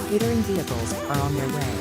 Catering vehicles are on their way.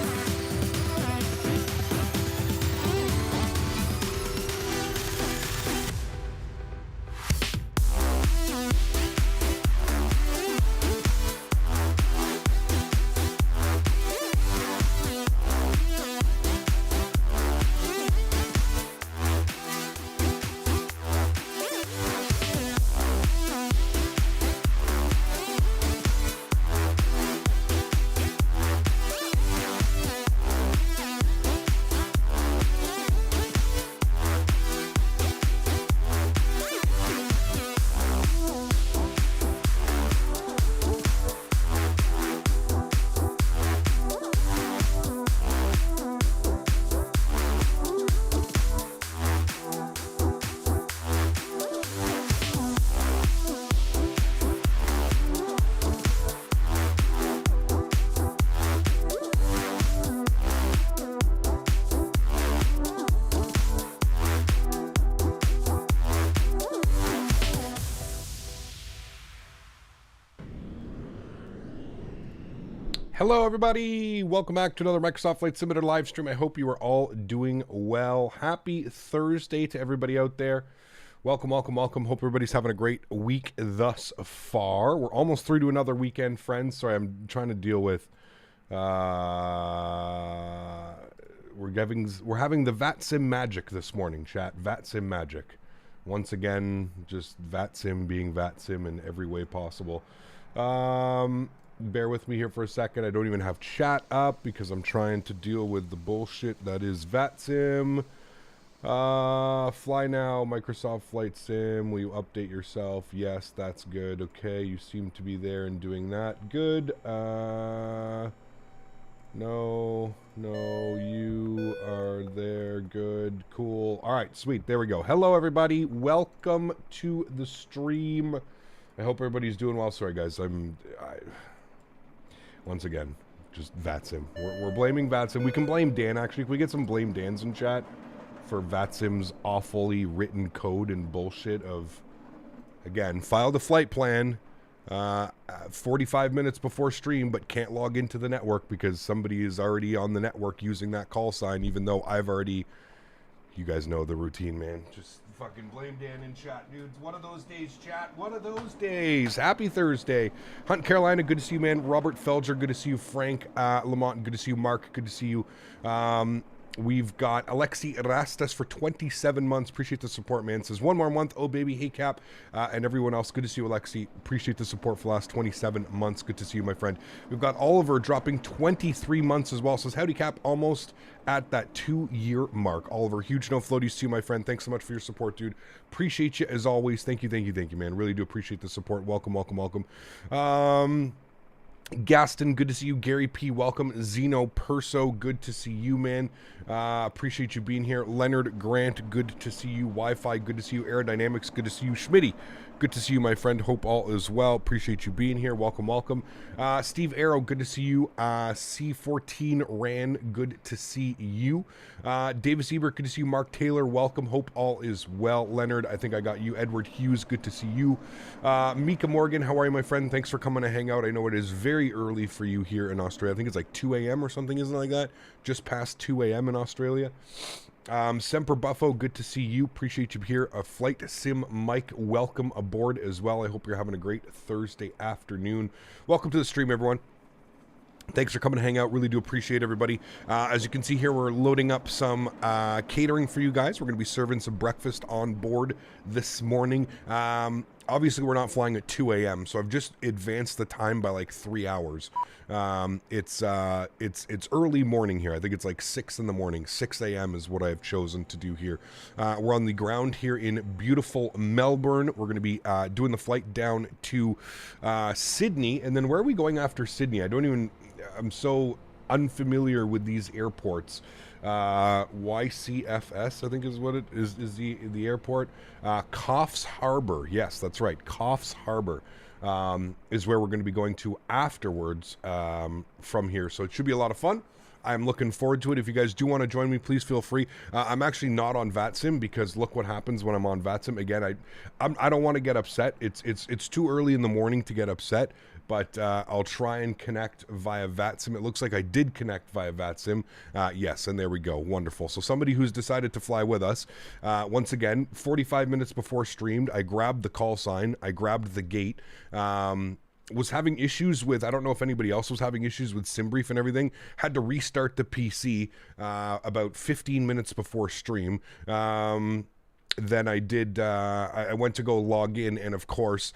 Hello everybody, welcome back to another Microsoft Flight Simulator live stream. I hope you are all doing well. Happy Thursday to everybody out there. Welcome, welcome, welcome. Hope everybody's having a great week thus far. We're almost through to another weekend, friends. Sorry, I'm trying to deal with we're having the VATSIM magic this morning, chat. VATSIM magic. Once again, just VATSIM being VATSIM in every way possible. Bear with me here for a second. I don't even have chat up because I'm trying to deal with the bullshit that is VATSIM. Fly now, Microsoft Flight Sim. Will you update yourself? Yes, that's good. Okay, you seem to be there and doing that. Good. No, you are there. Good, cool. All right, sweet. There we go. Hello, everybody. Welcome to the stream. I hope everybody's doing well. Sorry, guys. Once again, just VATSIM. We're blaming VATSIM. We can blame Dan, actually. Can we get some blame Dans in chat for VATSIM's awfully written code and bullshit of, again, filed a flight plan 45 minutes before stream, but can't log into the network because somebody is already on the network using that call sign, even though I've already... You guys know the routine, man. Just fucking blame Dan in chat, dudes. One of those days, chat. One of those days. Happy Thursday. Hunt, Carolina, good to see you, man. Robert Felger, good to see you. Frank Lamont, good to see you. Mark, good to see you. We've got Alexi Rastas for 27 months. Appreciate the support, man. Says one more month. Oh, baby. Hey, Cap. And everyone else. Good to see you, Alexi. Appreciate the support for the last 27 months. Good to see you, my friend. We've got Oliver dropping 23 months as well. Says, howdy, Cap. Almost at that 2-year mark. Oliver, huge no floaties to you, my friend. Thanks so much for your support, dude. Appreciate you as always. Thank you, man. Really do appreciate the support. Welcome, welcome, welcome. Gaston, good to see you. Gary P, welcome. Zeno Perso, good to see you, man. Appreciate you being here. Leonard Grant, good to see you. Wi-Fi, good to see you. Aerodynamics, good to see you. Smitty, good to see you, my friend. Hope all is well. Appreciate you being here. Welcome, welcome. Steve Arrow, good to see you. C14 Ran, good to see you. Davis Ebert, good to see you. Mark Taylor, welcome. Hope all is well. Leonard, I think I got you. Edward Hughes, good to see you. Mika Morgan, how are you, my friend? Thanks for coming to hang out. I know it is very early for you here in Australia. I think it's like 2 a.m. or something, isn't it like that? Just past 2 a.m. in Australia. Semper Buffo, good to see you. Appreciate you here. Flight Sim Mike, welcome aboard as well. I hope you're having a great Thursday afternoon. Welcome to the stream, everyone. Thanks for coming to hang out. Really do appreciate everybody. As you can see here, we're loading up some catering for you guys. We're going to be serving some breakfast on board this morning. Obviously, we're not flying at 2 a.m., so I've just advanced the time by like 3 hours. It's early morning here. I think it's like 6 in the morning. 6 a.m. is what I've chosen to do here. We're on the ground here in beautiful Melbourne. We're going to be doing the flight down to Sydney, and then where are we going after Sydney? I'm so unfamiliar with these airports. YCFS, I think is what it is the airport. Coffs Harbour, yes, that's right. Coffs Harbour is where we're going to be going to afterwards from here. So it should be a lot of fun. I'm looking forward to it. If you guys do want to join me, please feel free. I'm actually not on VATSIM because look what happens when I'm on VATSIM. Again, I don't want to get upset. It's too early in the morning to get upset. but I'll try and connect via VATSIM. It looks like I did connect via VATSIM. Yes, and there we go. Wonderful. So somebody who's decided to fly with us, once again, 45 minutes before streamed, I grabbed the call sign, I grabbed the gate, was having issues with, I don't know if anybody else was having issues with SimBrief and everything, had to restart the PC about 15 minutes before stream. Then I did, I went to go log in, and of course,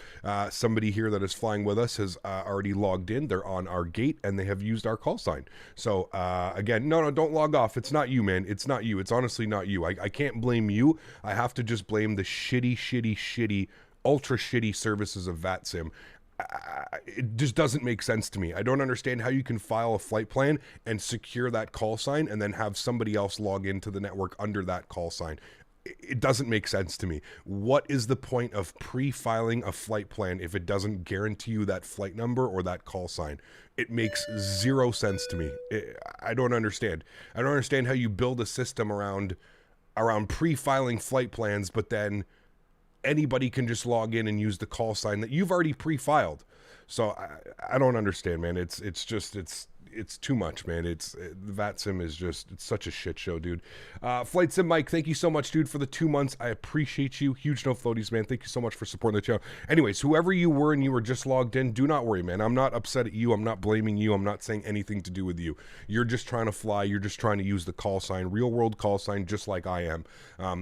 somebody here that is flying with us has already logged in. They're on our gate, and they have used our call sign. So, again, no, don't log off. It's not you, man. It's not you. It's honestly not you. I can't blame you. I have to just blame the shitty, ultra shitty services of VATSIM. It just doesn't make sense to me. I don't understand how you can file a flight plan and secure that call sign and then have somebody else log into the network under that call sign. It doesn't make sense to me. What is the point of pre-filing a flight plan if it doesn't guarantee you that flight number or that call sign? It makes zero sense to me. I don't understand. I don't understand how you build a system around pre-filing flight plans, but then anybody can just log in and use the call sign that you've already pre-filed. So I don't understand, man. It's too much, man. The VATSIM is just, it's such a shit show, dude. Flight Sim Mike, thank you so much, dude, for the 2 months. I appreciate you. Huge no floaties, man. Thank you so much for supporting the channel. Anyways, whoever you were and you were just logged in, do not worry, man. I'm not upset at you. I'm not blaming you. I'm not saying anything to do with you. You're just trying to fly. You're just trying to use the call sign, real world call sign, just like I am.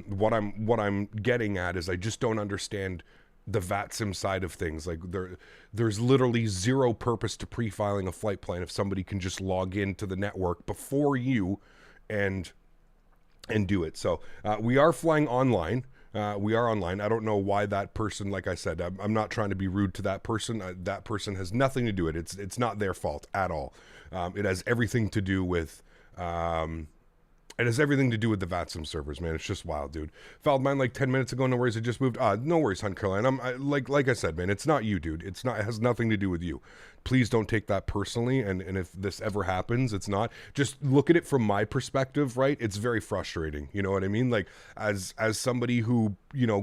What I'm getting at is I just don't understand the VATSIM side of things. Like there's literally zero purpose to pre-filing a flight plan if somebody can just log into the network before you and do it. So we are flying online. We are online. I don't know why that person, like I said, I'm not trying to be rude to that person. That person has nothing to do with it. It's not their fault at all. It has everything to do with it has everything to do with the VATSIM servers, man. It's just wild, dude. Fouled mine like 10 minutes ago. No worries. I just moved. No worries, Hunt Caroline. Like I said, man, it's not you, dude. It has nothing to do with you. Please don't take that personally. And if this ever happens, it's not. Just look at it from my perspective, right? It's very frustrating. You know what I mean? Like as somebody who,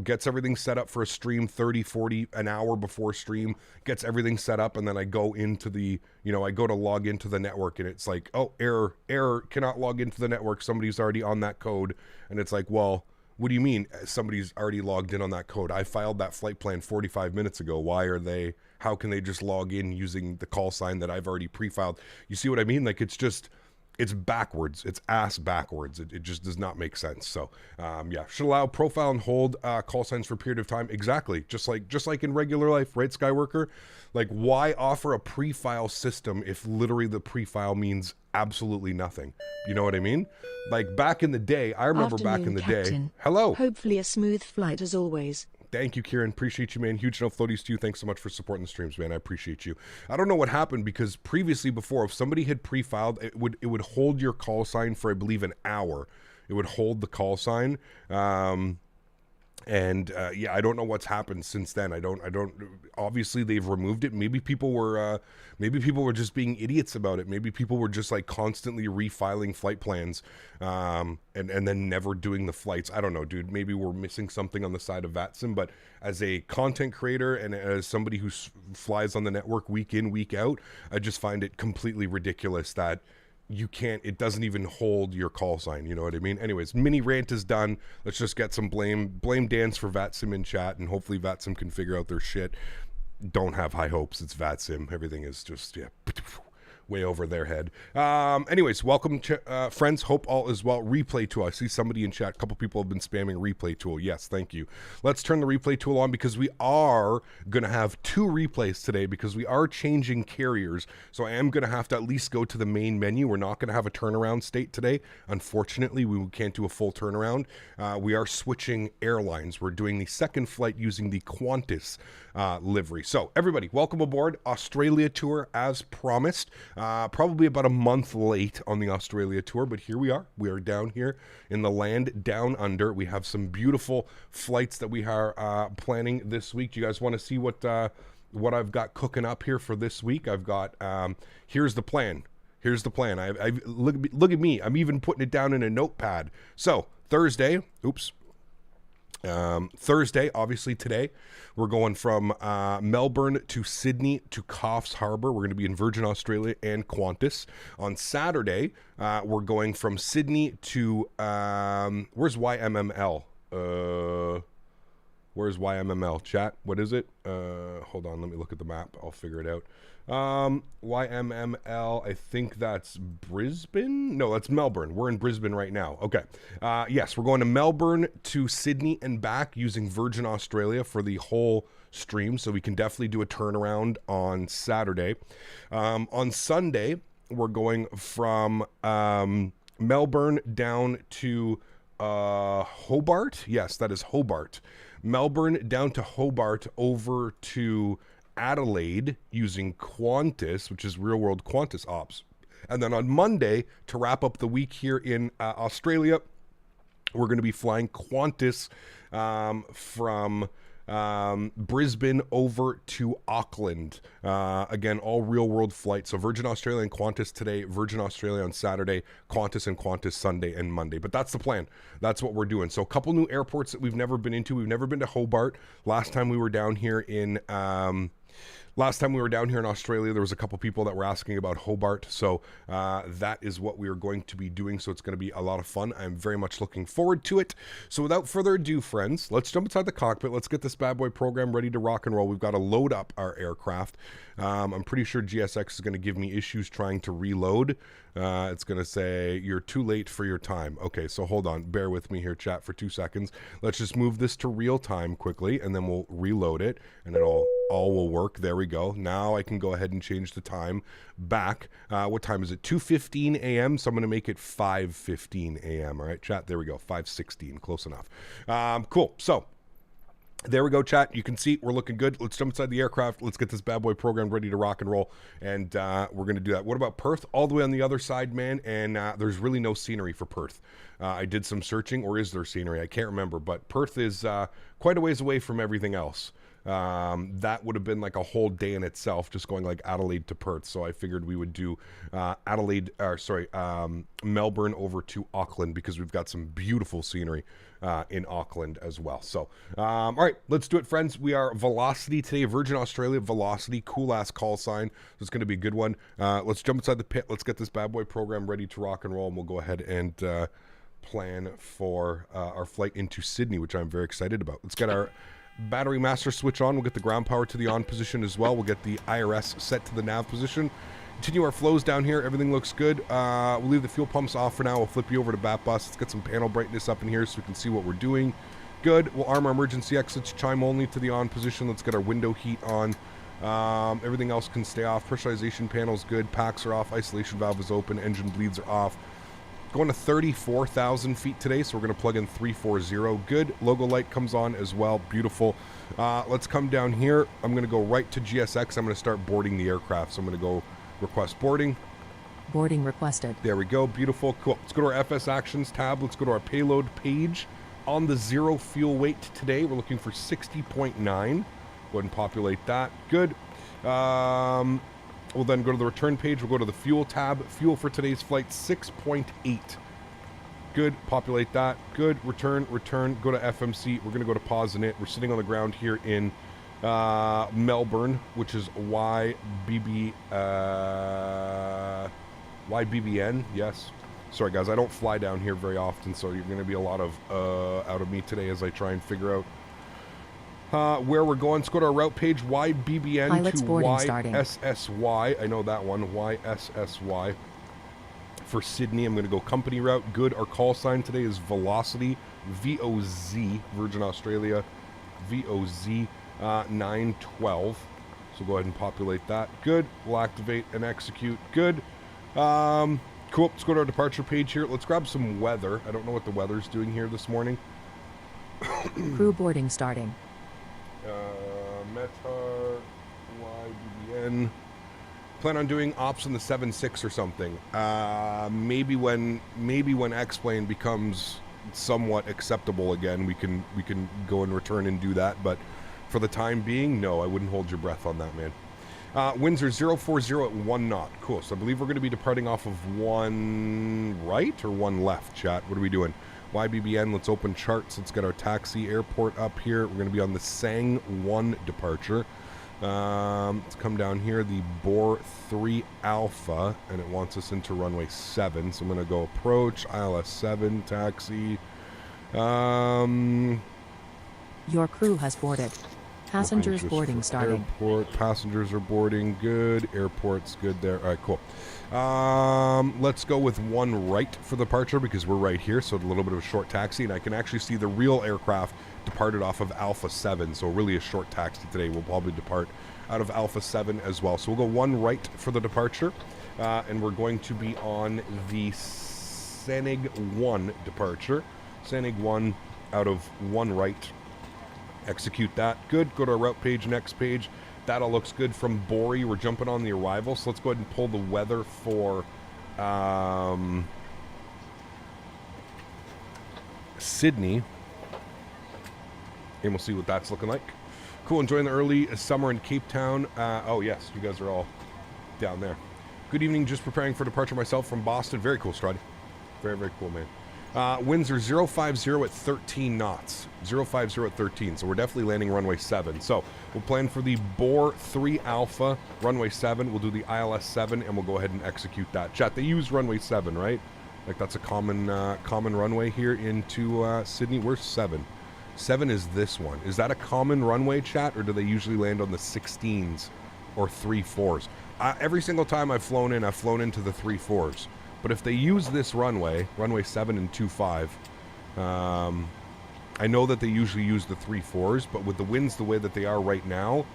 gets everything set up for a stream 30, 40, an hour before stream, gets everything set up. And then I go into the, I go to log into the network and it's like, oh, error, cannot log into the network. Somebody's already on that code. And it's like, well, what do you mean somebody's already logged in on that code? I filed that flight plan 45 minutes ago. How can they just log in using the call sign that I've already pre-filed? You see what I mean? Like it's backwards. It's ass backwards. It just does not make sense. So yeah, should allow profile and hold call signs for a period of time. Exactly. Just like in regular life, right, Skyworker? Like why offer a pre-file system if literally the pre-file means absolutely nothing? You know what I mean? Like back in the day, I remember back in the day. Hello. Hopefully a smooth flight as always. Thank you, Kieran. Appreciate you, man. Huge no floaties to you. Thanks so much for supporting the streams, man. I appreciate you. I don't know what happened because previously before, if somebody had pre-filed, it would hold your call sign for, I believe, an hour. It would hold the call sign. Yeah, I don't know what's happened since then. I don't, obviously they've removed it. Maybe people were just being idiots about it. Maybe people were just like constantly refiling flight plans, and then never doing the flights. I don't know, dude. Maybe we're missing something on the side of VATSIM, but as a content creator and as somebody who flies on the network week in, week out, I just find it completely ridiculous that it doesn't even hold your call sign. You know what I mean? Anyways, mini rant is done. Let's just get some blame dance for VATSIM in chat, and hopefully VATSIM can figure out their shit. Don't have high hopes. It's VATSIM. Everything is just, yeah, way over their head. Anyways, welcome, friends. Hope all is well. Replay tool. I see somebody in chat. A couple people have been spamming replay tool. Yes, thank you. Let's turn the replay tool on because we are going to have 2 replays today because we are changing carriers. So I am going to have to at least go to the main menu. We're not going to have a turnaround state today. Unfortunately, we can't do a full turnaround. We are switching airlines. We're doing the second flight using the Qantas livery. So everybody, welcome aboard. Australia tour as promised. Probably about a month late on the Australia tour, but here we are. We are down here in the land down under. We have some beautiful flights that we are planning this week. Do you guys want to see what I've got cooking up here for this week? I've got here's the plan. Here's the plan. I look at me. I'm even putting it down in a notepad. So Thursday, Thursday, obviously today, we're going from Melbourne to Sydney to Coffs Harbour. We're going to be in Virgin Australia and Qantas. On Saturday, we're going from Sydney to, where's YMML? Where's YMML? Chat, what is it? Hold on, let me look at the map. I'll figure it out. YMML, I think that's Brisbane? No, that's Melbourne. We're in Brisbane right now. Okay. Yes, we're going to Melbourne to Sydney and back using Virgin Australia for the whole stream, so we can definitely do a turnaround on Saturday. On Sunday, we're going from Melbourne down to Hobart. Yes, that is Hobart. Melbourne down to Hobart over to Adelaide using Qantas, which is real world Qantas ops. And then on Monday, to wrap up the week here in Australia, we're going to be flying Qantas from Brisbane over to Auckland. Again, all real world flights. So Virgin Australia and Qantas today, Virgin Australia on Saturday, Qantas and Qantas Sunday and Monday. But that's the plan. That's what we're doing. So a couple new airports that we've never been into. We've never been to Hobart. Last time we were down here in Australia, there was a couple people that were asking about Hobart. So that is what we are going to be doing. So it's going to be a lot of fun. I'm very much looking forward to it. So without further ado, friends, let's jump inside the cockpit. Let's get this bad boy program ready to rock and roll. We've got to load up our aircraft. I'm pretty sure GSX is going to give me issues trying to reload. It's going to say, you're too late for your time. Okay, so hold on. Bear with me here, chat, for 2 seconds. Let's just move this to real time quickly, and then we'll reload it, and all will work. There we go. Now I can go ahead and change the time back. What time is it? 2:15 a.m., so I'm going to make it 5:15 a.m. All right, chat, there we go. 5:16, close enough. Cool. So there we go, chat. You can see we're looking good. Let's jump inside the aircraft. Let's get this bad boy program ready to rock and roll, and we're going to do that. What about Perth? All the way on the other side, man, and there's really no scenery for Perth. I did some searching, or is there scenery? I can't remember, but Perth is quite a ways away from everything else. That would have been like a whole day in itself, just going like Adelaide to Perth. So I figured we would do Melbourne over to Auckland, because we've got some beautiful scenery in Auckland as well. So, all right, let's do it, friends. We are Velocity today, Virgin Australia Velocity, cool ass call sign. So it's going to be a good one. Let's jump inside the pit. Let's get this bad boy program ready to rock and roll, and we'll go ahead and plan for our flight into Sydney, which I'm very excited about. Let's get our battery master switch on. We'll get the ground power to the on position as well. We'll get the IRS set to the nav position. Continue our flows down here. Everything looks good. We'll leave the fuel pumps off for now. We'll flip you over to BAT bus. Let's get some panel brightness up in here so we can see what we're doing. Good. We'll arm our emergency exits, chime only to the on position. Let's get our window heat on. Everything else can stay off. Pressurization panel's good. Packs are off. Isolation valve is open. Engine bleeds are off. Going to 34,000 feet today, so we're going to plug in 340. Good. Logo light comes on as well. Beautiful. Let's come down here. I'm going to go right to GSX. I'm going to start boarding the aircraft. So I'm going to go request boarding. Boarding requested. There we go. Beautiful. Cool. Let's go to our FS Actions tab. Let's go to our payload page. On the zero fuel weight today, we're looking for 60.9. Go ahead and populate that. Good. We'll then go to the return page. We'll go to the fuel tab. Fuel for today's flight, 6.8. Good. Populate that. Good. Return. Go to FMC. We're going to go to pause in it. We're sitting on the ground here in Melbourne, which is YBBN. Yes. Sorry, guys. I don't fly down here very often, so you're going to be a lot of out of me today as I try and figure out where we're going. Let's go to our route page, YBBN Pilot's to YSSY. I know that one, YSSY. For Sydney, I'm going to go company route. Good. Our call sign today is Velocity, VOZ, Virgin Australia, VOZ 912. So go ahead and populate that. Good. We'll activate and execute. Good. Cool. Let's go to our departure page here. Let's grab some weather. I don't know what the weather's doing here this morning. Crew boarding starting. Meta, YBBN. Plan on doing ops on the 7.6 or something. Maybe when X-Plane becomes somewhat acceptable again, we can go and return and do that. But for the time being, no, I wouldn't hold your breath on that, man. Winds are 040 at 1 knot. Cool. So I believe we're going to be departing off of 1 right or 1 left, chat. What are we doing? YBBN, let's open charts. Let's get our taxi airport up here. We're going to be on the Sang 1 departure. Let's come down here, the Bor 3 Alpha, and it wants us into runway 7. So I'm going to go approach, ILS 7, taxi. Your crew has boarded. Passengers boarding starting. Airport, passengers are boarding, good. Airport's good there. All right, cool. Let's go with 1 right for departure because we're right here, so a little bit of a short taxi, and I can actually see the real aircraft departed off of Alpha 7, so really a short taxi today. We'll probably depart out of Alpha 7 as well. So we'll go 1 right for the departure, and we're going to be on the Sanig 1 departure. Sanig 1 out of 1 right. Execute that. Good. Go to our route page, next page. That all looks good from Bori. We're jumping on the arrival, so let's go ahead and pull the weather for Sydney. And we'll see what that's looking like. Cool. Enjoying the early summer in Cape Town. Oh, yes. You guys are all down there. Good evening. Just preparing for departure myself from Boston. Very cool, Struddy. Very, very cool, man. Winds are 050 at 13 knots. 050 at 13, so we're definitely landing runway 7. So we'll plan for the Bor 3 Alpha, runway 7. We'll do the ILS 7, and we'll go ahead and execute that. Chat, they use runway 7, right? Like that's a common runway here into Sydney. Where's 7? 7 is this one. Is that a common runway, chat, or do they usually land on the 16s or 3-4s? Every single time I've flown into the 3-4s. But if they use this runway, runway 7 and 25, I know that they usually use the 3-4s, but with the winds the way that they are right now,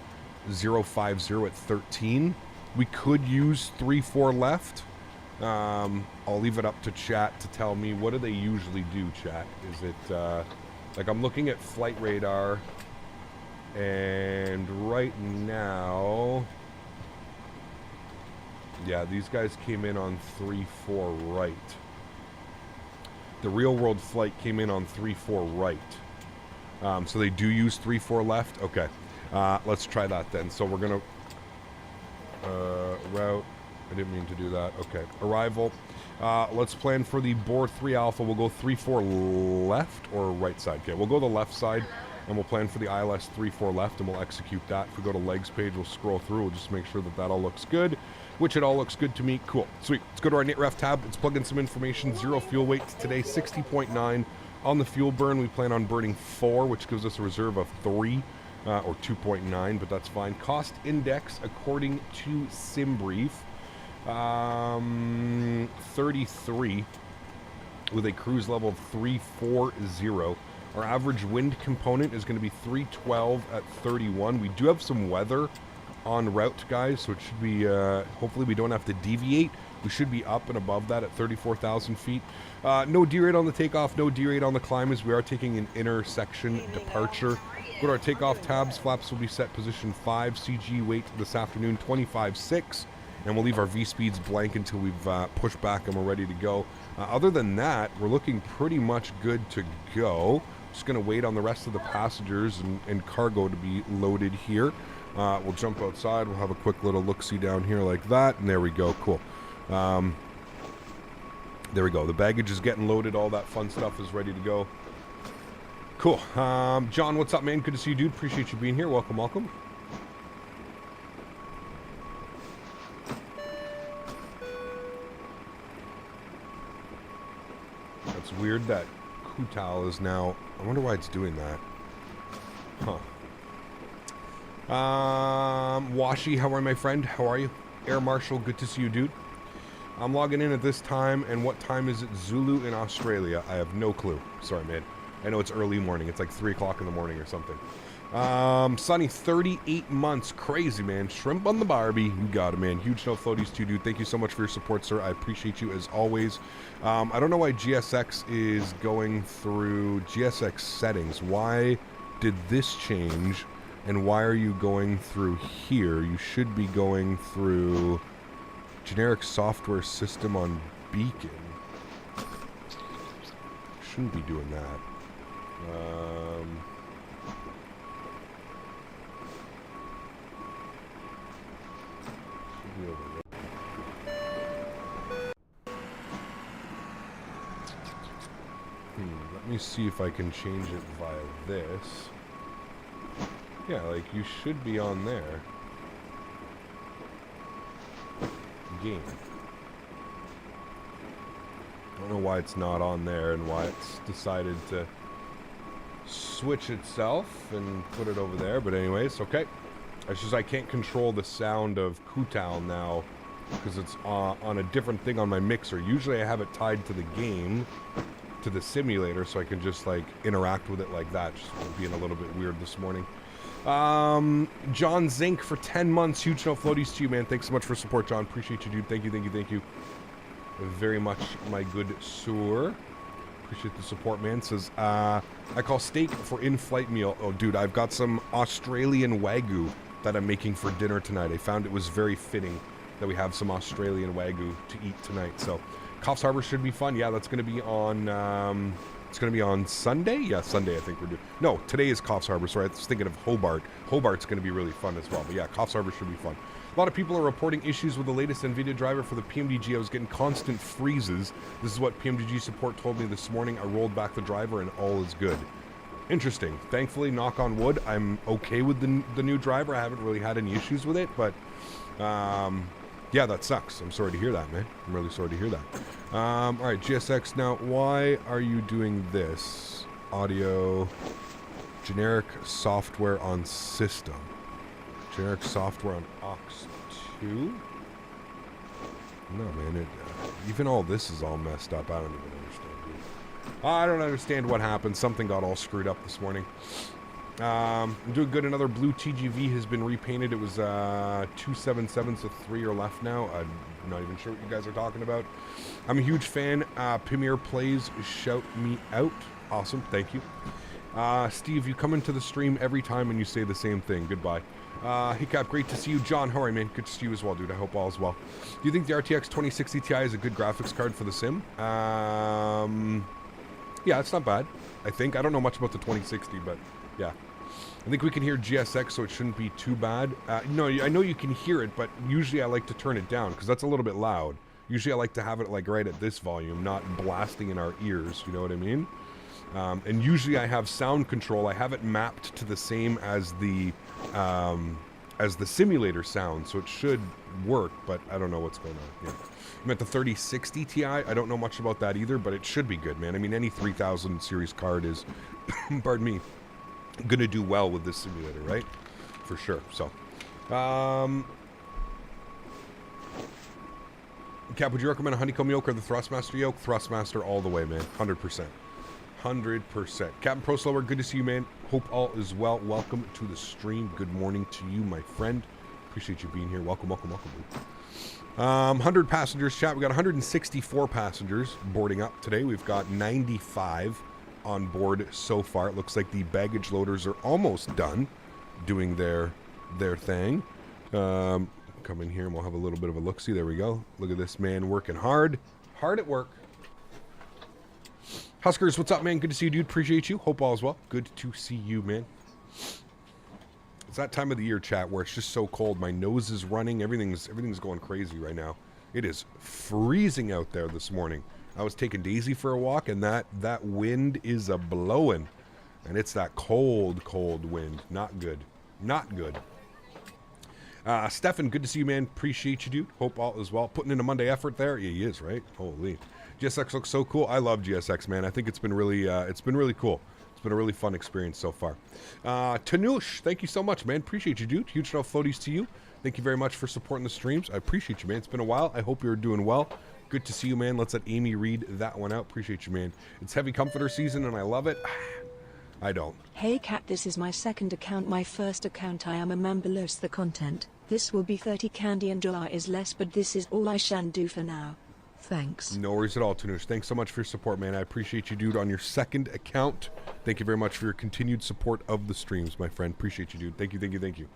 050 at 13, we could use 3-4 left. I'll leave it up to chat to tell me, what do they usually do, chat? Is it, like I'm looking at flight radar, and right now... Yeah, these guys came in on 3-4 right. The real world flight came in on 3-4 right. So they do use 3-4 left? Okay. Let's try that then. So we're going to... route. I didn't mean to do that. Okay. Arrival. Let's plan for the Bor 3 Alpha. We'll go 3-4 left or right side? Okay, we'll go the left side. And we'll plan for the ILS 3-4 left, and we'll execute that. If we go to legs page, we'll scroll through. We'll just make sure that that all looks good, which it all looks good to me. Cool. Sweet. Let's go to our NITREF tab. Let's plug in some information. 0 fuel weight today, 60.9. On the fuel burn, we plan on burning 4, which gives us a reserve of 3, or 2.9, but that's fine. Cost index, according to SimBrief, 33, with a cruise level of 340. Our average wind component is going to be 312 at 31. We do have some weather on route, guys, so it should be, hopefully we don't have to deviate. We should be up and above that at 34,000 feet. No D-rate on the takeoff, no D-rate on the climb, as we are taking an intersection departure. Go to our takeoff tabs. Flaps will be set position 5. CG weight this afternoon, 25.6. And we'll leave our V-speeds blank until we've pushed back and we're ready to go. Other than that, we're looking pretty much good to go. Just going to wait on the rest of the passengers and cargo to be loaded here. We'll jump outside. We'll have a quick little look-see down here like that. And there we go. Cool. There we go. The baggage is getting loaded. All that fun stuff is ready to go. Cool. John, what's up, man? Good to see you, dude. Appreciate you being here. Welcome, welcome. It's weird that Kutal is now... I wonder why it's doing that. Huh. Washi, how are you, my friend? How are you? Air Marshal, good to see you, dude. I'm logging in at this time, and what time is it Zulu in Australia? I have no clue. Sorry, man. I know it's early morning. It's like 3 o'clock in the morning or something. Sunny, 38 months. Crazy, man. Shrimp on the Barbie. You got it, man. Huge no floaties too, dude. Thank you so much for your support, sir. I appreciate you as always. I don't know why GSX is going through GSX settings. Why did this change? And why are you going through here? You should be going through generic software system on Beacon. Shouldn't be doing that. Should be over there. Let me see if I can change it via this. Yeah, like you should be on there. Game. I don't know why it's not on there and why it's decided to switch itself and put it over there, but anyways, okay. It's just I can't control the sound of Kutal now because it's on a different thing on my mixer. Usually I have it tied to the game, to the simulator, so I can just like interact with it like that. Just being a little bit weird this morning. John Zink for 10 months. Huge no floaties to you, man. Thanks so much for support, John. Appreciate you, dude. Thank you very much, my good sir. Appreciate the support, man. Says, I call steak for in-flight meal. Oh, dude, I've got some Australian Wagyu that I'm making for dinner tonight. I found it was very fitting that we have some Australian Wagyu to eat tonight. So, Coffs Harbour should be fun. Yeah, that's going to be on, it's going to be on Sunday? Yeah, Sunday I think we're doing. No, today is Coffs Harbour. Sorry, I was thinking of Hobart. Hobart's going to be really fun as well. But yeah, Coffs Harbour should be fun. A lot of people are reporting issues with the latest NVIDIA driver for the PMDG. I was getting constant freezes. This is what PMDG support told me this morning. I rolled back the driver and all is good. Interesting. Thankfully, knock on wood, I'm okay with the new driver. I haven't really had any issues with it, but yeah, that sucks. I'm sorry to hear that, man. I'm really sorry to hear that. All right, GSX. Now, why are you doing this? Audio, generic software on system. Generic software on aux2? No, man. Even all this is all messed up. I don't even understand, dude. I don't understand what happened. Something got all screwed up this morning. I'm doing good. Another blue TGV has been repainted. It was 277, so 3 are left now. I'm not even sure what you guys are talking about. I'm a huge fan. Premier plays Shout Me Out. Awesome. Thank you. Steve, you come into the stream every time and you say the same thing. Goodbye. Hey Cap, great to see you. John, how are you, man? Good to see you as well, dude. I hope all is well. Do you think the RTX 2060 Ti is a good graphics card for the sim? Yeah, it's not bad. I think. I don't know much about the 2060, but yeah. I think we can hear GSX, so it shouldn't be too bad. No, I know you can hear it, but usually I like to turn it down because that's a little bit loud. Usually I like to have it like right at this volume, not blasting in our ears, you know what I mean? And usually I have sound control. I have it mapped to the same as the simulator sound, so it should work, but I don't know what's going on. Yeah. I'm at the 3060 Ti. I don't know much about that either, but it should be good, man. I mean, any 3000 series card is, pardon me, gonna do well with this simulator, right? For sure. So, Cap, would you recommend a honeycomb yoke or the Thrustmaster yoke? Thrustmaster all the way, man. 100%. 100%. Captain Pro Slower, good to see you, man. Hope all is well. Welcome to the stream. Good morning to you, my friend. Appreciate you being here. Welcome, welcome, welcome. 100 passengers, chat. We got 164 passengers boarding up today. We've got 95 on board so far. It looks like the baggage loaders are almost done doing their thing. Come in here and we'll have a little bit of a look-see. There we go. Look at this man working hard. Hard at work. Huskers, what's up, man? Good to see you, dude. Appreciate you. Hope all is well. Good to see you, man. It's that time of the year, chat, where it's just so cold. My nose is running. Everything's going crazy right now. It is freezing out there this morning. I was taking Daisy for a walk, and that wind is a-blowing. And it's that cold, cold wind. Not good. Not good. Stefan, good to see you, man. Appreciate you, dude. Hope all is well. Putting in a Monday effort there. Yeah, he is, right? Holy. GSX looks so cool. I love GSX, man. I think it's been really cool. It's been a really fun experience so far. Tanush, thank you so much, man. Appreciate you, dude. Huge enough floaties to you. Thank you very much for supporting the streams. I appreciate you, man. It's been a while. I hope you're doing well. Good to see you, man. Let's let Amy read that one out. Appreciate you, man. It's heavy comforter season, and I love it. I don't. Hey Cat, this is my second account. My first account I am a member. Lost the content. This will be 30 candy and July is less, but this is all I shan do for now. Thanks. No worries at all, Tanush. Thanks so much for your support, man. I appreciate you, dude, on your second account. Thank you very much for your continued support of the streams, my friend. Appreciate you, dude. Thank you, thank you, thank you.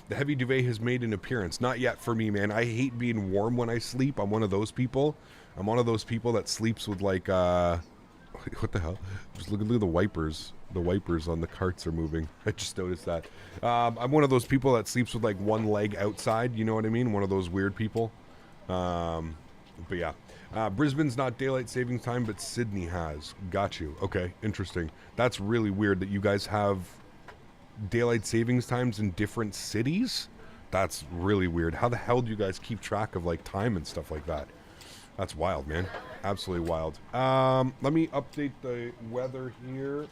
The heavy duvet has made an appearance. Not yet for me, man. I hate being warm when I sleep. I'm one of those people. I'm one of those people that sleeps with, like, what the hell? Just look at the wipers. The wipers on the carts are moving. I just noticed that. I'm one of those people that sleeps with, like, one leg outside. You know what I mean? One of those weird people. But yeah, Brisbane's not daylight saving time, but Sydney has. Got you. Okay, interesting. That's really weird that you guys have daylight savings times in different cities. That's really weird. How the hell do you guys keep track of like time and stuff like that? That's wild, man. Absolutely wild. Let me update the weather here.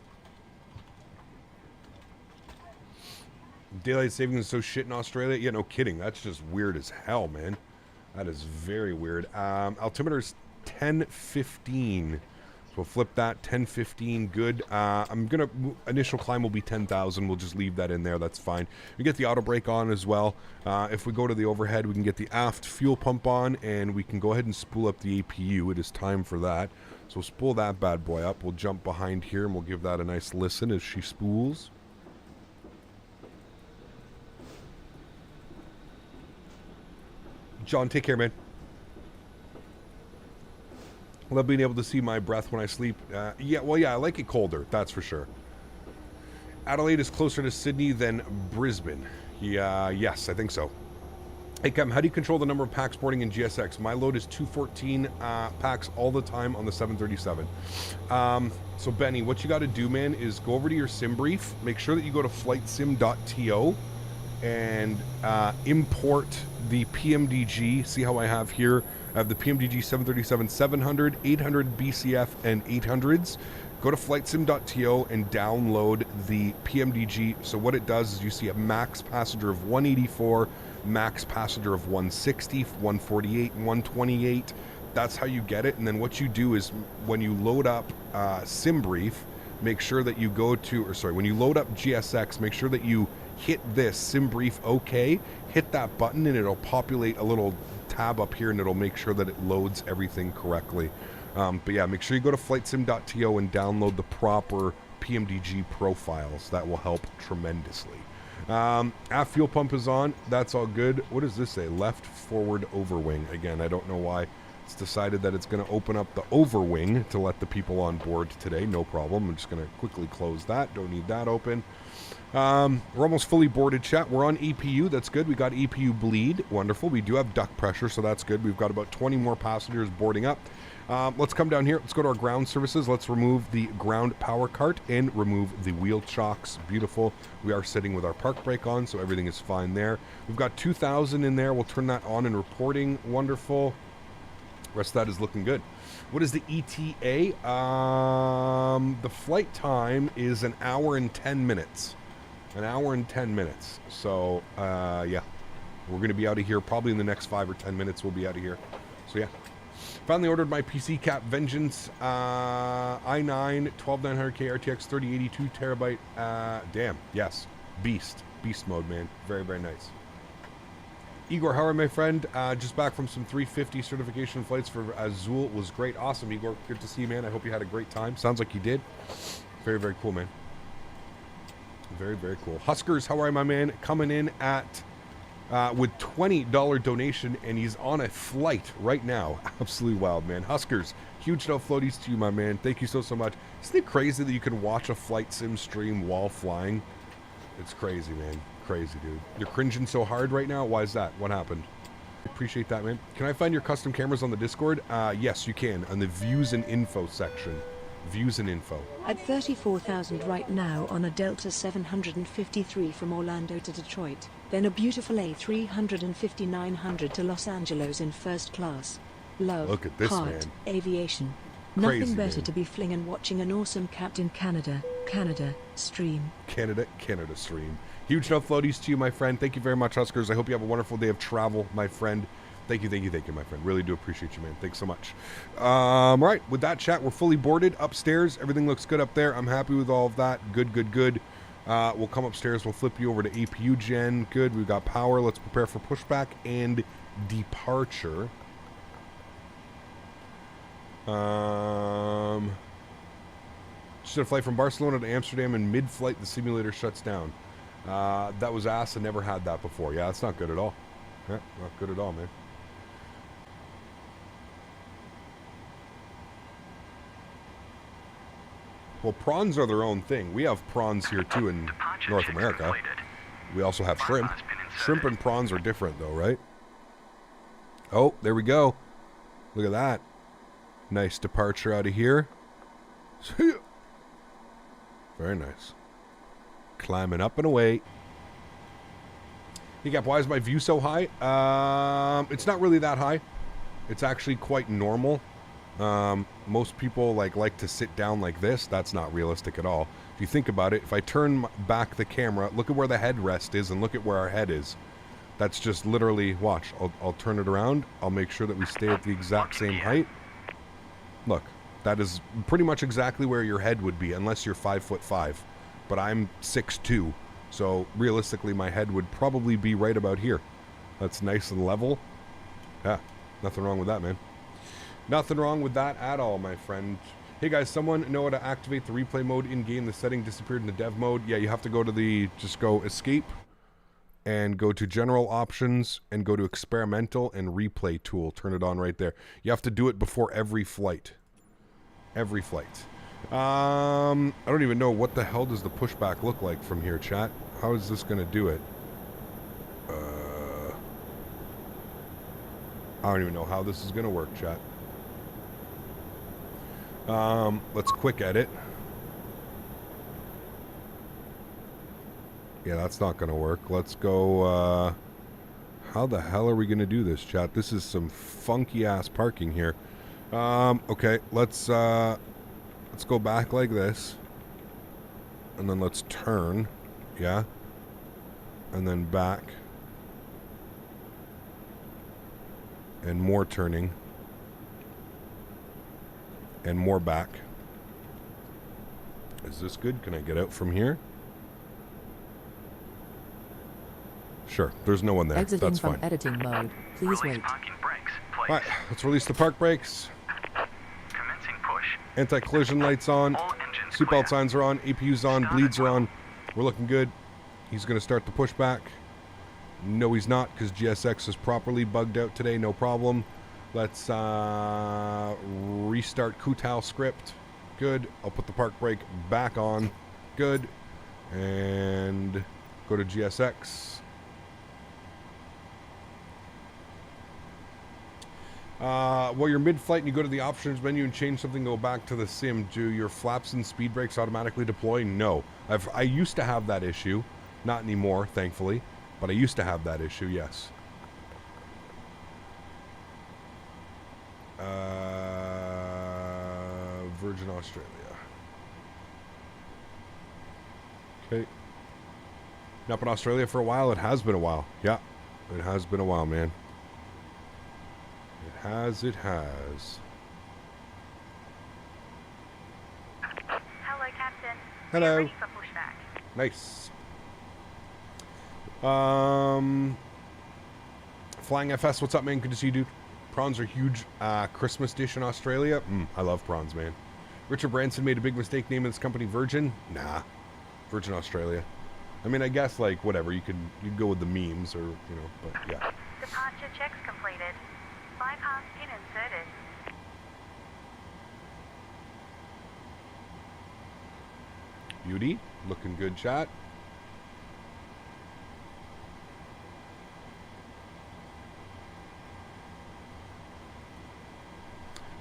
Daylight savings is so shit in Australia. Yeah, no kidding. That's just weird as hell, man. That is very weird. Altimeter's 10:15. So we'll flip that. 10:15. Good. I'm gonna initial climb will be 10,000. We'll just leave that in there. That's fine. We get the auto brake on as well. If we go to the overhead, we can get the aft fuel pump on, and we can go ahead and spool up the APU. It is time for that. So we'll spool that bad boy up. We'll jump behind here, and we'll give that a nice listen as she spools. John, take care, man. Love being able to see my breath when I sleep. Yeah, I like it colder, that's for sure. Adelaide is closer to Sydney than Brisbane. Yeah, yes, I think so. Hey, Cam, how do you control the number of packs boarding in GSX? My load is 214 packs all the time on the 737. So, Benny, what you got to do, man, is go over to your sim brief. Make sure that you go to flightsim.to and import the PMDG. See how I have here? I have the PMDG 737-700, 800 BCF, and 800s. Go to flightsim.to and download the PMDG. So what it does is you see a max passenger of 184, max passenger of 160, 148, 128. That's how you get it. And then what you do is when you load up SimBrief, make sure that you go to, when you load up GSX, make sure that you hit this SimBrief OK, hit that button, and it'll populate a little tab up here, and it'll make sure that it loads everything correctly. But yeah, make sure you go to flightsim.to and download the proper PMDG profiles. That will help tremendously. Aft fuel pump is on. That's all good. What does this say? Left forward overwing. Again, I don't know why it's decided that it's going to open up the overwing to let the people on board today. No problem. I'm just going to quickly close that. Don't need that open. We're almost fully boarded, chat. We're on EPU. That's good. We got EPU bleed. Wonderful. We do have duct pressure, so that's good. We've got about 20 more passengers boarding up. Let's come down here. Let's go to our ground services. Let's remove the ground power cart and remove the wheel chocks. Beautiful. We are sitting with our park brake on, so everything is fine there. We've got 2,000 in there. We'll turn that on and reporting. Wonderful. Rest of that is looking good. What is the ETA? The flight time is an hour and 10 minutes. An hour and 10 minutes. So, yeah. We're going to be out of here probably in the next 5 or 10 minutes. We'll be out of here. So, yeah. Finally ordered my PC cap Vengeance i9 12900K RTX 3082 terabyte. Damn. Yes. Beast mode, man. Very, very nice. Igor, how are you, my friend? Just back from some 350 certification flights for Azul. Was great. Awesome, Igor. Good to see you, man. I hope you had a great time. Sounds like you did. Very, very cool, man. Very, very cool. Huskers, how are you, my man? Coming in at with $20 donation, and he's on a flight right now. Absolutely wild, man. Huskers, huge no floaties to you, my man. Thank you so much. Isn't it crazy that you can watch a flight sim stream while flying? It's crazy, man. Crazy, dude. You're cringing so hard right now. Why is that? What happened? Appreciate that, man. Can I find your custom cameras on the Discord? Yes, you can. On the views and info section. Views and info. At 34,000 right now on a Delta 753 from Orlando to Detroit, then a beautiful A350-900 to Los Angeles in first class. Love, look at this, heart, man. Aviation. Crazy, Nothing better man. to be flinging watching an awesome Captain Canada stream. Canada stream. Huge no floaties to you, my friend. Thank you very much, Huskers. I hope you have a wonderful day of travel, my friend. Thank you, my friend. Really do appreciate you, man. Thanks so much. All right, with that, chat, we're fully boarded upstairs. Everything looks good up there. I'm happy with all of that. Good. We'll come upstairs. We'll flip you over to APU gen. Good. We've got power. Let's prepare for pushback and departure. Just did a flight from Barcelona to Amsterdam, and mid-flight the simulator shuts down. That was ass. I never had that before. Yeah, that's not good at all. Yeah, not good at all, man. Well, prawns are their own thing. We have prawns here too in North America. We also have shrimp. Shrimp and prawns are different though, right? Oh, there we go. Look at that. Nice departure out of here. Very nice. Climbing up and away. Hey, Gap, why is my view so high? It's not really that high. It's actually quite normal. Most people like to sit down like this. That's not realistic at all. If you think about it, if I turn back the camera, look at where the headrest is and look at where our head is. That's just literally, watch, I'll turn it around. I'll make sure that we stay at the exact same height. Look, that is pretty much exactly where your head would be, unless you're 5'5". But I'm 6'2", so realistically my head would probably be right about here. That's nice and level. Yeah, nothing wrong with that, man. Nothing wrong with that at all, my friend. Hey guys, someone know how to activate the replay mode in-game? The setting disappeared in the dev mode. Yeah, you have to go to the, just go escape and go to general options and go to experimental and replay tool. Turn it on right there. You have to do it before every flight. Every flight. I don't even know what the hell does the pushback look like from here, chat. How is this going to do it? I don't even know how this is going to work, chat. Let's quick edit. Yeah, that's not going to work. Let's go, how the hell are we going to do this, chat? This is some funky ass parking here. Okay, let's go back like this. And then let's turn. Yeah. And then back. And more turning. And more back. Is this good? Can I get out from here? Sure, there's no one there. Exiting That's from fine. editing mode. Please wait. Alright, let's release the park brakes. Commencing push. Anti-collision lights on. All engines Seatbelt clear. signs are on. APU's on. Bleeds are on. We're looking good. He's going to start the pushback. No, he's not, because GSX is properly bugged out today. No problem. Let's restart Kutal script. Good. I'll put the park brake back on. Good. And go to GSX. While you're mid-flight and you go to the options menu and change something, go back to the sim. Do your flaps and speed brakes automatically deploy? No. I used to have that issue. Not anymore, thankfully. But I used to have that issue, yes. Virgin Australia. Okay. Been up in Australia for a while? It has been a while. Yeah. It has been a while, man. It has. Hello, Captain. Hello. We're ready for pushback. Nice. Flying FS, what's up, man? Good to see you, dude. Prawns are huge. Christmas dish in Australia. I love prawns, man. Richard Branson made a big mistake naming this company Virgin. Nah. Virgin Australia. I mean, I guess, like, whatever. You could go with the memes or, you know, but yeah. Departure checks completed. Bypass pin inserted. Beauty. Looking good, chat.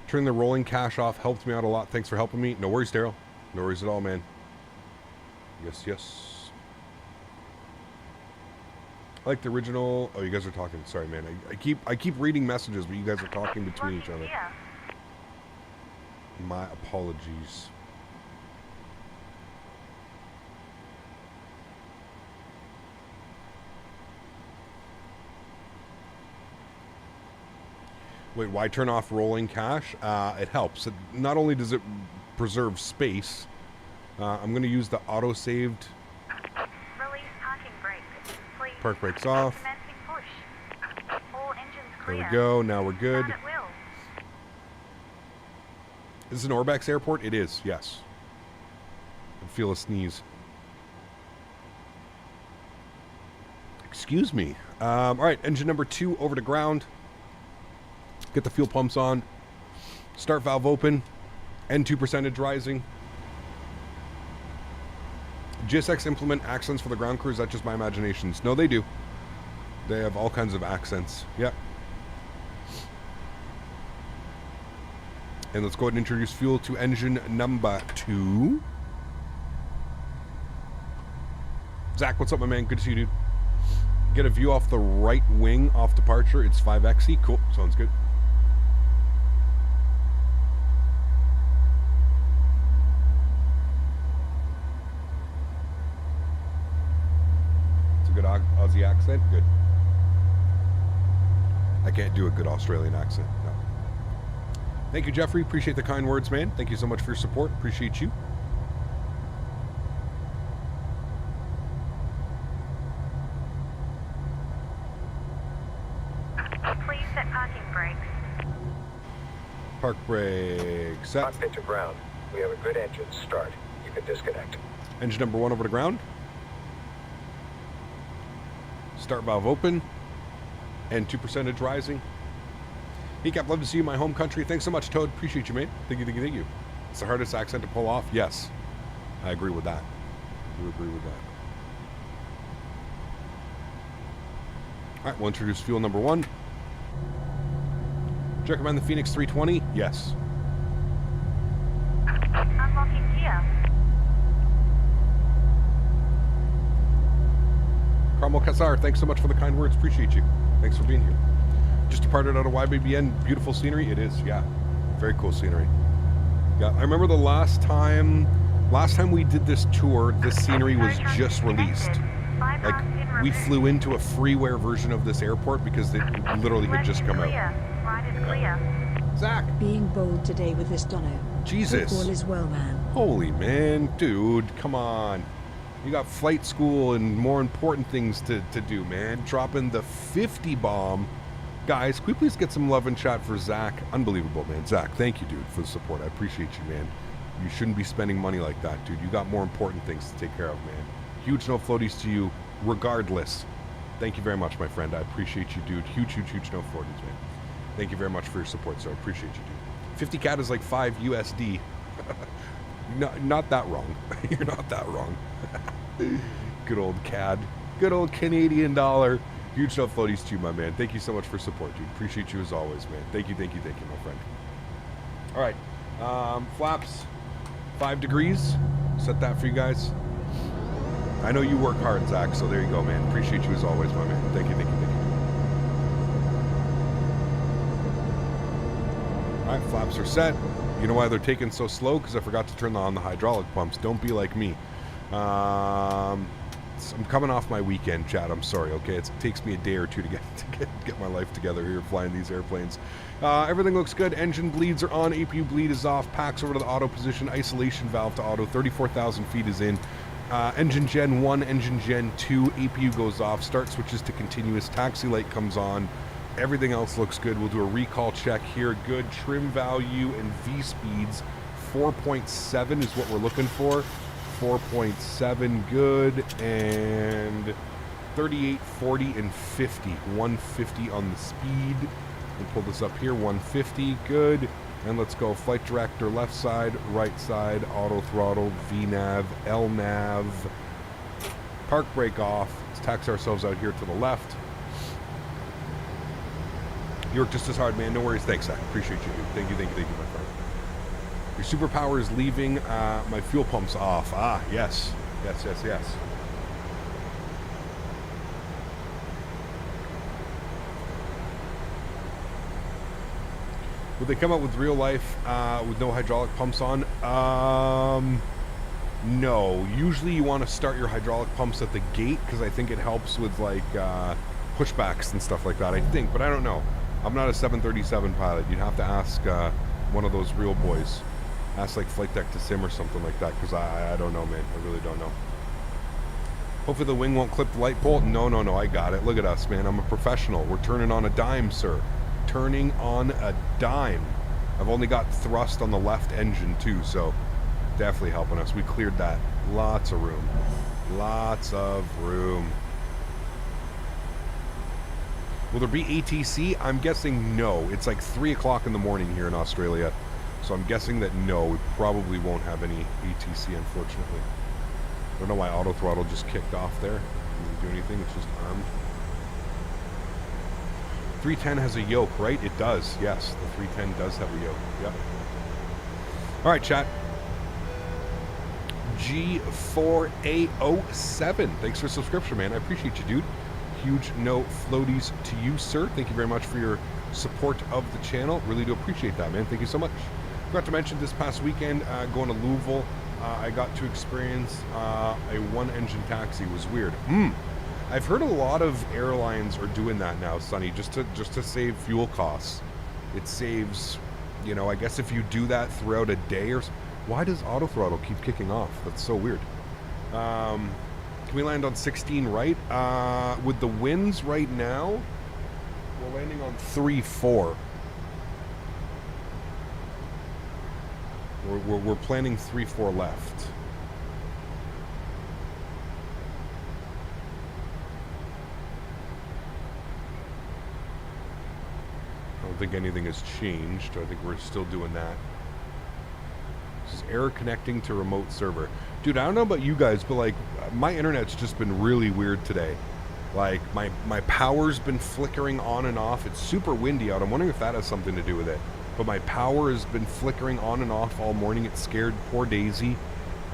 Turn the rolling cache off. Helped me out a lot. Thanks for helping me. No worries, Daryl. No worries at all, man. Yes. I like the original. Oh, you guys are talking. Sorry, man. I keep reading messages, but you guys are talking between each other. Here. My apologies. Wait, why turn off rolling cache? It helps. Not only does it preserve space, I'm going to use the auto-saved. Release parking brake. Please. Park brakes off. Commencing push. All engines clear. There we go. Now we're good. Start at will. Is this an Orbex airport? It is, yes. I feel a sneeze. Excuse me. All right, engine number 2 over to ground. Get the fuel pumps on. Start valve open. N2 percentage rising. GSX implement accents for the ground crew. Is that just my imaginations? No, they do. They have all kinds of accents. Yep. And let's go ahead and introduce fuel to engine number 2. Zach, what's up, my man? Good to see you, dude. Get a view off the right wing off departure. It's 5XE. Cool. Sounds good. It's a good Aussie accent. Good. I can't do a good Australian accent. No. Thank you, Jeffrey. Appreciate the kind words, man. Thank you so much for your support. Appreciate you. Please set parking brakes. Park brake set. Cockpit to ground. We have a good engine start. You can disconnect. Engine number 1 over to ground. Start valve open. And 2% rising. Decap, love to see you in my home country. Thanks so much, Toad. Appreciate you, mate. Thank you, thank you, thank you. It's the hardest accent to pull off. Yes. I agree with that. I do agree with that. Alright, we'll introduce fuel number 1. Do you recommend the Phoenix 320? Yes. Unlocking gear. Carmel Kassar, thanks so much for the kind words. Appreciate you. Thanks for being here. Just departed out of YBBN. Beautiful scenery. It is, yeah. Very cool scenery. Yeah, I remember the last time we did this tour, this scenery was just released. Like, we flew into a freeware version of this airport because it literally had just come out. Right is clear. Zach! Being bold today with this dono. Jesus. Hope all is well, man. Holy man, dude, come on. You got flight school and more important things to do, man. Dropping the 50 bomb. Guys, can we please get some love and chat for Zach? Unbelievable, man. Zach, thank you, dude, for the support. I appreciate you, man. You shouldn't be spending money like that, dude. You got more important things to take care of, man. Huge no floaties to you, regardless. Thank you very much, my friend. I appreciate you, dude. Huge no floaties, man. Thank you very much for your support, so I appreciate you, dude. 50 CAD is like 5 USD. Not that wrong. You're not that wrong. Good old CAD. Good old Canadian dollar. Huge no floaties to you, my man. Thank you so much for support, dude. Appreciate you as always, man. Thank you, my friend. All right. Flaps, 5 degrees. Set that for you guys. I know you work hard, Zach, so there you go, man. Appreciate you as always, my man. Thank you. All right, flaps are set. You know why they're taking so slow? Because I forgot to turn on the hydraulic pumps. Don't be like me. I'm coming off my weekend, Chad. I'm sorry, okay? It takes me a day or two to get my life together here flying these airplanes. Everything looks good. Engine bleeds are on. APU bleed is off. Packs over to the auto position. Isolation valve to auto. 34,000 feet is in. Engine Gen 1, Engine Gen 2. APU goes off. Start switches to continuous. Taxi light comes on. Everything else looks good. We'll do a recall check here. Good. Trim value and V-speeds. 4.7 is what we're looking for. 4.7 good, and 38, 40, and 50. 150 on the speed. We'll pull this up here. 150, good. And let's go flight director, left side, right side, auto throttle, VNAV, LNAV, park brake off. Let's tax ourselves out here to the left. You work just as hard, man. No worries. Thanks, Zach. Appreciate you, dude. Thank you, my friend. Your superpower is leaving. My fuel pump's off. Ah, yes. Yes. Would they come out with real life with no hydraulic pumps on? No. Usually you want to start your hydraulic pumps at the gate because I think it helps with like pushbacks and stuff like that, I think. But I don't know. I'm not a 737 pilot. You'd have to ask one of those real boys. Ask like Flight Deck to Sim or something like that, because I don't know, man. I really don't know. Hopefully the wing won't clip the light pole. No, I got it. Look at us, man. I'm a professional. We're turning on a dime, sir. Turning on a dime. I've only got thrust on the left engine, too, so definitely helping us. We cleared that. Lots of room. Lots of room. Will there be ATC? I'm guessing no. It's like 3 o'clock in the morning here in Australia. So I'm guessing that no, we probably won't have any ATC, unfortunately. I don't know why auto throttle just kicked off there. It didn't do anything, it's just armed. 310 has a yoke, right? It does. Yes, the 310 does have a yoke. Yep. All right, chat. G4A07. Thanks for the subscription, man. I appreciate you, dude. Huge no floaties to you, sir. Thank you very much for your support of the channel. Really do appreciate that, man. Thank you so much. Forgot to mention this past weekend, going to Louisville, I got to experience a one-engine taxi. It was weird. I've heard a lot of airlines are doing that now, Sonny, just to save fuel costs. It saves, you know, I guess if you do that throughout a day or... Why does auto throttle keep kicking off? That's so weird. Can we land on 16 right? With the winds right now, we're landing on 3-4. We're planning 3-4 left. I don't think anything has changed. I think we're still doing that. This is error connecting to remote server. Dude, I don't know about you guys, but like my internet's just been really weird today. Like my power's been flickering on and off. It's super windy out. I'm wondering if that has something to do with it. But my power has been flickering on and off all morning. It scared poor Daisy.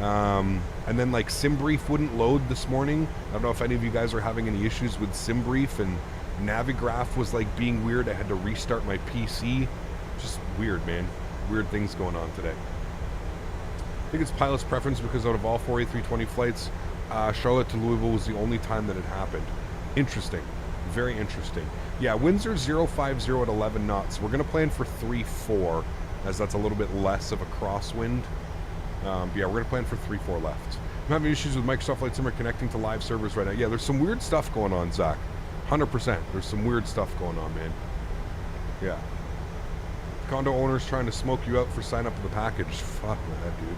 And then like SimBrief wouldn't load this morning. I don't know if any of you guys are having any issues with SimBrief, and Navigraph was like being weird. I had to restart my PC. Just weird, man. Weird things going on today. I think it's pilot's preference because out of all 4 A320 flights, Charlotte to Louisville was the only time that it happened. Interesting. Very interesting. Yeah, winds are 050 at 11 knots. We're going to plan for 3-4, as that's a little bit less of a crosswind. Yeah, we're going to plan for 3-4 left. I'm having issues with Microsoft Flight Simulator connecting to live servers right now. Yeah, there's some weird stuff going on, Zach. 100%. There's some weird stuff going on, man. Yeah. Condo owners trying to smoke you out for sign up for the package. Fuck that, dude.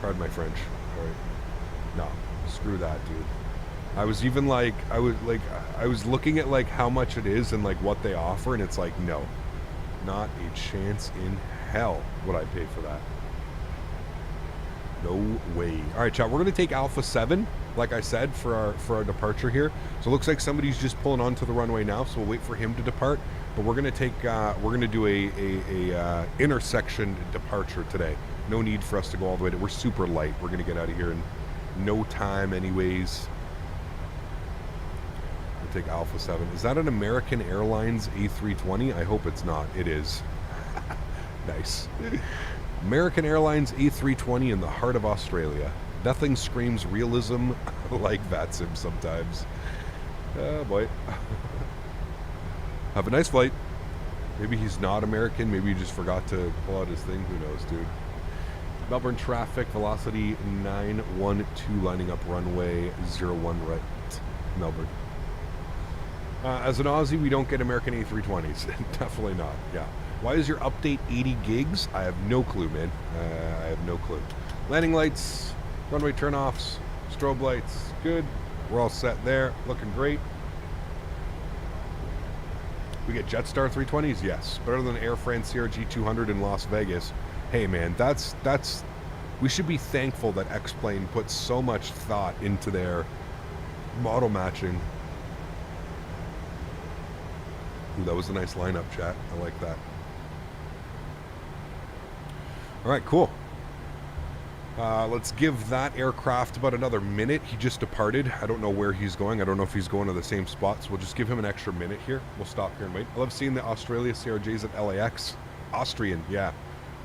Pardon my French. All right. No, screw that, dude. I was even like, I was looking at like how much it is and like what they offer, and it's like, no, not a chance in hell would I pay for that. No way. All right, chat. We're gonna take Alpha 7, like I said, for our departure here. So it looks like somebody's just pulling onto the runway now. So we'll wait for him to depart. But we're gonna take, we're gonna do a intersection departure today. No need for us to go all the way to. We're super light. We're gonna get out of here in no time, anyways. We'll take Alpha 7. Is that an American Airlines A320? I hope it's not. It is. Nice. American Airlines A320 in the heart of Australia. Nothing screams realism like VATSIM sometimes. Oh boy. Have a nice flight. Maybe he's not American. Maybe he just forgot to pull out his thing. Who knows, dude? Melbourne traffic, velocity 912, lining up runway 01 right. Melbourne. As an Aussie, we don't get American A320s. Definitely not, yeah. Why is your update 80 gigs? I have no clue, man. I have no clue. Landing lights, runway turnoffs, strobe lights, good. We're all set there, looking great. We get Jetstar 320s? Yes. Better than Air France CRG 200 in Las Vegas. Hey man, that's we should be thankful that X-Plane put so much thought into their model matching. Ooh, that was a nice lineup, chat. I like that. All right, cool. Let's give that aircraft about another minute. He just departed. I don't know where he's going. I don't know if he's going to the same spot, so we'll just give him an extra minute here. We'll stop here and wait. I love seeing the Australia CRJs at LAX. Austrian, yeah.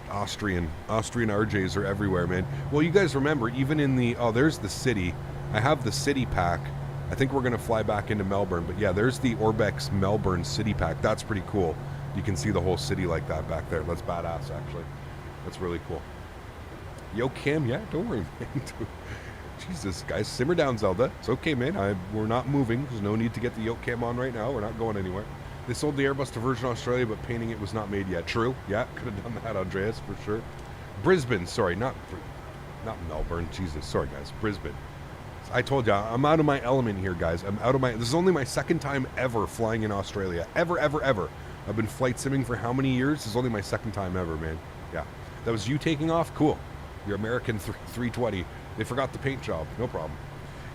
Austrian RJs are everywhere, man. Well, you guys remember, even in the... Oh, there's the city. I have the city pack. I think we're going to fly back into Melbourne. But yeah, there's the Orbex Melbourne city pack. That's pretty cool. You can see the whole city like that back there. That's badass, actually. That's really cool. Yo, Cam, yeah, don't worry, man. Jesus, guys, simmer down, Zelda. It's okay, man. We're not moving. There's no need to get the yoke cam on right now. We're not going anywhere. They sold the Airbus to Virgin Australia, but painting it was not made yet. True. Yeah, could have done that, Andreas, for sure. Brisbane, sorry, not Melbourne. Jesus, sorry, guys. Brisbane. I told you, I'm out of my element here, guys. I'm out of my... This is only my second time ever flying in Australia. Ever. I've been flight simming for how many years? This is only my second time ever, man. Yeah. That was you taking off? Cool. Your American 320. They forgot the paint job. No problem.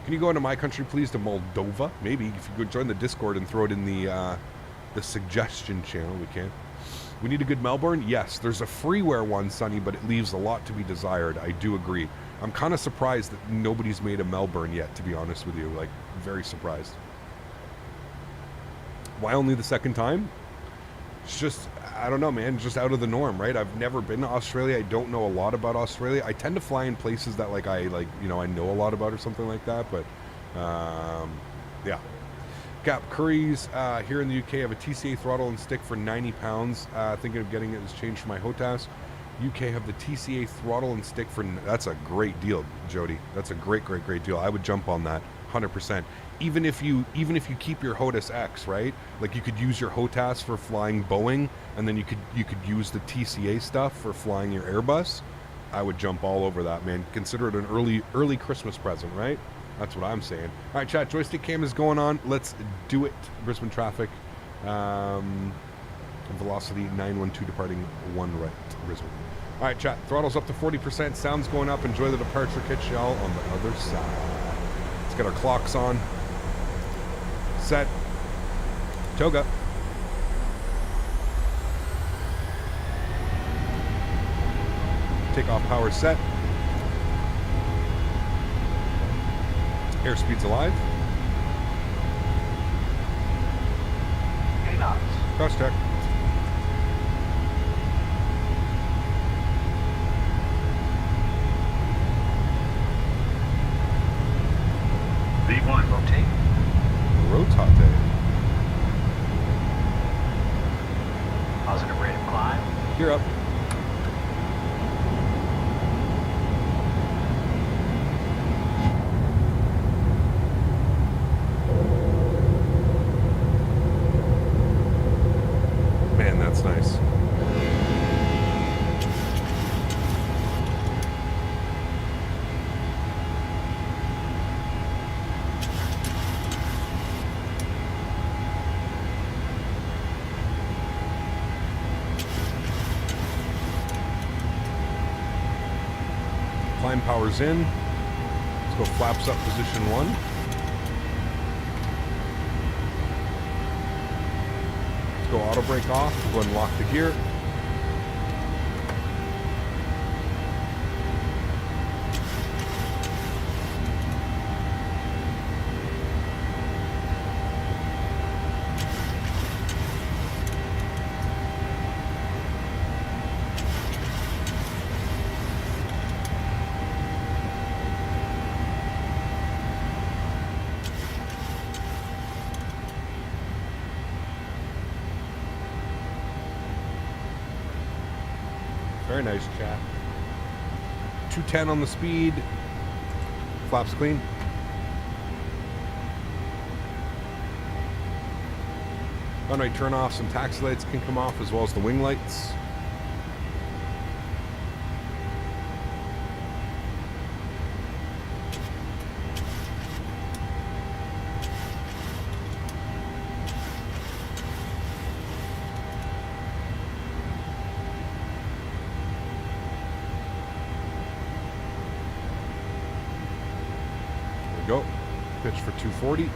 Can you go into my country, please, to Moldova? Maybe. If you could join the Discord and throw it in the the suggestion channel. We can. We need a good Melbourne. Yes, there's a freeware one, Sonny, but it leaves a lot to be desired. I do agree. I'm kind of surprised that nobody's made a Melbourne yet, to be honest with you. Like, very surprised. Why only the second time? It's just, I don't know, man. Just out of the norm, right? I've never been to Australia. I don't know a lot about Australia. I tend to fly in places that, like, I know a lot about or something like that. But, yeah. Gap Curries here in the UK have a TCA throttle and stick for £90. Thinking of getting it as change for my HOTAS. UK have the TCA throttle and stick for, that's a great deal, Jody. That's a great deal. I would jump on that 100%. Even if you keep your HOTAS X, right? Like, you could use your HOTAS for flying Boeing, and then you could use the TCA stuff for flying your Airbus. I would jump all over that, man. Consider it an early Christmas present, right? That's what I'm saying. All right, chat. Joystick cam is going on. Let's do it. Brisbane traffic. Velocity 912 departing 1 right. Brisbane. All right, chat. Throttle's up to 40%. Sound's going up. Enjoy the departure. Catch y'all on the other side. Let's get our clocks on. Set. Toga. Takeoff power set. Airspeed's alive. 8 knots. Cross check. V1, rotate. Rotate. Positive rate of climb. Gear up. Man, that's nice. Climb power's in. Let's go flaps up position 1. Let's go auto brake off. We'll go ahead and lock the gear. Very nice, chat. 210 on the speed. Flaps clean. Runway turn off. Some taxi lights can come off as well as the wing lights. Go. Pitch for 240.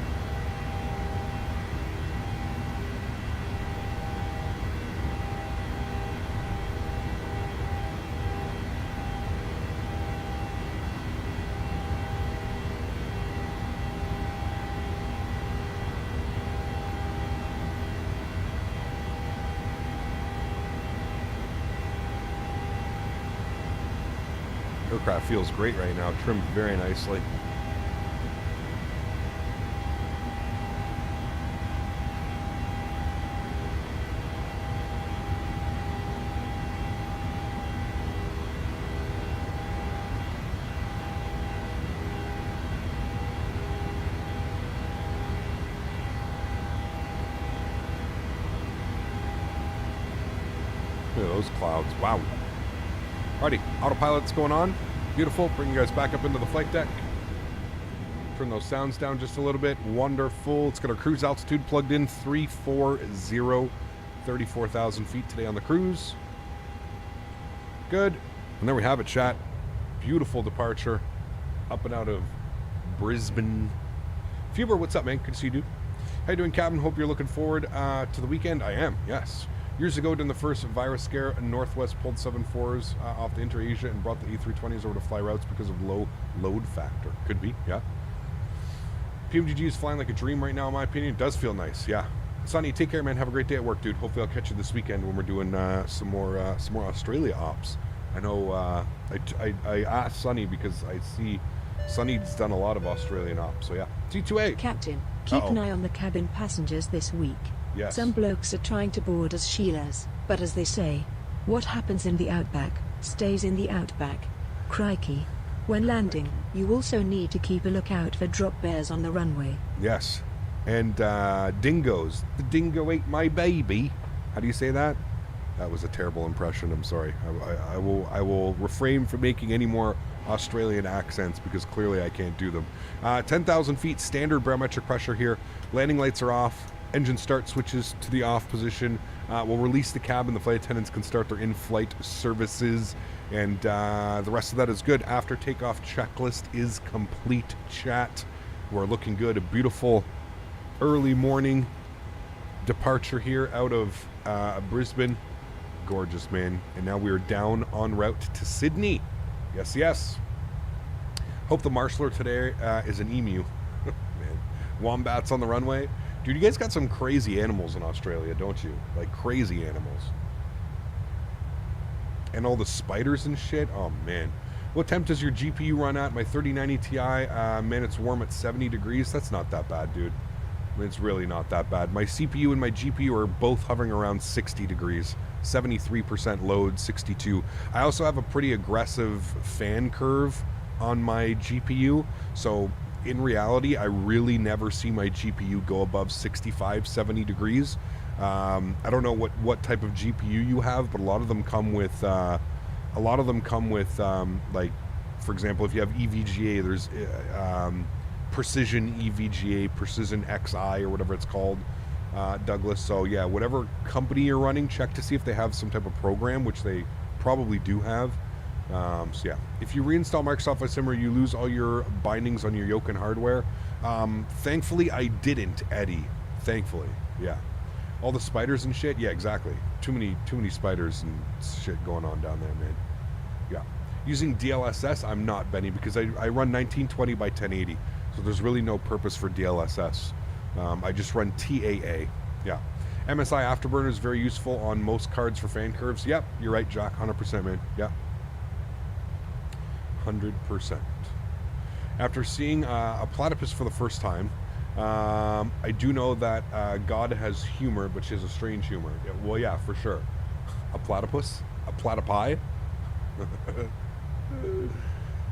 Aircraft feels great right now, trimmed very nicely. Look at those clouds. Wow. Alrighty, autopilot's going on. Beautiful. Bring you guys back up into the flight deck. Turn those sounds down just a little bit. Wonderful. Let's get our cruise altitude plugged in. 340, 34,000 feet today on the cruise. Good. And there we have it, chat. Beautiful departure. Up and out of Brisbane. Fuber, what's up, man? Good to see you, dude. How you doing, Captain? Hope you're looking forward to the weekend. I am, yes. Years ago, during the first virus scare, Northwest pulled 747s off the Inter-Asia and brought the A320s over to fly routes because of low load factor. Could be, yeah. PMDG is flying like a dream right now, in my opinion. It does feel nice, yeah. Sonny, take care, man. Have a great day at work, dude. Hopefully I'll catch you this weekend when we're doing some more Australia ops. I know I asked Sonny because I see Sonny's done a lot of Australian ops, so yeah. T2A. Captain, keep an eye on the cabin passengers this week. Yes. Some blokes are trying to board as Childerz, but as they say, what happens in the outback, stays in the outback. Crikey. When landing, you also need to keep a lookout for drop bears on the runway. Yes. And dingoes. The dingo ate my baby. How do you say that? That was a terrible impression. I'm sorry. I will refrain from making any more Australian accents because clearly I can't do them. 10,000 feet, standard barometric pressure here. Landing lights are off. Engine start switches to the off position. We'll release the cabin. The flight attendants can start their in-flight services. And the rest of that is good. After takeoff checklist is complete, chat. We're looking good. A beautiful early morning departure here out of Brisbane. Gorgeous, man. And now we are down en route to Sydney. Yes, yes. Hope the marshaller today is an emu. Man. Wombats on the runway. Dude, you guys got some crazy animals in Australia, don't you? Like crazy animals. And all the spiders and shit. Oh, man. What temp does your GPU run at? My 3090 Ti, man, it's warm at 70 degrees. That's not that bad, dude. I mean, it's really not that bad. My CPU and my GPU are both hovering around 60 degrees. 73% load, 62. I also have a pretty aggressive fan curve on my GPU. So in reality, I really never see my GPU go above 65, 70 degrees. I don't know what type of GPU you have, but a lot of them come with like, for example, if you have EVGA, there's Precision EVGA, Precision XI, or whatever it's called, Douglas. So yeah, whatever company you're running, check to see if they have some type of program, which they probably do have. So yeah, if you reinstall Microsoft Flight Simulator, you lose all your bindings on your yoke and hardware. Thankfully, I didn't, Eddie. Thankfully, yeah. All the spiders and shit, yeah, exactly. Too many spiders and shit going on down there, man. Yeah. Using DLSS, I'm not, Benny, because I run 1920 by 1080, so there's really no purpose for DLSS. I just run TAA. Yeah. MSI Afterburner is very useful on most cards for fan curves. Yep, you're right, Jack. 100%, man. Yeah. 100%. After seeing a platypus for the first time, I do know that God has humor, but she has a strange humor. Yeah, well, yeah, for sure. A platypus? A platypi?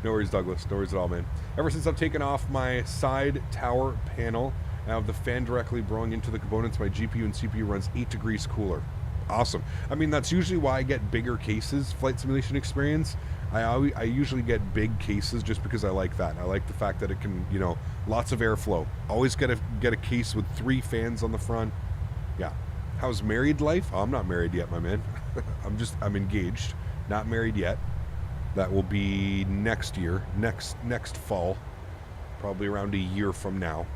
No worries, Douglas. No worries at all, man. Ever since I've taken off my side tower panel, I have the fan directly blowing into the components. My GPU and CPU runs 8 degrees cooler. Awesome. I mean, that's usually why I get bigger cases, Flight Simulation Experience. I usually get big cases just because I like that. I like the fact that it can, you know, lots of airflow. Always get a case with 3 fans on the front. Yeah. How's married life? Oh, I'm not married yet, my man. I'm engaged. Not married yet. That will be next year, next fall, probably around a year from now.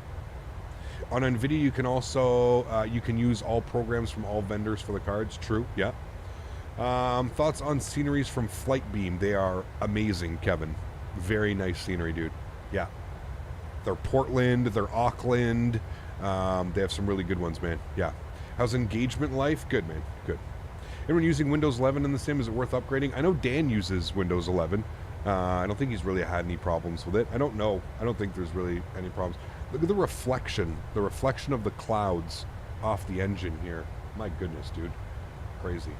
On NVIDIA, you can also you can use all programs from all vendors for the cards. True, yeah. Thoughts on sceneries from Flight Beam? They are amazing, Kevin. Very nice scenery, dude. Yeah. They're Portland, they're Auckland. They have some really good ones, man. Yeah. How's engagement life? Good, man. Good. Everyone using Windows 11 in the sim, is it worth upgrading? I know Dan uses Windows 11. I don't think he's really had any problems with it. I don't know. I don't think there's really any problems. Look at the reflection of the clouds off the engine here. My goodness, dude. Crazy.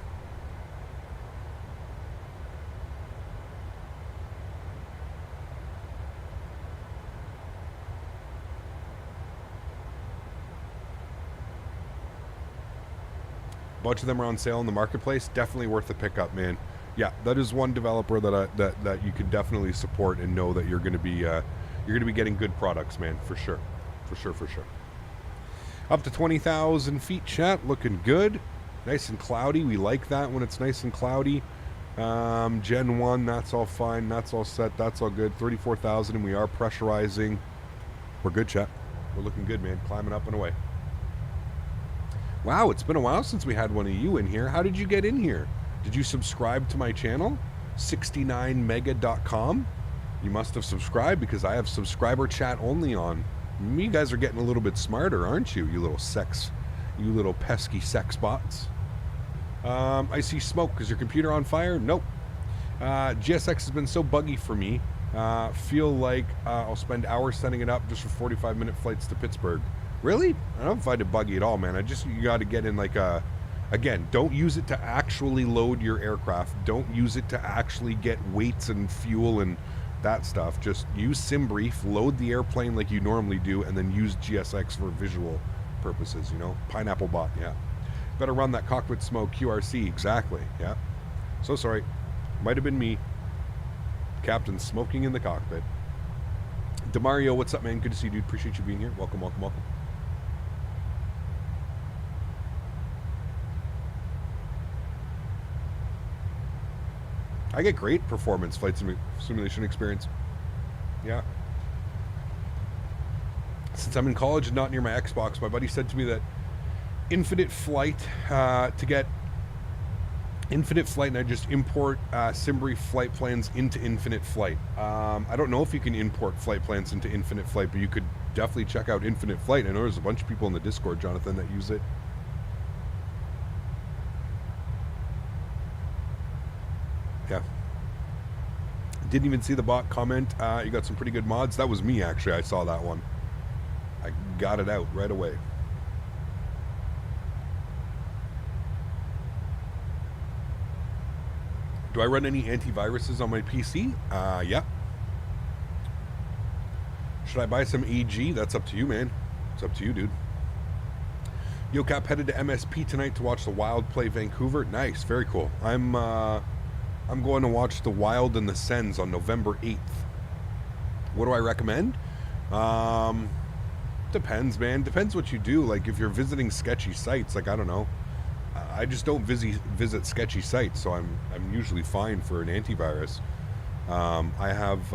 Bunch of them are on sale in the marketplace. Definitely worth the pickup, man. Yeah, that is one developer that you can definitely support and know that you're going to be getting good products, man, for sure. For sure. Up to 20,000 feet, chat, looking good. Nice and cloudy. We like that when it's nice and cloudy. Gen 1, that's all fine. That's all set. That's all good. 34,000, and we are pressurizing. We're good, chat. We're looking good, man. Climbing up and away. Wow, it's been a while since we had one of you in here. How did you get in here? Did you subscribe to my channel? 69mega.com? You must have subscribed because I have subscriber chat only on. You guys are getting a little bit smarter, aren't you? You little pesky sex bots. I see smoke. Is your computer on fire? Nope. GSX has been so buggy for me. Feel like I'll spend hours setting it up just for 45-minute flights to Pittsburgh. Really? I don't find it buggy at all, man. You got to get in like a... Again, don't use it to actually load your aircraft. Don't use it to actually get weights and fuel and that stuff. Just use SimBrief, load the airplane like you normally do, and then use GSX for visual purposes, you know? Pineapple bot, yeah. Better run that cockpit smoke QRC, exactly, yeah. So sorry. Might have been me. Captain smoking in the cockpit. DeMario, what's up, man? Good to see you, dude. Appreciate you being here. Welcome, welcome, welcome. I get great performance flight simulation experience. Yeah. Since I'm in college and not near my Xbox, my buddy said to me that Infinite Flight, to get Infinite Flight, and I just import SimBrief flight plans into Infinite Flight. I don't know if you can import flight plans into Infinite Flight, but you could definitely check out Infinite Flight. I know there's a bunch of people in the Discord, Jonathan, that use it. Yeah. Didn't even see the bot comment. You got some pretty good mods. That was me, actually. I saw that one. I got it out right away. Do I run any antiviruses on my PC? Yeah. Should I buy some AG? That's up to you, man. It's up to you, dude. YoCap headed to MSP tonight to watch the Wild play Vancouver. Nice, very cool. I'm going to watch the Wild and the Sens on November 8th. What do I recommend? Depends, man. Depends what you do. Like, if you're visiting sketchy sites, like, I don't know. I just don't visit sketchy sites, so I'm usually fine for an antivirus. I have,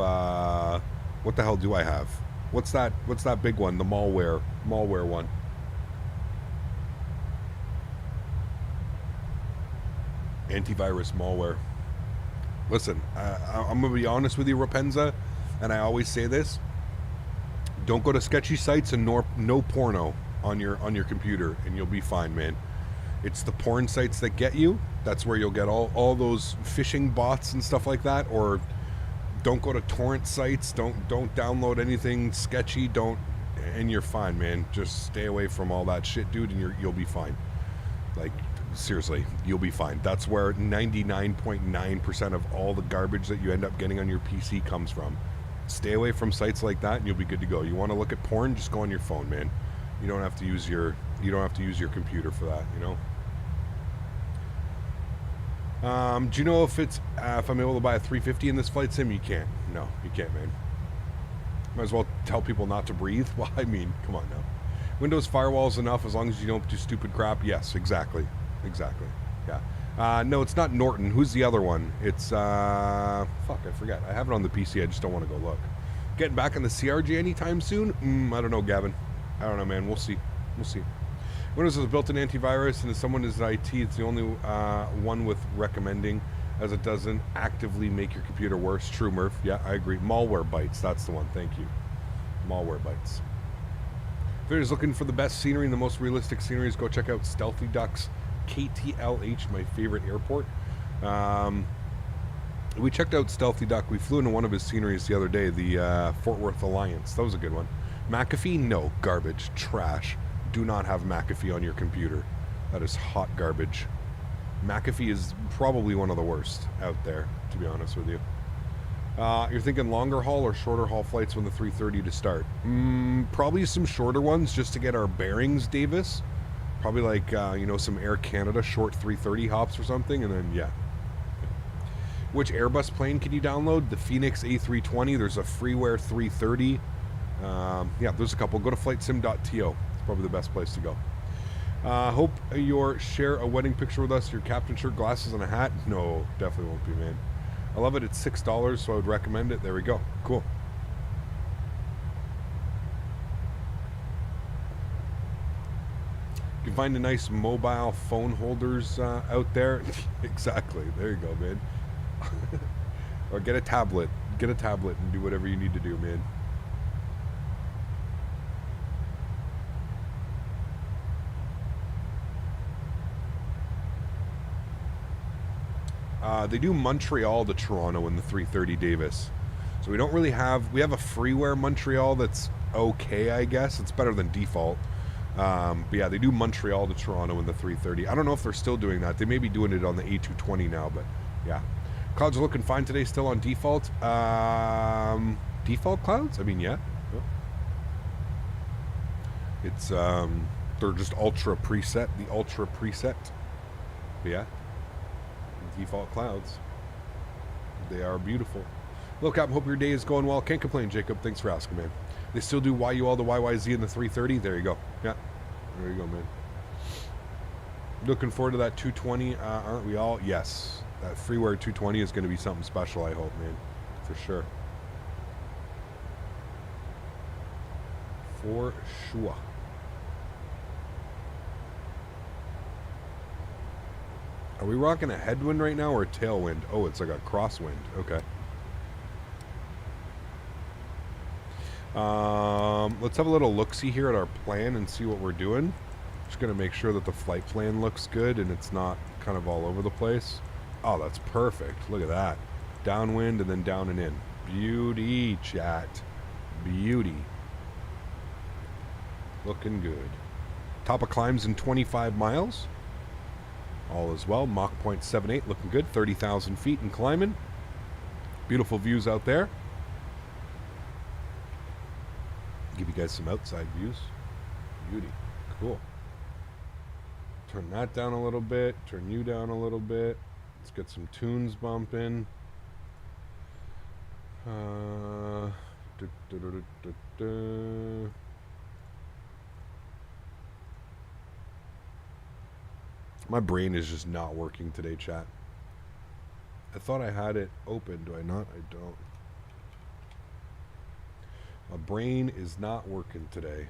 what the hell do I have? What's that big one? The malware one. Antivirus malware. Listen, I'm gonna be honest with you, Rapenza, and I always say this: don't go to sketchy sites and no porno on your computer, and you'll be fine, man. It's the porn sites that get you. That's where you'll get all those phishing bots and stuff like that. Or don't go to torrent sites. Don't download anything sketchy. And you're fine, man. Just stay away from all that shit, dude, and you'll be fine. Like, seriously, you'll be fine. That's where 99.9% of all the garbage that you end up getting on your PC comes from. Stay away from sites like that, and you'll be good to go. You want to look at porn? Just go on your phone, man. You don't have to use your computer for that, you know. Do you know if I'm able to buy a 350 in this flight sim? You can't. No, you can't, man. Might as well tell people not to breathe. Well, I mean, come on now. Windows firewall's enough as long as you don't do stupid crap. Yes, exactly. Yeah. No, it's not Norton. Who's the other one? It's fuck, I forgot. I have it on the PC. I just don't want to go look. Getting back on the CRJ anytime soon? I don't know, Gavin. I don't know, man. We'll see. Windows has a built-in antivirus, and if someone is IT, it's the only one with recommending, as it doesn't actively make your computer worse. True, Murph. Yeah, I agree. Malware bites. That's the one. Thank you. Malware bites. If you're just looking for the best scenery and the most realistic sceneries, go check out Stealthy Duck's KTLH, my favorite airport. We checked out Stealthy Duck. We flew into one of his sceneries the other day, the Fort Worth Alliance. That was a good one. McAfee? No. Garbage. Trash. Do not have McAfee on your computer. That is hot garbage. McAfee is probably one of the worst out there, to be honest with you. You're thinking longer haul or shorter haul flights when the 330 to start? Probably some shorter ones just to get our bearings, Davis. Probably like, some Air Canada short 330 hops or something, and then, yeah. Which Airbus plane can you download? The Phoenix A320. There's a freeware 330. Yeah, there's a couple. Go to flightsim.to. Probably the best place to go. Hope you'll share a wedding picture with us. Your captain shirt, glasses, and a hat. No, definitely won't be, man. I love it. It's $6, so I would recommend it. There we go. Cool. Give you find a nice mobile phone holders out there, exactly. There you go, man. Or get a tablet. Get a tablet and do whatever you need to do, man. They do Montreal to Toronto in the 330 Davis. So we don't really have... We have a freeware Montreal that's okay, I guess. It's better than default. But yeah, they do Montreal to Toronto in the 330. I don't know if they're still doing that. They may be doing it on the A220 now, but yeah. Clouds are looking fine today, still on default. Default clouds? I mean, yeah. It's, they're just ultra preset, the ultra preset. But yeah. Default clouds. They are beautiful. Look, Captain, hope your day is going well. Can't complain, Jacob. Thanks for asking, man. They still do YUL to YYZ in the 330. There you go. Yeah. There you go, man. Looking forward to that 220, aren't we all? Yes. That freeware 220 is going to be something special, I hope, man. For sure. For sure. Are we rocking a headwind right now or a tailwind? Oh, it's like a crosswind. Okay. Let's have a little look-see here at our plan and see what we're doing. Just going to make sure that the flight plan looks good and it's not kind of all over the place. Oh, that's perfect. Look at that. Downwind and then down and in. Beauty, chat. Beauty. Looking good. Top of climbs in 25 miles. All is well. Mach 0.78 looking good. 30,000 feet and climbing. Beautiful views out there. Give you guys some outside views. Beauty. Cool. Turn that down a little bit. Turn you down a little bit. Let's get some tunes bumping. My brain is just not working today, chat. I thought I had it open. Do I not? I don't. My brain is not working today.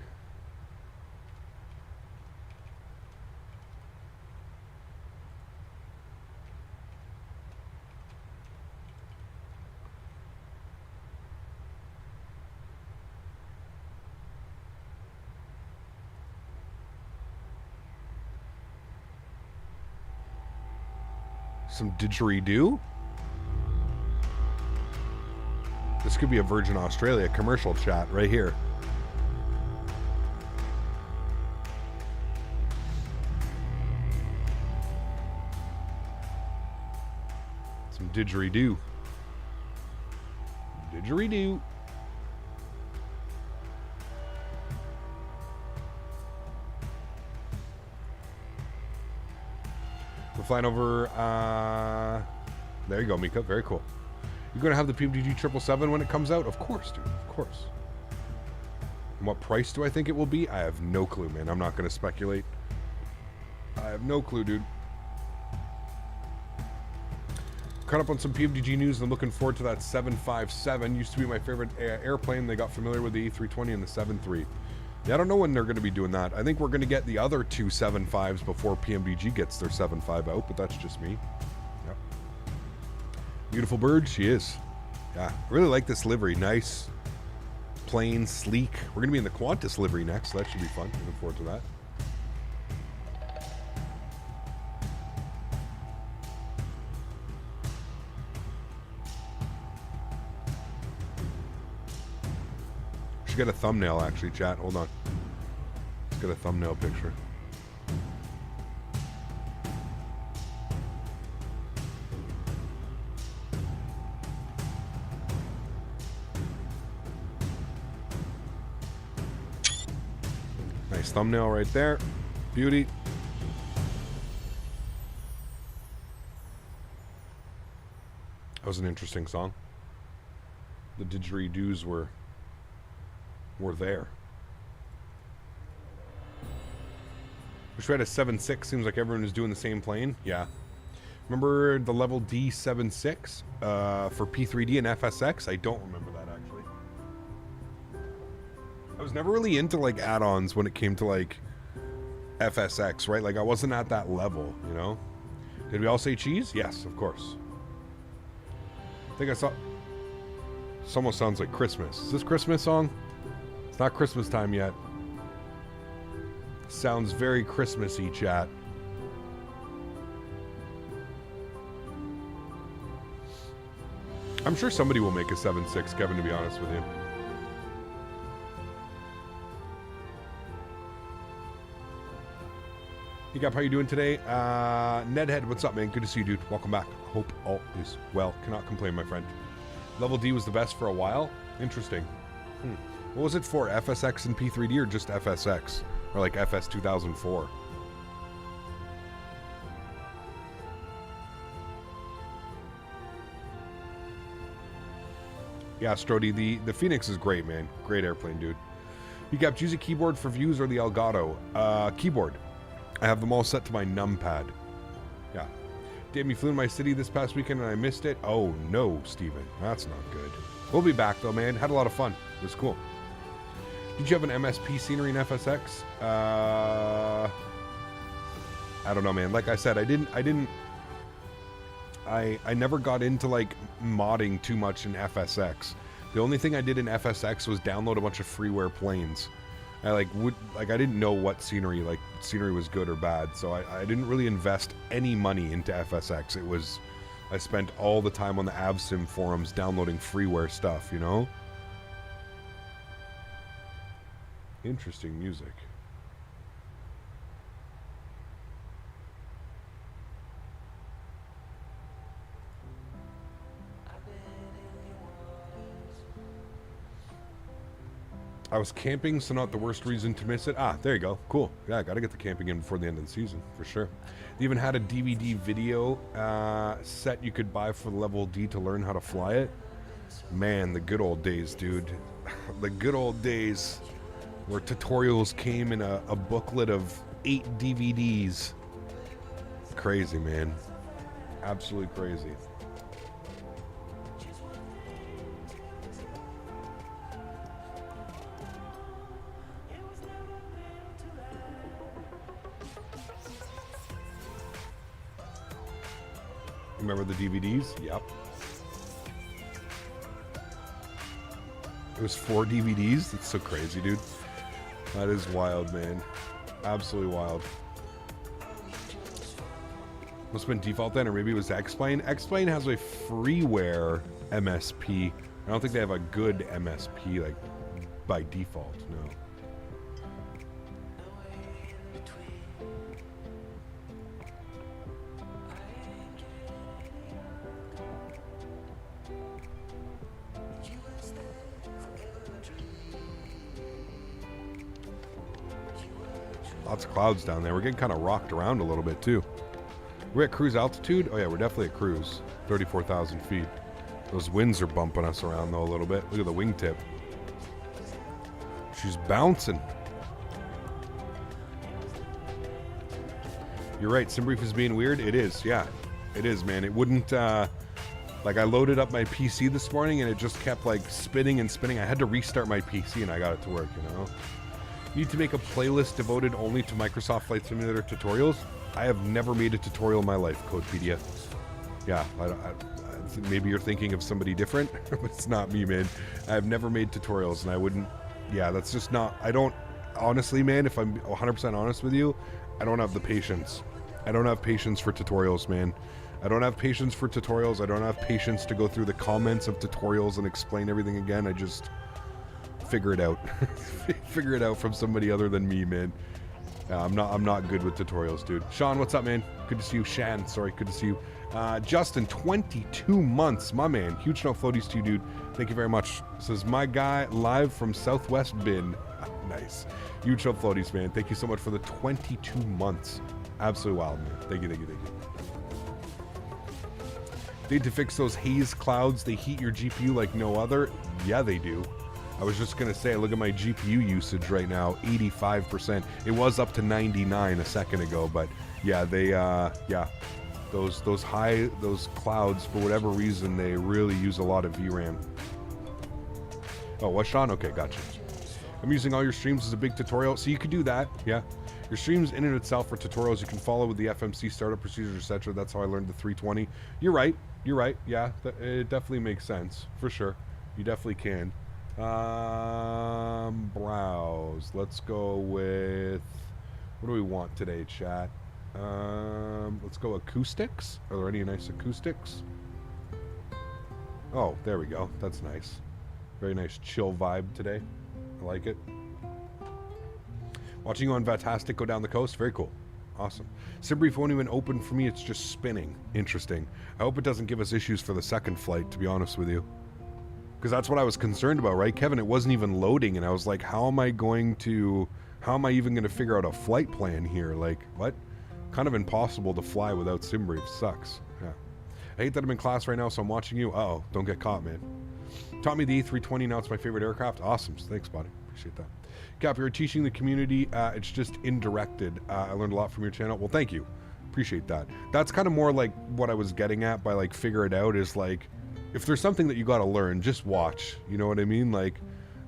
Some didgeridoo? This could be a Virgin Australia commercial chat right here. Some didgeridoo. Didgeridoo. We're flying over, there you go, Mika. Very cool. You're going to have the PMDG 777 when it comes out? Of course, dude. Of course. And what price do I think it will be? I have no clue, man. I'm not going to speculate. I have no clue, dude. Caught up on some PMDG news and I'm looking forward to that 757. Used to be my favorite airplane. They got familiar with the A320 and the 73. Yeah, I don't know when they're going to be doing that. I think we're going to get the other two 75s before PMDG gets their 75 out, but that's just me. Yep. Beautiful bird, she is. Yeah, I really like this livery. Nice, plain, sleek. We're going to be in the Qantas livery next, so that should be fun. Looking forward to that. Should get a thumbnail actually, chat. Hold on. Let's get a thumbnail picture. Nice thumbnail right there. Beauty. That was an interesting song. The didgeridoos were there. Wish we had a 7.6. Seems like everyone is doing the same plane. Yeah. Remember the level D76 for P3D and FSX? I don't remember that actually. I was never really into like add-ons when it came to like FSX, right? Like I wasn't at that level, you know? Did we all say cheese? Yes, of course. I think I saw... This almost sounds like Christmas. Is this Christmas song? It's not Christmas time yet. Sounds very Christmassy, chat. I'm sure somebody will make a 7.6, Kevin, to be honest with you. How you doing today? Nedhead, what's up, man? Good to see you, dude. Welcome back. Hope all is well. Cannot complain, my friend. Level D was the best for a while. Interesting. What was it for? FSX and P3D or just FSX? Or like FS 2004? Yeah, Strody, the Phoenix is great, man. Great airplane, dude. You got use a keyboard for views or the Elgato? Keyboard. I have them all set to my numpad. Yeah. Damn, you flew in my city this past weekend and I missed it? Oh, no, Steven. That's not good. We'll be back, though, man. Had a lot of fun. It was cool. Did you have an MSP scenery in FSX? I don't know, man. Like I said, I never got into, like, modding too much in FSX. The only thing I did in FSX was download a bunch of freeware planes. I didn't know what scenery was good or bad, so I didn't really invest any money into FSX. I spent all the time on the AvSim forums downloading freeware stuff, you know? Interesting music. I was camping, so not the worst reason to miss it. Ah, there you go. Cool. Yeah, I gotta get the camping in before the end of the season, for sure. They even had a DVD video set you could buy for level D to learn how to fly it. Man, the good old days, dude. The good old days where tutorials came in a booklet of 8 DVDs. Crazy, man. Absolutely crazy. Remember the DVDs? Yep. It was 4 DVDs? That's so crazy, dude. That is wild, man. Absolutely wild. Must have been default then, or maybe it was X-Plane. X-Plane has a freeware MSP. I don't think they have a good MSP, like, by default, no. Lots of clouds down there. We're getting kind of rocked around a little bit, too. We're at cruise altitude? Oh, yeah, we're definitely at cruise. 34,000 feet. Those winds are bumping us around, though, a little bit. Look at the wingtip. She's bouncing. You're right. SimBrief is being weird. It is, yeah. It is, man. It wouldn't, like, I loaded up my PC this morning, and it just kept, like, spinning and spinning. I had to restart my PC, and I got it to work, you know? Need to make a playlist devoted only to Microsoft Flight Simulator tutorials. I have never made a tutorial in my life, Codepedia. Yeah, maybe you're thinking of somebody different, but it's not me, man. I've never made tutorials, and I wouldn't... Yeah, that's just not... I don't... Honestly, man, if I'm 100% honest with you, I don't have the patience. I don't have patience for tutorials, man. I don't have patience for tutorials. I don't have patience to go through the comments of tutorials and explain everything again. I just... Figure it out. Figure it out from somebody other than me, man. I'm not good with tutorials, dude. Sean, what's up, man? Good to see you. Shan, sorry, good to see you. Justin, 22 months, my man. Huge no floaties to you, dude. Thank you very much. Says my guy live from Southwest Bin. Nice. Huge no floaties, man. Thank you so much for the 22 months. Absolutely wild, man. Thank you, thank you, thank you. They need to fix those haze clouds. They heat your GPU like no other. Yeah, they do. I was just gonna say, look at my GPU usage right now, 85%. It was up to 99 a second ago, but yeah, they, yeah, those clouds, for whatever reason, they really use a lot of VRAM. Oh, what, Sean? Okay, gotcha. I'm using all your streams as a big tutorial, so you could do that, yeah. Your stream's in and itself for tutorials you can follow with the FMC startup procedures, etc. That's how I learned the 320. You're right. You're right. Yeah, it definitely makes sense. For sure. You definitely can. Browse. Let's go with... What do we want today, chat? Let's go acoustics. Are there any nice acoustics? Oh, there we go. That's nice. Very nice chill vibe today. I like it. Watching you on Vatastic go down the coast. Very cool. Awesome. SimBrief won't even open for me. It's just spinning. Interesting. I hope it doesn't give us issues for the second flight, to be honest with you. Because that's what I was concerned about, right, Kevin? It wasn't even loading, and I was like, how am I even going to figure out a flight plan here? Like, what? Kind of impossible to fly without SimBrief. Sucks. Yeah. I hate that I'm in class right now, so I'm watching you. Uh-oh. Don't get caught, man. Taught me the A320. Now it's my favorite aircraft. Awesome. Thanks, buddy. Appreciate that. Cap, you're teaching the community. It's just indirected. I learned a lot from your channel. Well, thank you. Appreciate that. That's kind of more like what I was getting at by like figure it out is like, if there's something that you got to learn, just watch. You know what I mean? Like,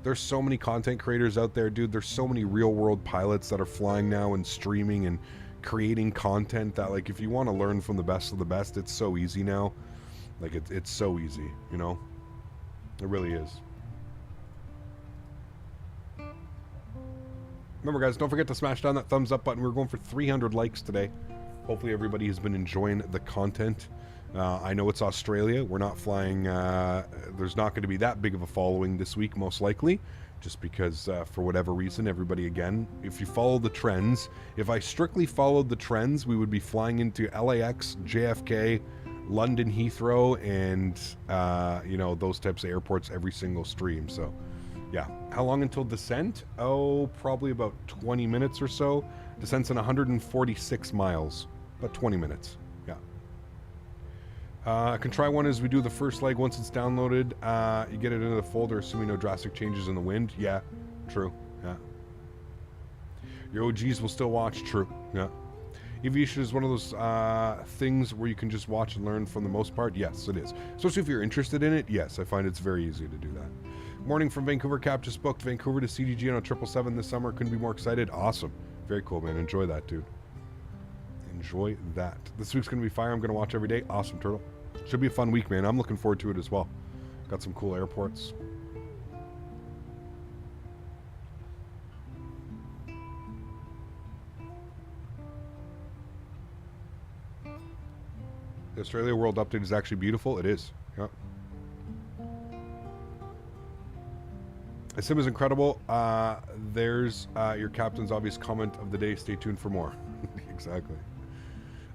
there's so many content creators out there, dude. There's so many real world pilots that are flying now and streaming and creating content that, like, if you want to learn from the best of the best, it's so easy now. Like, it's so easy, you know? It really is. Remember, guys, don't forget to smash down that thumbs up button. We're going for 300 likes today. Hopefully everybody has been enjoying the content. I know it's Australia. We're not flying. There's not going to be that big of a following this week, most likely, just because for whatever reason, everybody, again, if you follow the trends, if I strictly followed the trends, we would be flying into LAX, JFK, London Heathrow, and, you know, those types of airports every single stream. So, yeah. How long until descent? Oh, probably about 20 minutes or so. Descent's in 146 miles. About 20 minutes. I can try one as we do the first leg. Once it's downloaded, you get it into the folder, assuming no drastic changes in the wind. Yeah, true. Yeah. Your OGs will still watch. True. Yeah. Aviation is one of those things where you can just watch and learn from the most part. Yes, it is. Especially if you're interested in it. Yes, I find it's very easy to do that. Morning from Vancouver. Cap just booked Vancouver to CDG on a 777 this summer. Couldn't be more excited. Awesome. Very cool, man. Enjoy that, dude. Enjoy that. This week's going to be fire. I'm going to watch every day. Awesome, Turtle. Should be a fun week, man. I'm looking forward to it as well. Got some cool airports. The Australia World Update is actually beautiful. It is. Yep. The sim is incredible. There's your captain's obvious comment of the day. Stay tuned for more. Exactly.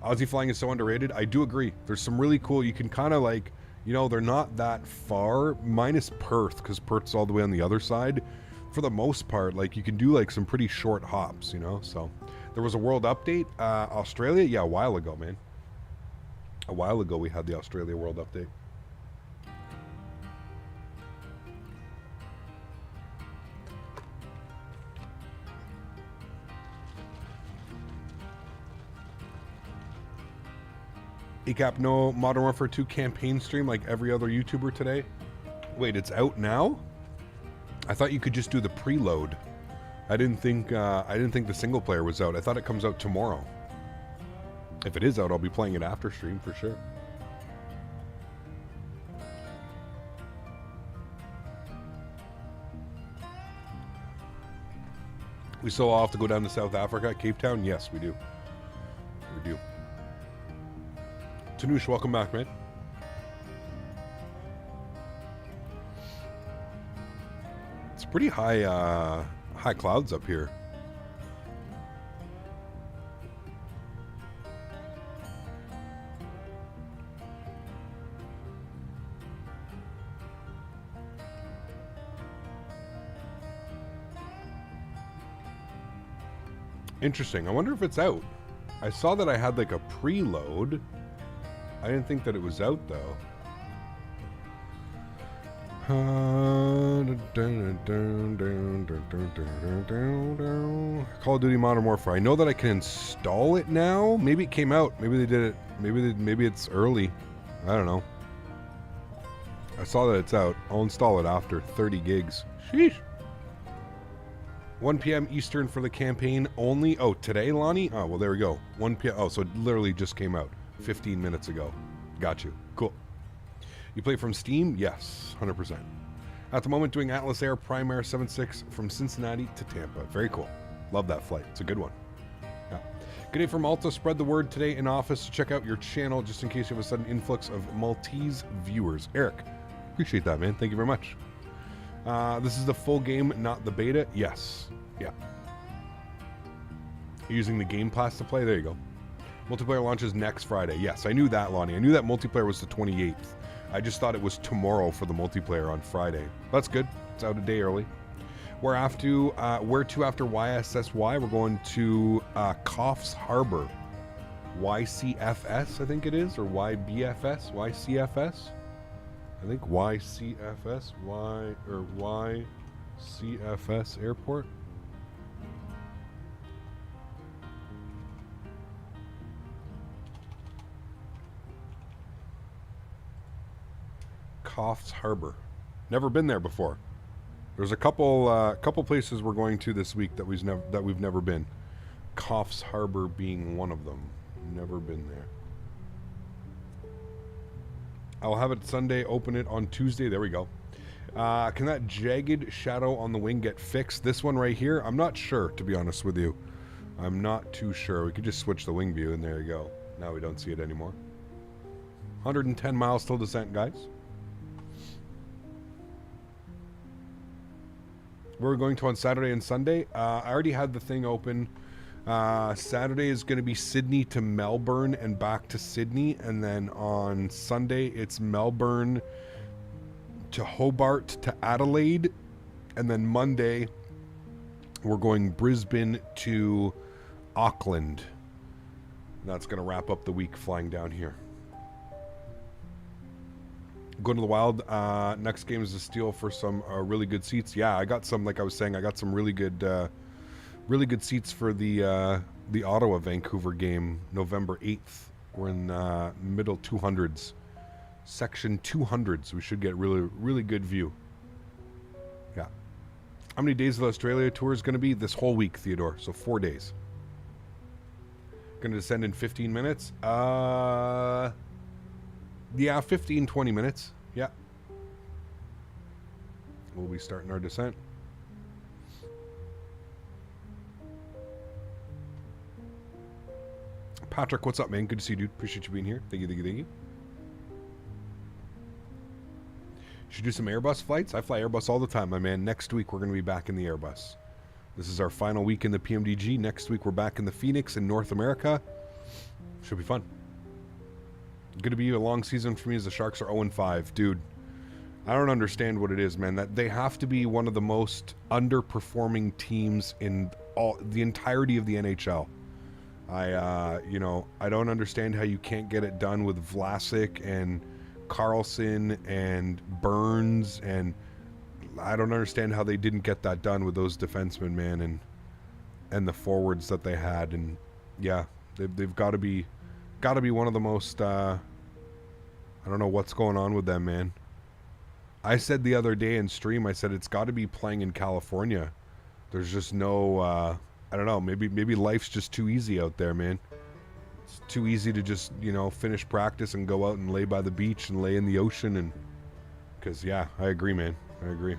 Aussie flying is so underrated. I do agree. There's some really cool, you can kind of like, you know, they're not that far, minus Perth, because Perth's all the way on the other side. For the most part, like, you can do like some pretty short hops, you know. So there was a world update. Australia, yeah, a while ago, man. A while ago we had the Australia World Update. ECAP, no Modern Warfare 2 campaign stream like every other YouTuber today. Wait, it's out now? I thought you could just do the preload. I didn't think the single player was out. I thought it comes out tomorrow. If it is out, I'll be playing it after stream for sure. We still all have to go down to South Africa, Cape Town? Yes, we do. We do. Tanush, welcome back, man. It's pretty high, high clouds up here. Interesting. I wonder if it's out. I saw that I had like a preload. I didn't think that it was out though. Call of Duty Modern Warfare. I know that I can install it now. Maybe it came out. Maybe they did it. Maybe it's early. I don't know. I saw that it's out. I'll install it after 30 gigs. Sheesh. 1 p.m. Eastern for the campaign only. Oh, today, Lonnie? Oh, well, there we go. 1 p.m. Oh, so it literally just came out 15 minutes ago. Got you. Cool. You play from Steam? Yes, 100%. At the moment, doing Atlas Air Prime Air 76 from Cincinnati to Tampa. Very cool. Love that flight. It's a good one. Yeah. Good day from Malta. Spread the word today in office to check out your channel just in case you have a sudden influx of Maltese viewers. Eric, appreciate that, man. Thank you very much. This is the full game, not the beta. Yes. Yeah. You're using the Game Pass to play? There you go. Multiplayer launches next Friday. Yes, I knew that, Lonnie. I knew that multiplayer was the 28th. I just thought it was tomorrow for the multiplayer on Friday. That's good. It's out a day early. Where to after YSSY? We're going to Coffs Harbor. YCFS, I think it is, or YBFS? YCFS? I think YCFS, YCFS Airport. Coffs Harbor. Never been there before. There's a couple places we're going to this week that we've never been. Coffs Harbor being one of them. Never been there. I'll have it Sunday, open it on Tuesday. There we go. Can that jagged shadow on the wing get fixed? This one right here? I'm not sure, to be honest with you. I'm not too sure. We could just switch the wing view, and there you go. Now we don't see it anymore. 110 miles till descent, guys. Where we're going to on Saturday and Sunday. I already had the thing open. Saturday is going to be Sydney to Melbourne and back to Sydney, and then on Sunday it's Melbourne to Hobart to Adelaide, and then Monday we're going Brisbane to Auckland. That's going to wrap up the week flying down here. Going to the Wild. Next game is a steal for some really good seats. Yeah, I got some, like I was saying, I got some really good seats for the Ottawa Vancouver game, November 8th. We're in middle 200s, section 200s. We should get really good view. Yeah. How many days of the Australia tour is going to be? This whole week, Theodore. So 4 days. Going to descend in 15 minutes. Yeah, 15, 20 minutes. Yeah. We'll be starting our descent. Patrick, what's up, man? Good to see you, dude. Appreciate you being here. Thank you. Should do some Airbus flights. I fly Airbus all the time, my man. Next week, we're going to be back in the Airbus. This is our final week in the PMDG. Next week, we're back in the Phoenix in North America. Should be fun. Going to be a long season for me as the Sharks are 0-5. Dude, I don't understand what it is, man. That they have to be one of the most underperforming teams in the entirety of the NHL. I don't understand how you can't get it done with Vlasic and Carlson and Burns, and I don't understand how they didn't get that done with those defensemen, man, and the forwards that they had. And yeah, they've got to be one of the most. I don't know what's going on with them, man. I said the other day in stream, I said it's got to be playing in California. There's just no. I don't know. Maybe life's just too easy out there, man. It's too easy to just finish practice and go out and lay by the beach and lay in the ocean, and because yeah, I agree, man. I agree.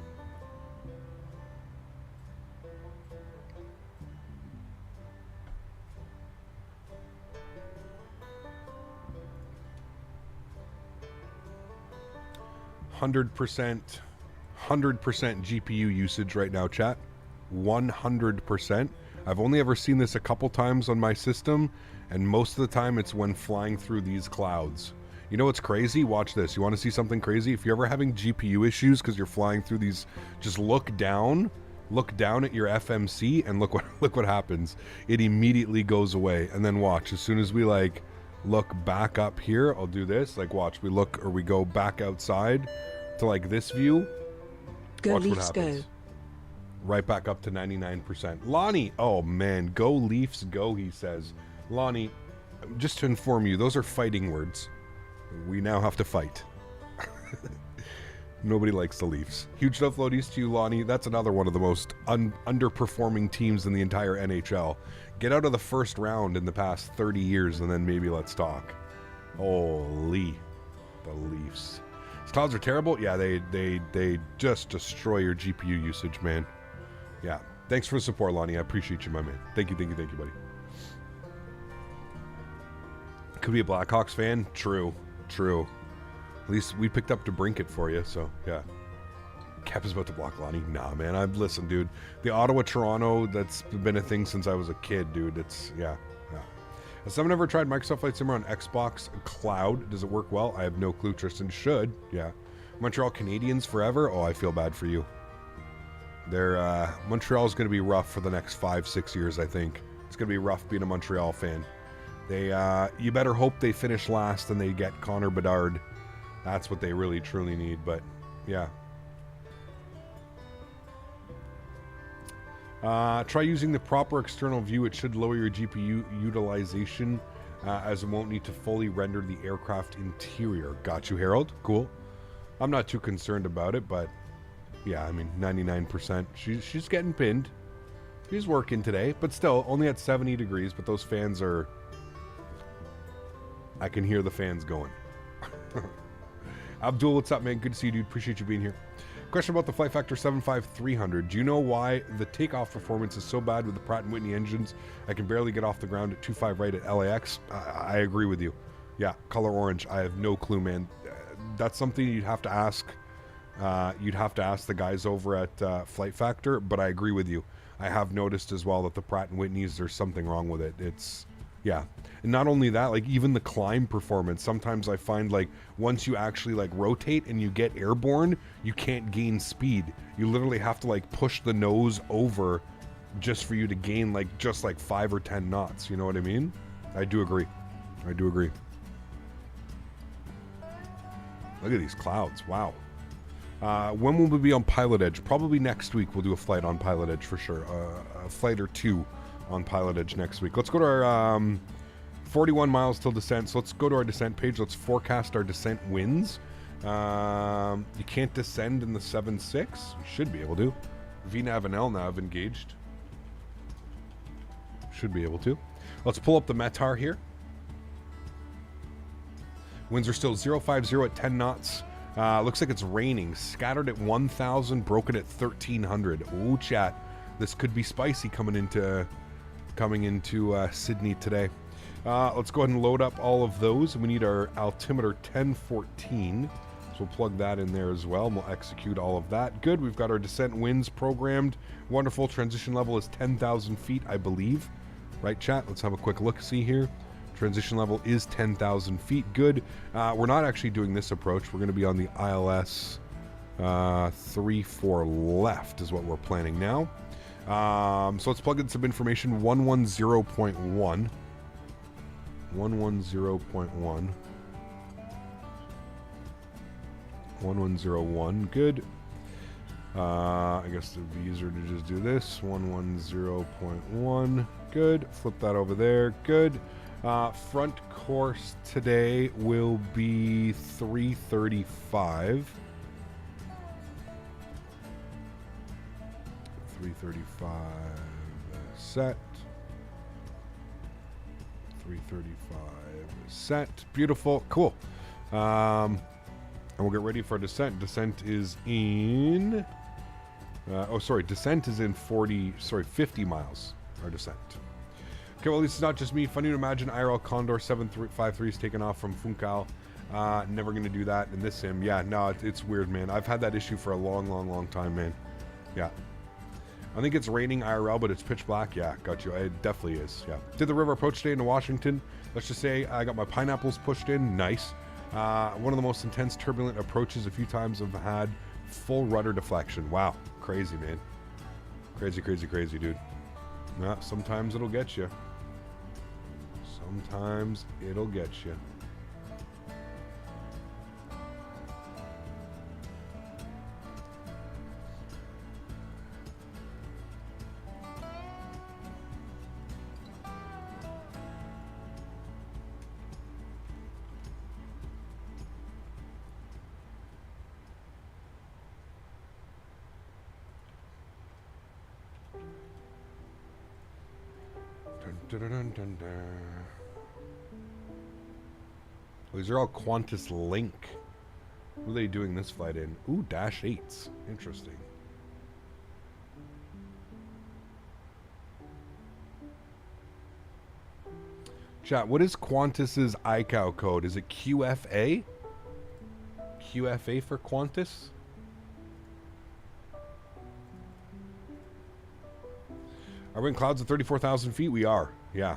$100% GPU usage right now, chat. 100%. I've only ever seen this a couple times on my system, and most of the time it's when flying through these clouds. You know what's crazy? Watch this. You want to see something crazy? If you're ever having GPU issues because you're flying through these, just look down at your FMC and look what happens. It immediately goes away. And then watch, as soon as we look back up here, I'll do this, watch, we go back outside to this view. Go watch Leafs, what happens. go. Right back up to 99%. Lonnie, oh man, go Leafs, go, he says. Lonnie, just to inform you, those are fighting words. We now have to fight. Nobody likes the Leafs. Huge love floaties to you, Lonnie. That's another one of the most underperforming teams in the entire NHL. Get out of the first round in the past 30 years, and then maybe let's talk. Holy, the Leafs. These clouds are terrible. Yeah, they just destroy your GPU usage, man. Yeah. Thanks for the support, Lonnie. I appreciate you, my man. Thank you, buddy. Could be a Blackhawks fan. True. At least we picked up to brink it for you, so yeah. Cap is about to block Lonnie. Nah, man. Listen, dude. The Ottawa-Toronto, that's been a thing since I was a kid, dude. It's, yeah. Has someone ever tried Microsoft Flight Simulator on Xbox Cloud? Does it work well? I have no clue. Tristan should. Yeah. Montreal Canadiens forever? Oh, I feel bad for you. Montreal's going to be rough for the next 5-6 years, I think. It's going to be rough being a Montreal fan. You better hope they finish last and they get Connor Bedard. That's what they really, truly need, but yeah. Try using the proper external view. It should lower your GPU utilization as it won't need to fully render the aircraft interior. Got you, Harold. Cool. I'm not too concerned about it, but yeah, I mean, 99%. She's getting pinned. She's working today, but still, only at 70 degrees, but those fans are... I can hear the fans going. Abdul, what's up, man? Good to see you, dude. Appreciate you being here. Question about the Flight Factor 75300. Do you know why the takeoff performance is so bad with the Pratt & Whitney engines? I can barely get off the ground at 2.5 right at LAX. I agree with you. Yeah, color orange. I have no clue, man. That's something you'd have to ask. You'd have to ask the guys over at Flight Factor, but I agree with you. I have noticed as well that the Pratt & Whitneys, there's something wrong with it. It's... Yeah. And not only that, like even the climb performance, sometimes I find like once you actually like rotate and you get airborne, you can't gain speed. You literally have to like push the nose over just for you to gain like just like 5 or 10 knots. You know what I mean? I do agree. Look at these clouds. Wow. When will we be on Pilot Edge? Probably next week we'll do a flight on Pilot Edge for sure. A flight or two on Pilot Edge next week. Let's go to our 41 miles till descent. So let's go to our descent page. Let's forecast our descent winds. You can't descend in the 7.6. You should be able to. VNAV and LNAV engaged. Should be able to. Let's pull up the METAR here. Winds are still 050 at 10 knots. Looks like it's raining. Scattered at 1,000, broken at 1,300. Ooh, chat. This could be spicy coming into Sydney today. Let's go ahead and load up all of those. We need our altimeter 1014. So we'll plug that in there as well, and we'll execute all of that. Good. We've got our descent winds programmed. Wonderful. Transition level is 10,000 feet, I believe. Right, chat? Let's have a quick look-see here. Transition level is 10,000 feet. Good. We're not actually doing this approach. We're going to be on the ILS 34 left is what we're planning now. So let's plug in some information. 110.1. 110.1. 1101. Good. I guess it'd be easier to just do this. 110.1. Good. Flip that over there. Good. Front course today will be 335. 335 set. 335 set. Beautiful. Cool. And we'll get ready for descent. Descent is in... descent is in 50 miles. Our descent. Okay, well, this is not just me. Funny to imagine IRL Condor 753 is taken off from Funchal. Never going to do that in this sim. Yeah, no, it's weird, man. I've had that issue for a long time, man. Yeah. I think it's raining IRL, but it's pitch black. Yeah, got you. It definitely is. Yeah. Did the river approach today into Washington. Let's just say I got my pineapples pushed in. Nice. One of the most intense turbulent approaches a few times I've had. Full rudder deflection. Wow. Crazy, man. Crazy, dude. Yeah, sometimes it'll get you. Sometimes it'll get you. Oh, these are all Qantas Link. What are they doing this flight in? Ooh, Dash 8s. Interesting. Chat, what is Qantas's ICAO code? Is it QFA? QFA for Qantas? Are we in clouds at 34,000 feet? We are, yeah.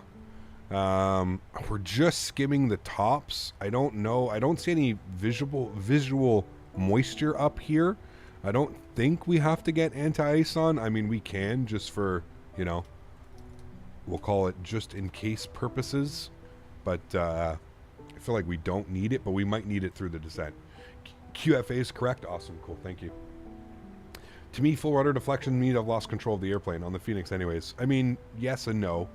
We're just skimming the tops. I don't know. I don't see any visual moisture up here. I don't think we have to get anti-ice on. I mean, we can just for, you know, we'll call it just in case purposes. But I feel like we don't need it, but we might need it through the descent. QFA is correct. Awesome. Cool. Thank you. To me, full rudder deflection means I've lost control of the airplane on the Phoenix anyways. I mean, yes and no.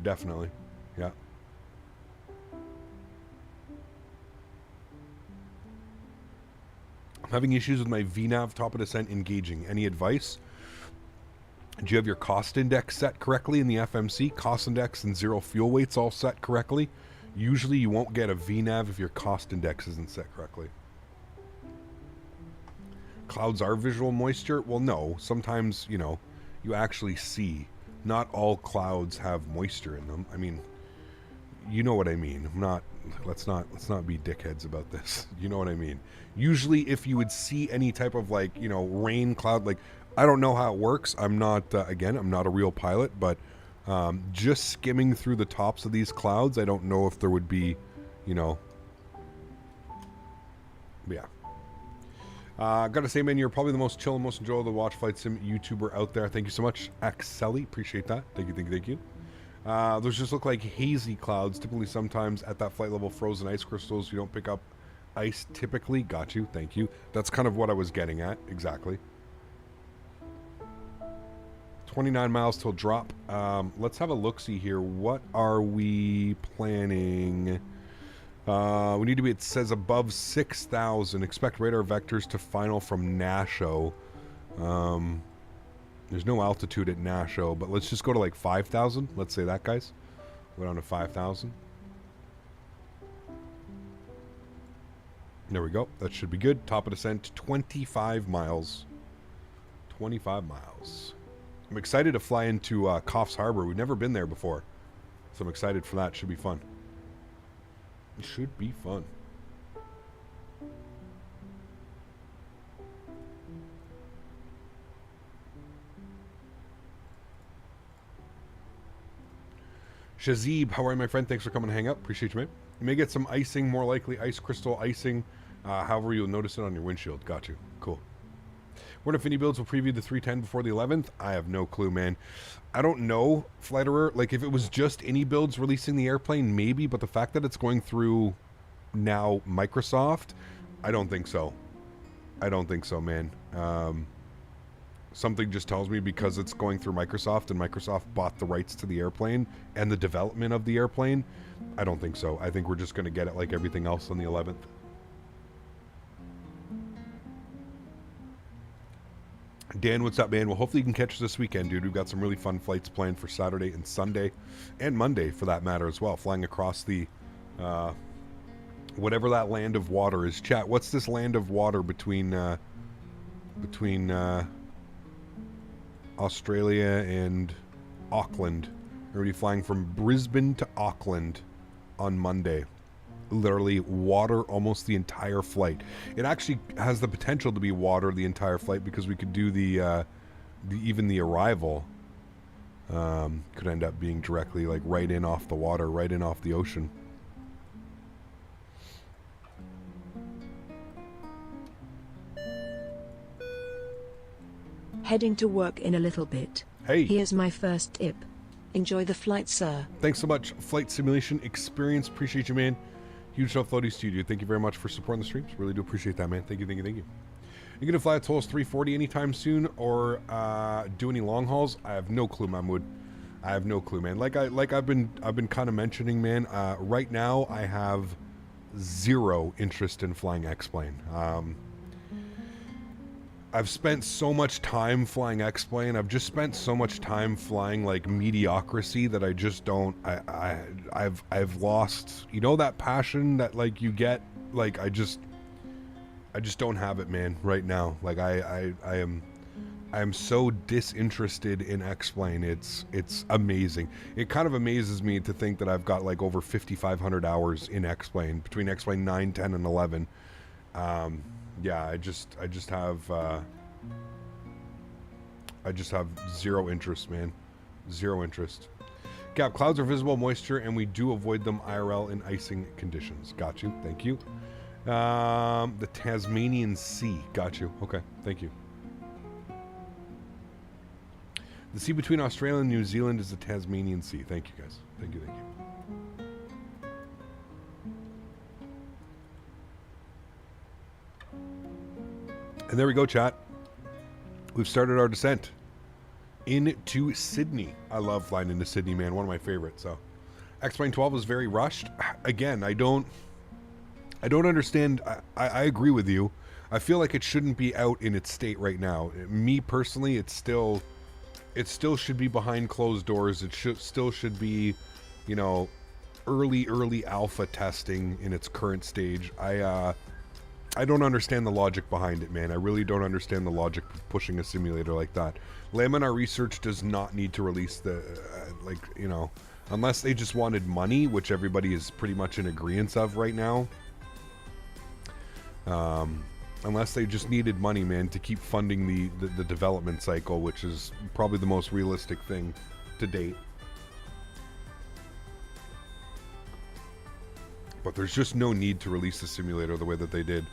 Definitely. Yeah. I'm having issues with my VNAV top of descent engaging. Any advice? Do you have your cost index set correctly in the FMC? Cost index and zero fuel weights all set correctly? Usually you won't get a VNAV if your cost index isn't set correctly. Clouds are visual moisture? Well, no. Sometimes, you know, you actually see. Not all clouds have moisture in them. I mean, you know what I mean. Let's not be dickheads about this. You know what I mean. Usually if you would see any type of, like, you know, rain cloud, like, I don't know how it works. I'm not, again, I'm not a real pilot, but just skimming through the tops of these clouds, I don't know if there would be, you know, yeah. Gotta say, man, you're probably the most chill and most enjoyable to watch flight sim YouTuber out there. Thank you so much, Axeli. Appreciate that. Thank you. Those just look like hazy clouds. Typically, sometimes at that flight level, frozen ice crystals. You don't pick up ice typically. Got you. Thank you. That's kind of what I was getting at. Exactly. 29 miles till drop. Let's have a look-see here. What are we planning? We need to be, it says above 6,000. Expect radar vectors to final from Nasho. There's no altitude at Nasho, but let's just go to like 5,000. Let's say that, guys. Go down to 5,000. There we go. That should be good. Top of descent, 25 miles. 25 miles. I'm excited to fly into Coffs Harbor. We've never been there before. So I'm excited for that. Should be fun. It should be fun. Shazib, how are you, my friend? Thanks for coming to hang out. Appreciate you, man. You may get some icing, more likely ice crystal icing. However, you'll notice it on your windshield. Got you. Cool. What Infinity builds will preview the 310 before the 11th? I have no clue, man. I don't know, Fliterer. Like, if it was just any builds releasing the airplane, maybe. But the fact that it's going through now Microsoft, I don't think so. I don't think so, man. Something just tells me because it's going through Microsoft and Microsoft bought the rights to the airplane and the development of the airplane. I don't think so. I think we're just going to get it like everything else on the 11th. Dan, what's up, man? Well, hopefully you can catch us this weekend, dude. We've got some really fun flights planned for Saturday and Sunday, and Monday for that matter as well, flying across the whatever that land of water is. Chat, what's this land of water between Australia and Auckland? Already flying from Brisbane to Auckland on Monday. Literally water almost the entire flight. It actually has the potential to be water the entire flight because we could do even the arrival could end up being directly like right in off the water, right in off the ocean. Heading to work in a little bit. Hey. Here's my first tip. Enjoy the flight, sir. Thanks so much, Flight Simulation Experience. Appreciate you, man. Huge love, Floaty Studio. Thank you very much for supporting the streams. Really do appreciate that, man. Thank you. You going to fly a Tolos 340 anytime soon or do any long hauls? I have no clue, Mahmoud. I have no clue, man. Like I've been kind of mentioning, man. Right now, I have zero interest in flying X-Plane. I've spent so much time flying X-Plane. I've just spent so much time flying like mediocrity that I just don't. I've lost. You know that passion that like you get. Like I just don't have it, man. Right now, like I am so disinterested in X-Plane. It's amazing. It kind of amazes me to think that I've got like over 5,500 hours in X-Plane between X-Plane 9, 10, and 11. Yeah, I just have zero interest, man. Zero interest. Cap, clouds are visible moisture, and we do avoid them IRL in icing conditions. Got you. Thank you. The Tasmanian Sea. Got you. Okay. Thank you. The sea between Australia and New Zealand is the Tasmanian Sea. Thank you, guys. Thank you. Thank you. And there we go, chat. We've started our descent into Sydney. I love flying into Sydney, man. One of my favorites. So, X-Plane 12 was very rushed. Again, I don't understand. I agree with you. I feel like it shouldn't be out in its state right now. Me personally, it still should be behind closed doors. It still should be, you know, early alpha testing in its current stage. I don't understand the logic behind it, man. I really don't understand the logic of pushing a simulator like that. Laminar Research does not need to release the, like, you know, unless they just wanted money, which everybody is pretty much in agreement of right now. Unless they just needed money, man, to keep funding the development cycle, which is probably the most realistic thing to date. But there's just no need to release the simulator the way that they did.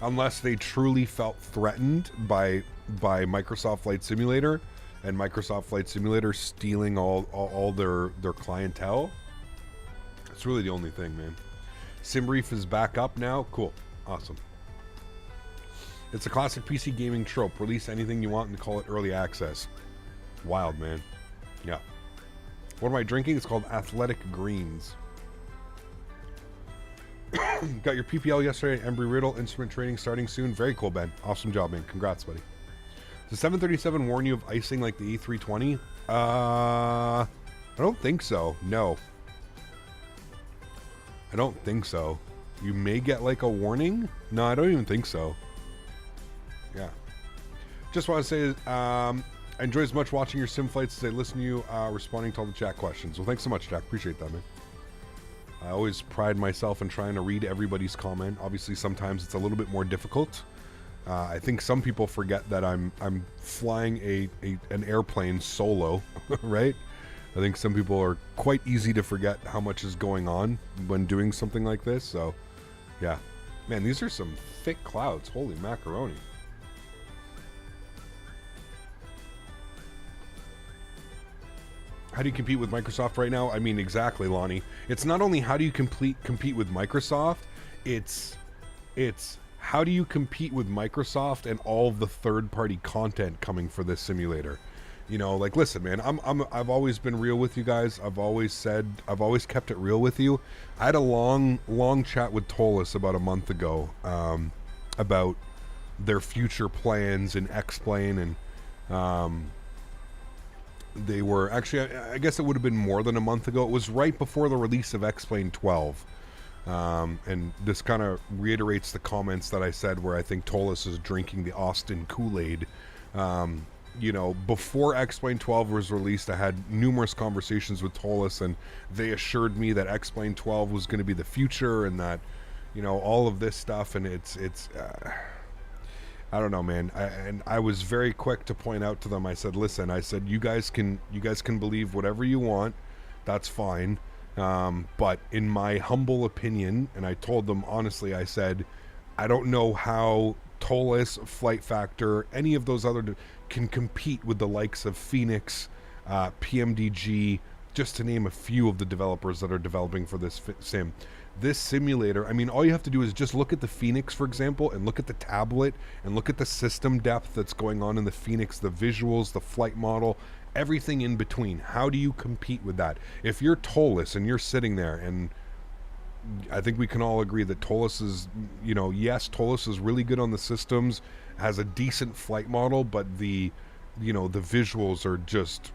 Unless they truly felt threatened by Microsoft Flight Simulator and Microsoft Flight Simulator stealing all their clientele. It's really the only thing, man. SimBrief is back up now. Cool. Awesome. It's a classic PC gaming trope. Release anything you want and call it early access. Wild, man. Yeah. What am I drinking? It's called Athletic Greens. Got your PPL yesterday. Embry Riddle instrument training starting soon. Very cool, Ben. Awesome job, man. Congrats, buddy. Does 737 warn you of icing like the A320? I don't think so. No. I don't think so. You may get like a warning. No, I don't even think so. Yeah. Just want to say, I enjoy as much watching your sim flights as I listen to you responding to all the chat questions. Well, thanks so much, Jack. Appreciate that, man. I always pride myself in trying to read everybody's comment. Obviously, sometimes it's a little bit more difficult. I think some people forget that I'm flying an airplane solo, right? I think some people are quite easy to forget how much is going on when doing something like this. So, yeah. Man, these are some thick clouds. Holy macaroni. How do you compete with Microsoft right now? I mean, exactly, Lonnie. It's not only how do you compete with Microsoft, it's how do you compete with Microsoft and all of the third-party content coming for this simulator. You know, like, listen, man, I've always been real with you guys. I've always kept it real with you. I had a long chat with Tolis about a month ago about their future plans in X-Plane, and they were actually, I guess it would have been more than a month ago. It was right before the release of X-Plane 12. And this kind of reiterates the comments that I said where I think Tolis is drinking the Austin Kool-Aid. You know, before X-Plane 12 was released, I had numerous conversations with Tolis, and they assured me that X-Plane 12 was going to be the future, and that, you know, all of this stuff, and it's I don't know, man. I was very quick to point out to them. I said, listen, I said, you guys can believe whatever you want. That's fine. But in my humble opinion, and I told them honestly, I said, I don't know how Tolis, Flight Factor, any of those other can compete with the likes of Phoenix, PMDG, just to name a few of the developers that are developing for this sim. This simulator, I mean, all you have to do is just look at the Phoenix, for example, and look at the tablet, and look at the system depth that's going on in the Phoenix, the visuals, the flight model, everything in between. How do you compete with that? If you're Tolis and you're sitting there and I think we can all agree that Tolus is, you know, yes, Tolus is really good on the systems, has a decent flight model, but the, you know, the visuals are just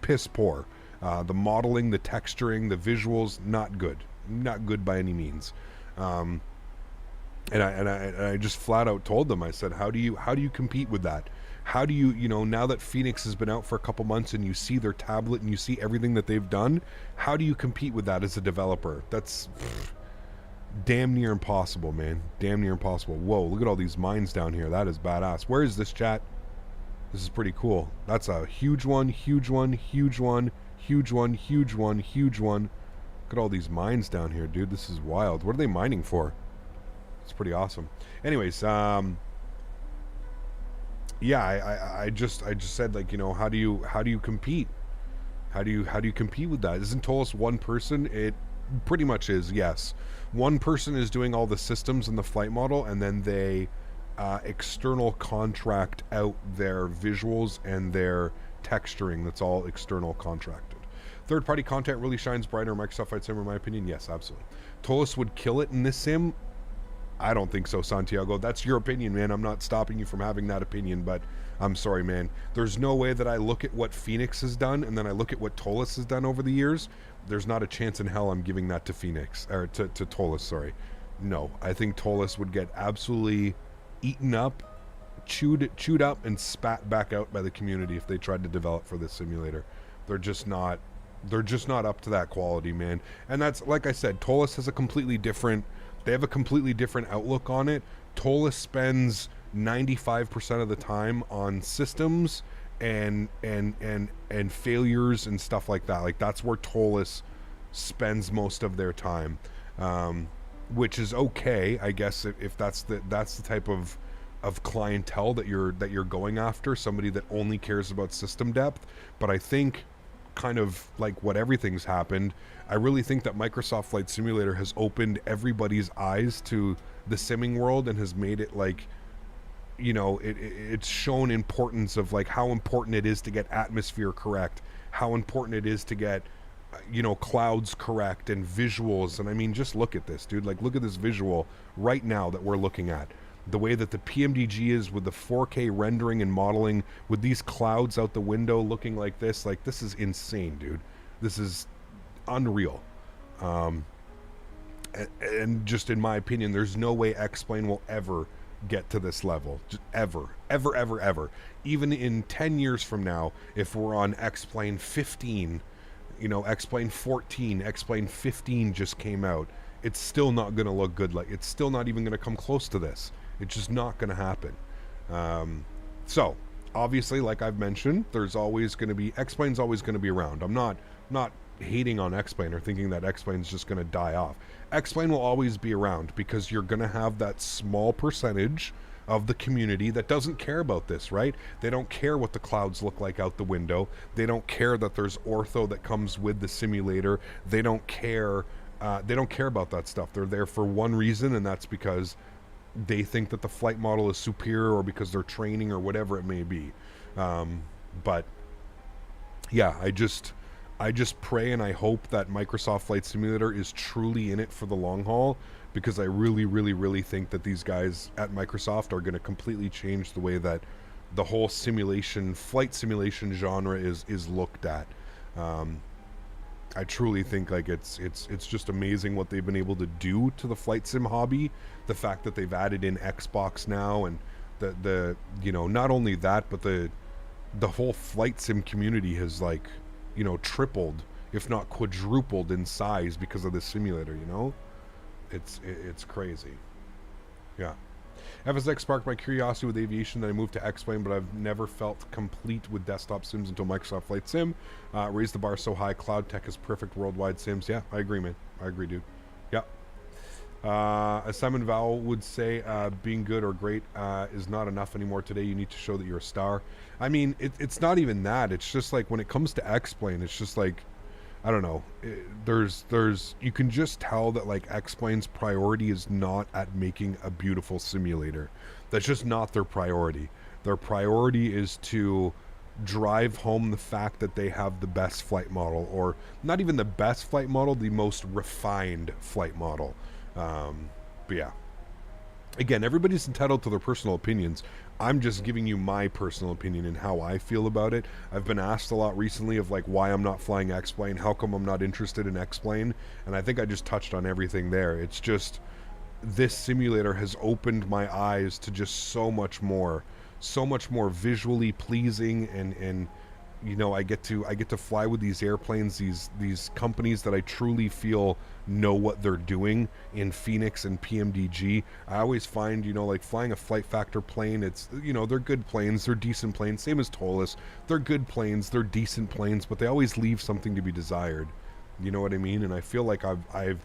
piss poor. The modeling, the texturing, the visuals, not good by any means. And I just flat out told them, I said, how do you compete with that? How do you, you know, now that Phoenix has been out for a couple months and you see their tablet and you see everything that they've done, how do you compete with that as a developer? That's damn near impossible, man. Damn near impossible. Whoa, look at all these mines down here. That is badass. Where is this, chat? This is pretty cool. That's a huge one, huge one, huge one, huge one, huge one, huge one. Look at all these mines down here, dude. This is wild. What are they mining for? It's pretty awesome. Anyways, yeah, I just said, like, you know, how do you compete? How do you compete with that? Isn't Tolus one person? It pretty much is, yes. One person is doing all the systems and the flight model, and then they external contract out their visuals and their texturing. That's all external contracted. Third-party content really shines brighter in Microsoft Flight Sim, in my opinion. Yes, absolutely. Tolus would kill it in this sim. I don't think so, Santiago. That's your opinion, man. I'm not stopping you from having that opinion, but I'm sorry, man. There's no way that I look at what Phoenix has done and then I look at what Tolus has done over the years. There's not a chance in hell I'm giving that to Phoenix, or to Tolus, sorry. No, I think Tolus would get absolutely eaten up, chewed up, and spat back out by the community if they tried to develop for this simulator. They're just not up to that quality, man. And that's, like I said, Tolus has a completely different... They have a completely different outlook on it. Tolus spends 95% of the time on systems and failures and stuff like that. Like, that's where Tolus spends most of their time, which is okay, I guess, if that's the type of clientele that you're going after, somebody that only cares about system depth. But I think, kind of like what everything's happened, I really think that Microsoft Flight Simulator has opened everybody's eyes to the simming world and has made it, like, you know, it's shown importance of, like, how important it is to get atmosphere correct, how important it is to get, you know, clouds correct and visuals. And I mean, just look at this, dude. Like, look at this visual right now that we're looking at. The way that the PMDG is with the 4K rendering and modeling, with these clouds out the window looking like this is insane, dude. This is unreal. And just in my opinion, there's no way X-Plane will ever get to this level. Just ever. Even in 10 years from now, if we're on X-Plane 15, you know, X-Plane 14, X-Plane 15 just came out, it's still not going to look good. Like, it's still not even going to come close to this. It's just not going to happen. So, obviously, like I've mentioned, there's always going to be... X-Plane's always going to be around. I'm not hating on X-Plane or thinking that X-Plane's just going to die off. X-Plane will always be around because you're going to have that small percentage of the community that doesn't care about this, right? They don't care what the clouds look like out the window. They don't care that there's ortho that comes with the simulator. They don't care about that stuff. They're there for one reason, and that's because they think that the flight model is superior, or because they're training, or whatever it may be. But yeah, I just pray and I hope that Microsoft Flight Simulator is truly in it for the long haul, because I really, really, really think that these guys at Microsoft are going to completely change the way that the whole flight simulation genre is looked at. I truly think, like, it's just amazing what they've been able to do to the flight sim hobby. The fact that they've added in Xbox now, and the you know, not only that, but the whole flight sim community has, like, you know, tripled, if not quadrupled in size because of this simulator, you know? It's crazy. Yeah. FSX sparked my curiosity with aviation, then I moved to X-Plane, but I've never felt complete with desktop sims until Microsoft Flight Sim. Raised the bar so high. Cloud tech is perfect worldwide sims. Yeah, I agree, man. I agree, dude. Yeah. As Simon Vowell would say, being good or great is not enough anymore today. You need to show that you're a star. I mean, it's not even that. It's just like, when it comes to X-Plane, it's just like, I don't know. You can just tell that, like, X-Plane's priority is not at making a beautiful simulator. That's just not their priority. Their priority is to drive home the fact that they have the best flight model, or not even the best flight model, the most refined flight model. But yeah, again, everybody's entitled to their personal opinions. I'm just giving you my personal opinion and how I feel about it. I've been asked a lot recently of like why I'm not flying X-Plane, how come I'm not interested in X-Plane, and I think I just touched on everything there. It's just, this simulator has opened my eyes to just so much more visually pleasing, and you know, I get to fly with these airplanes, these companies that I truly feel know what they're doing in Phoenix and PMDG. I always find, you know, like flying a Flight Factor plane, it's, you know, they're good planes, they're decent planes, same as Tolis. They're good planes, they're decent planes, but they always leave something to be desired. You know what I mean? And I feel like I've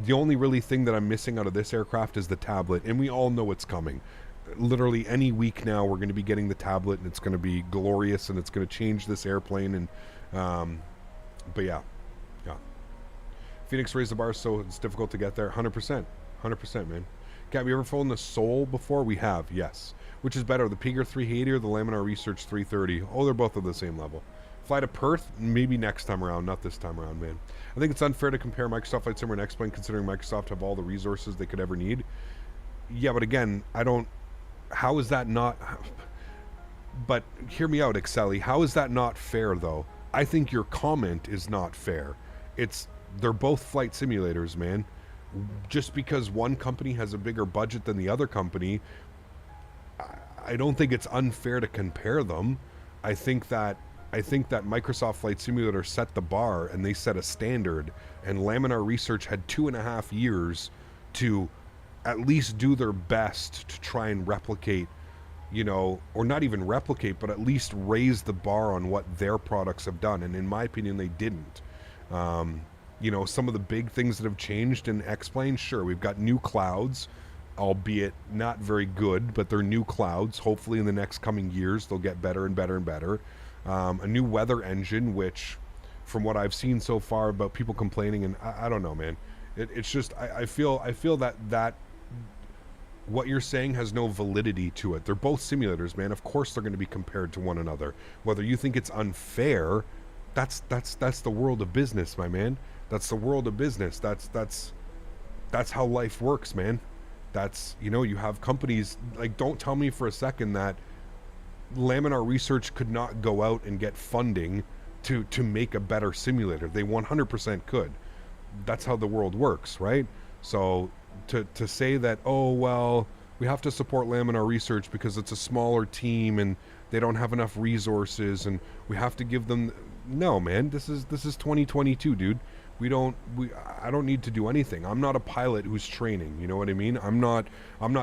the only really thing that I'm missing out of this aircraft is the tablet, and we all know it's coming. Literally any week now we're going to be getting the tablet, and it's going to be glorious, and it's going to change this airplane. And but yeah, Phoenix raised the bar so it's difficult to get there. 100%, man. Have you ever flown the Soul before? We have, yes. Which is better, the Piger 380 or the Laminar Research 330? Oh, they're both at the same level. Fly to Perth? Maybe next time around, not this time around, man. I think it's unfair to compare Microsoft Flight Sim and X-Plane, considering Microsoft have all the resources they could ever need. Yeah, but again, how is that not... But hear me out, Exceli. How is that not fair, though? I think your comment is not fair. They're both flight simulators, man. Just because one company has a bigger budget than the other company, I don't think it's unfair to compare them. I think that Microsoft Flight Simulator set the bar, and they set a standard, and Laminar Research had 2.5 years to at least do their best to try and replicate, you know, or not even replicate, but at least raise the bar on what their products have done. And in my opinion, they didn't. You know, some of the big things that have changed in X-Plane, sure, we've got new clouds, albeit not very good, but they're new clouds. Hopefully in the next coming years, they'll get better and better and better. A new weather engine, which from what I've seen so far about people complaining, and I don't know, man. It's just, I feel that what you're saying has no validity to it. They're both simulators, man. Of course they're going to be compared to one another. Whether you think it's unfair, that's the world of business, my man. That's the world of business. That's how life works, man. That's, you know, you have companies, like, don't tell me for a second that Laminar Research could not go out and get funding to make a better simulator. They 100% could. That's how the world works, right? So to say that, oh, well, we have to support Laminar Research because it's a smaller team and they don't have enough resources and we have to give them... No, man, this is 2022, dude. I don't need to do anything. I'm not a pilot who's training, you know what I mean? I'm not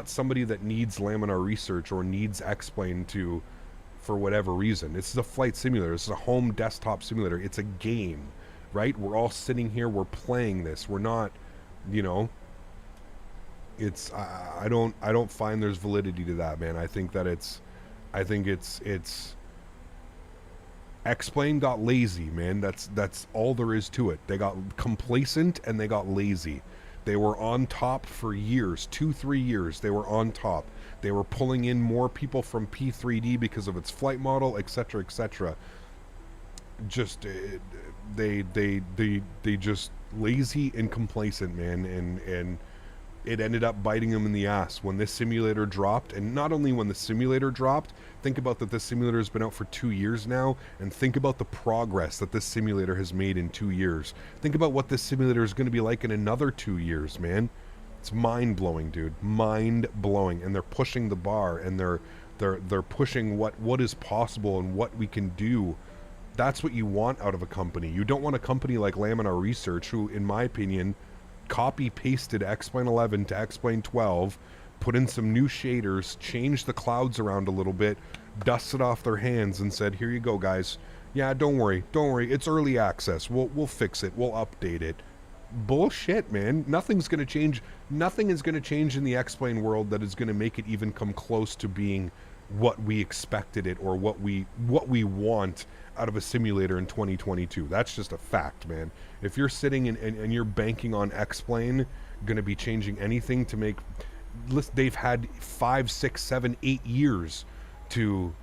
somebody that needs Laminar Research or needs X-Plane for whatever reason. This is a flight simulator. This is a home desktop simulator. It's a game, right? We're all sitting here, we're playing this. We're not, you know, it's, I don't find there's validity to that, man. I think it's X-Plane got lazy, man. That's all there is to it. They got complacent and they got lazy. They were on top for years, 2-3 years. They were on top. They were pulling in more people from P3D because of its flight model, etc., etc. Just they just lazy and complacent, man, and it ended up biting them in the ass when this simulator dropped. And not only when the simulator dropped, think about that this simulator has been out for 2 years now, and think about the progress that this simulator has made in 2 years. Think about what this simulator is going to be like in another 2 years, man. It's mind-blowing, dude. Mind-blowing. And they're pushing the bar, and they're pushing what is possible and what we can do. That's what you want out of a company. You don't want a company like Laminar Research, who, in my opinion, copy-pasted X-Plane 11 to X-Plane 12, put in some new shaders, changed the clouds around a little bit, dusted off their hands and said, here you go, guys. Yeah, don't worry, it's early access. We'll fix it, we'll update it. Bullshit, man. Nothing's going to change. Nothing is going to change in the X-Plane world that is going to make it even come close to being what we expected it, or what we want out of a simulator in 2022. That's just a fact, man. If you're sitting and you're banking on X-Plane going to be changing anything to make... Listen, they've had 5, 6, 7, 8 years to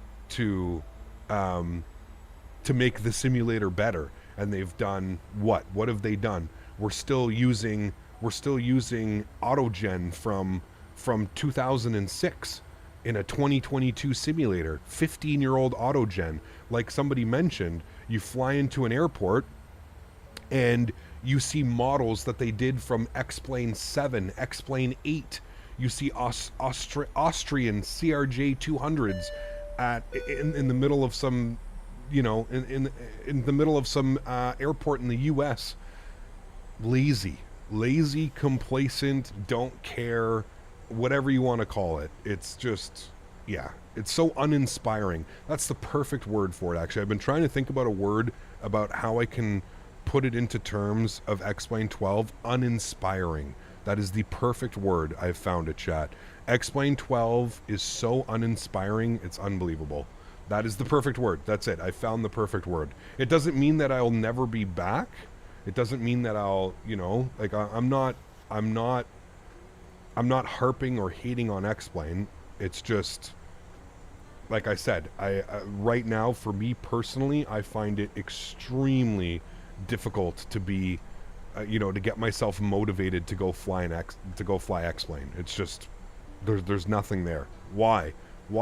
to make the simulator better. And they've done what? What have they done? We're still using AutoGen from 2006 in a 2022 simulator. 15-year-old AutoGen. Like somebody mentioned, you fly into an airport and you see models that they did from X-Plane 7, X-Plane 8. You see Austrian CRJ 200s in the middle of some, you know, in the middle of some airport in the U.S. Lazy, complacent, don't care, whatever you want to call it. It's just, yeah, it's so uninspiring. That's the perfect word for it, actually. I've been trying to think about a word about how I can put it into terms of X-Plane 12. Uninspiring. That is the perfect word. I've found it, chat. X-Plane 12 is so uninspiring, it's unbelievable. That is the perfect word. That's it. I found the perfect word. It doesn't mean that I'll never be back. It doesn't mean that I'll, you know, like I'm not harping or hating on X-Plane. It's just, like I said, right now, for me personally, I find it extremely difficult to be, you know, to get myself motivated to go fly X-Plane. It's just, there's nothing there. Why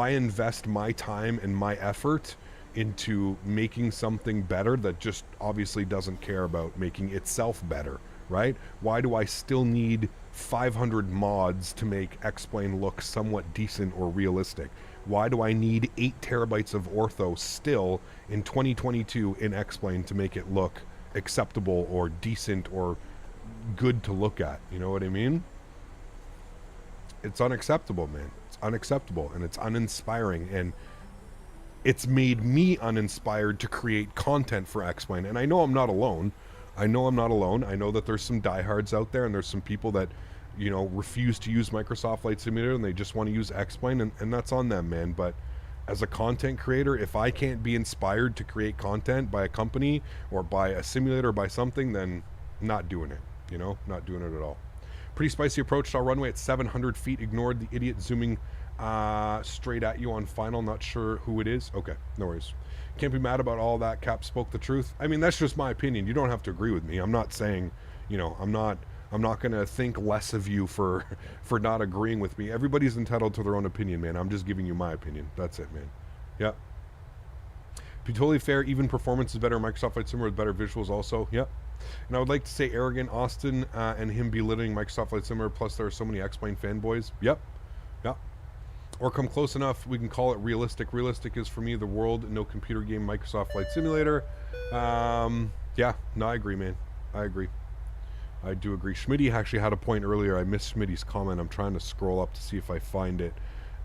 invest my time and my effort into making something better that just obviously doesn't care about making itself better, right? Why do I still need 500 mods to make X-Plane look somewhat decent or realistic? Why do I need 8 terabytes of ortho still in 2022 in X-Plane to make it look acceptable or decent or good to look at? You know what I mean? It's unacceptable, man. It's unacceptable, and it's uninspiring, and it's made me uninspired to create content for X-Plane. And I know I'm not alone. I know that there's some diehards out there, and there's some people that, you know, refuse to use Microsoft Flight Simulator and they just want to use X-Plane, and that's on them, man. But as a content creator, if I can't be inspired to create content by a company or by a simulator or by something, then not doing it, you know, not doing it at all. Pretty spicy approach to our runway at 700 feet. Ignored the idiot zooming straight at you on final. Not sure who it is. Okay, no worries. Can't be mad about all that. Cap spoke the truth. I mean, that's just my opinion. You don't have to agree with me. I'm not saying, you know, I'm not going to think less of you for not agreeing with me. Everybody's entitled to their own opinion, man. I'm just giving you my opinion. That's it, man. Yep. Be totally fair. Even performance is better. Microsoft Flight Simulator with better visuals also. Yep. And I would like to say arrogant Austin and him belittling Microsoft Flight Simulator. Plus, there are so many X-Plane fanboys. Yep. Yep. Or come close enough, we can call it realistic. Realistic is, for me, the world, no computer game, Microsoft Flight Simulator. Yeah, no, I agree, man. I agree. I do agree. Smitty actually had a point earlier. I missed Smitty's comment. I'm trying to scroll up to see if I find it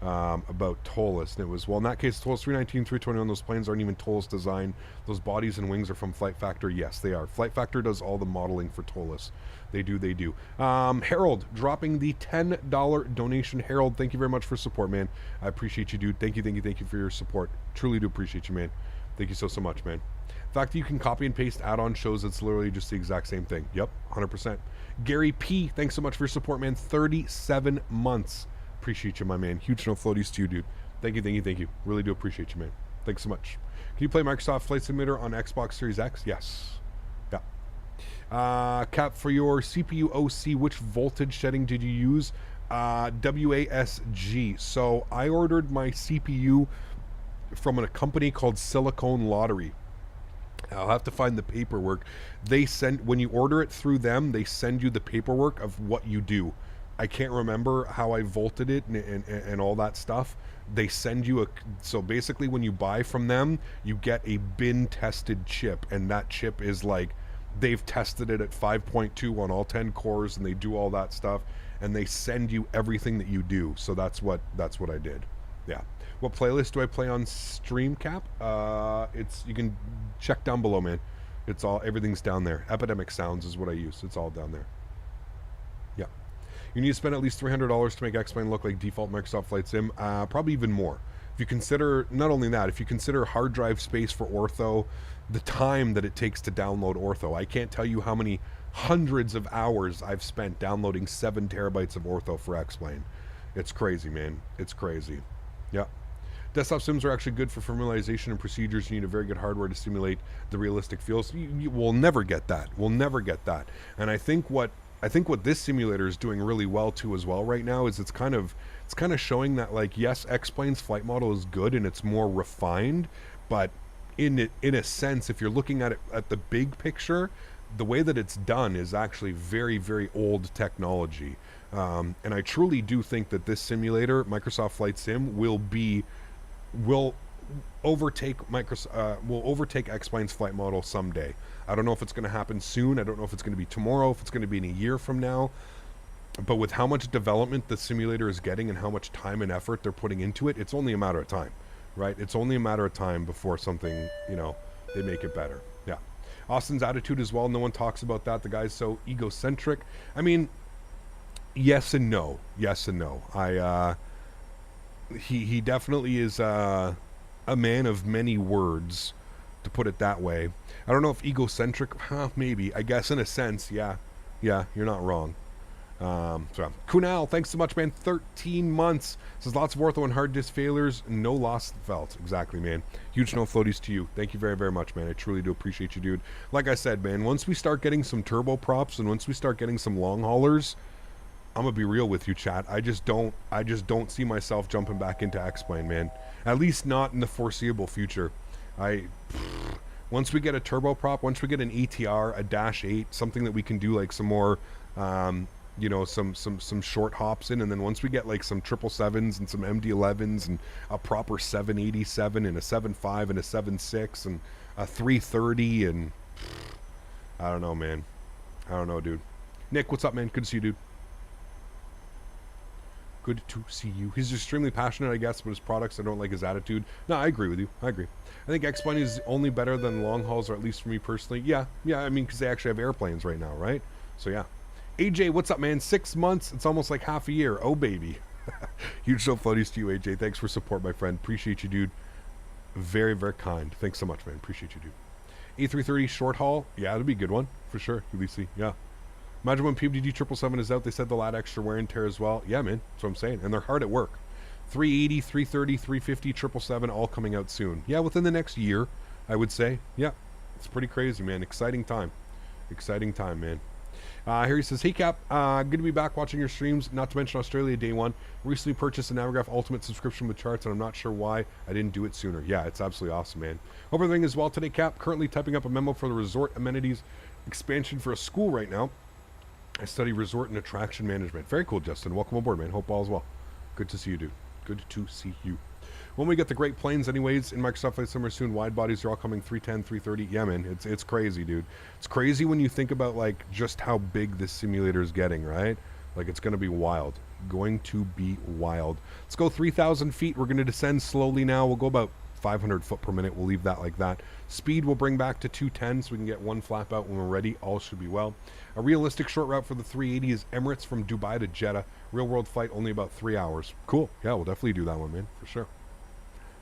about Tolus. And it was, well, in that case, Tolus 319, 321, those planes aren't even Tolus design. Those bodies and wings are from Flight Factor. Yes, they are. Flight Factor does all the modeling for Tolus. They do. Harold, dropping the $10 donation. Harold, thank you very much for support, man. I appreciate you, dude. Thank you for your support. Truly do appreciate you, man. Thank you so much, man. The fact that you can copy and paste add-on shows it's literally just the exact same thing. Yep, 100%. Gary P, thanks so much for your support, man. 37 months. Appreciate you, my man. Huge no floaties to you, dude. Thank you. Really do appreciate you, man. Thanks so much. Can you play Microsoft Flight Simulator on Xbox Series X? Yes. Yeah. Cap, for your CPU OC, which voltage setting did you use? WASG. So I ordered my CPU from a company called Silicon Lottery. I'll have to find the paperwork. They send, when you order it through them, they send you the paperwork of what you do. I can't remember how I volted it and all that stuff. They send you so basically when you buy from them, you get a bin tested chip, and that chip is like, they've tested it at 5.2 on all 10 cores, and they do all that stuff, and they send you everything that you do. So that's what I did. Yeah. What playlist do I play on stream, Cap? You can check down below, man. Everything's down there. Epidemic Sounds is what I use. It's all down there. Yeah. You need to spend at least $300 to make X-Plane look like default Microsoft Flight Sim. Probably even more. If you consider, not only that, if you consider hard drive space for ortho, the time that it takes to download ortho. I can't tell you how many hundreds of hours I've spent downloading 7 terabytes of ortho for X-Plane. It's crazy, man. It's crazy. Yeah. Desktop sims are actually good for familiarization and procedures. You need a very good hardware to simulate the realistic feels. You will never get that. We'll never get that. And I think what this simulator is doing really well too as well right now is it's kind of showing that, like, yes, X-Plane's flight model is good and it's more refined, but in a sense, if you're looking at it at the big picture, the way that it's done is actually very, very old technology. And I truly do think that this simulator, Microsoft Flight Sim, will overtake X-Plane's flight model someday. I don't know if it's going to happen soon. I don't know if it's going to be tomorrow, if it's going to be in a year from now. But with how much development the simulator is getting and how much time and effort they're putting into it, it's only a matter of time, right? It's only a matter of time before something, they make it better. Yeah. Austin's attitude as well. No one talks about that. The guy's so egocentric. I mean, yes and no. Yes and no. He definitely is a man of many words, to put it that way. I don't know if egocentric, maybe. I guess in a sense, yeah, you're not wrong. So Kunal, thanks so much, man. 13 months. Says lots of ortho and hard disk failures, no loss felt. Exactly, man. Huge no floaties to you. Thank you very, very much, man. I truly do appreciate you, dude. Like I said, man, once we start getting some turboprops and once we start getting some long haulers, I'm gonna be real with you, chat. I just don't see myself jumping back into X-Plane, man. At least not in the foreseeable future. Once we get a turboprop, once we get an ETR, a Dash 8, something that we can do like some more, some short hops in, and then once we get like some 777s and some MD-11s and a proper 787 and a 7.5 and a 7.6 and a 330, and I don't know, man. I don't know, dude. Nick, what's up, man? Good to see you, dude. Good to see you. He's extremely passionate, I guess, about his products. I don't like his attitude. No, I agree with you. I agree. I think X-Plane is only better than long hauls, or at least for me personally. Yeah, I mean, because they actually have airplanes right now, right? So, yeah. AJ, what's up, man? 6 months. It's almost like half a year. Oh, baby. Huge no floaties to you, AJ. Thanks for support, my friend. Appreciate you, dude. Very, very kind. Thanks so much, man. Appreciate you, dude. A330 short haul. Yeah, that'd be a good one. For sure. UBC. Yeah. Imagine when PMDG 777 is out, they said they'll add extra wear and tear as well. Yeah, man. That's what I'm saying. And they're hard at work. 380, 330, 350, 777, all coming out soon. Yeah, within the next year, I would say. Yeah. It's pretty crazy, man. Exciting time. Exciting time, man. Here he says, hey Cap, good to be back watching your streams, not to mention Australia day one. Recently purchased a Navigraph Ultimate subscription with charts, and I'm not sure why I didn't do it sooner. Yeah, it's absolutely awesome, man. Hope everything is well today, Cap. Currently typing up a memo for the resort amenities expansion for a school right now. I study resort and attraction management. Very cool, Justin. Welcome aboard, man. Hope all is well. Good to see you, dude. Good to see you. When we get the great planes anyways, in Microsoft Flight Simulator soon, wide bodies are all coming 310, 330. Yeah, man, it's crazy, dude. It's crazy when you think about, like, just how big this simulator is getting, right? Like, it's going to be wild. Going to be wild. Let's go 3,000 feet. We're going to descend slowly now. We'll go about 500 foot per minute. We'll leave that like that. Speed will bring back to 210 so we can get one flap out when we're ready. All should be well. A realistic short route for the 380 is Emirates from Dubai to Jeddah. Real world flight, only about 3 hours. Cool. Yeah, we'll definitely do that one, man, for sure.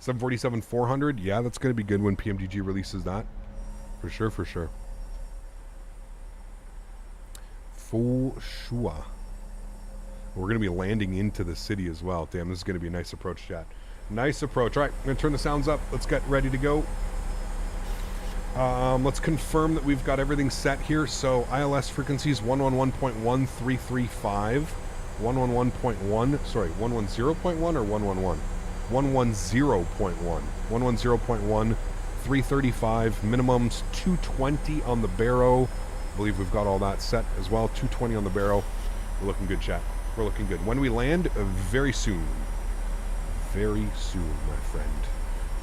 747-400. Yeah, that's going to be good when PMDG releases that. For sure, for sure. For sure. We're going to be landing into the city as well. Damn, this is going to be a nice approach, chat. Nice approach. All right, I'm going to turn the sounds up. Let's get ready to go. Let's confirm that we've got everything set here. So ILS frequencies 111.1335. 111.1. Sorry, 110.1 or 111? 110.1. 110.1. 335. Minimums 220 on the barrow. I believe we've got all that set as well. 220 on the barrel. We're looking good, chat. We're looking good. When we land, very soon. Very soon, my friend.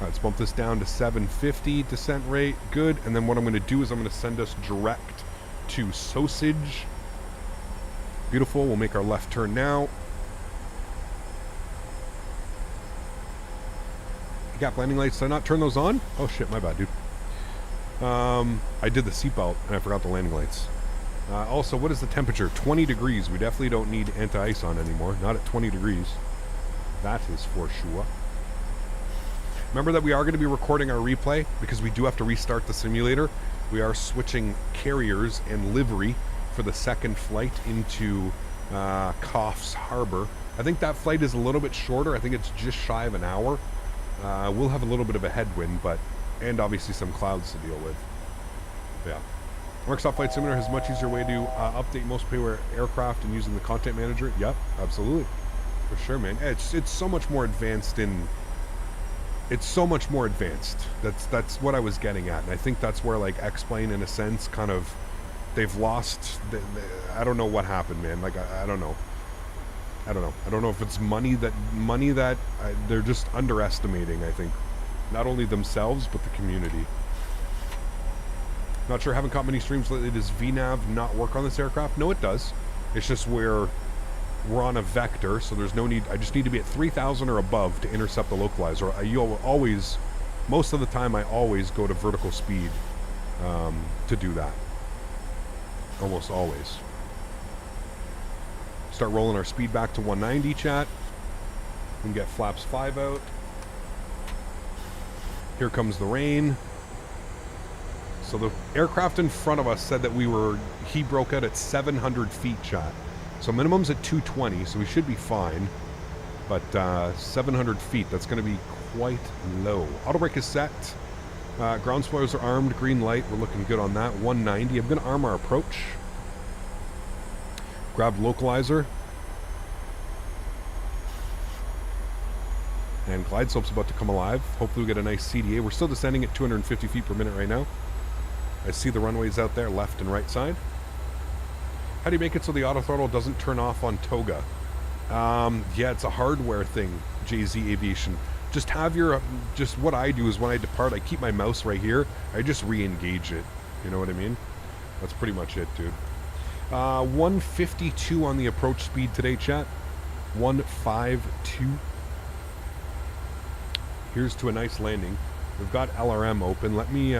All right, let's bump this down to 750 descent rate. Good. And then what I'm going to do is I'm going to send us direct to Sausage. Beautiful. We'll make our left turn now. Gap landing lights. Did I not turn those on? Oh shit, my bad, dude. I did the seatbelt and I forgot the landing lights. Also, what is the temperature? 20 degrees. We definitely don't need anti-ice on anymore. Not at 20 degrees. That is for sure. Remember that we are going to be recording our replay because we do have to restart the simulator. We are switching carriers and livery for the second flight into Koch's harbor. I think that flight is a little bit shorter. I think it's just shy of an hour. We'll have a little bit of a headwind, and obviously some clouds to deal with. Yeah. Microsoft Flight Simulator has a much easier way to update most payware aircraft and using the content manager. Yep, absolutely. For sure, man. It's so much more advanced in... It's so much more advanced. That's what I was getting at. And I think that's where, like, X-Plane, in a sense, kind of... They've lost... I don't know what happened, man. Like, I don't know. I don't know. I don't know if it's money that they're just underestimating, I think. Not only themselves, but the community. Not sure, haven't caught many streams lately. Does VNAV not work on this aircraft? No, it does. It's just we're on a vector, so there's no need. I just need to be at 3,000 or above to intercept the localizer. Most of the time, I always go to vertical speed to do that. Almost always. Start rolling our speed back to 190, chat. We can get flaps 5 out. Here comes the rain. So the aircraft in front of us said that he broke out at 700 feet, chat. So minimum's at 220, so we should be fine. But 700 feet, that's going to be quite low. Auto brake is set. Ground spoilers are armed. Green light, we're looking good on that. 190. I'm going to arm our approach. Grab localizer. And glide slope's about to come alive. Hopefully we get a nice CDA. We're still descending at 250 feet per minute right now. I see the runways out there, left and right side. How do you make it so the auto throttle doesn't turn off on Toga? Yeah, it's a hardware thing, JZ Aviation. Just what I do is when I depart, I keep my mouse right here. I just re-engage it. You know what I mean? That's pretty much it, dude. 152 on the approach speed today, chat. 152. Here's to a nice landing. We've got LRM open. Let me...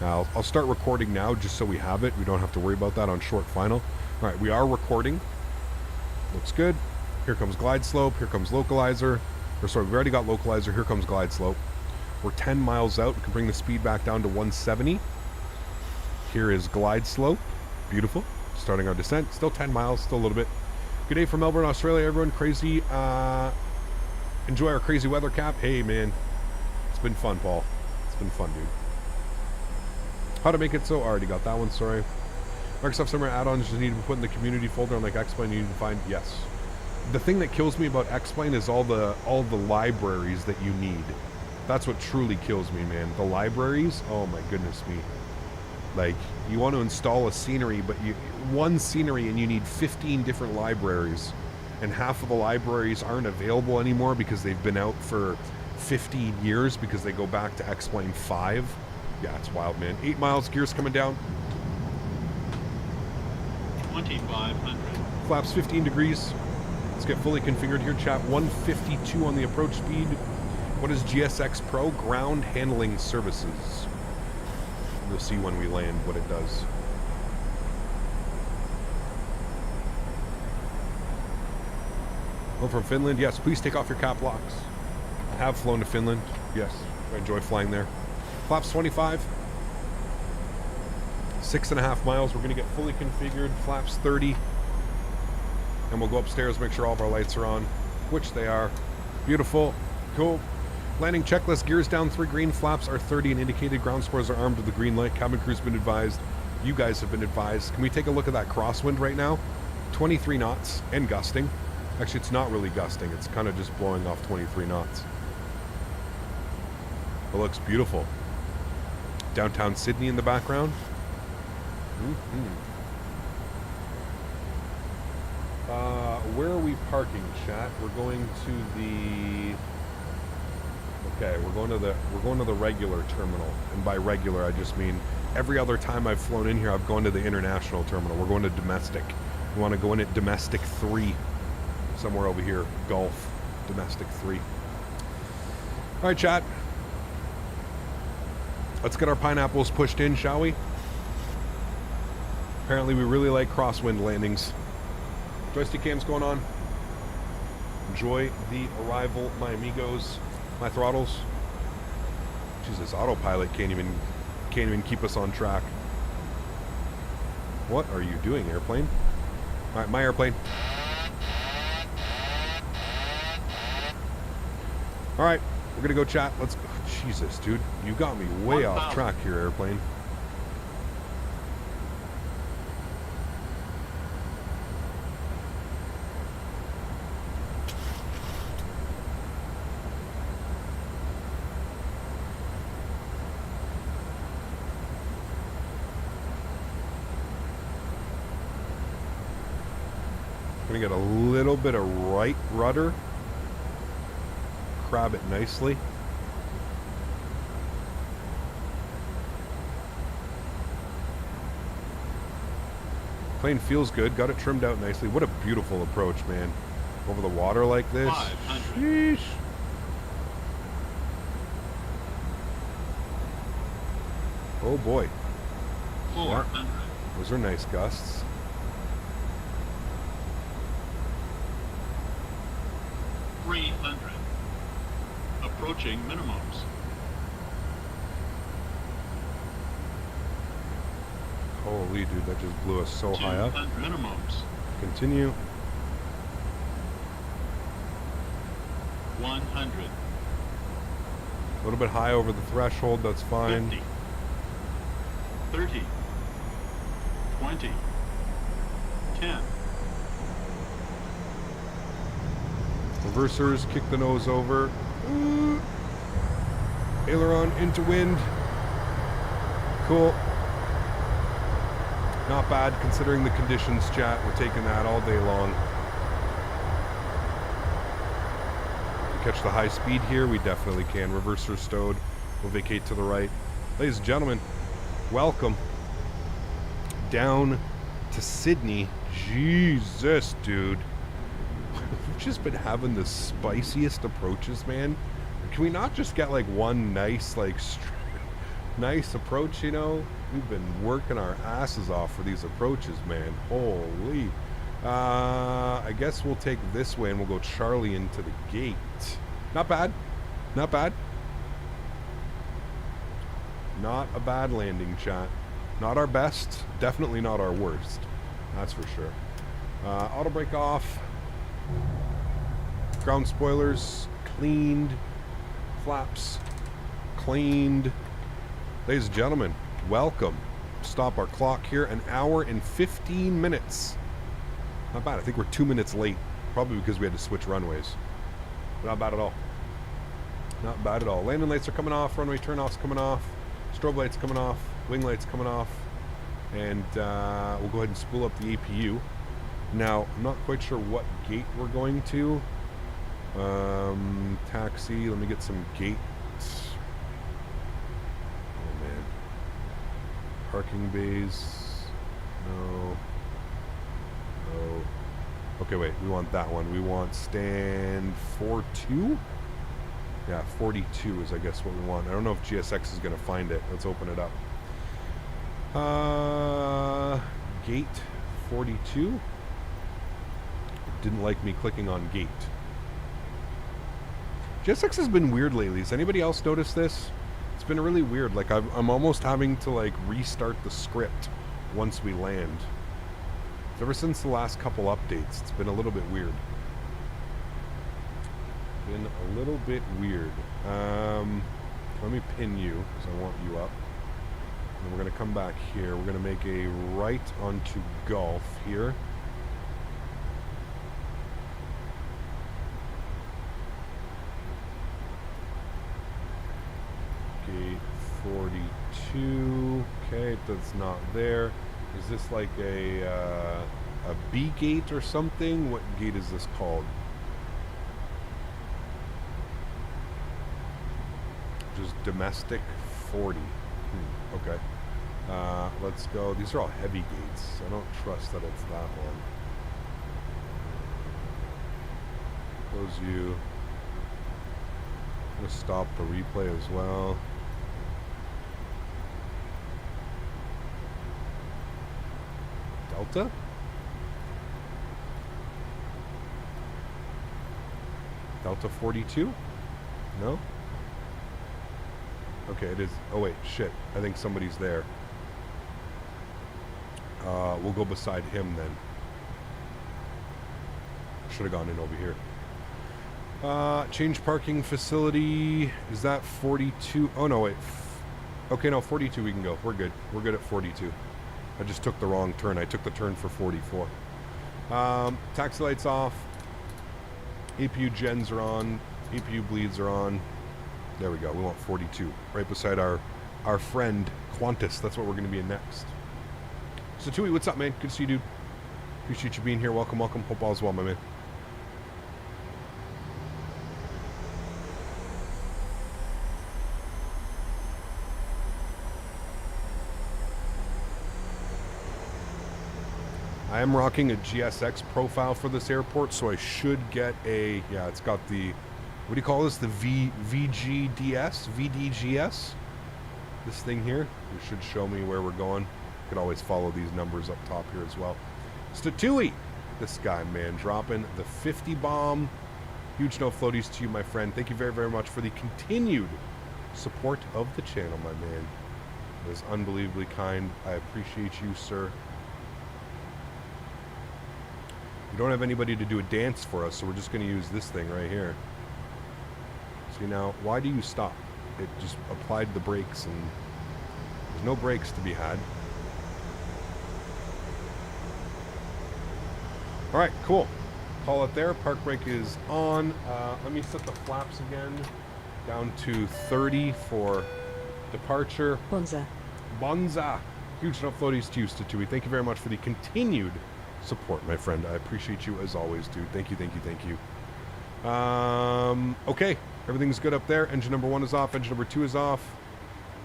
I'll start recording now just so we have it. We don't have to worry about that on short final. All right, we are recording. Looks good. Here comes glide slope. Here comes localizer. Or sorry, we've already got localizer. Here comes glide slope. We're 10 miles out. We can bring the speed back down to 170. Here is glide slope. Beautiful. Starting our descent. Still 10 miles. Still a little bit. Good day from Melbourne, Australia, everyone. Crazy. Enjoy our crazy weather cap. Hey, man. It's been fun, Paul. It's been fun, dude. How to make it so? Already got that one, sorry. Microsoft Summer add-ons just need to be put in the community folder, and like X-Plane you need to find. Yes. The thing that kills me about X-Plane is all the libraries that you need. That's what truly kills me, man. The libraries, oh my goodness me. Like, you want to install a scenery, but one scenery and you need 15 different libraries. And half of the libraries aren't available anymore because they've been out for 15 years because they go back to X-Plane 5. Yeah, it's wild, man. 8 miles, gears coming down. 2,500. Flaps 15 degrees. Let's get fully configured here, chat. 152 on the approach speed. What is GSX Pro? Ground Handling Services. You'll see when we land what it does. Oh, from Finland? Yes, please take off your cap locks. I have flown to Finland. Yes, I enjoy flying there. Flaps 25. 6.5 miles. We're going to get fully configured. Flaps 30. And we'll go upstairs, make sure all of our lights are on, which they are. Beautiful. Cool. Landing checklist. Gears down 3 green. Flaps are 30 and indicated. Ground spoilers are armed with the green light. Cabin crew's been advised. You guys have been advised. Can we take a look at that crosswind right now? 23 knots and gusting. Actually, it's not really gusting. It's kind of just blowing off 23 knots. It looks beautiful. Downtown Sydney in the background. Where are we parking, chat? We're going to the... Okay, we're going to the regular terminal. And by regular, I just mean every other time I've flown in here, I've gone to the international terminal. We're going to domestic. We want to go in at domestic 3. Somewhere over here. Gulf. Domestic 3. All right, chat. Let's get our pineapples pushed in, shall we? Apparently we really like crosswind landings. Joystick cam's going on. Enjoy the arrival, my amigos. My throttles. Jesus, autopilot can't even keep us on track. What are you doing, airplane? All right, my airplane. All right, we're gonna go chat. Let's go. Jesus, dude, you got me way off 1,000. track here, airplane. Gonna get a little bit of right rudder. Crab it nicely. Plane feels good. Got it trimmed out nicely. What a beautiful approach, man. Over the water like this. 500. Sheesh. Oh boy. 400. Those are nice gusts. Approaching minimums. Holy dude, that just blew us so high up. 200 minimums. Continue. 100. A little bit high over the threshold, that's fine. 50. 30. 20. 10. Reversers, kick the nose over. Ooh. Aileron into wind. Cool. Not bad considering the conditions, chat. We're taking that all day long. We catch the high speed here, we definitely can. Reverser stowed. We'll vacate to the right. Ladies and gentlemen, welcome down to Sydney. Jesus, dude. We've just been having the spiciest approaches, man. Can we not just get like one nice, like, nice approach, you know? We've been working our asses off for these approaches, man. Holy. I guess we'll take this way and we'll go Charlie into the gate. Not bad. Not bad. Not a bad landing, chat. Not our best. Definitely not our worst. That's for sure. Auto brake off. Ground spoilers cleaned. Flaps cleaned. Ladies and gentlemen, welcome. Stop our clock here. An hour and 15 minutes. Not bad. I think we're 2 minutes late. Probably because we had to switch runways. But not bad at all. Not bad at all. Landing lights are coming off. Runway turnoffs coming off. Strobe lights coming off. Wing lights coming off. And we'll go ahead and spool up the APU. Now, I'm not quite sure what gate we're going to. Taxi. Let me get some gate. Oh, man. Parking bays. No. No. Okay, wait. We want that one. We want stand 42? Yeah, 42 is, I guess, what we want. I don't know if GSX is going to find it. Let's open it up. Gate 42. Didn't like me clicking on gate. GSX has been weird lately. Has anybody else noticed this? It's been really weird. Like, I'm almost having to, like, restart the script once we land. Ever since the last couple updates, it's been a little bit weird. Been a little bit weird. Let me pin you, because I want you up. And we're going to come back here. We're going to make a right onto Gulf here. Gate 42. Okay, that's not there. Is this like a B gate or something? What gate is this called? Just domestic 40. Okay. Let's go. These are all heavy gates. I don't trust that it's that one. Close you. I'm going to stop the replay as well. Delta? Delta 42? No? Okay, it is. Oh, wait, shit. I think somebody's there. We'll go beside him then. Should have gone in over here. Change parking facility. Is that 42? Oh, no, wait. Okay, no, 42 we can go. We're good. We're good at 42. I just took the wrong turn. I took the turn for 44. Taxi lights off. APU gens are on. APU bleeds are on. There we go. We want 42. Right beside our friend Qantas. That's what we're going to be in next. So, Tui, what's up, man? Good to see you, dude. Appreciate you being here. Welcome, welcome. Hope all's well, my man. I am rocking a GSX profile for this airport, so I should get a, yeah, it's got the, what do you call this? The VGDS? VDGS? This thing here. It should show me where we're going. You can always follow these numbers up top here as well. Statewi! This guy, man, dropping the 50 bomb. Huge no floaties to you, my friend. Thank you very, very much for the continued support of the channel, my man. It was unbelievably kind. I appreciate you, sir. We don't have anybody to do a dance for us, so we're just going to use this thing right here. See, now, why do you stop? It just applied the brakes, and there's no brakes to be had. All right, cool. Call it there. Park brake is on. Let me set the flaps again down to 30 for departure. Bonza. Bonza. Huge enough floaties to you, Statewi. Thank you very much for the continued support, my friend. I appreciate you as always, dude. Thank you, thank you, thank you. Okay, everything's good up there. Engine number 1 is off. Engine number 2 is off.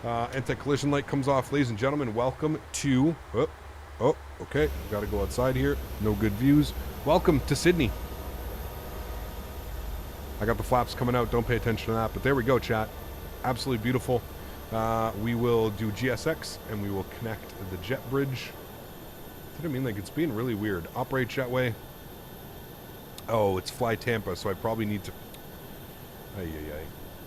Anti-collision light comes off. Ladies and gentlemen, welcome to... Oh, okay. Got to go outside here. No good views. Welcome to Sydney. I got the flaps coming out. Don't pay attention to that. But there we go, chat. Absolutely beautiful. We will do GSX, and we will connect the jet bridge. I mean, like, it's being really weird. Operate jetway. Oh, it's Fly Tampa, so I probably need to...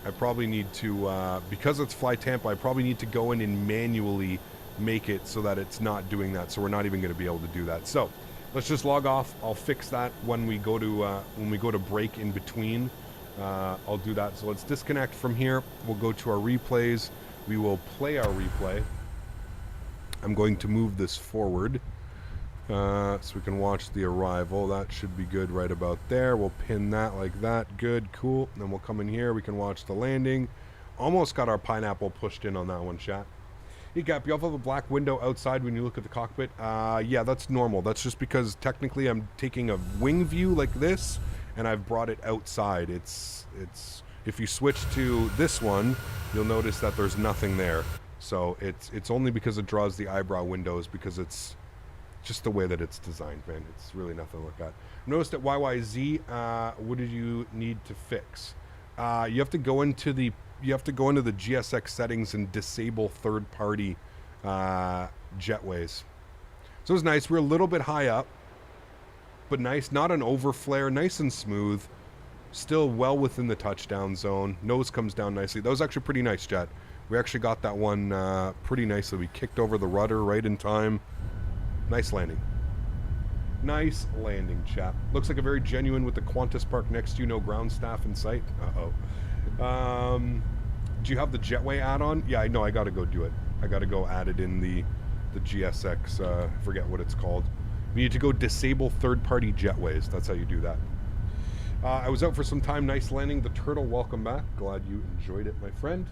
I probably need to... because it's Fly Tampa, I probably need to go in and manually make it so that it's not doing that, so we're not even going to be able to do that. So, let's just log off. I'll fix that when we go to break in between. I'll do that. So, let's disconnect from here. We'll go to our replays. We will play our replay. I'm going to move this forward. So we can watch the arrival. That should be good right about there. We'll pin that like that. Good, cool. Then we'll come in here. We can watch the landing. Almost got our pineapple pushed in on that one, chat. Hey, Gap, you also have a black window outside when you look at the cockpit. Yeah, that's normal. That's just because technically I'm taking a wing view like this, and I've brought it outside. It's if you switch to this one, you'll notice that there's nothing there. So it's only because it draws the eyebrow windows, because it's just the way that it's designed, man. It's really nothing to look at. Notice that YYZ, what did you need to fix? You have to go into the GSX settings and disable third-party jetways. So it was nice. We're a little bit high up, but nice. Not an overflare. Nice and smooth. Still well within the touchdown zone. Nose comes down nicely. That was actually pretty nice, chat. We actually got that one pretty nicely. We kicked over the rudder right in time. Nice landing. Nice landing, chap. Looks like a very genuine with the Qantas park next to you. No ground staff in sight. Uh-oh. Do you have the jetway add-on? Yeah, I know. I got to go do it. I got to go add it in the GSX. I forget what it's called. We need to go disable third-party jetways. That's how you do that. I was out for some time. Nice landing. The Turtle, welcome back. Glad you enjoyed it, my friend.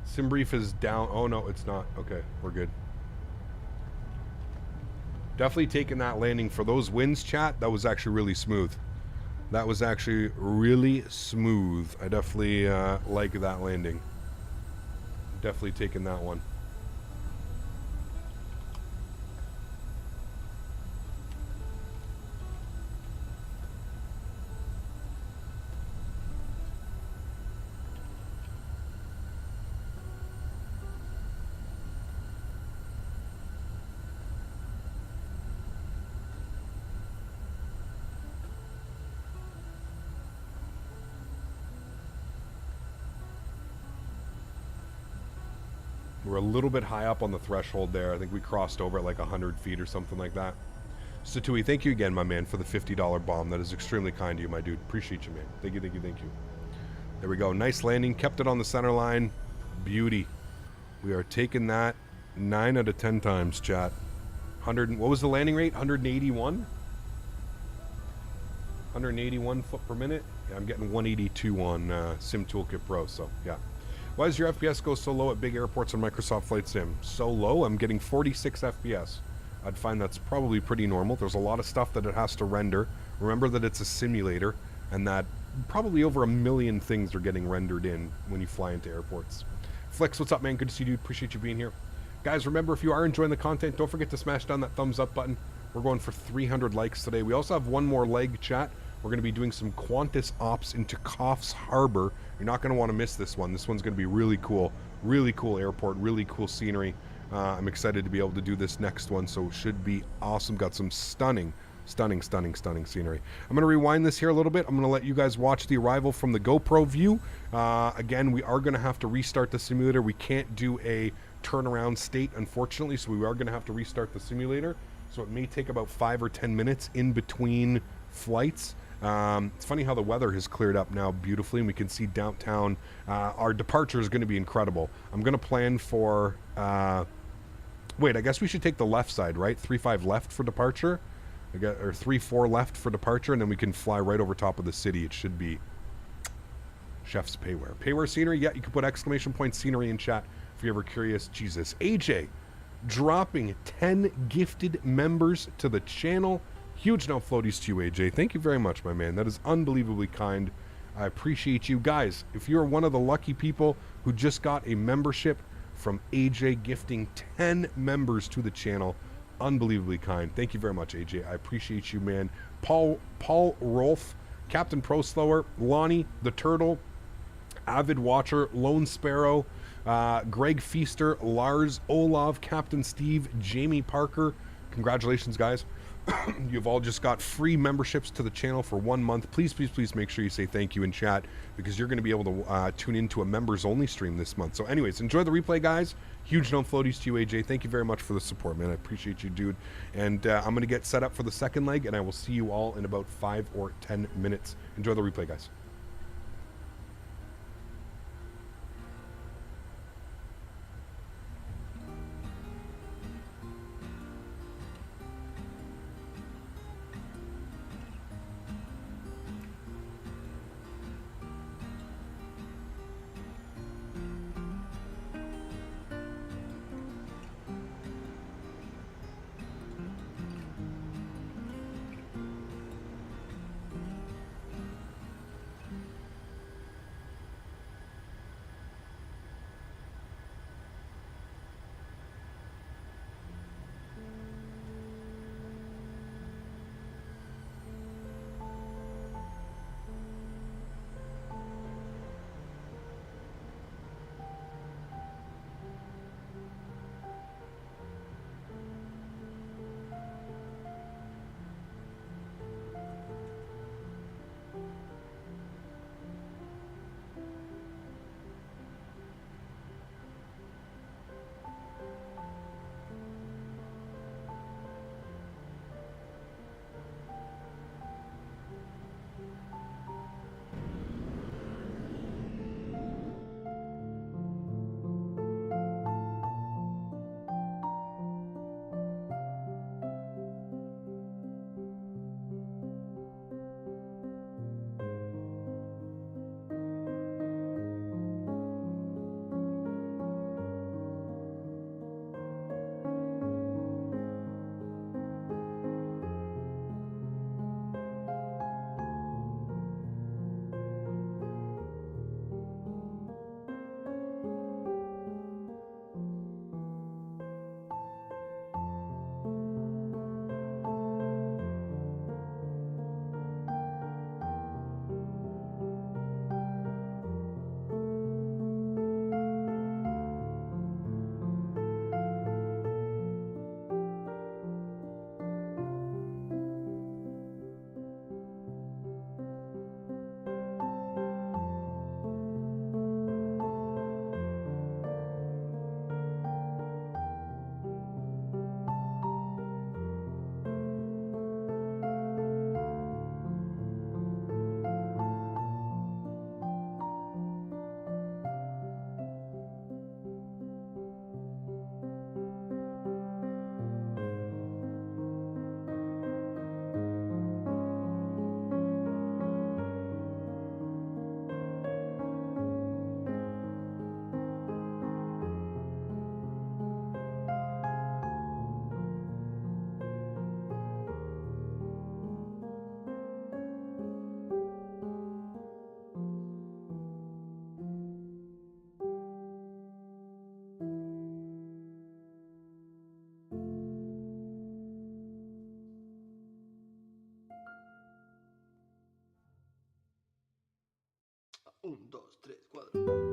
Simbrief is down. Oh, no, it's not. Okay, we're good. Definitely taking that landing for those winds, chat. That was actually really smooth. That was actually really smooth. I definitely like that landing. Definitely taking that one. We're a little bit high up on the threshold there. I think we crossed over at like 100 feet or something like that. Statewi, thank you again, my man, for the $50 bomb. That is extremely kind to you, my dude. Appreciate you, man. Thank you, thank you, thank you. There we go. Nice landing. Kept it on the center line. Beauty. We are taking that 9 out of 10 times, chat. What was the landing rate? 181? 181 foot per minute? Yeah, I'm getting 182 on Sim Toolkit Pro, so yeah. Why does your FPS go so low at big airports on Microsoft Flight Sim? So low? I'm getting 46 FPS. I'd find that's probably pretty normal. There's a lot of stuff that it has to render. Remember that it's a simulator, and that probably over 1 million things are getting rendered in when you fly into airports. Flex, what's up, man? Good to see you, dude. Appreciate you being here. Guys, remember, if you are enjoying the content, don't forget to smash down that thumbs up button. We're going for 300 likes today. We also have one more leg, chat. We're going to be doing some Qantas ops into Koch's Harbor. You're not going to want to miss this one. This one's going to be really cool. Really cool airport, really cool scenery. I'm excited to be able to do this next one, so it should be awesome. Got some stunning scenery. I'm going to rewind this here a little bit. I'm going to let you guys watch the arrival from the GoPro view. Again, we are going to have to restart the simulator. We can't do a turnaround state, unfortunately, so we are going to have to restart the simulator. So it may take about 5 or 10 minutes in between flights. It's funny how the weather has cleared up now beautifully, and we can see downtown. Our departure is going to be incredible. I'm going to plan for... wait, I guess we should take the left side, right? 3-5 left for departure. Or 3-4 left for departure, and then we can fly right over top of the city. It should be chef's payware. Payware scenery? Yeah, you can put exclamation point scenery in chat if you're ever curious. Jesus. AJ, dropping 10 gifted members to the channel. Huge now floaties to you, AJ. Thank you very much, my man. That is unbelievably kind. I appreciate you. Guys, if you're one of the lucky people who just got a membership from AJ gifting 10 members to the channel, unbelievably kind. Thank you very much, AJ. I appreciate you, man. Paul Rolf, Captain Pro Slower, Lonnie, the Turtle, Avid Watcher, Lone Sparrow, Greg Feaster, Lars, Olav, Captain Steve, Jamie Parker. Congratulations, guys. You've all just got free memberships to the channel for 1 month. Please, please, please make sure you say thank you in chat, because you're going to be able to tune into a members only stream this month. So anyways, enjoy the replay, guys. Huge no floaties to you, AJ. Thank you very much for the support, man. I appreciate you, dude. And I'm going to get set up for the second leg, and I will see you all in about 5 or 10 minutes. Enjoy the replay, guys. 1, 2, 3, 4.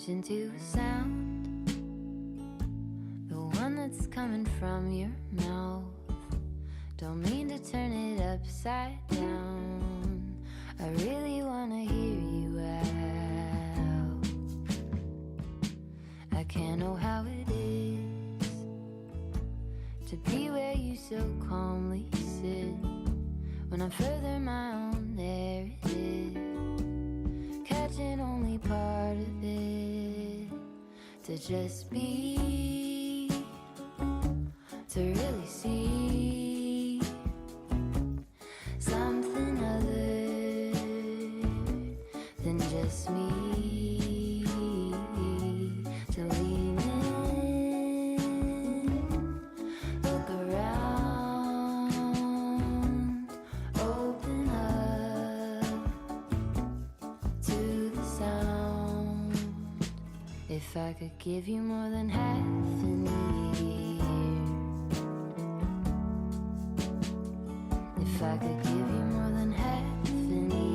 Listen to a sound, the one that's coming from your mouth. Don't mean to turn it upside down, I really wanna hear you out. I can't know how it is to be where you so calmly sit. When I'm further my own, there it is, catching only part of it. To just be, to really see something other than just me. To lean in, look around, open up to the sound. If I could give you more than half an ear, if I could give you more than half an ear.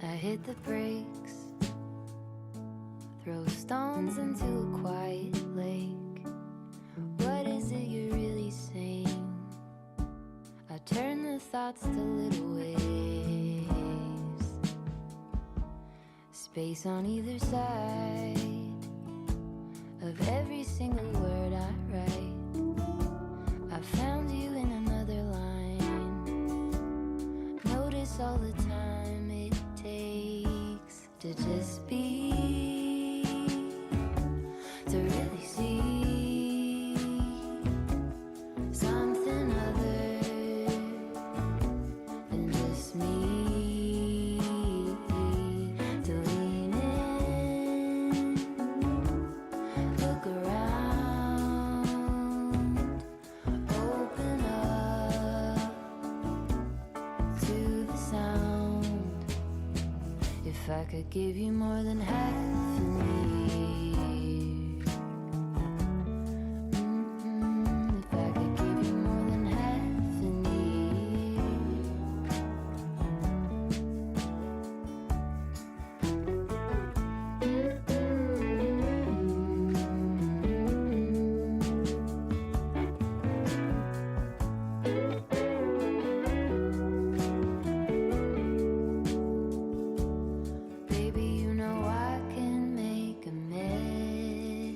I hit the brakes, throw stones into a quiet lake. What is it you're really saying? I turn the thoughts to little waves, space on either side of every single word I write. I found you in another line. Notice all the time it takes to just be, to really see something other than just me. To lean in, look around, open up to the sound. If I could give you more than half an ear, if I could give you more than half an baby, you know I can make a mess.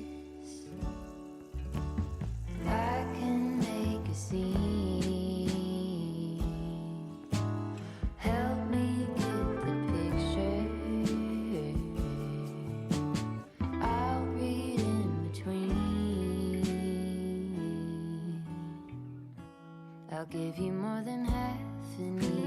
I can make a scene. Help me get the picture. I'll read in between. I'll give you more than half an ear.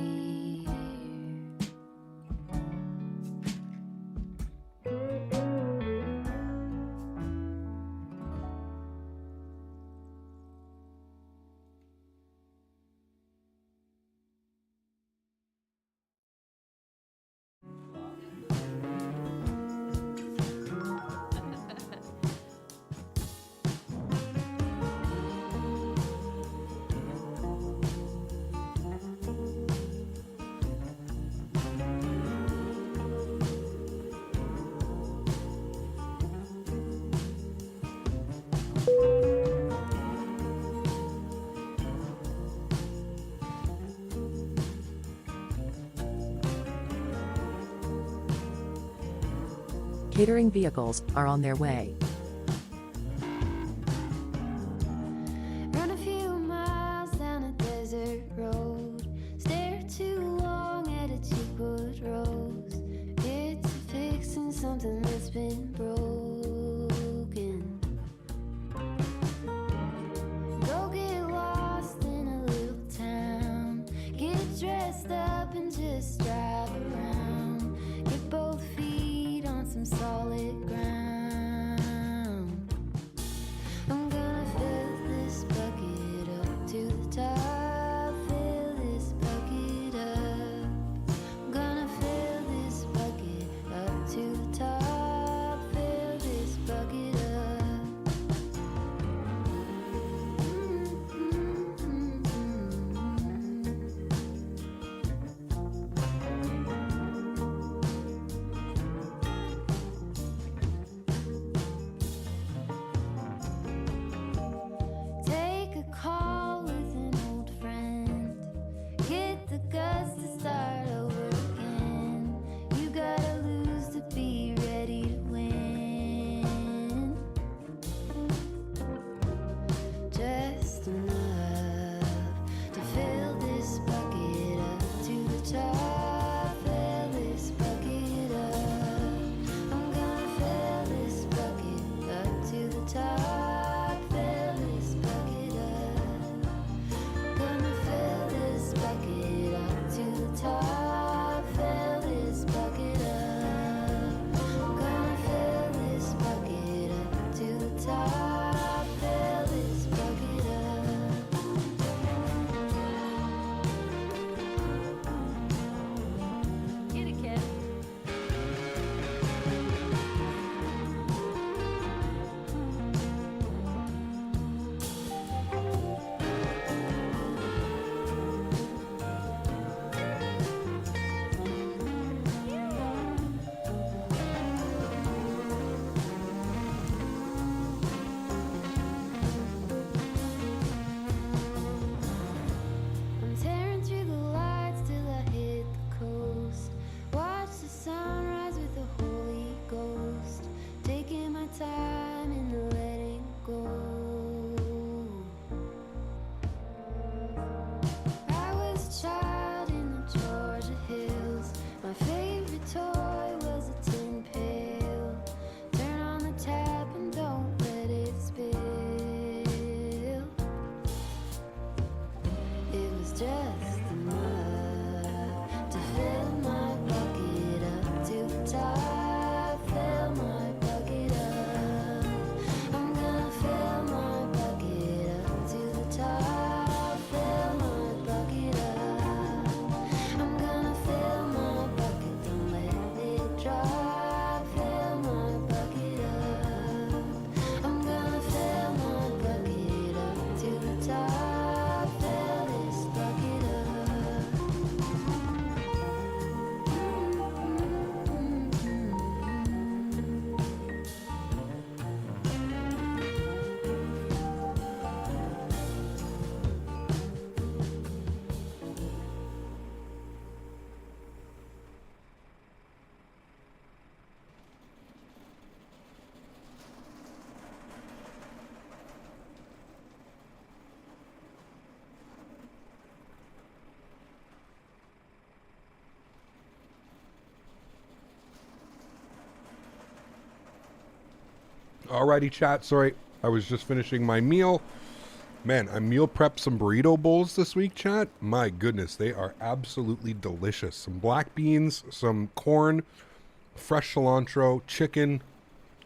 Catering vehicles are on their way. Run a few miles down a desert road. Stare too long at a cheapwood rose. It's fixing something that's been broken. Go get lost in a little town. Get dressed up and just drive around. Get both feet on some solid ground. I'm gonna fill this bucket up to the top. Fill this bucket up. I'm just enough to fill my bucket up to the top. Fill my bucket up. I'm gonna fill my bucket up to the top. Fill my bucket up. I'm gonna fill my bucket, don't let it drop. Fill my bucket up. I'm gonna fill my bucket up to the top. Fill this bucket Alrighty, chat. Sorry, I was just finishing my meal. Man, I meal prepped some burrito bowls this week, chat. My goodness, they are absolutely delicious. Some black beans, some corn, fresh cilantro, chicken,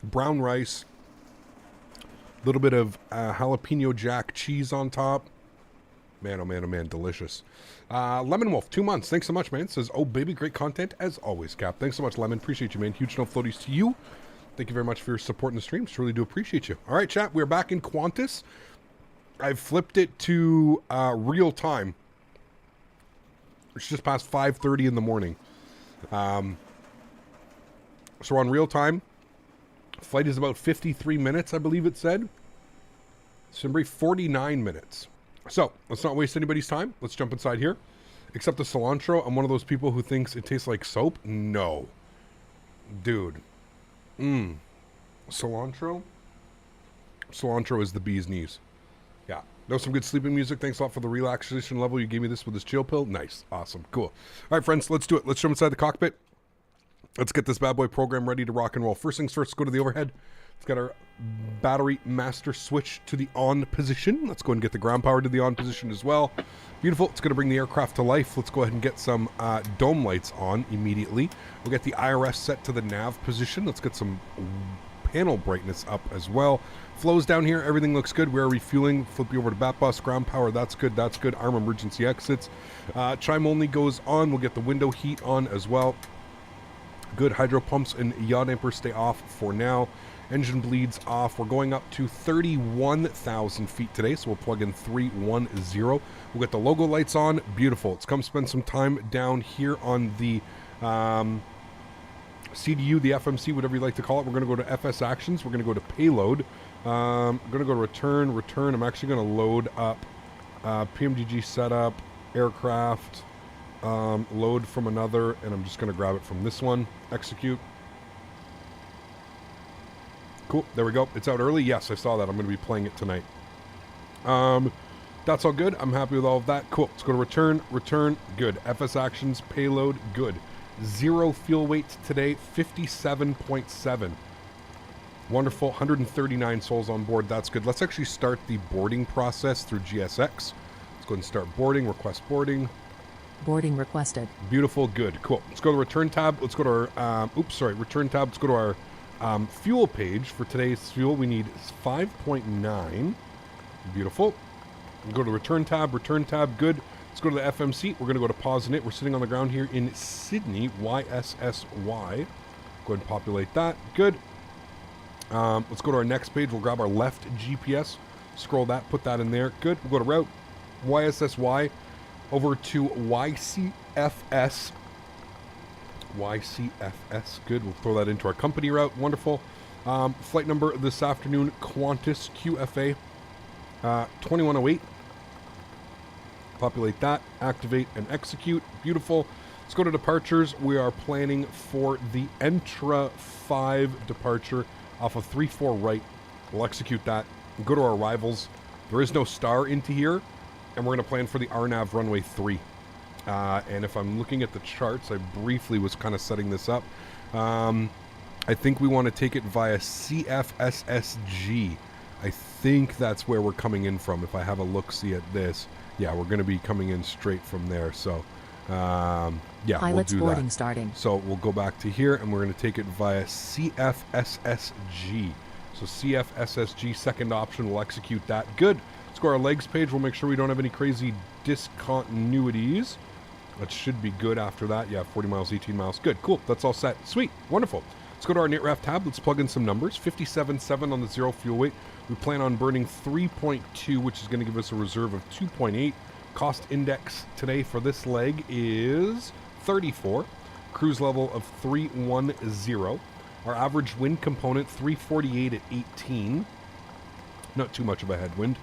brown rice, a little bit of jalapeno jack cheese on top. Man, oh man, oh man, delicious. Lemon Wolf, 2 months. Thanks so much, man. Says, oh baby, great content as always, Cap. Thanks so much, Lemon. Appreciate you, man. Huge no floaties to you. Thank you very much for your support in the streams. Truly do appreciate you. All right, chat, we're back in Qantas. I've flipped it to real time. It's just past 5:30 in the morning. So we're on real time. Flight is about 53 minutes, I believe it said. Simbri, 49 minutes. So let's not waste anybody's time. Let's jump inside here. Except the cilantro, I'm one of those people who thinks it tastes like soap. No. Dude. Cilantro? Cilantro is the bee's knees. Yeah. Know some good sleeping music. Thanks a lot for the relaxation level. You gave me this with this chill pill. Nice. Awesome. Cool. All right, friends, let's do it. Let's jump inside the cockpit. Let's get this bad boy program ready to rock and roll. First things first, go to the overhead. Let's get our battery master switch to the on position. Let's go and get the ground power to the on position as well. Beautiful. It's going to bring the aircraft to life. Let's go ahead and get some dome lights on immediately. We'll get the IRS set to the nav position. Let's get some panel brightness up as well. Flows down here. Everything looks good. We're refueling. Flip you over to bat bus. Ground power. That's good. That's good. Arm emergency exits. Chime only goes on. We'll get the window heat on as well. Good. Hydro pumps and yaw damper stay off for now. Engine bleeds off. We're going up to 31,000 feet today, so we'll plug in 310. We'll get the logo lights on. Beautiful. Let's come spend some time down here on the CDU, the FMC, whatever you like to call it. We're going to go to FS Actions. We're going to go to Payload. I'm going to go to Return. I'm actually going to load up PMDG setup, aircraft, load from another, and I'm just going to grab it from this one. Execute. Cool. There we go. It's out early. Yes, I saw that. I'm going to be playing it tonight. That's all good. I'm happy with all of that. Cool. Let's go to return. Return. Good. FS Actions. Payload. Good. 0 fuel weight today. 57.7. Wonderful. 139 souls on board. That's good. Let's actually start the boarding process through GSX. Let's go ahead and start boarding. Request boarding. Boarding requested. Beautiful. Good. Cool. Let's go to return tab. Let's go to our... return tab. Let's go to our... fuel page. For today's fuel we need 5.9. Beautiful. We'll go to return tab, good. Let's go to the FMC. We're going to go to pause in it. We're sitting on the ground here in Sydney, YSSY. Go ahead and populate that. Good. Let's go to our next page. We'll grab our left GPS, scroll that, put that in there. Good. We'll go to route YSSY over to YCFS. YCFS. Good. We'll throw that into our company route. Wonderful. Flight number this afternoon, Qantas QFA 2108. Populate that, activate and execute. Beautiful. Let's go to departures. We are planning for the Entra 5 departure off of 34 right. We'll execute that. We'll go to our arrivals. There is no star into here, and we're going to plan for the RNAV runway 3. And if I'm looking at the charts, I briefly was kind of setting this up. I think we want to take it via CFSSG I think that's where we're coming in from. If I have a look-see at this, yeah, we're going to be coming in straight from there. So, yeah, Pilot's we'll do boarding that. starting. So we'll go back to here, and we're going to take it via CFSSG. So CFSSG, second option, we'll execute that. Good. Let's go to our legs page. We'll make sure we don't have any crazy discontinuities. That should be good after that. Yeah, 40 miles, 18 miles. Good, cool. That's all set. Sweet, wonderful. Let's go to our NITREF tab. Let's plug in some numbers. 57.7 on the zero fuel weight. We plan on burning 3.2, which is going to give us a reserve of 2.8. Cost index today for this leg is 34. Cruise level of 310. Our average wind component, 348 at 18. Not too much of a headwind.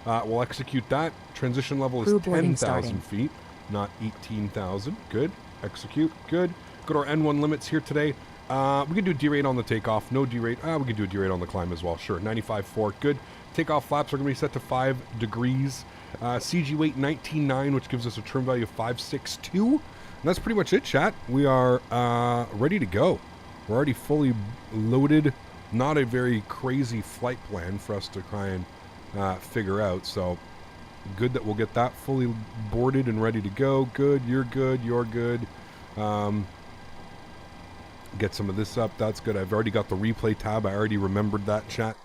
We'll execute that. Transition level is 10,000 feet, not 18,000. Good. Execute. Good. Go to our N1 limits here today. We can do derate on the takeoff. No derate. We can do a derate on the climb as well. Sure. 95.4. Good. Takeoff flaps are going to be set to 5 degrees. CG weight 19.9, which gives us a trim value of 562. And that's pretty much it, chat. We are ready to go. We're already fully loaded. Not a very crazy flight plan for us to try and figure out. So good that we'll get that fully boarded and ready to go. Good. You're good. You're good. Get some of this up. That's good. I've already got the replay tab. I already remembered that, chat.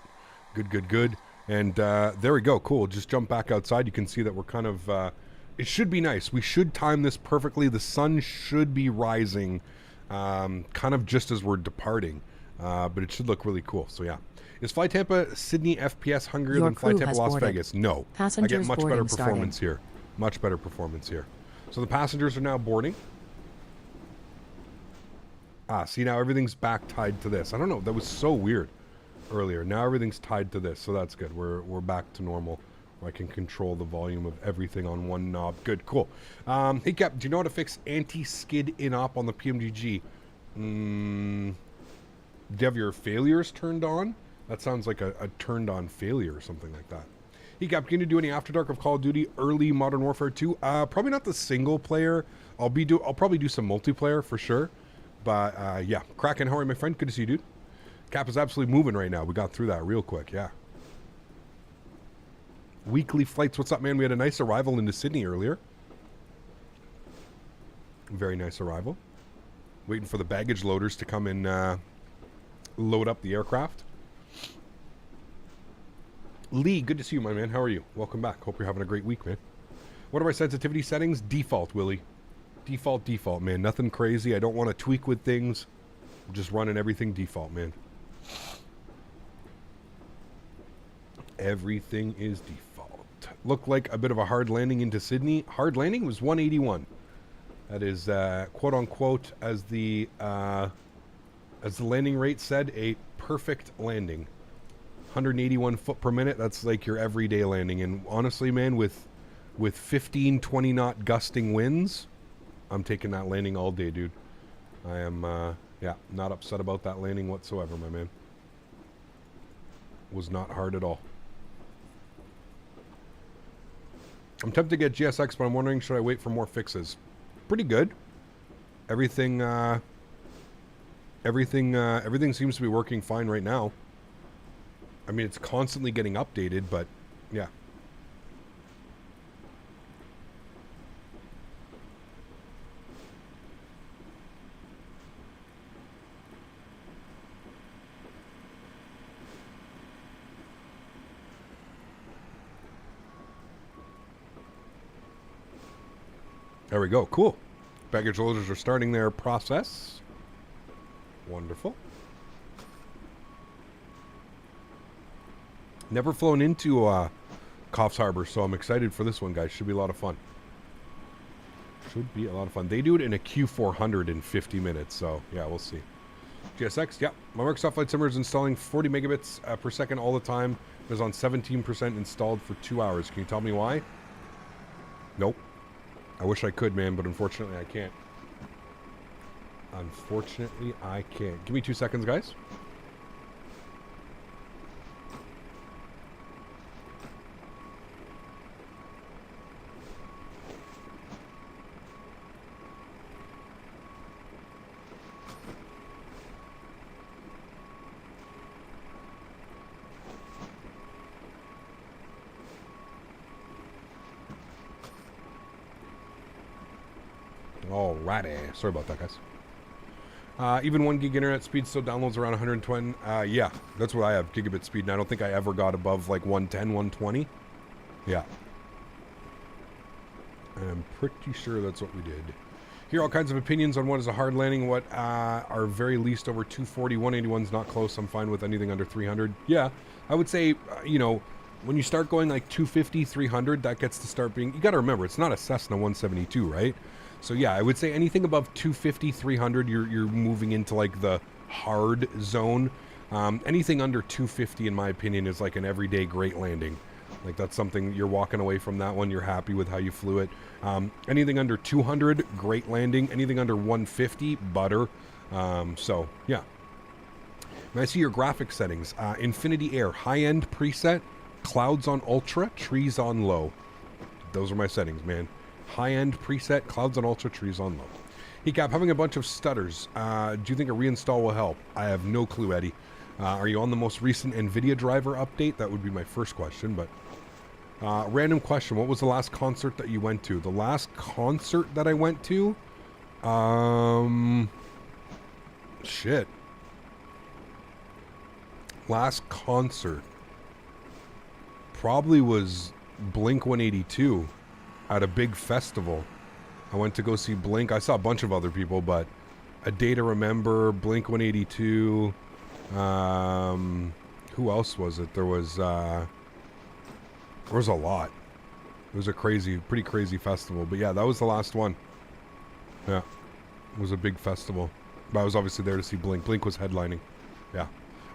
Good, good, good. And there we go. Cool. Just jump back outside. You can see that we're kind of... it should be nice. We should time this perfectly. The sun should be rising kind of just as we're departing. But it should look really cool. So, yeah. Is Fly Tampa Sydney FPS hungrier than Fly Tampa Las Vegas? No. Passengers I get much better starting. performance here. Much better performance here. So the passengers are now boarding. See, now everything's back tied to this. I don't know. That was so weird earlier. Now everything's tied to this, so that's good. We're back to normal. I can control the volume of everything on one knob. Good, cool. Hey, Cap, do you know how to fix anti-skid in-op on the PMDG? Do you have your failures turned on? That sounds like a turned-on failure or something like that. Hey, Cap, can you do any After Dark of Call of Duty early Modern Warfare 2? Probably not the single player. I'll probably do some multiplayer for sure. But, yeah. Kraken, how are you, my friend? Good to see you, dude. Cap is absolutely moving right now. We got through that real quick, yeah. Weekly flights. What's up, man? We had a nice arrival into Sydney earlier. Very nice arrival. Waiting for the baggage loaders to come and load up the aircraft. Lee, good to see you, my man. How are you? Welcome back. Hope you're having a great week, man. What are my sensitivity settings? Default, Willie. Default, man. Nothing crazy. I don't want to tweak with things. I'm just running everything default, man. Everything is default. Looked like a bit of a hard landing into Sydney. Hard landing was 181. That is, quote unquote, as the landing rate said, a perfect landing. 181 foot per minute. That's like your everyday landing. And honestly, man, with 15, 20 knot gusting winds, I'm taking that landing all day, dude. I am, yeah, not upset about that landing whatsoever, my man. Was not hard at all. I'm tempted to get GSX, but I'm wondering, should I wait for more fixes? Pretty good. Everything seems to be working fine right now. I mean, it's constantly getting updated, but yeah. There we go. Cool. Baggage loaders are starting their process. Wonderful. Never flown into Coffs Harbor, so I'm excited for this one, guys. Should be a lot of fun. Should be a lot of fun. They do it in a Q400 in 50 minutes, so yeah, we'll see. GSX, yeah. My Microsoft Flight Simulator is installing 40 megabits per second all the time. It was on 17% installed for 2 hours. Can you tell me why? Nope. I wish I could, man, but unfortunately I can't. Unfortunately, I can't. Give me 2 seconds, guys. Alrighty. Sorry about that, guys. Even 1 gig internet speed still downloads around 120. Yeah, that's what I have, gigabit speed, and I don't think I ever got above like 110, 120. Yeah. I'm pretty sure that's what we did. Hear all kinds of opinions on what is a hard landing, what are very least over 240. 181's not close. I'm fine with anything under 300. Yeah, I would say, you know, when you start going like 250, 300, that gets to start being... You got to remember, it's not a Cessna 172, right? So yeah, I would say anything above 250, 300, you're moving into like the hard zone. Anything under 250, in my opinion, is like an everyday great landing. Like, that's something you're walking away from that one. You're happy with how you flew it. Anything under 200, great landing. Anything under 150, butter. So, yeah. And I see your graphic settings. Infinity Air, high-end preset, clouds on ultra, trees on low. Those are my settings, man. High-end preset, clouds on ultra, trees on low. Hecap, having a bunch of stutters. Do you think a reinstall will help? I have no clue, Eddie. Are you on the most recent NVIDIA driver update? That would be my first question, but... random question. What was the last concert that you went to? The last concert that I went to? Shit. Last concert probably was Blink 182 at a big festival. I went to go see Blink. I saw a bunch of other people, but A Day to Remember, Blink 182. Who else was it? There was a lot. It was a pretty crazy festival. But yeah, that was the last one. Yeah. It was a big festival. But I was obviously there to see Blink. Blink was headlining. Yeah.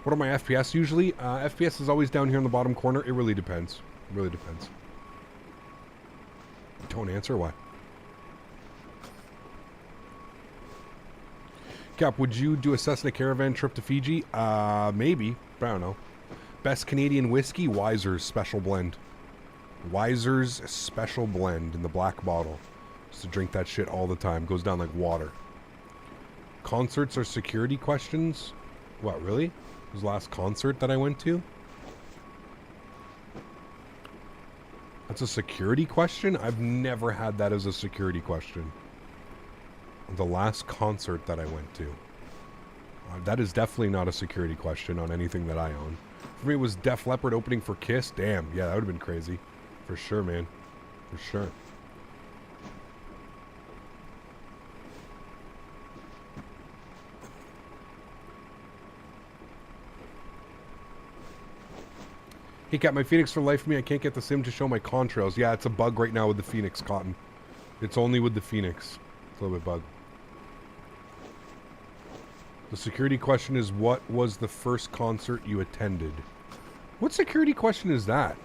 What are my FPS usually? FPS is always down here in the bottom corner. It really depends. It really depends. Don't answer. Why? Cap, would you do a Cessna Caravan trip to Fiji? Maybe. I don't know. Best Canadian whiskey? Wiser's Special Blend. Wiser's Special Blend in the black bottle. Just to drink that shit all the time. Goes down like water. Concerts are security questions? What, really? It was the last concert that I went to? That's a security question? I've never had that as a security question. The last concert that I went to. That is definitely not a security question on anything that I own. For me, it was Def Leppard opening for Kiss. Damn, yeah, that would have been crazy. For sure, man. For sure. Hey, got my Phoenix for life for me. I can't get the sim to show my contrails. Yeah, it's a bug right now with the Phoenix, Cotton. It's only with the Phoenix. It's a little bit bug. The security question is, what was the first concert you attended? What security question is that?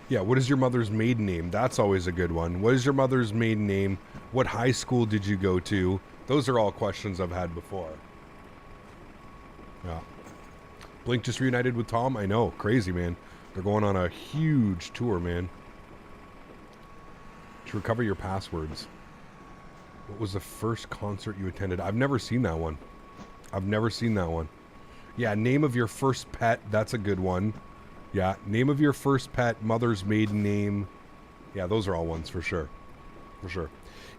Yeah, what is your mother's maiden name? That's always a good one. What is your mother's maiden name? What high school did you go to? Those are all questions I've had before. Yeah. Blink just reunited with Tom? I know. Crazy, man. They're going on a huge tour, man. To recover your passwords. What was the first concert you attended? I've never seen that one. I've never seen that one. Yeah, name of your first pet. That's a good one. Yeah, name of your first pet, mother's maiden name. Yeah, those are all ones for sure. For sure.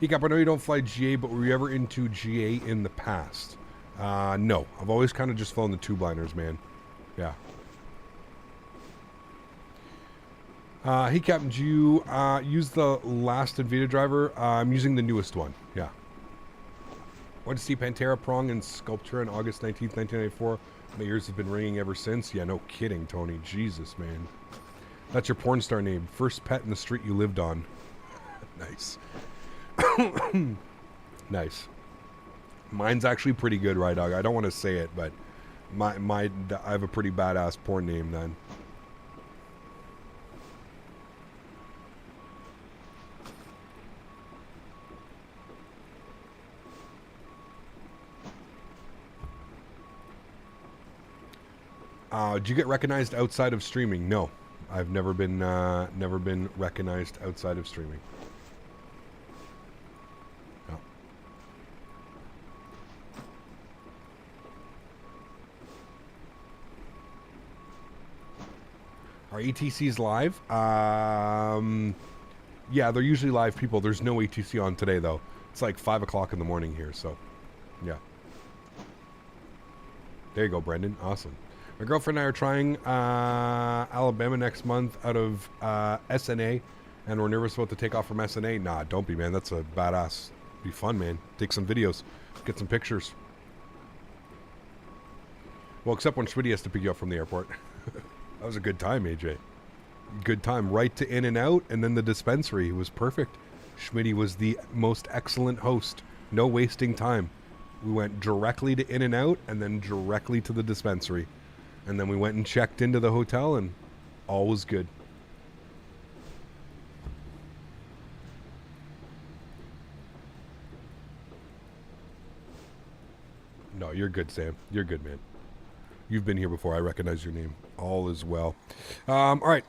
Ecap, I know you don't fly GA, but were you ever into GA in the past? No. I've always kind of just flown the tube liners, man. Yeah. Hey, Captain, do you use the last NVIDIA driver? I'm using the newest one. Yeah. Went to see Pantera Prong and Sculptura on August 19th, 1994. My ears have been ringing ever since. Yeah, no kidding, Tony. Jesus, man. That's your porn star name. First pet in the street you lived on. Nice. Nice. Mine's actually pretty good, right, dog? I don't want to say it, but I have a pretty badass porn name then. Did you get recognized outside of streaming? No, I've never been recognized outside of streaming. No. Are ETCs live? Yeah, they're usually live people. There's no ATC on today, though. It's like 5 o'clock in the morning here, so yeah. There you go, Brendan. Awesome. My girlfriend and I are trying Alabama next month out of SNA, and we're nervous about the takeoff from SNA. Nah, don't be, man. That's a badass. Be fun, man. Take some videos. Get some pictures. Well, except when Smitty has to pick you up from the airport. That was a good time, AJ. Good time. Right to in and out, and then the dispensary. It was perfect. Smitty was the most excellent host. No wasting time. We went directly to in and out, and then directly to the dispensary. And then we went and checked into the hotel, and all was good. No, you're good, Sam. You're good, man. You've been here before. I recognize your name. All is well. All right.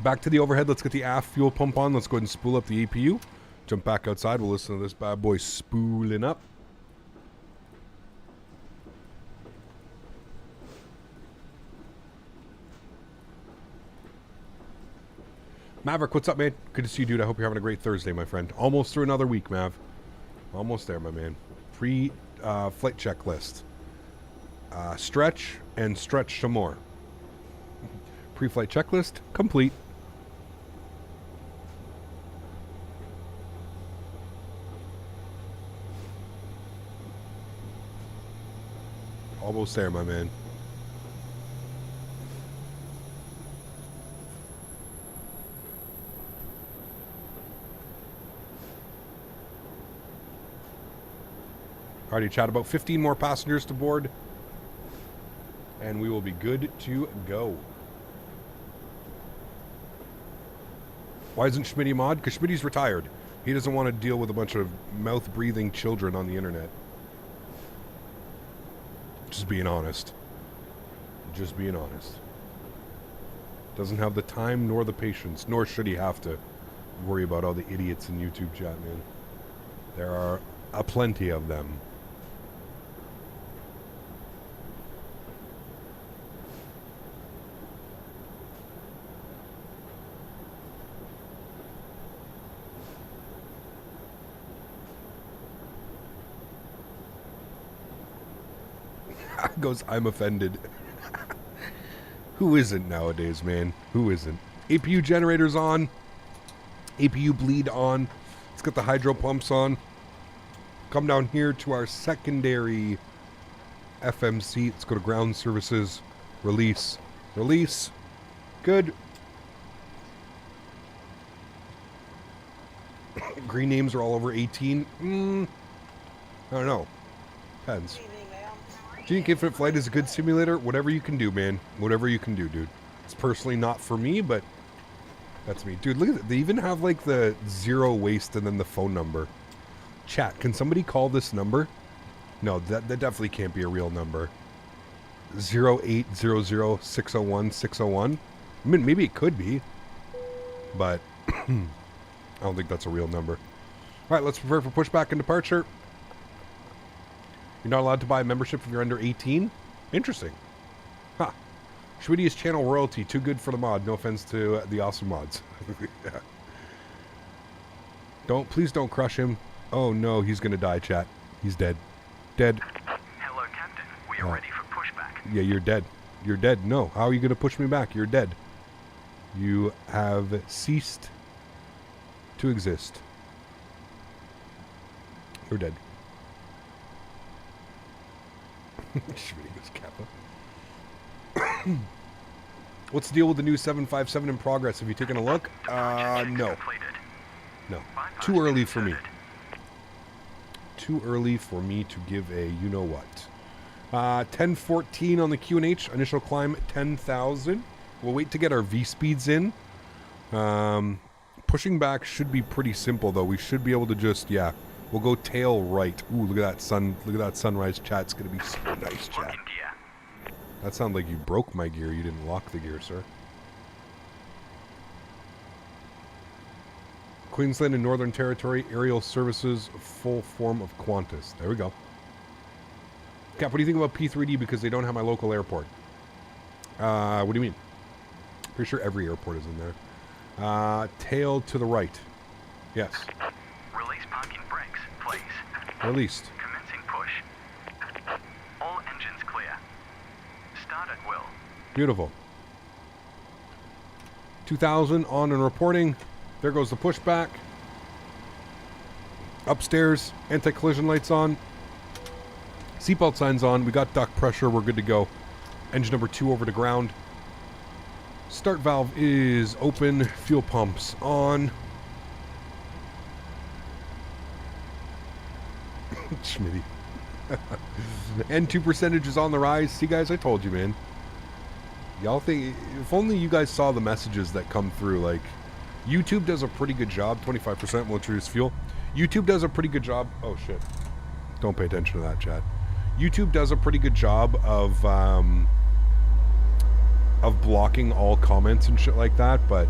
Back to the overhead. Let's get the aft fuel pump on. Let's go ahead and spool up the APU. Jump back outside. We'll listen to this bad boy spooling up. Maverick, what's up, man? Good to see you, dude. I hope you're having a great Thursday, my friend. Almost through another week, Mav. Almost there, my man. Pre-flight checklist. Stretch and stretch some more. Pre-flight checklist complete. Almost there, my man. Already chat about 15 more passengers to board, and we will be good to go. Why isn't Smitty mod? Because Smitty's retired. He doesn't want to deal with a bunch of mouth-breathing children on the internet. Just being honest. Just being honest. Doesn't have the time nor the patience, nor should he have to worry about all the idiots in YouTube chat, man. There are a plenty of them. Goes, I'm offended. Who isn't nowadays, man? Who isn't? APU generators on. APU bleed on. Let's get the hydro pumps on. Come down here to our secondary FMC. Let's go to ground services. Release. Release. Good. Green names are all over 18. I don't know. Depends. Do you think Infinite Flight is a good simulator? Whatever you can do, man. Whatever you can do, dude. It's personally not for me, but that's me. Dude, look at that. They even have like the zero waste and then the phone number. Chat, can somebody call this number? No, that definitely can't be a real number. 0800-601-601. I mean, maybe it could be, but I don't think that's a real number. All right, let's prepare for pushback and departure. You're not allowed to buy a membership if you're under 18? Interesting. Huh. Schwittiest channel royalty. Too good for the mod. No offense to the awesome mods. Yeah. Please don't crush him. Oh no, he's gonna die, chat. He's dead. Dead. Hello, Captain. We are ready for pushback. Yeah, you're dead. You're dead. No. How are you gonna push me back? You're dead. You have ceased to exist. You're dead. What's the deal with the new 757 in progress? Have you taken a look? No. No. Too early for me. Too early for me to give a you-know-what. 1014 on the QNH. Initial climb 10,000. We'll wait to get our V-speeds in. Pushing back should be pretty simple, though. We should be able to just, yeah. We'll go tail right. Ooh, look at that sun. Look at that sunrise, chat. It's going to be so nice, chat. That sounded like you broke my gear. You didn't lock the gear, sir. Queensland and Northern Territory aerial services, full form of Qantas. There we go. Cap, what do you think about P3D because they don't have my local airport? What do you mean? Pretty sure every airport is in there. Tail to the right. Yes. Release parking brakes, please. Released. Commencing push. All engines clear. Start at will. Beautiful. 2000 on and reporting. There goes the pushback. Upstairs, anti-collision lights on. Seatbelt signs on. We got duct pressure. We're good to go. Engine number 2 over to ground. Start valve is open. Fuel pumps on. Smitty. N2 percentage is on the rise. See, guys, I told you, man. Y'all think, if only you guys saw the messages that come through. Like, YouTube does a pretty good job. 25% will introduce fuel. YouTube does a pretty good job. Oh, shit. Don't pay attention to that, chat. YouTube does a pretty good job of blocking all comments and shit like that. But,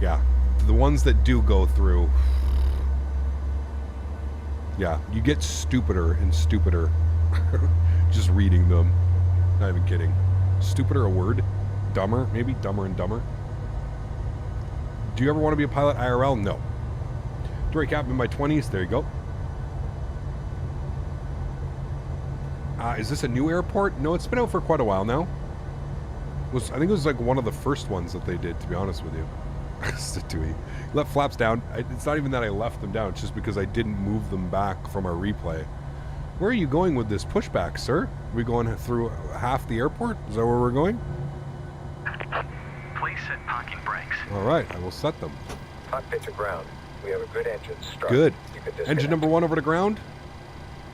yeah, the ones that do go through... Yeah, you get stupider and stupider just reading them. Not even kidding. Stupider a word? Dumber? Maybe dumber and dumber. Do you ever want to be a pilot IRL? No. Dory captain in my 20s. There you go. Is this a new airport? No, it's been out for quite a while now. I think it was like one of the first ones that they did, to be honest with you. Statewi. Left flaps down. It's not even that I left them down. It's just because I didn't move them back from our replay. Where are you going with this pushback, sir? Are we going through half the airport? Is that where we're going? Please set parking brakes. All right, I will set them. Cockpit to ground. We have a good engine start. Good. You can disconnect. Engine number 1 over to ground.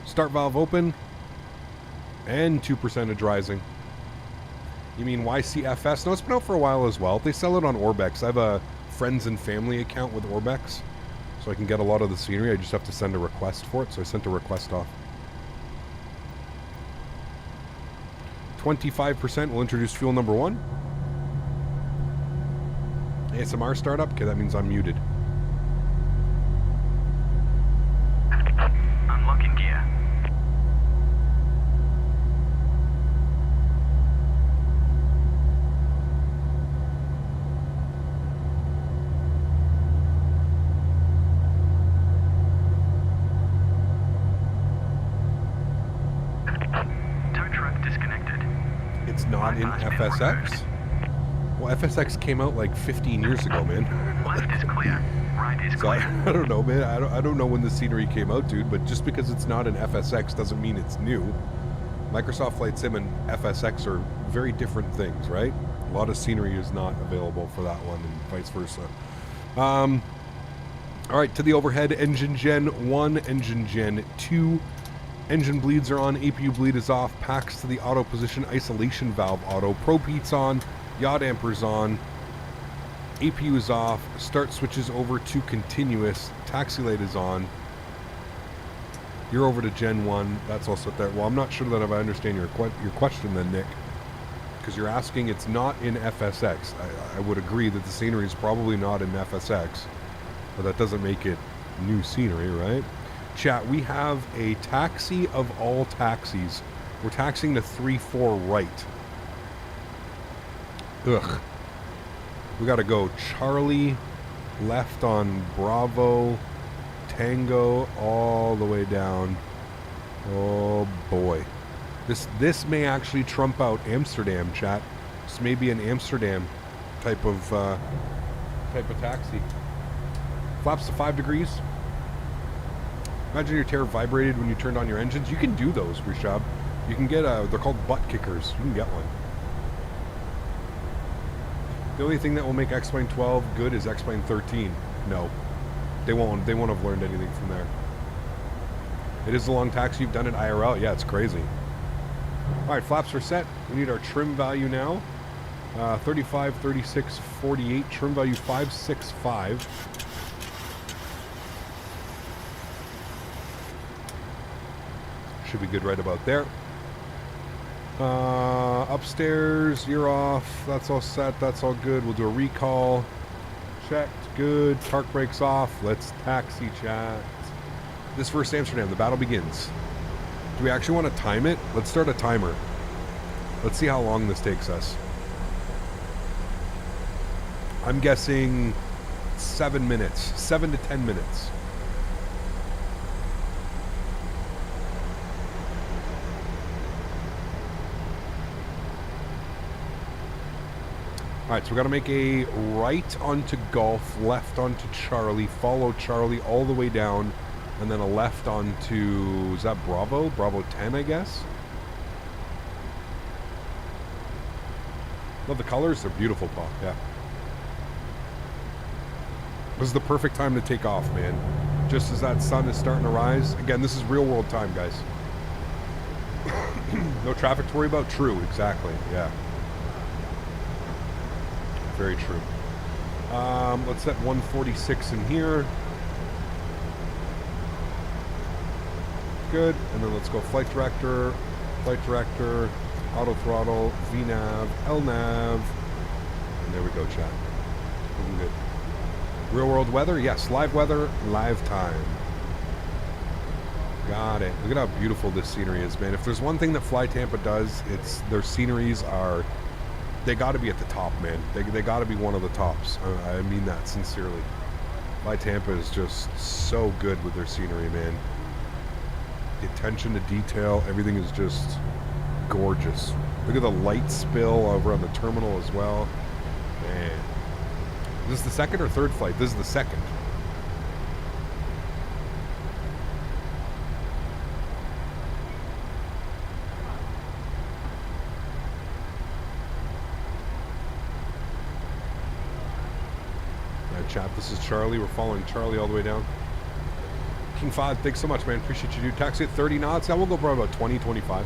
Start valve open. And 2% rising. You mean YCFS? No, it's been out for a while as well. They sell it on Orbex. I have a friends and family account with Orbex, so I can get a lot of the scenery. I just have to send a request for it, so I sent a request off. 25% will introduce fuel number 1. ASMR startup? Okay, that means I'm muted. Unlocking gear. Not in FSX? Well, FSX came out like 15 years ago, man. Left is clear. Right is So clear. I don't know, man. I don't know when the scenery came out, dude. But just because it's not in FSX doesn't mean it's new. Microsoft Flight Sim and FSX are very different things, right? A lot of scenery is not available for that one, and vice versa. All right, to the overhead. Engine Gen 1, Engine Gen 2. Engine bleeds are on, APU bleed is off, packs to the auto position, isolation valve auto, probe heat's on, yaw damper's on, APU is off, start switches over to continuous, taxi light is on. You're over to Gen 1, that's all set there. Well, I'm not sure that if I understand your question then, Nick, because you're asking it's not in FSX. I would agree that the scenery is probably not in FSX, but that doesn't make it new scenery, right? Chat, we have a taxi of all taxis. We're taxiing to 3-4 right. Ugh. We gotta go Charlie, left on Bravo, Tango, all the way down. Oh boy. This may actually trump out Amsterdam, chat. This may be an Amsterdam type of taxi. Flaps to 5 degrees. Imagine your tail vibrated when you turned on your engines. You can do those, Rishab. You can get they're called butt kickers. You can get one. The only thing that will make X-Plane 12 good is X-Plane 13. No. They won't have learned anything from there. It is a long taxi. You've done it IRL. Yeah, it's crazy. All right, flaps are set. We need our trim value now. 35, 36, 48. Trim value 565. Should be good right about there. Upstairs, you're off. That's all set. That's all good. We'll do a recall. Checked. Good. Park brakes off. Let's taxi, chat. This first Amsterdam, the battle begins. Do we actually want to time it? Let's start a timer. Let's see how long this takes us. I'm guessing 7 minutes, 7 to 10 minutes. All right, so we got to make a right onto Golf, left onto Charlie, follow Charlie all the way down, and then a left onto, is that Bravo? Bravo 10, I guess? Love the colors. They're beautiful, Paul. Yeah. This is the perfect time to take off, man. Just as that sun is starting to rise. Again, this is real world time, guys. No traffic to worry about. True, exactly. Yeah. Very true. Let's set 146 in here. Good. And then let's go flight director, auto throttle, VNav, LNav. And there we go, chat. Looking good. Real world weather? Yes, live weather, live time. Got it. Look at how beautiful this scenery is, man. If there's one thing that Fly Tampa does, it's their sceneries are... They got to be at the top, man. They got to be one of the tops. I mean that sincerely. Fly Tampa is just so good with their scenery, man. The attention to detail, everything is just gorgeous. Look at the light spill over on the terminal as well. Man. Is this the second or third flight? This is the second. Chat, this is Charlie. We're following Charlie all the way down. King 5, thanks so much, man. Appreciate you, dude. Taxi at 30 knots. I will go probably about 20, 25.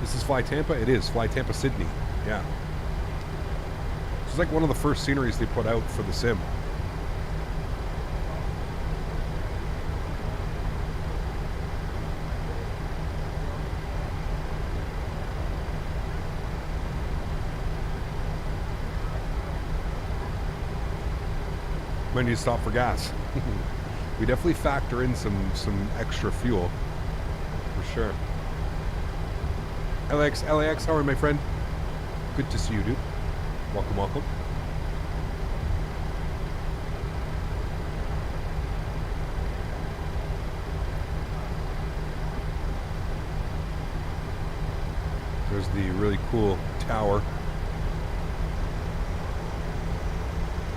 This is Fly Tampa? It is. Fly Tampa, Sydney. Yeah. This is like one of the first sceneries they put out for the sim. Might need to stop for gas. We definitely factor in some extra fuel for sure. LAX, how are you, my friend? Good to see you, dude. Welcome, welcome. There's the really cool tower.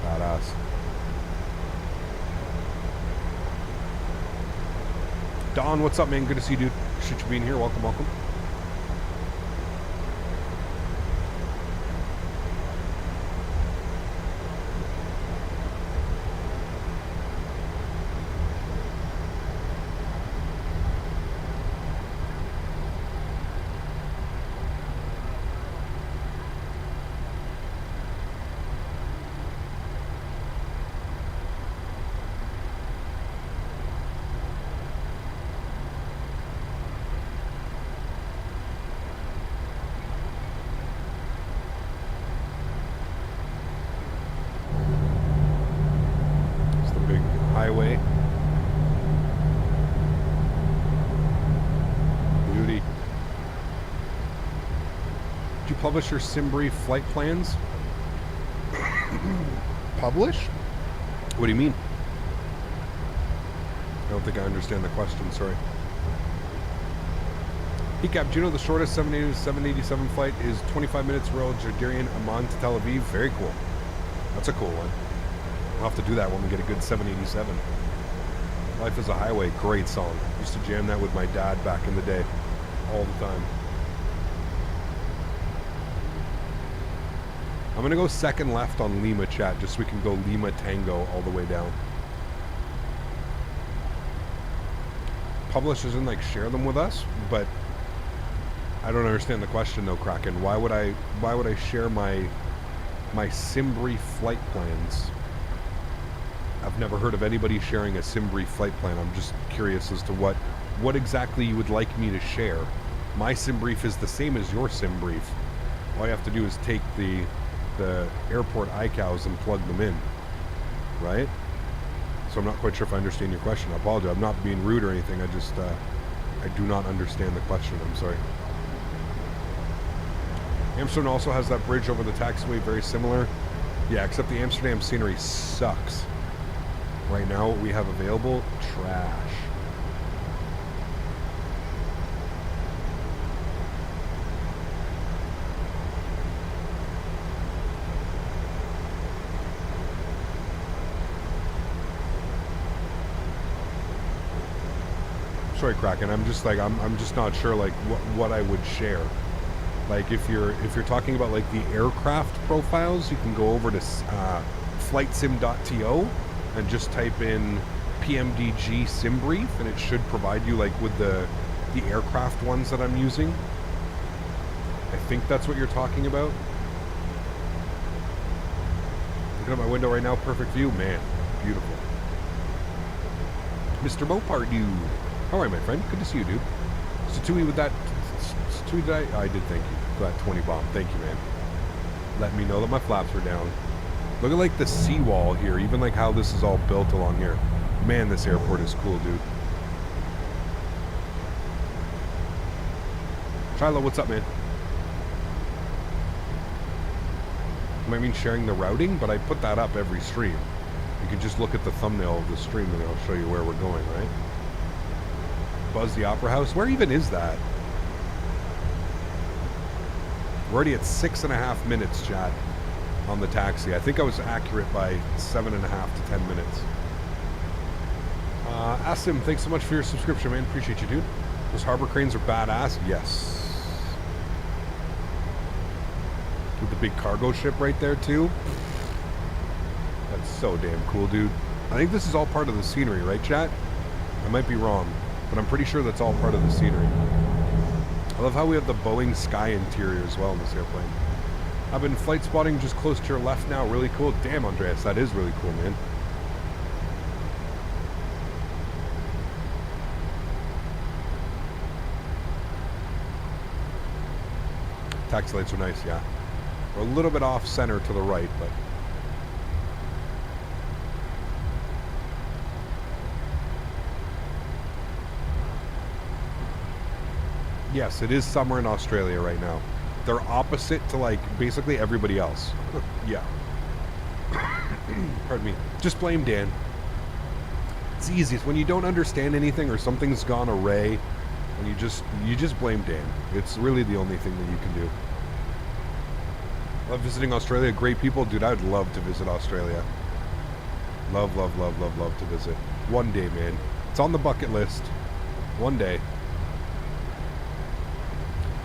Badass. Don, what's up, man? Good to see you, dude. Appreciate you being here. Welcome, welcome. Highway. Beauty. Did you publish your SimBrief flight plans? Publish? What do you mean? I don't think I understand the question, sorry. Recap, do you know the shortest 787 flight is 25 minutes Royal Jordanian Amman to Tel Aviv? Very cool. That's a cool one. We'll have to do that when we get a good 787. Life is a Highway, great song. Used to jam that with my dad back in the day, all the time. I'm gonna go second left on Lima, chat, just so we can go Lima Tango all the way down. Publish isn't like share them with us, but I don't understand the question though, Kraken. Why would I share my SimBrief flight plans? I've never heard of anybody sharing a SimBrief flight plan. I'm just curious as to what exactly you would like me to share. My SimBrief is the same as your SimBrief. All you have to do is take the airport iCows and plug them in, right? So I'm not quite sure if I understand your question. I apologize. I'm not being rude or anything. I just I do not understand the question. I'm sorry. Amsterdam also has that bridge over the taxiway, very similar. Yeah, except the Amsterdam scenery sucks. Right now, what we have available, trash. Sorry, Kraken. I'm just like I'm just not sure like what I would share. Like if you're talking about like the aircraft profiles, you can go over to flightsim.to and just type in PMDG sim brief, and it should provide you like with the aircraft ones that I'm using. I think that's what you're talking about. Looking at my window right now, perfect view, man, beautiful. Mr. Mopar dude. All right, my friend. Good to see you, dude. Statewi with that. Statewi, did I did thank you for that 20 bomb. Thank you, man. Let me know that my flaps are down. Look at like the seawall here. Even like how this is all built along here. Man, this airport is cool, dude. Shiloh, what's up, man? I mean sharing the routing, but I put that up every stream. You can just look at the thumbnail of the stream and it'll show you where we're going, right? Buzz the Opera House. Where even is that? We're already at 6.5 minutes, chat, on the taxi. I think I was accurate by 7.5 to 10 minutes. Asim, thanks so much for your subscription, man. Appreciate you, dude. Those harbor cranes are badass. Yes. With the big cargo ship right there, too. That's so damn cool, dude. I think this is all part of the scenery, right, chat? I might be wrong, but I'm pretty sure that's all part of the scenery. I love how we have the Boeing sky interior as well in this airplane. I've been flight spotting just close to your left now. Really cool. Damn, Andreas, that is really cool, man. Taxi lights are nice, yeah. We're a little bit off center to the right, but... Yes, it is summer in Australia right now. They're opposite to, like, basically everybody else. Yeah. Pardon me. Just blame Dan. It's easiest. When you don't understand anything or something's gone array, and you just blame Dan. It's really the only thing that you can do. Love visiting Australia. Great people. Dude, I'd love to visit Australia. Love, love, love, love, love to visit. One day, man. It's on the bucket list. One day.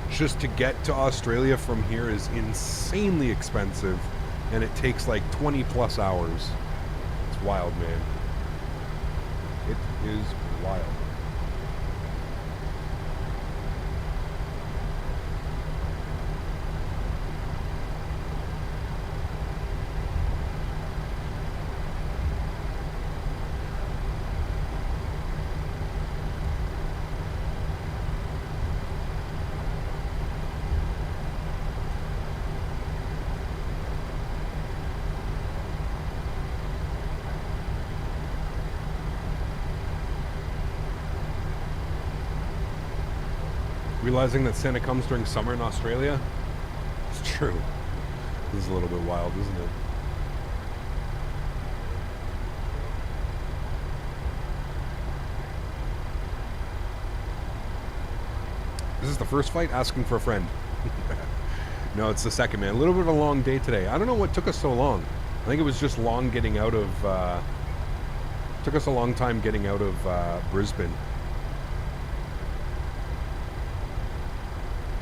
Just to get to Australia from here is insanely expensive, and it takes like 20 plus hours. It's wild, man. It is wild. Realizing that Santa comes during summer in Australia? It's true. This is a little bit wild, isn't it? This is the first flight asking for a friend. No, it's the second, man. A little bit of a long day today. I don't know what took us so long. I think it was just long getting out of... took us a long time getting out of Brisbane.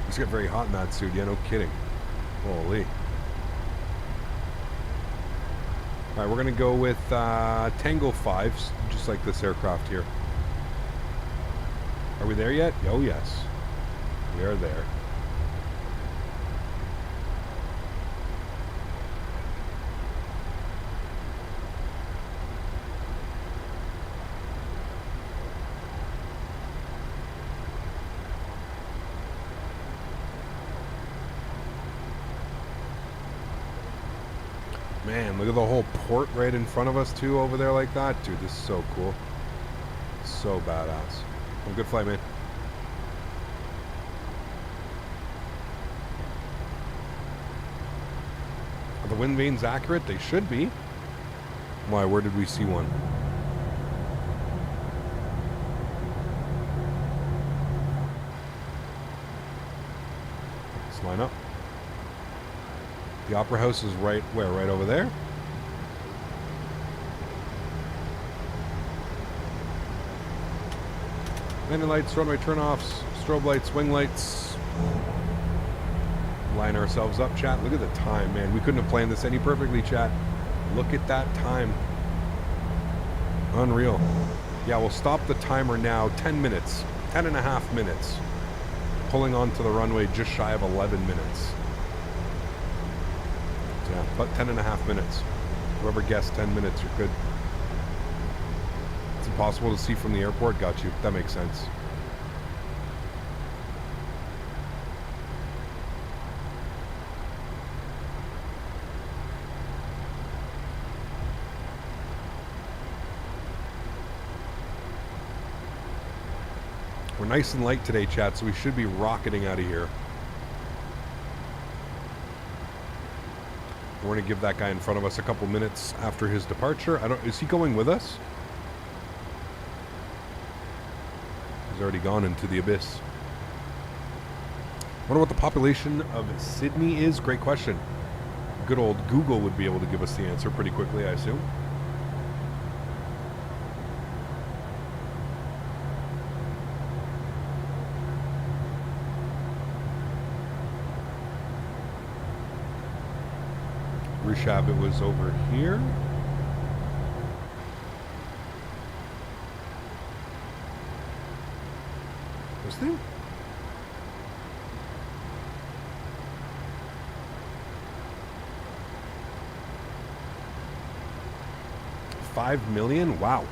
It's got very hot in that suit. Yeah, no kidding. Holy. Alright, we're going to go with Tango 5s, just like this aircraft here. Are we there yet? Oh, yes. We are there. Man, look at the whole port right in front of us too over there like that. Dude, this is so cool. So badass. Have a good flight, man. the wind vane's accurate? They should be. Why, where did we see one? Let's line up. The Opera House is right where? Right over there? Landing lights, runway turnoffs, strobe lights, wing lights. Line ourselves up, chat. Look at the time, man. We couldn't have planned this any perfectly, chat. Look at that time. Unreal. Yeah, we'll stop the timer now. 10 minutes. 10 and a half minutes. Pulling onto the runway just shy of 11 minutes. So yeah, but 10 and a half minutes. Whoever guessed 10 minutes, you're good. It's impossible to see from the airport. Got you. That makes sense. We're nice and light today, chat, so we should be rocketing out of here. We're going to give that guy in front of us a couple minutes after his departure. Is he going with us? He's already gone into the abyss. Wonder what the population of Sydney is? Great question. Good old Google would be able to give us the answer pretty quickly, I assume. Rishab, it was over here. Was there? $5 million? Wow.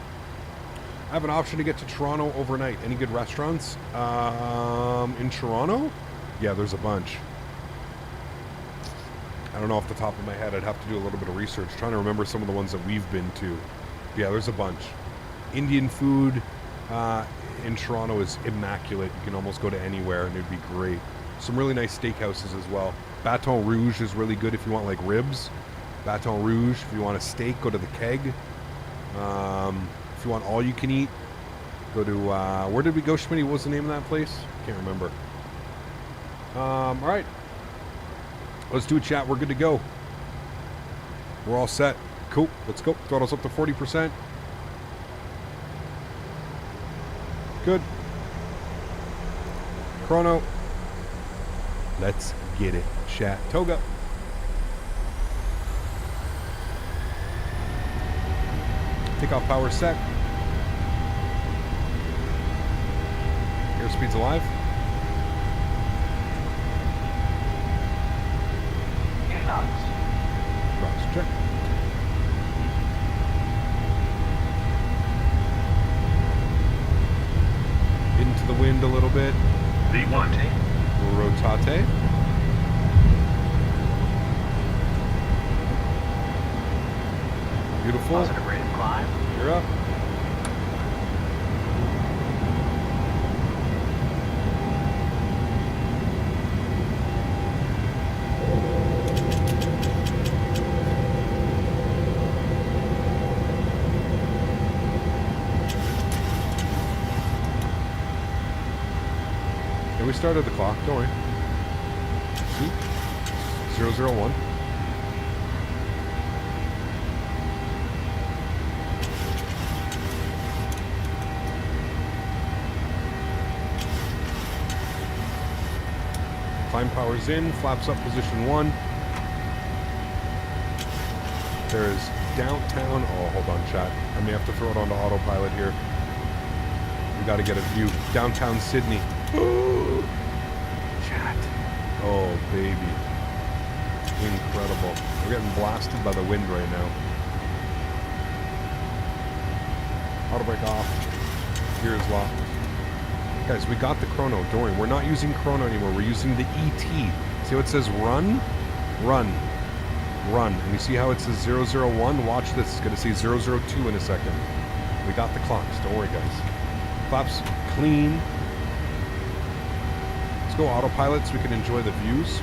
I have an option to get to Toronto overnight. Any good restaurants? In Toronto? Yeah, there's a bunch. I don't know off the top of my head. I'd have to do a little bit of research. Trying to remember some of the ones that we've been to. Yeah, there's a bunch. Indian food in Toronto is immaculate. You can almost go to anywhere and it'd be great. Some really nice steakhouses as well. Baton Rouge is really good if you want like ribs. Baton Rouge, if you want a steak, go to the Keg. If you want all you can eat, go to, where did we go, Smitty? What was the name of that place? Can't remember. All right. Let's do it, chat. We're good to go. We're all set. Cool. Let's go. Throttles up to 40%. Good. Chrono. Let's get it, chat. Toga. Takeoff power set. Airspeed's alive. Cross check. Into the wind a little bit. V1. Rotate. Beautiful. Positive rate of climb. You're up. Yeah, we started the clock, don't worry. See? 001. Climb power's in, flaps up position 1. There is downtown. Oh, hold on, chat. I may have to throw it onto autopilot here. We got to get a view. Downtown Sydney. Chat. Oh, baby. Incredible. We're getting blasted by the wind right now. Auto brake off. Gears locked. Guys, we got the chrono. Don't worry. We're not using chrono anymore. We're using the ET. See how it says run? Run. Run. And you see how it says 001? Watch this. It's going to say 002 in a second. We got the clocks. Don't worry, guys. Flaps clean. Let's go autopilot so we can enjoy the views.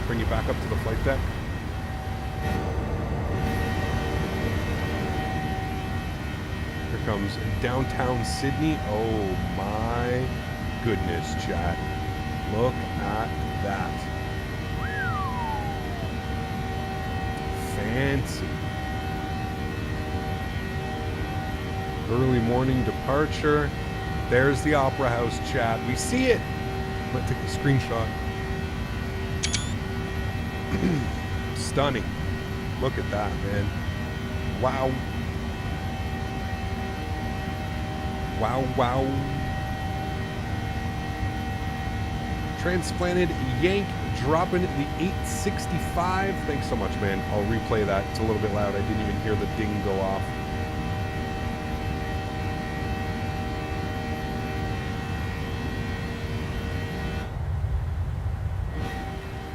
Bring you back up to the flight deck. comes downtown Sydney. Oh my goodness, chat. Look at that. Fancy. Early morning departure. There's the Opera House, chat. We see it. Might take a screenshot. Stunning. Look at that, man. Wow. Wow, wow. Transplanted Yank dropping the 865. Thanks so much, man. I'll replay that. It's a little bit loud. I didn't even hear the ding go off.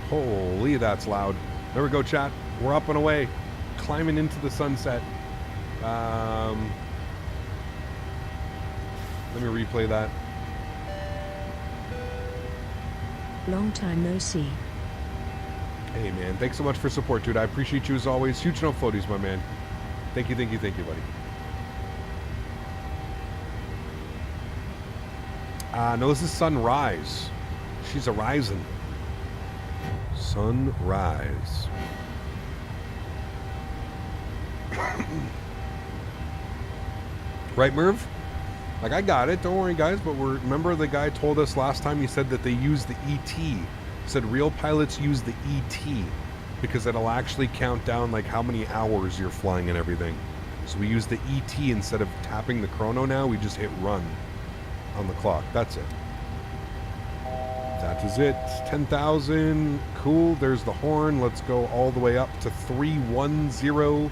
Holy, that's loud. There we go, chat. We're up and away. Climbing into the sunset. Let me replay that. Long time no see. Hey, man. Thanks so much for support, dude. I appreciate you as always. Huge no floaties, my man. Thank you, thank you, thank you, buddy. No, this is Sunrise. She's a rising. Sunrise. Right, Merv? Like, I got it. Don't worry, guys. But remember the guy told us last time, he said that they use the ET. He said real pilots use the ET because it'll actually count down, like, how many hours you're flying and everything. So we use the ET instead of tapping the chrono now. We just hit run on the clock. That's it. That is it. 10,000. Cool. There's the horn. Let's go all the way up to 310.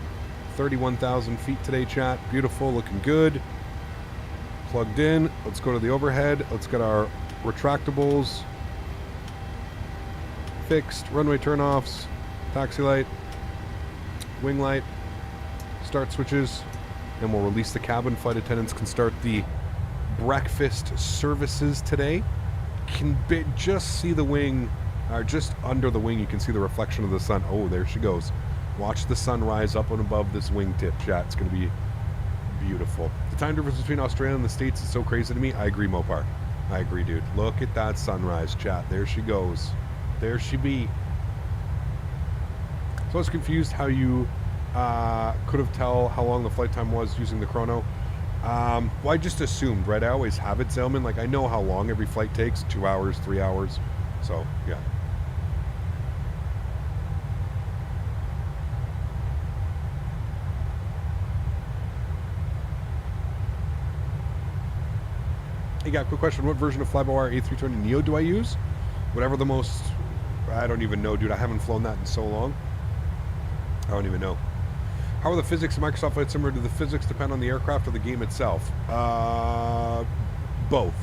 31,000 feet today, chat. Beautiful. Looking good. Plugged in. Let's go to the overhead. Let's get our retractables fixed. Runway turnoffs. Taxi light. Wing light. Start switches. And we'll release the cabin. Flight attendants can start the breakfast services today. Can just see the wing, or just under the wing, you can see the reflection of the sun. Oh, there she goes. Watch the sun rise up and above this wingtip, chat. It's going to be beautiful. The time difference between Australia and the States is so crazy to me. I agree, Mopar. I agree, dude. Look at that sunrise, chat. There she goes. There she be. So I was confused how you could have tell how long the flight time was using the chrono. Well, I just assumed, right? I always have it, Sailman. Like, I know how long every flight takes. 2 hours, 3 hours. So, yeah. Hey, got a quick question. What version of Fly-by-Wire A320neo do I use? Whatever the most... I don't even know, dude. I haven't flown that in so long. I don't even know. How are the physics of Microsoft Flight Simulator? Do the physics depend on the aircraft or the game itself? Both.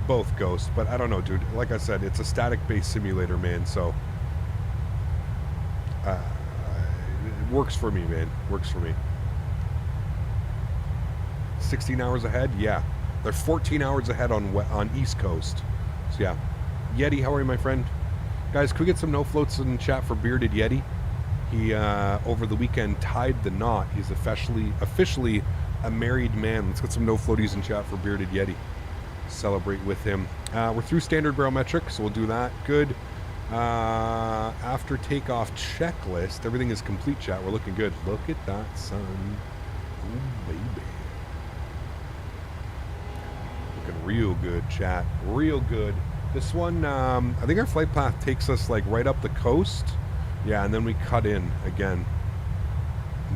Both, Ghost. But I don't know, dude. Like I said, it's a static-based simulator, man. So it works for me, man. Works for me. 16 hours ahead? Yeah. They're 14 hours ahead on East Coast. So, yeah. Yeti, how are you, my friend? Guys, could we get some no floats in chat for Bearded Yeti? He, over the weekend, tied the knot. He's officially a married man. Let's get some no floaties in chat for Bearded Yeti. Celebrate with him. We're through standard barometric, so we'll do that. Good. After takeoff checklist, everything is complete, chat. We're looking good. Look at that sun. Ooh, baby. Looking real good, chat. Real good. This one, I think our flight path takes us like right up the coast. Yeah, and then we cut in again.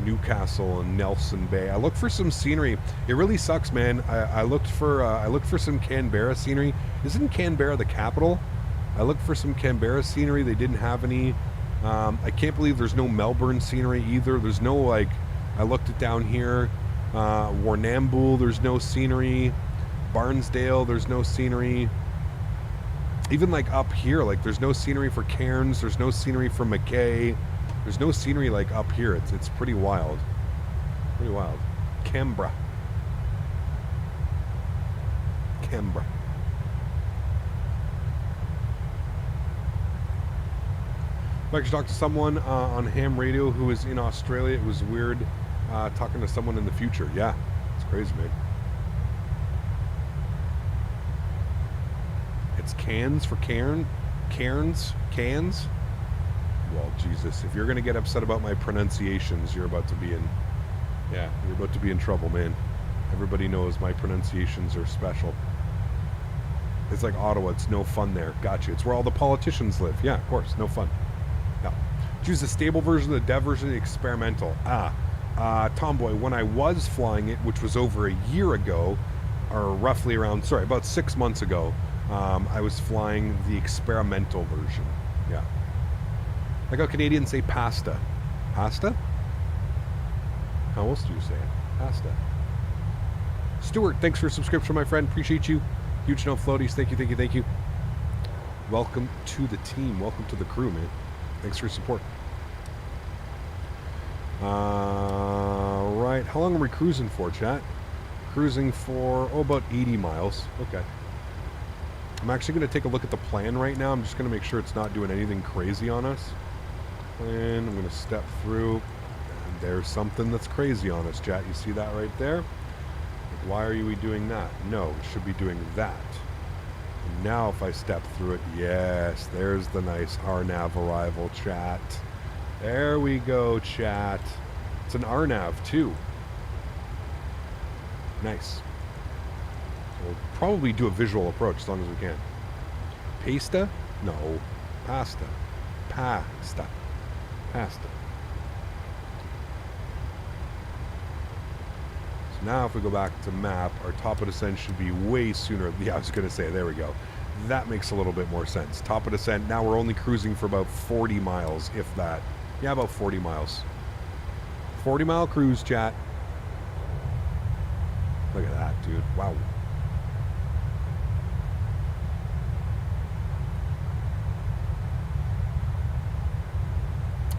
Newcastle and Nelson Bay. I looked for some scenery. It really sucks, man. I looked for some Canberra scenery. Isn't Canberra the capital? I looked for some Canberra scenery. They didn't have any. I can't believe there's no Melbourne scenery either. There's no, like, I looked it down here. Warrnambool, there's no scenery. Barnsdale, there's no scenery. Even like up here, like there's no scenery for Cairns. There's no scenery for Mackay. There's no scenery like up here. It's pretty wild. Pretty wild. Canberra. Canberra. I actually talked to someone on ham radio who was in Australia. It was weird talking to someone in the future. Yeah, it's crazy, man. It's cans for Cairns? Cans? Well, Jesus, if you're going to get upset about my pronunciations, you're about to be in... Yeah, you're about to be in trouble, man. Everybody knows my pronunciations are special. It's like Ottawa, it's no fun there. Gotcha. It's where all the politicians live. Yeah, of course, no fun. Yeah. Choose the stable version, the dev version, the experimental. Tomboy, when I was flying it, which was over a year ago, or roughly around, sorry, about 6 months ago, I was flying the experimental version. Yeah. Like how Canadians say pasta. Pasta? How else do you say it? Pasta. Stuart, thanks for your subscription, my friend. Appreciate you. Huge no floaties. Thank you, thank you, thank you. Welcome to the team. Welcome to the crew, man. Thanks for your support. Right. How long are we cruising for, chat? Cruising for, about 80 miles. Okay. I'm actually going to take a look at the plan right now. I'm just going to make sure it's not doing anything crazy on us. And I'm going to step through. And there's something that's crazy on us, chat. You see that right there? Why are we doing that? No, we should be doing that. And now if I step through it, yes, there's the nice RNAV arrival, chat. There we go, chat. It's an RNAV too. Nice. We'll probably do a visual approach as long as we can. Pasta? No. Pasta. Pasta. Pasta. So now if we go back to map, our top of descent should be way sooner. Yeah, I was going to say, there we go. That makes a little bit more sense. Top of descent, now we're only cruising for about 40 miles, if that. Yeah, about 40 miles. 40-mile cruise, chat. Look at that, dude. Wow.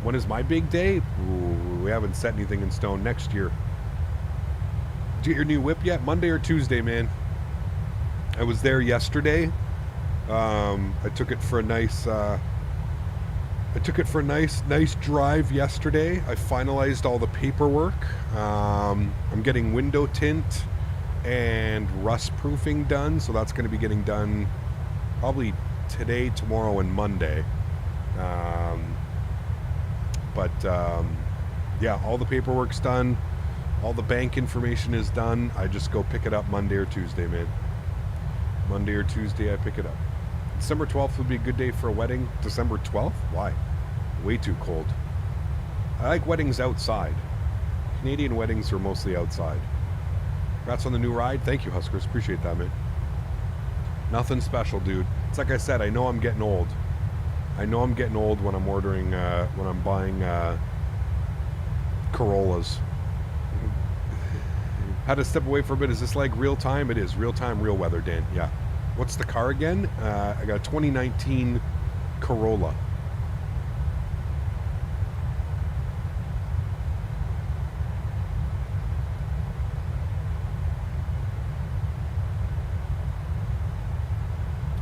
When is my big day? Ooh, we haven't set anything in stone. Next year. Did you get your new whip yet? Monday or Tuesday, man. I was there yesterday. I took it for a nice nice drive yesterday. I finalized all the paperwork. I'm getting window tint and rust proofing done, so that's going to be getting done probably today, tomorrow, and Monday. Yeah, all the paperwork's done. All the bank information is done. I just go pick it up Monday or Tuesday, man. Monday or Tuesday, I pick it up. December 12th would be a good day for a wedding. December 12th? Why? Way too cold. I like weddings outside. Canadian weddings are mostly outside. Congrats on the new ride. Thank you, Huskers. Appreciate that, man. Nothing special, dude. It's like I said, I know I'm getting old. I know I'm getting old when I'm ordering, when I'm buying Corollas. Had to step away for a bit. Is this like real time? It is. Real time, real weather, Dan. Yeah. What's the car again? I got a 2019 Corolla.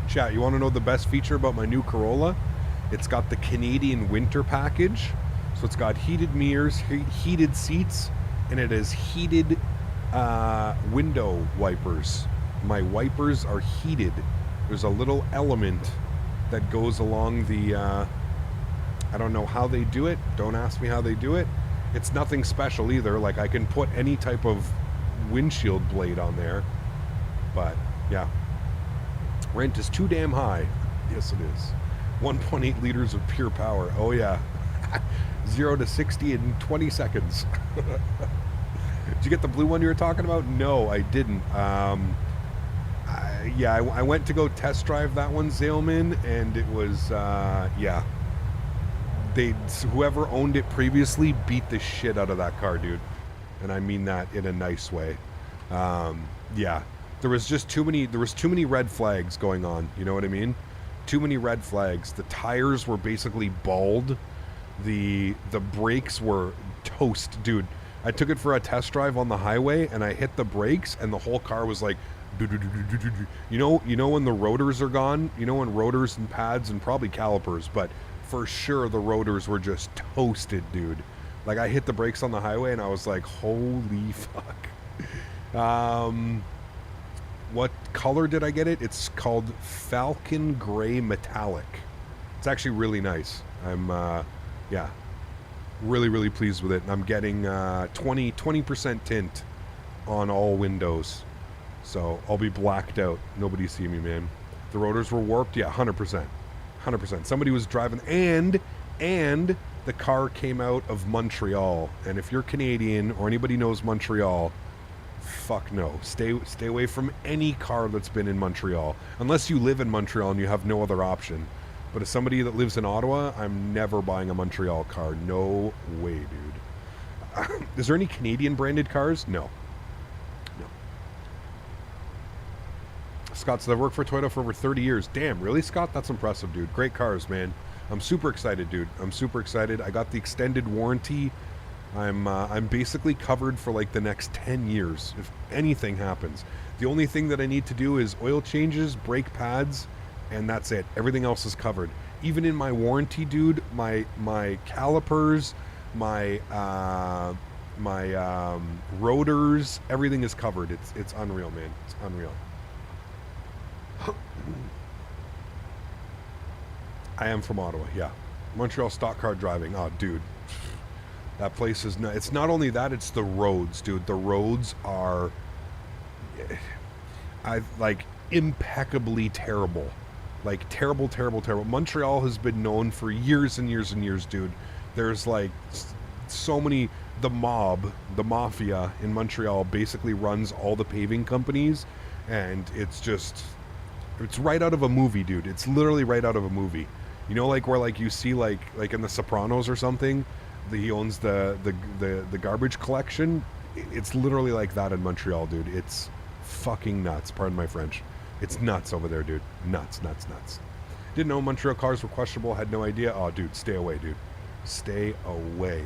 Chat, you want to know the best feature about my new Corolla? It's got the Canadian winter package. So it's got heated mirrors, heated seats, and it has heated window wipers. My wipers are heated. There's a little element that goes along the I don't know how they do it. Don't ask me how they do it. It's nothing special either. Like, I can put any type of windshield blade on there. But yeah, rent is too damn high. Yes, it is. 1.8 liters of pure power. Oh yeah. 0 to 60 in 20 seconds. Did you get the blue one you were talking about? No, I didn't. I went to go test drive that one, Zaleman, and it was, yeah. Whoever owned it previously beat the shit out of that car, dude. And I mean that in a nice way. Yeah. There was too many red flags going on, you know what I mean? Too many red flags. The tires were basically bald. The brakes were toast, dude. I took it for a test drive on the highway, and I hit the brakes, and the whole car was like, you know when the rotors are gone, you know when rotors and pads and probably calipers, but for sure the rotors were just toasted, dude. Like, I hit the brakes on the highway, and I was like, holy fuck. What color did I get it? It's called Falcon Gray Metallic. It's actually really nice. I'm, yeah, really, really pleased with it. I'm getting 20% tint on all windows. So I'll be blacked out. Nobody see me, man. The rotors were warped. Yeah, 100%. 100%. Somebody was driving, and the car came out of Montreal. And if you're Canadian or anybody knows Montreal, fuck no. Stay away from any car that's been in Montreal. Unless you live in Montreal and you have no other option. But as somebody that lives in Ottawa, I'm never buying a Montreal car. No way, dude. Is there any Canadian branded cars? No. Scott said, I've worked for Toyota for over 30 years. Damn, really, Scott? That's impressive, dude. Great cars, man. I'm super excited, dude. I'm super excited. I got the extended warranty. I'm basically covered for like the next 10 years if anything happens. The only thing that I need to do is oil changes, brake pads, and that's it. Everything else is covered. Even in my warranty, dude, my calipers, my rotors, everything is covered. It's unreal, man. It's unreal. I am from Ottawa, yeah. Montreal stock car driving. Oh, dude. That place is not... It's not only that, it's the roads, dude. The roads are... impeccably terrible. Like, terrible, terrible, terrible. Montreal has been known for years and years and years, dude. There's, like, so many... The mob, the mafia in Montreal basically runs all the paving companies, and it's just... It's right out of a movie, dude. It's literally right out of a movie. You know, like where like you see like in The Sopranos or something, he owns the garbage collection. It's literally like that in Montreal, dude. It's fucking nuts. Pardon my French. It's nuts over there, dude. Nuts, nuts, nuts. Didn't know Montreal cars were questionable. Had no idea. Oh, dude, stay away, dude. Stay away.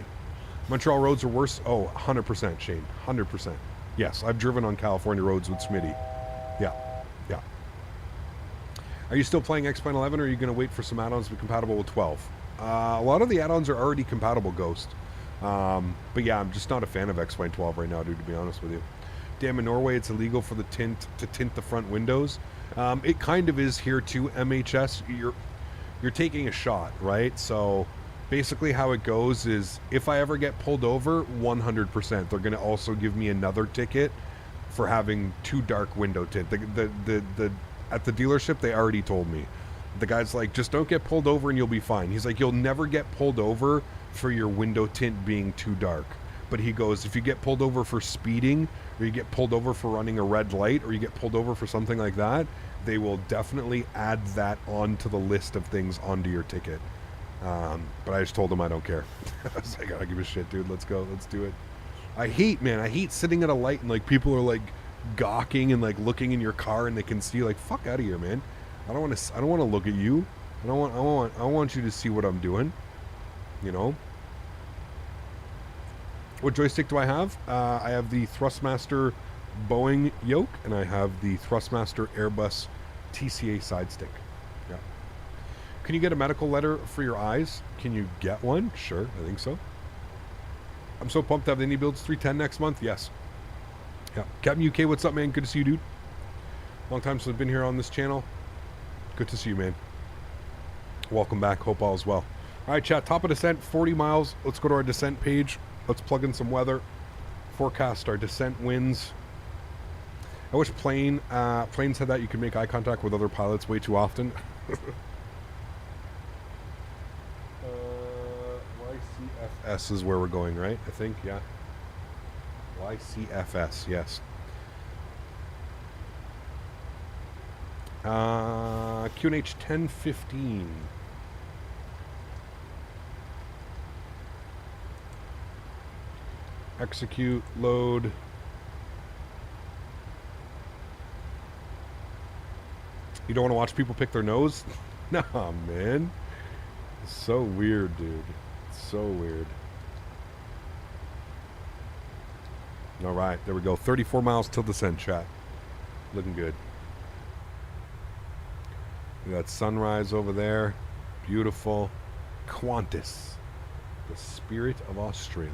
Montreal roads are worse. Oh, 100%, Shane. 100%. Yes, I've driven on California roads with Smitty. Yeah. Yeah. Are you still playing X-Plane 11, or are you going to wait for some add-ons to be compatible with 12? A lot of the add-ons are already compatible, Ghost. But yeah, I'm just not a fan of X-Plane 12 right now, dude, to be honest with you. Damn, in Norway, it's illegal for the tint to tint the front windows. It kind of is here too, MHS. You're taking a shot, right? So basically how it goes is if I ever get pulled over, 100%, they're going to also give me another ticket for having too dark window tint. At the dealership, they already told me. The guy's like, just don't get pulled over and you'll be fine. He's like, you'll never get pulled over for your window tint being too dark. But he goes, if you get pulled over for speeding, or you get pulled over for running a red light, or you get pulled over for something like that, they will definitely add that onto the list of things onto your ticket. But I just told him I don't care. I was like, I don't give a shit, dude. Let's go. Let's do it. I hate sitting at a light and like people are like gawking and like looking in your car and they can see, like, fuck out of here, man. I don't want to look at you. I want you to see what I'm doing, you know. What joystick do I have? I have the Thrustmaster Boeing yoke, and I have the Thrustmaster Airbus TCA side stick. Yeah. Can you get a medical letter for your eyes? Can you get one? Sure, I think so. I'm so pumped to have the Indie Builds 310 next month. Yes. Yeah. Captain UK, what's up, man? Good to see you, dude. Long time since I've been here on this channel. Good to see you, man. Welcome back. Hope all is well. All right, chat. Top of descent, 40 miles. Let's go to our descent page. Let's plug in some weather. Forecast our descent winds. I wish planes had that. You could make eye contact with other pilots way too often. YCFS is where we're going, right? I think, yeah. YCFS, yes. QNH 1015. Execute, load. You don't want to watch people pick their nose? Nah, man. It's so weird, dude. It's so weird. All right, there we go. 34 miles till descent, chat. Looking good. We got sunrise over there. Beautiful. Qantas, the spirit of Australia.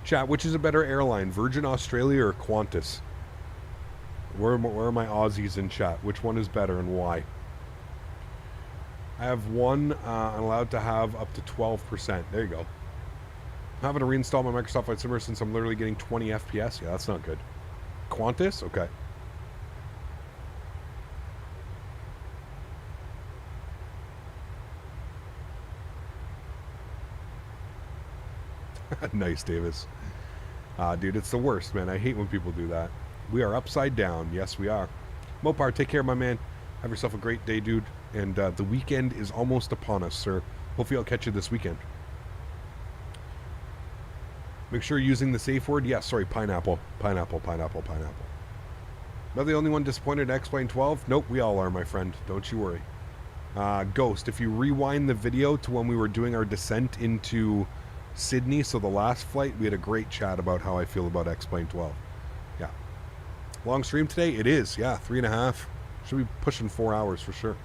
Chat, which is a better airline, Virgin Australia or Qantas? Where are my Aussies in chat? Which one is better and why? I have one. I'm allowed to have up to 12%. There you go. I'm having to reinstall my Microsoft Flight Simulator since I'm literally getting 20 FPS. Yeah, that's not good. Qantas? Okay. Nice, Davis. Dude, it's the worst, man. I hate when people do that. We are upside down. Yes, we are. Mopar, take care, my man. Have yourself a great day, dude. And the weekend is almost upon us, sir. Hopefully I'll catch you this weekend. Make sure you're using the safe word. Yes, sorry, pineapple. Pineapple, pineapple, pineapple. Am I the only one disappointed at X-Plane 12? Nope, we all are, my friend. Don't you worry. Ghost, if you rewind the video to when we were doing our descent into Sydney, so the last flight, we had a great chat about how I feel about X-Plane 12. Yeah. Long stream today? It is, yeah, 3.5. Should be pushing 4 hours for sure.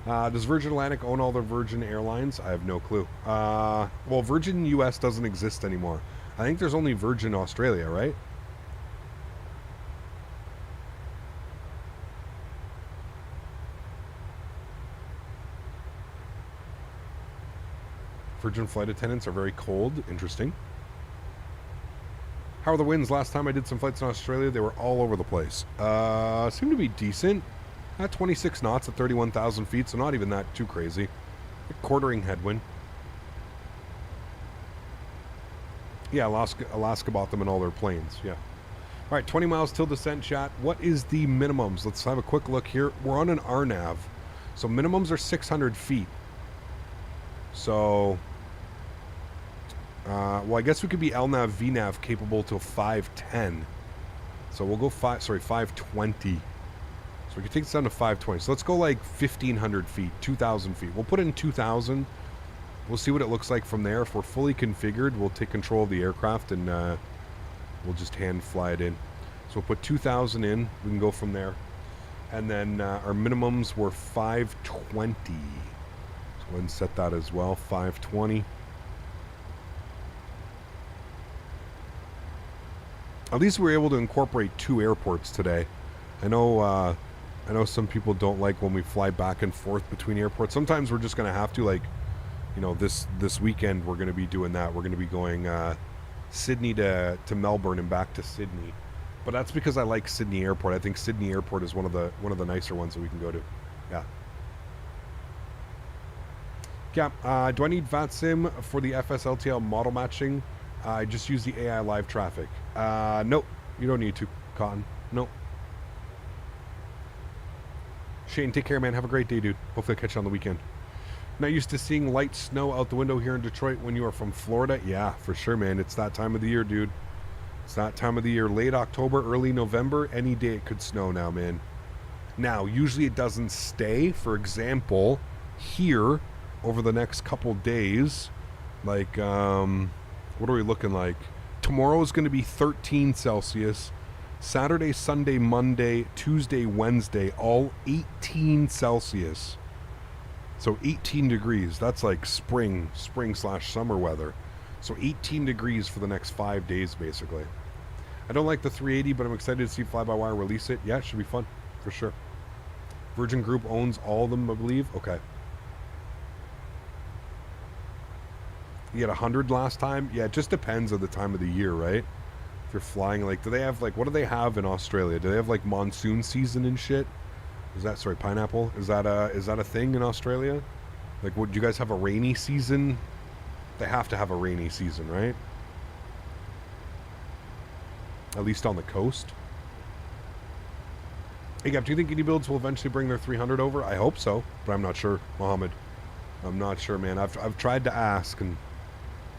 Does Virgin Atlantic own all the Virgin Airlines? I have no clue. Well, Virgin US doesn't exist anymore. I think there's only Virgin Australia, right? Virgin flight attendants are very cold. Interesting. How are the winds? Last time I did some flights in Australia, they were all over the place. Seem to be decent. At 26 knots at 31,000 feet, so not even that too crazy. A quartering headwind. Yeah, Alaska bought them in all their planes, yeah. All right, 20 miles till descent, chat. What is the minimums? Let's have a quick look here. We're on an RNAV. So minimums are 600 feet. So, well, I guess we could be LNAV, VNAV capable to 510. So we'll go 520. So we can take this down to 520. So let's go like 1,500 feet, 2,000 feet. We'll put in 2,000. We'll see what it looks like from there. If we're fully configured, we'll take control of the aircraft and we'll just hand fly it in. So we'll put 2,000 in. We can go from there. And then our minimums were 520. So go ahead and set that as well, 520. At least we were able to incorporate 2 airports today. I know some people don't like when we fly back and forth between airports. Sometimes we're just going to have to, like, you know, this weekend we're going to be doing that. We're going to be going Sydney to Melbourne and back to Sydney. But that's because I like Sydney Airport. I think Sydney Airport is one of the nicer ones that we can go to. Yeah. Yeah. Do I need VATSIM for the FSLTL model matching? I just use the AI live traffic. Nope. You don't need to, Cotton. Nope. Shane, take care, man. Have a great day, dude. Hopefully I'll catch you on the weekend. Not used to seeing light snow out the window here in Detroit when you are from Florida? Yeah, for sure, man. It's that time of the year, dude. It's that time of the year. Late October, early November. Any day it could snow now, man. Now, usually it doesn't stay. For example, here, over the next couple days, like, what are we looking like? Tomorrow is going to be 13 Celsius. Saturday, Sunday, Monday, Tuesday, Wednesday, all 18 Celsius. So 18 degrees. That's like spring/summer weather. So 18 degrees for the next 5 days, basically. I don't like the 380, but I'm excited to see Fly-by-Wire release it. Yeah, it should be fun, for sure. Virgin Group owns all of them, I believe. Okay. You had 100 last time? Yeah, it just depends on the time of the year, right? If you're flying, like, do they have, like, what do they have in Australia? Do they have, like, monsoon season and shit? Is that, sorry, pineapple? Is that a thing in Australia? Like, would you guys have a rainy season? They have to have a rainy season, right? At least on the coast. Hey, Gap, do you think any builds will eventually bring their 300 over? I hope so, but I'm not sure, Mohammed. I'm not sure, man. I've tried to ask, and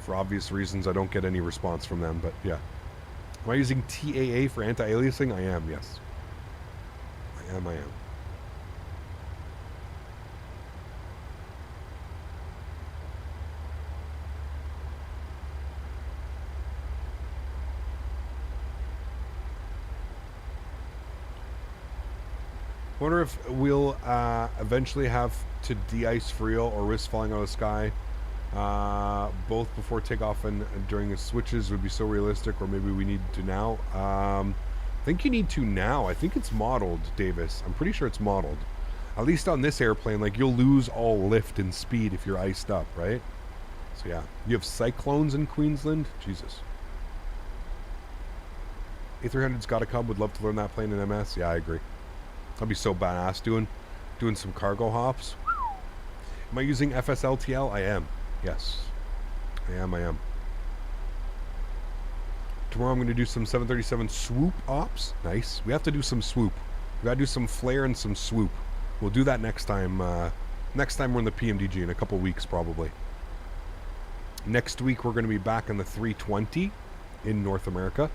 for obvious reasons, I don't get any response from them, but yeah. Am I using TAA for anti-aliasing? I am, yes. I am. Wonder if we'll eventually have to de-ice for real or risk falling out of the sky Both before takeoff and during the switches would be so realistic, or maybe we need to now. I think you need to now. I think it's modeled, Davis. I'm pretty sure it's modeled. At least on this airplane, like, you'll lose all lift and speed if you're iced up, right? So yeah, you have cyclones in Queensland. Jesus. A300's got a Cub. Would love to learn that plane in MS. Yeah, I agree. That'd be so badass doing some cargo hops. Am I using FSLTL? I am. Yes. I am. Tomorrow I'm going to do some 737 swoop ops. Nice. We have to do some swoop. We got to do some flare and some swoop. We'll do that next time. Next time we're in the PMDG in a couple weeks probably. Next week we're going to be back in the 320 in North America.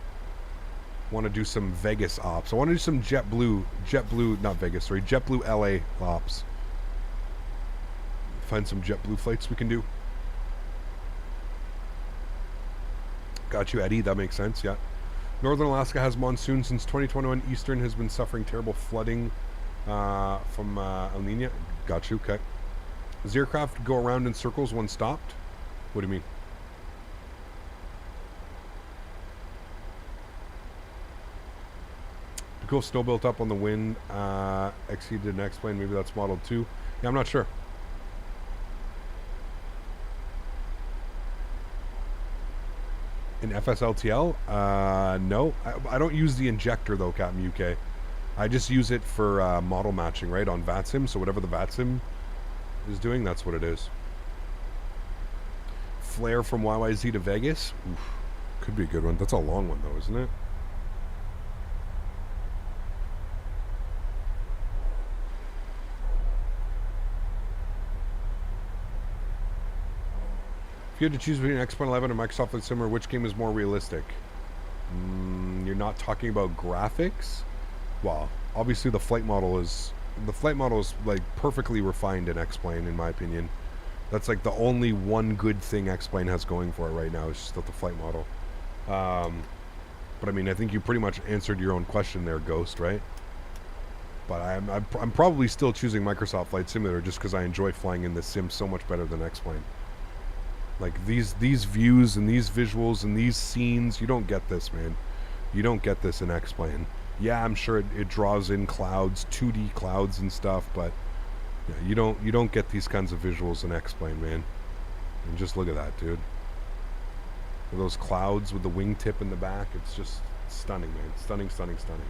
Want to do some Vegas ops. I want to do some JetBlue, not Vegas, sorry, JetBlue LA ops. Find some JetBlue flights we can do. Got you, Eddie. That makes sense, yeah. Northern Alaska has monsoon since 2021. Eastern has been suffering terrible flooding from El Nino. Got you, okay. Does aircraft go around in circles when stopped? What do you mean? Cool, snow built up on the wind. XE did an X-plane. Maybe that's Model 2. Yeah, I'm not sure. In FSLTL? No. I don't use the injector, though, Captain UK. I just use it for model matching, right, on VATSIM. So whatever the VATSIM is doing, that's what it is. Flare from YYZ to Vegas? Oof. Could be a good one. That's a long one, though, isn't it? If you had to choose between X-Plane 11 and Microsoft Flight Simulator, which game is more realistic? You're not talking about graphics? Well, obviously the flight model is like perfectly refined in X-Plane, in my opinion. That's like the only one good thing X-Plane has going for it right now is just the flight model. But I mean, I think you pretty much answered your own question there, Ghost, right? But I'm probably still choosing Microsoft Flight Simulator just because I enjoy flying in the sim so much better than X-Plane. Like these views and these visuals and these scenes, you don't get this, man. You don't get this in X-Plane. Yeah, I'm sure it draws in clouds, 2D clouds and stuff, but yeah, you don't get these kinds of visuals in X-Plane, man. And just look at that, dude. Those clouds with the wingtip in the back, it's just stunning, man. Stunning, stunning, stunning.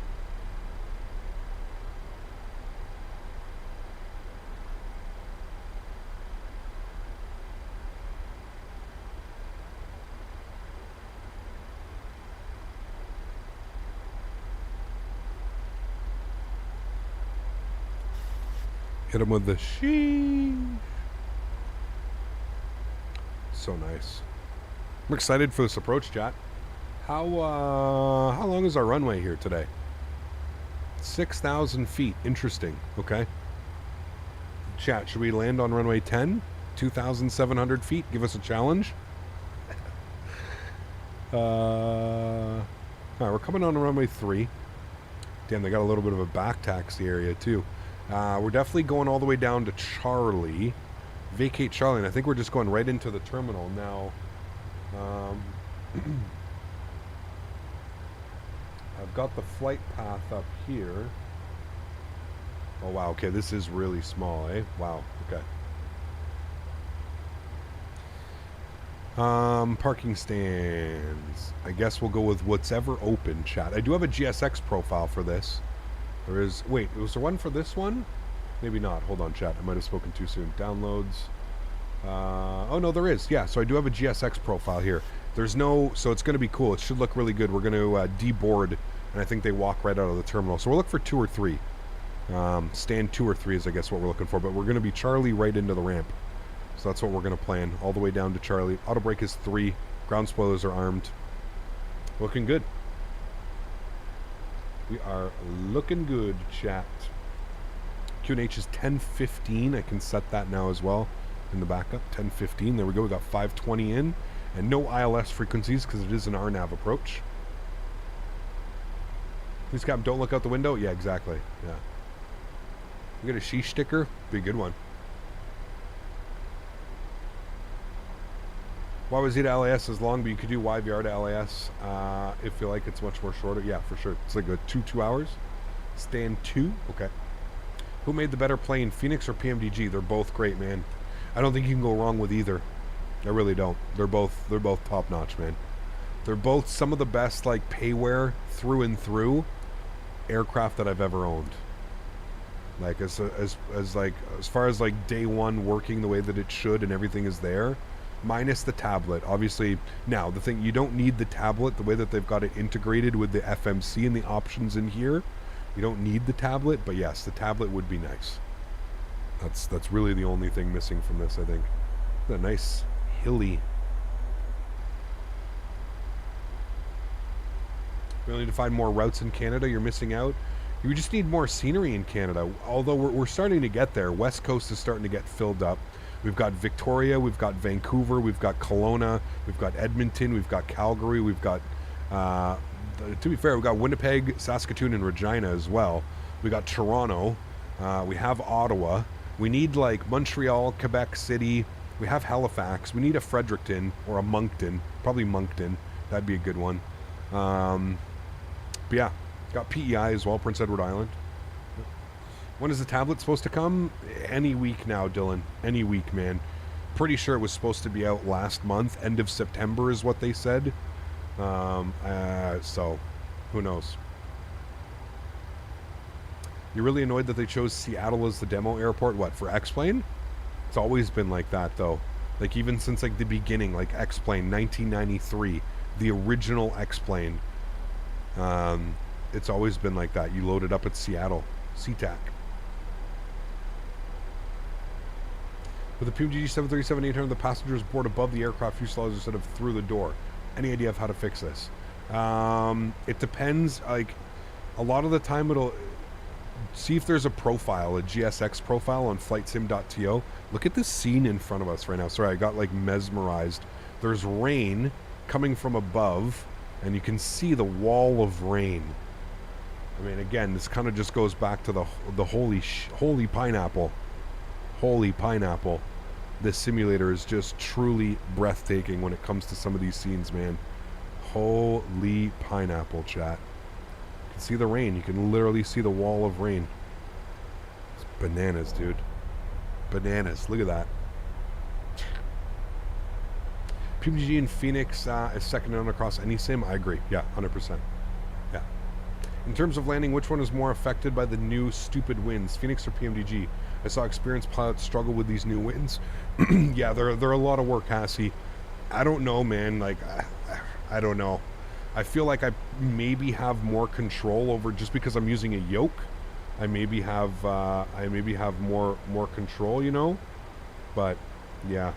Hit him with the sheesh. So nice. I'm excited for this approach, chat. How long is our runway here today? 6,000 feet. Interesting. Okay. Chat, should we land on runway 10? 2,700 feet? Give us a challenge? Alright, we're coming on to runway 3. Damn, they got a little bit of a back taxi area, too. We're definitely going all the way down to Charlie. Vacate Charlie, and I think we're just going right into the terminal now. I've got the flight path up here. Oh, wow. Okay, this is really small, eh? Wow. Okay. Parking stands. I guess we'll go with whatever open, chat. I do have a GSX profile for this. There is... Wait, was there one for this one? Maybe not. Hold on, chat. I might have spoken too soon. Downloads. Oh, no, there is. Yeah, so I do have a GSX profile here. There's no... So it's going to be cool. It should look really good. We're going to deboard, and I think they walk right out of the terminal. So we'll look for 2 or 3. Stand 2 or 3 is, I guess, what we're looking for. But we're going to be Charlie right into the ramp. So that's what we're going to plan. All the way down to Charlie. Auto brake is 3. Ground spoilers are armed. Looking good. We are looking good, chat. QNH is 10:15. I can set that now as well in the backup. 10:15. There we go. We got 520 in. And no ILS frequencies because it is an RNAV approach. Please, Cap, don't look out the window. Yeah, exactly. Yeah. We get a sheesh sticker. Be a good one. Why was he to LAS as long, but you could do YVR to LAS if you like. It's much more shorter. Yeah, for sure. It's like a 2 hours. Stand 2. Okay. Who made the better plane, Phoenix or PMDG? They're both great, man. I don't think you can go wrong with either. I really don't. They're both top notch, man. They're both some of the best like payware through and through aircraft that I've ever owned. Like as far as like day one working the way that it should and everything is there, minus the tablet. Obviously, now the thing, you don't need the tablet the way that they've got it integrated with the FMC and the options in here. You don't need the tablet, but yes, the tablet would be nice. That's really the only thing missing from this, I think. A nice hilly. We need to find more routes in Canada. You're missing out. You just need more scenery in Canada. Although we're starting to get there. West Coast is starting to get filled up. We've got Victoria, we've got Vancouver, we've got Kelowna, we've got Edmonton, we've got Calgary, we've got, to be fair, we've got Winnipeg, Saskatoon, and Regina as well. We got Toronto. We have Ottawa. We need like Montreal, Quebec City. We have Halifax. We need a Fredericton or a Moncton. Probably Moncton. That'd be a good one. But yeah, got PEI as well, Prince Edward Island. When is the tablet supposed to come? Any week now, Dylan. Any week, man. Pretty sure it was supposed to be out last month. End of September is what they said. So, who knows? You're really annoyed that they chose Seattle as the demo airport? What, for X-Plane? It's always been like that, though. Like, even since, like, the beginning, like X-Plane, 1993. The original X-Plane. It's always been like that. You load it up at Seattle. SeaTac. With the PMDG 737-800, the passengers board above the aircraft fuselage instead of through the door. Any idea of how to fix this? It depends. Like, a lot of the time it'll... See if there's a profile, a GSX profile on flightsim.to. Look at this scene in front of us right now. Sorry, I got, like, mesmerized. There's rain coming from above, and you can see the wall of rain. I mean, again, this kind of just goes back to the holy pineapple. Holy pineapple. This simulator is just truly breathtaking when it comes to some of these scenes, man. Holy pineapple, chat. You can see the rain. You can literally see the wall of rain. It's bananas, dude. Bananas. Look at that. PMDG in Phoenix is second to none across any sim. I agree. Yeah, 100%. Yeah. In terms of landing, which one is more affected by the new stupid winds, Phoenix or PMDG? I saw experienced pilots struggle with these new winds. Yeah, they're a lot of work, Cassie. I don't know, man. Like, I don't know. I feel like I maybe have more control over, just because I'm using a yoke. I maybe have more control, you know. But yeah.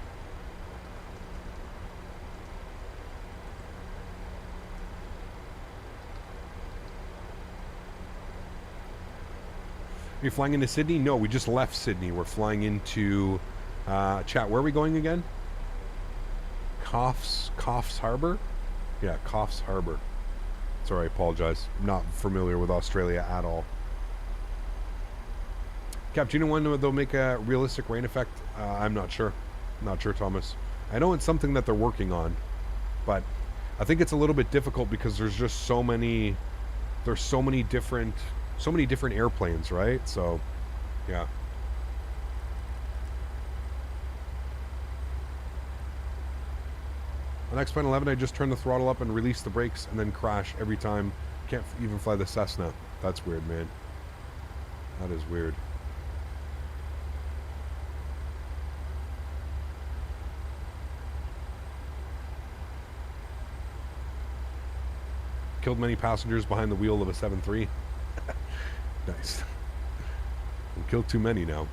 Are you flying into Sydney? No, we just left Sydney. We're flying into... chat, where are we going again? Coffs Harbour? Yeah, Coffs Harbour. Sorry, I apologize. I'm not familiar with Australia at all. Cap, do you know when they'll make a realistic rain effect? I'm not sure. Not sure, Thomas. I know it's something that they're working on, but I think it's a little bit difficult because there's just so many... There's so many different airplanes, right? So, yeah. On X-Plane 11, I just turn the throttle up and release the brakes and then crash every time. Can't even fly the Cessna. That's weird, man. That is weird. Killed many passengers behind the wheel of a 7.3. Nice. We killed too many now.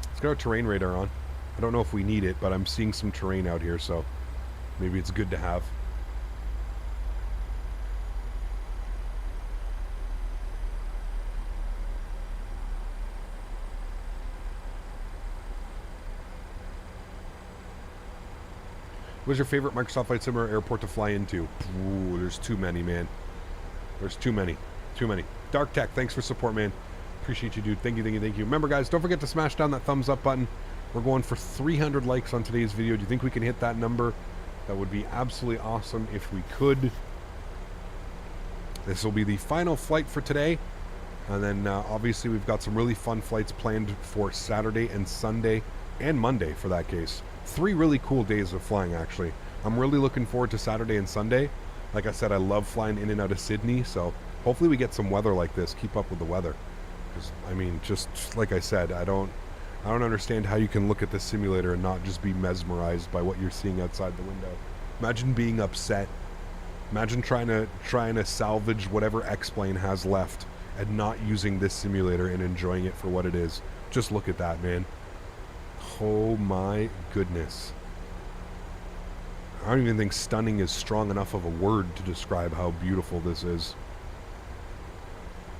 Let's get our terrain radar on. I don't know if we need it, but I'm seeing some terrain out here, so maybe it's good to have. What's your favorite Microsoft Flight Simulator airport to fly into? Ooh, there's too many, man. There's too many. Too many. Dark Tech, thanks for support, man. Appreciate you, dude. Thank you. Remember, guys, don't forget to smash down that thumbs up button. We're going for 300 likes on today's video. Do you think we can hit that number? That would be absolutely awesome if we could. This will be the final flight for today. And then obviously we've got some really fun flights planned for Saturday and Sunday and Monday for that case. 3 really cool days of flying actually. I'm really looking forward to Saturday and Sunday. Like I said, I love flying in and out of Sydney, so hopefully we get some weather like this, keep up with the weather. Because, I mean, just like I said, I don't understand how you can look at this simulator and not just be mesmerized by what you're seeing outside the window. Imagine being upset. Imagine trying to salvage whatever X-Plane has left and not using this simulator and enjoying it for what it is. Just look at that, man. Oh my goodness. I don't even think stunning is strong enough of a word to describe how beautiful this is.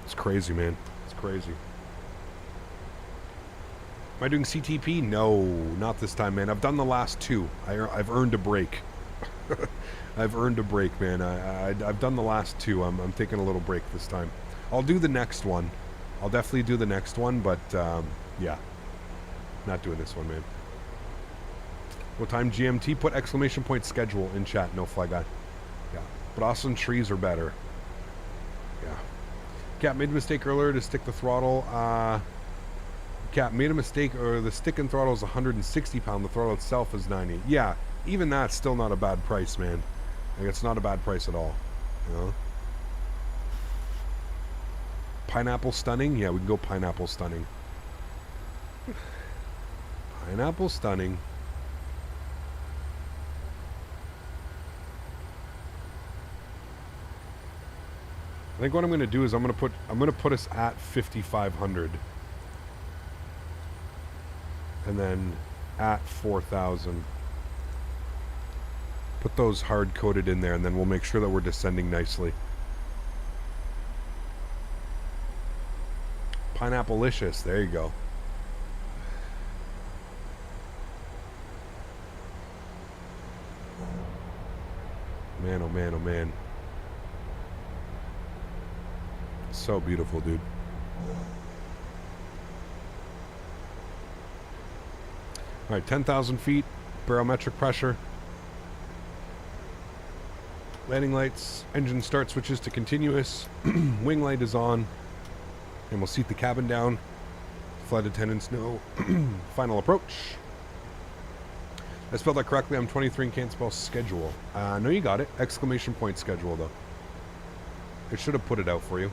It's crazy, man. It's crazy. Am I doing CTP? No, not this time, man. I've done the last 2. I've earned a break. I've earned a break, man. I've done the last 2. I'm taking a little break this time. I'll do the next one. I'll definitely do the next one, but yeah. Not doing this one, man. What time GMT? Put exclamation point schedule in chat. No fly guy. Yeah. But awesome trees are better. Yeah. Cap made a mistake earlier to stick the throttle. Cap made a mistake, or the stick and throttle is 160 pound. The throttle itself is 90. Yeah. Even that's still not a bad price, man. Like, it's not a bad price at all. You know? Pineapple stunning? Yeah, we can go pineapple stunning. Pineapple stunning. I think what I'm going to do is I'm going to put us at 5,500, and then at 4,000. Put those hard coded in there, and then we'll make sure that we're descending nicely. Pineapple-licious. There you go. Man, oh man, oh man. So beautiful, dude. All right, 10,000 feet, barometric pressure. Landing lights, engine start switches to continuous. Wing light is on. And we'll seat the cabin down. Flight attendants know. Final approach. I spelled that correctly. I'm 23 and can't spell schedule. No, you got it. Exclamation point schedule, though. I should have put it out for you.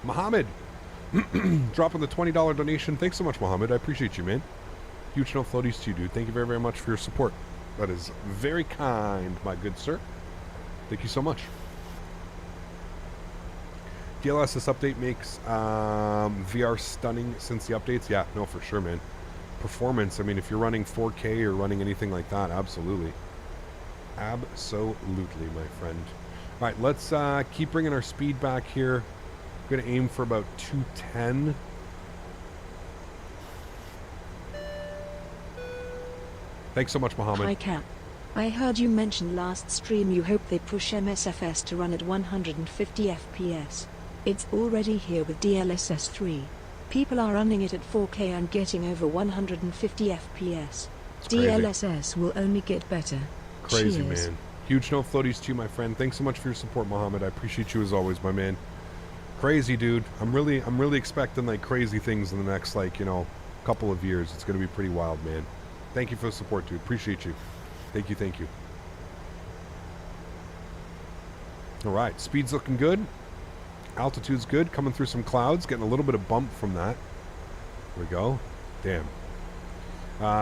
Mohammed, dropping the $20 donation. Thanks so much, Mohammed. I appreciate you, man. Huge no floaties to you, dude. Thank you very, very much for your support. That is very kind, my good sir. Thank you so much. DLSS update makes VR stunning since the updates. Yeah, no, for sure, man. Performance, I mean, if you're running 4K or running anything like that, absolutely. Absolutely, my friend. All right, let's keep bringing our speed back here. I'm going to aim for about 210. Thanks so much, Mohammed. Hi, Cap. I heard you mention last stream you hope they push MSFS to run at 150 FPS. It's already here with DLSS 3. People are running it at 4K and getting over 150 FPS. DLSS will only get better. Crazy, Cheers. man. Huge no floaties to you, my friend. Thanks so much for your support, Mohammed. I appreciate you as always, my man. Crazy, dude. I'm really expecting like crazy things in the next, like, you know, couple of years. It's going to be pretty wild, man. Thank you for the support, dude. Appreciate you. Thank you, thank you. All right, speed's looking good. Altitude's good. Coming through some clouds. Getting a little bit of bump from that. There we go. Damn.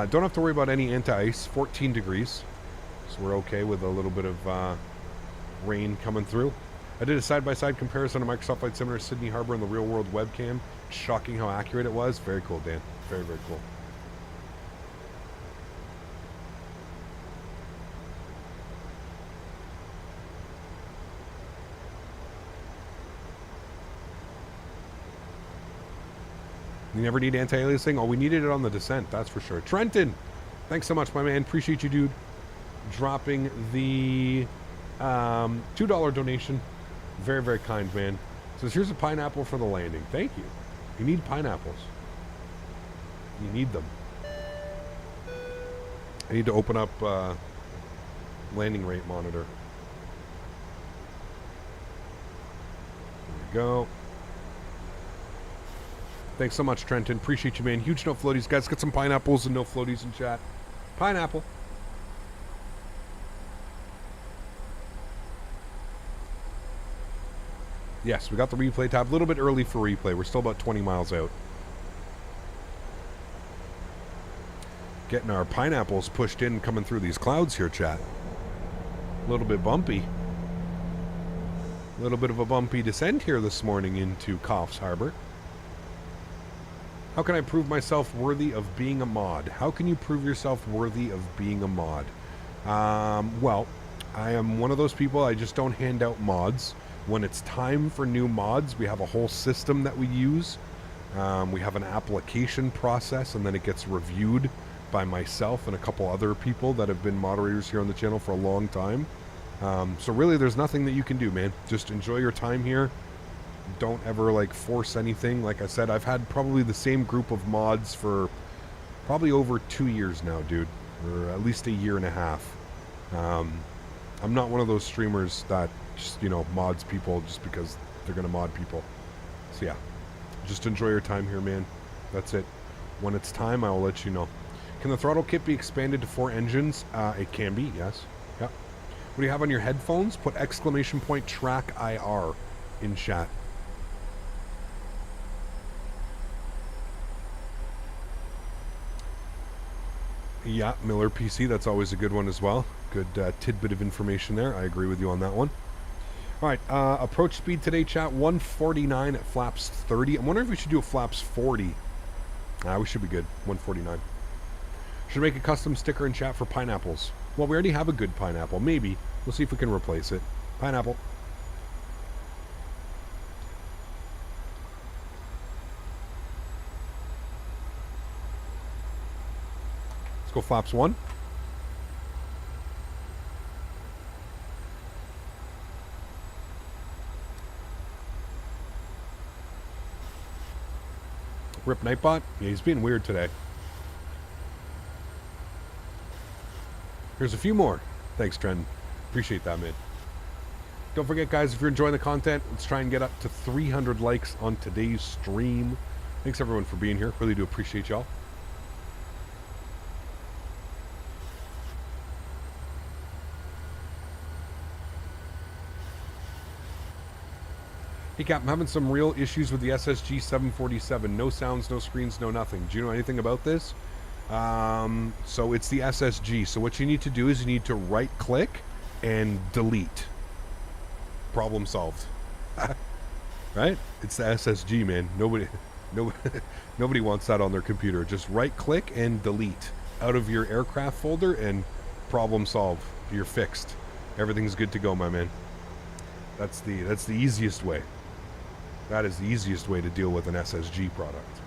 Don't have to worry about any anti-ice. 14 degrees. So we're okay with a little bit of rain coming through. I did a side-by-side comparison of Microsoft Flight Simulator Sydney Harbor and the real-world webcam. Shocking how accurate it was. Very cool, Dan. Very, very cool. You never need anti-aliasing? Oh, we needed it on the descent, that's for sure. Trenton, thanks so much, my man. Appreciate you, dude. Dropping the $2 donation. Very, very kind, man. Says, here's a pineapple for the landing. Thank you. You need pineapples. You need them. I need to open up landing rate monitor. There we go. Thanks so much, Trenton. Appreciate you, man. Huge no floaties. Guys, get some pineapples and no floaties in chat. Pineapple. Yes, we got the replay tab. A little bit early for replay. We're still about 20 miles out. Getting our pineapples pushed in, coming through these clouds here, chat. A little bit bumpy. A little bit of a bumpy descent here this morning into Koch's Harbor. How can I prove myself worthy of being a mod? How can you prove yourself worthy of being a mod? Well, I am one of those people, I just don't hand out mods. When it's time for new mods, we have a whole system that we use. We have an application process, and then it gets reviewed by myself and a couple other people that have been moderators here on the channel for a long time. So really, there's nothing that you can do, man. Just enjoy your time here. Don't ever, like, force anything. Like I said, I've had probably the same group of mods for probably over 2 years now, dude. Or at least a year and a half. I'm not one of those streamers that just, you know, mods people just because they're going to mod people. So, yeah. Just enjoy your time here, man. That's it. When it's time, I will let you know. Can the throttle kit be expanded to 4 engines? It can be, yes. Yep. What do you have on your headphones? Put exclamation point track IR in chat. Yeah, Miller PC, that's always a good one as well. Good tidbit of information there. I agree with you on that one. All right, approach speed today, chat, 149 at flaps 30. I'm wondering if we should do a flaps 40. We should be good, 149. Should make a custom sticker in chat for pineapples. Well, we already have a good pineapple. Maybe. We'll see if we can replace it. Pineapple. Let's go flaps 1. Rip Nightbot? Yeah, he's being weird today. Here's a few more. Thanks, Trent. Appreciate that, man. Don't forget, guys, if you're enjoying the content, let's try and get up to 300 likes on today's stream. Thanks, everyone, for being here. Really do appreciate y'all. Hey, Cap, I'm having some real issues with the SSG 747. No sounds, no screens, no nothing. Do you know anything about this? So it's the SSG. So what you need to do is you need to right-click and delete. Problem solved. Right? It's the SSG, man. Nobody wants that on their computer. Just right-click and delete out of your aircraft folder, and problem solved. You're fixed. Everything's good to go, my man. That's the easiest way. That is the easiest way to deal with an SSG product.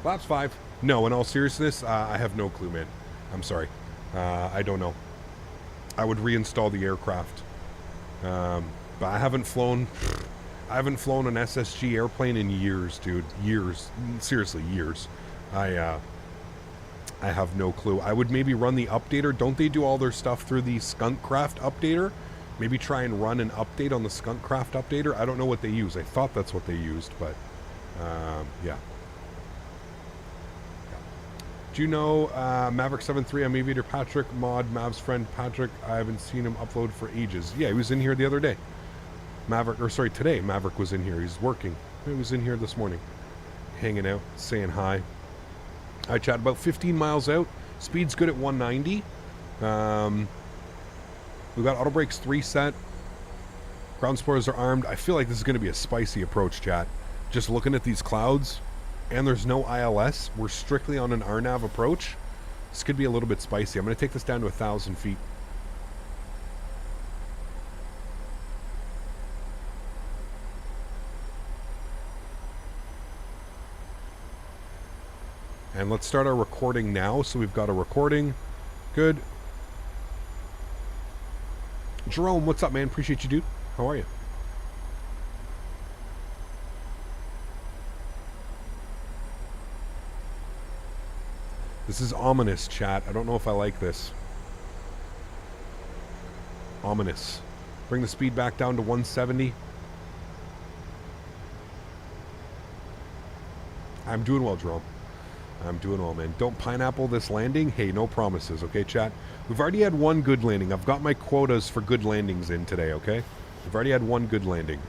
Flaps 5. No, in all seriousness, I have no clue, man. I'm sorry. I don't know. I would reinstall the aircraft. But I haven't flown an SSG airplane in years, dude. Years. Seriously, years. I have no clue. I would maybe run the updater. Don't they do all their stuff through the Skunkcraft updater? Maybe try and run an update on the Skunkcraft updater. I don't know what they use. I thought that's what they used, but yeah. Do you know Maverick 7.3? I'm Aviator Patrick, mod Mav's friend Patrick. I haven't seen him upload for ages. Yeah, he was in here the other day. Today Maverick was in here. He's working. He was in here this morning, hanging out, saying hi. I chat about 15 miles out. Speed's good at 190. We've got auto brakes 3 set. Ground spoilers are armed. I feel like this is going to be a spicy approach, chat. Just looking at these clouds, and there's no ILS. We're strictly on an RNAV approach. This could be a little bit spicy. I'm going to take this down to 1,000 feet. And let's start our recording now. So we've got a recording. Good. Jerome, what's up, man? Appreciate you, dude. How are you? This is ominous, chat. I don't know if I like this. Ominous. Bring the speed back down to 170. I'm doing well, Jerome. I'm doing well, man. Don't pineapple this landing. Hey, no promises, okay, chat? We've already had one good landing. I've got my quotas for good landings in today, okay? We've already had one good landing.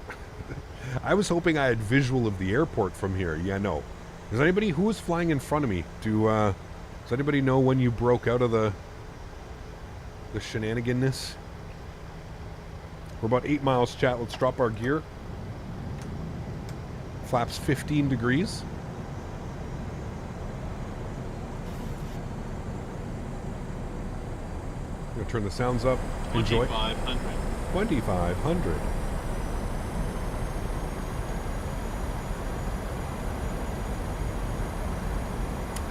I was hoping I had visual of the airport from here. Yeah, no. Does anybody who was flying in front of me does anybody know when you broke out of the shenaniganness? We're about 8 miles, chat. Let's drop our gear. Flaps 15 degrees. I'm going to turn the sounds up. Enjoy. 2,500. 2,500.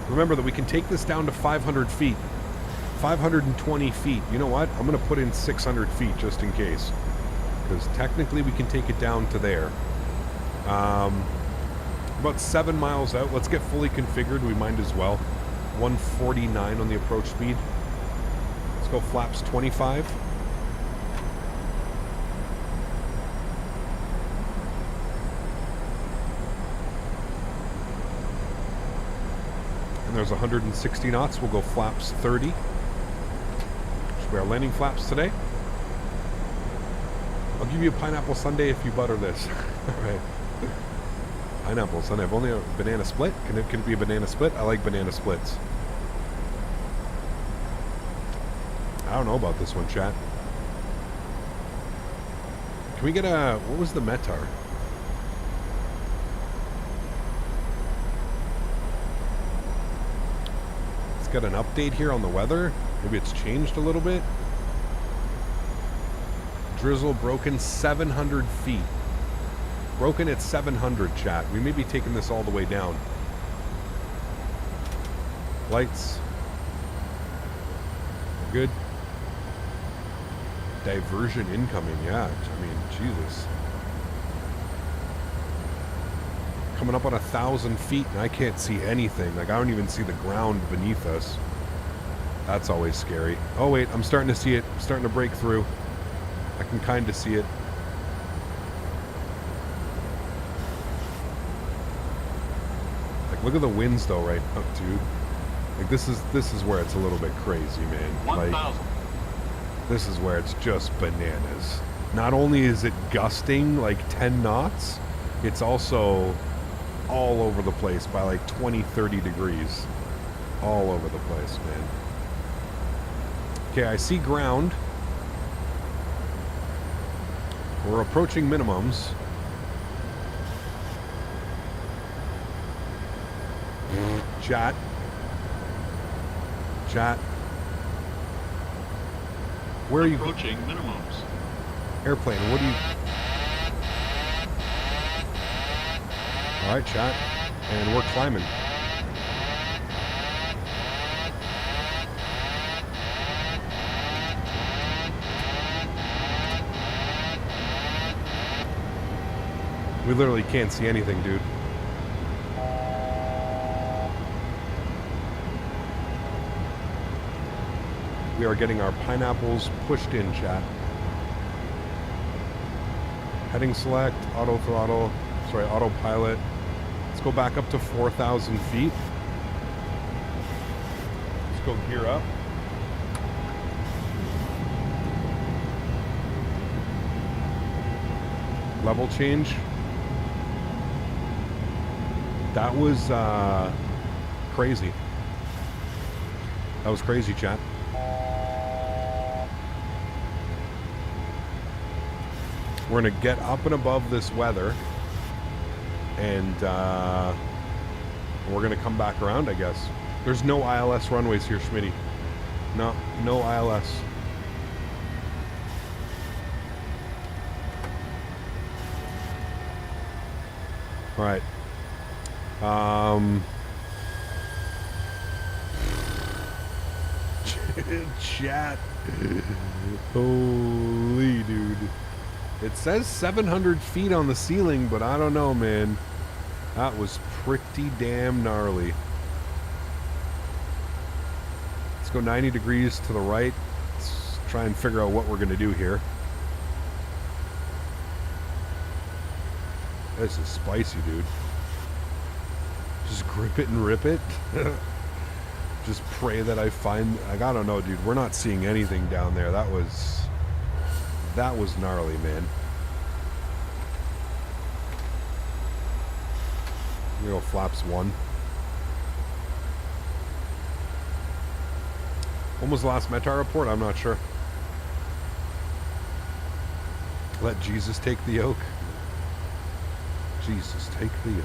Remember that we can take this down to 500 feet. 520 feet. You know what? I'm going to put in 600 feet just in case. Because technically we can take it down to there. About 7 miles out. Let's get fully configured. We might as well. 149 on the approach speed. Let's go flaps 25. And there's 160 knots. We'll go flaps 30. Should be our landing flaps today. I'll give you a pineapple sundae if you butter this. All right. Pineapple sundae. I've only a banana split. Can it be a banana split? I like banana splits. I don't know about this one, chat. Can we get a... What was the METAR? Let's get an update here on the weather. Maybe it's changed a little bit. Drizzle broken 700 feet. Broken at 700, chat. We may be taking this all the way down. Lights. Good. Diversion incoming, yeah. I mean, Jesus. Coming up on 1,000 feet and I can't see anything. Like, I don't even see the ground beneath us. That's always scary. Oh, wait, I'm starting to see it. I'm starting to break through. I can kind of see it. Like, look at the winds, though, right up, dude. Like, this is where it's a little bit crazy, man. 1,000. Like, this is where it's just bananas. Not only is it gusting like 10 knots, it's also all over the place by like 20, 30 degrees. All over the place, man. Okay, I see ground. We're approaching minimums. Chat. Chat. Where are you? Approaching minimums. Airplane, what do you... Alright, chat. And we're climbing. We literally can't see anything, dude. We are getting our pineapples pushed in, chat. Heading select, auto throttle, sorry, autopilot. Let's go back up to 4,000 feet. Let's go gear up. Level change. That was crazy. That was crazy, chat. We're going to get up and above this weather, and we're going to come back around, I guess. There's no ILS runways here, Smitty. No ILS. All right. Chat. Holy dude. It says 700 feet on the ceiling, but I don't know, man. That was pretty damn gnarly. go 90 degrees to the right. Let's try and figure out what we're going to do here. This is spicy, dude. Just grip it and rip it. Just pray that I find... I don't know, dude. We're not seeing anything down there. That was gnarly, man. I'm gonna go flaps 1. When was the last METAR report? I'm not sure. Let Jesus take the yoke. Jesus, take the yoke.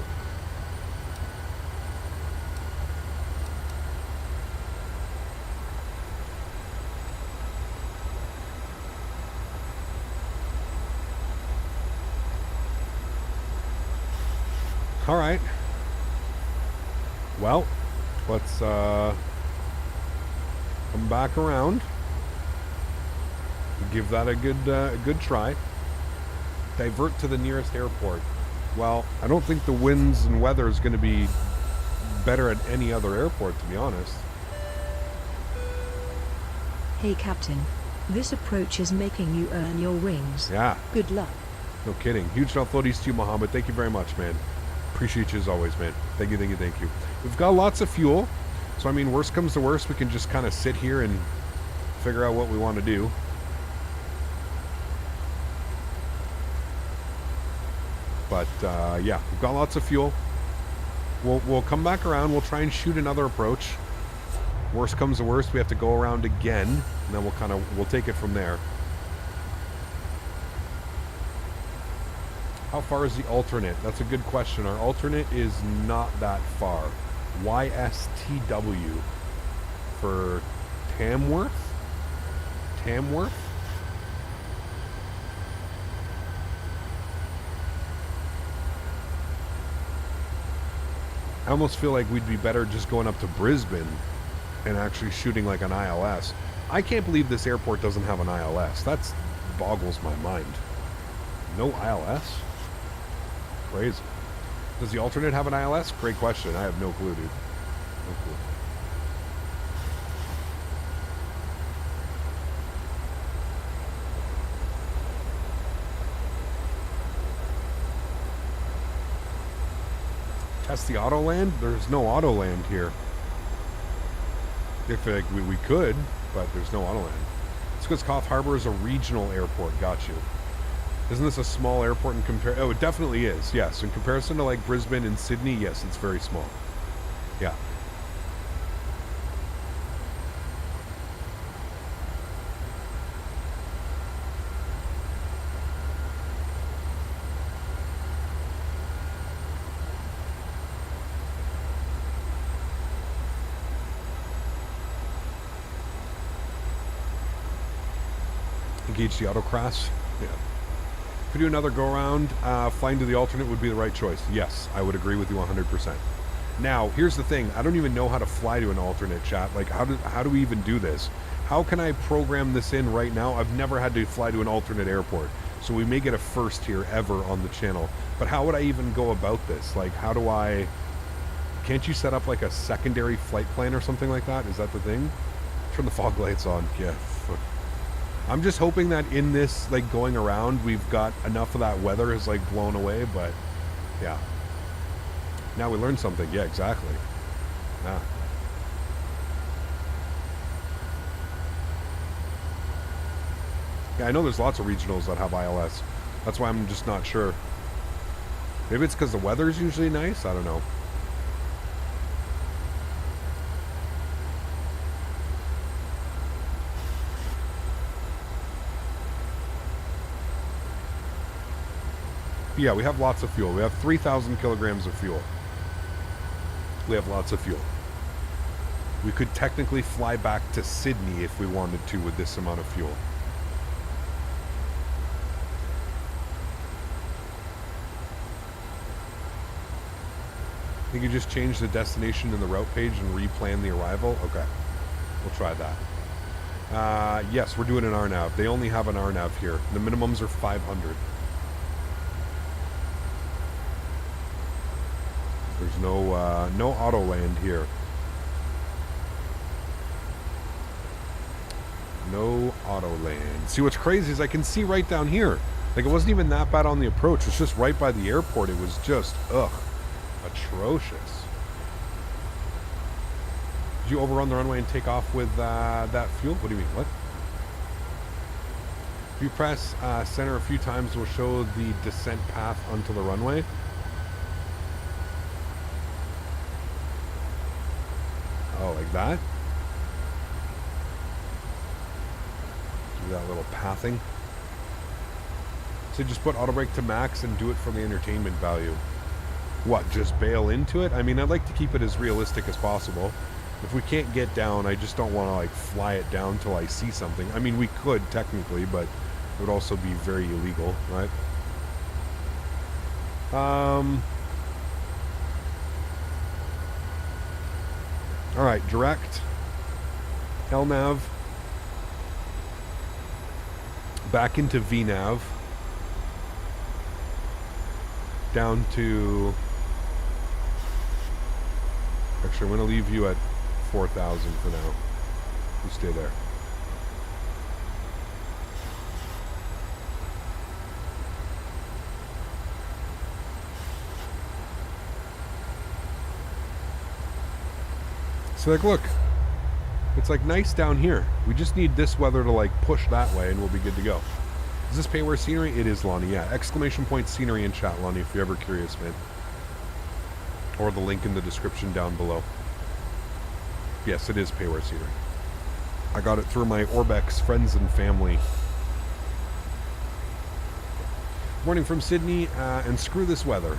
All right. Well, let's come back around. Give that a good try. Divert to the nearest airport. Well, I don't think the winds and weather is going to be better at any other airport, to be honest. Hey Captain, this approach is making you earn your wings. Yeah. Good luck. No kidding. Huge floaties to you, Mohammed. Thank you very much, man. Appreciate you as always, man. Thank you, thank you, thank you. We've got lots of fuel. So, I mean, worst comes to worst, we can just kind of sit here and figure out what we want to do. But, yeah, we've got lots of fuel. We'll come back around. We'll try and shoot another approach. Worst comes to worst, we have to go around again. And then we'll take it from there. How far is the alternate? That's a good question. Our alternate is not that far. YSTW for Tamworth? Tamworth? I almost feel like we'd be better just going up to Brisbane and actually shooting like an ILS. I can't believe this airport doesn't have an ILS. That boggles my mind. No ILS? Crazy. Does the alternate have an ILS? Great question. I have no clue, dude. No clue. Test the auto land? There's no auto land here. If we could, but there's no auto land. It's because Coth Harbor is a regional airport. Got you. Isn't this a small airport in comparison? Oh, it definitely is. Yes, in comparison to like Brisbane and Sydney, yes, it's very small. Yeah. Engage the autocross. Yeah. If we do another go-around, flying to the alternate would be the right choice. Yes, I would agree with you 100%. Now, here's the thing. I don't even know how to fly to an alternate, chat. Like, how do we even do this? How can I program this in right now? I've never had to fly to an alternate airport. So we may get a first here ever on the channel. But how would I even go about this? Like, how do I... Can't you set up, like, a secondary flight plan or something like that? Is that the thing? Turn the fog lights on. Yeah. I'm just hoping that in this, like, going around, we've got enough of that weather is, like, blown away, but, yeah. Now we learned something. Yeah, exactly. Yeah. Yeah, I know there's lots of regionals that have ILS. That's why I'm just not sure. Maybe it's because the weather's usually nice? I don't know. Yeah, we have lots of fuel. We have 3,000 kilograms of fuel. We have lots of fuel. We could technically fly back to Sydney if we wanted to with this amount of fuel. You can just change the destination in the route page and replan the arrival? Okay. We'll try that. Yes, we're doing an RNAV. They only have an RNAV here. The minimums are 500. There's no auto land here. No auto land. See, what's crazy is I can see right down here. Like, it wasn't even that bad on the approach. It's just right by the airport. It was just, ugh, atrocious. Did you overrun the runway and take off with that fuel? What do you mean? What? If you press center a few times, it will show the descent path onto the runway. Oh, like that? Do that little pathing. So just put auto brake to max and do it for the entertainment value. What, just bail into it? I mean, I'd like to keep it as realistic as possible. If we can't get down, I just don't want to like fly it down till I see something. I mean, we could technically, but it would also be very illegal, right? Alright, direct. LNAV. Back into VNAV. Down to... Actually, I'm going to leave you at 4,000 for now. You stay there. So like, look, it's like nice down here. We just need this weather to like push that way and we'll be good to go. Is this pay where scenery? It is, Lonnie. Yeah, exclamation point scenery in chat, Lonnie, if you're ever curious, man. Or the link in the description down below. Yes, it is pay where scenery. I got it through my Orbex friends and family. Morning from Sydney, and screw this weather.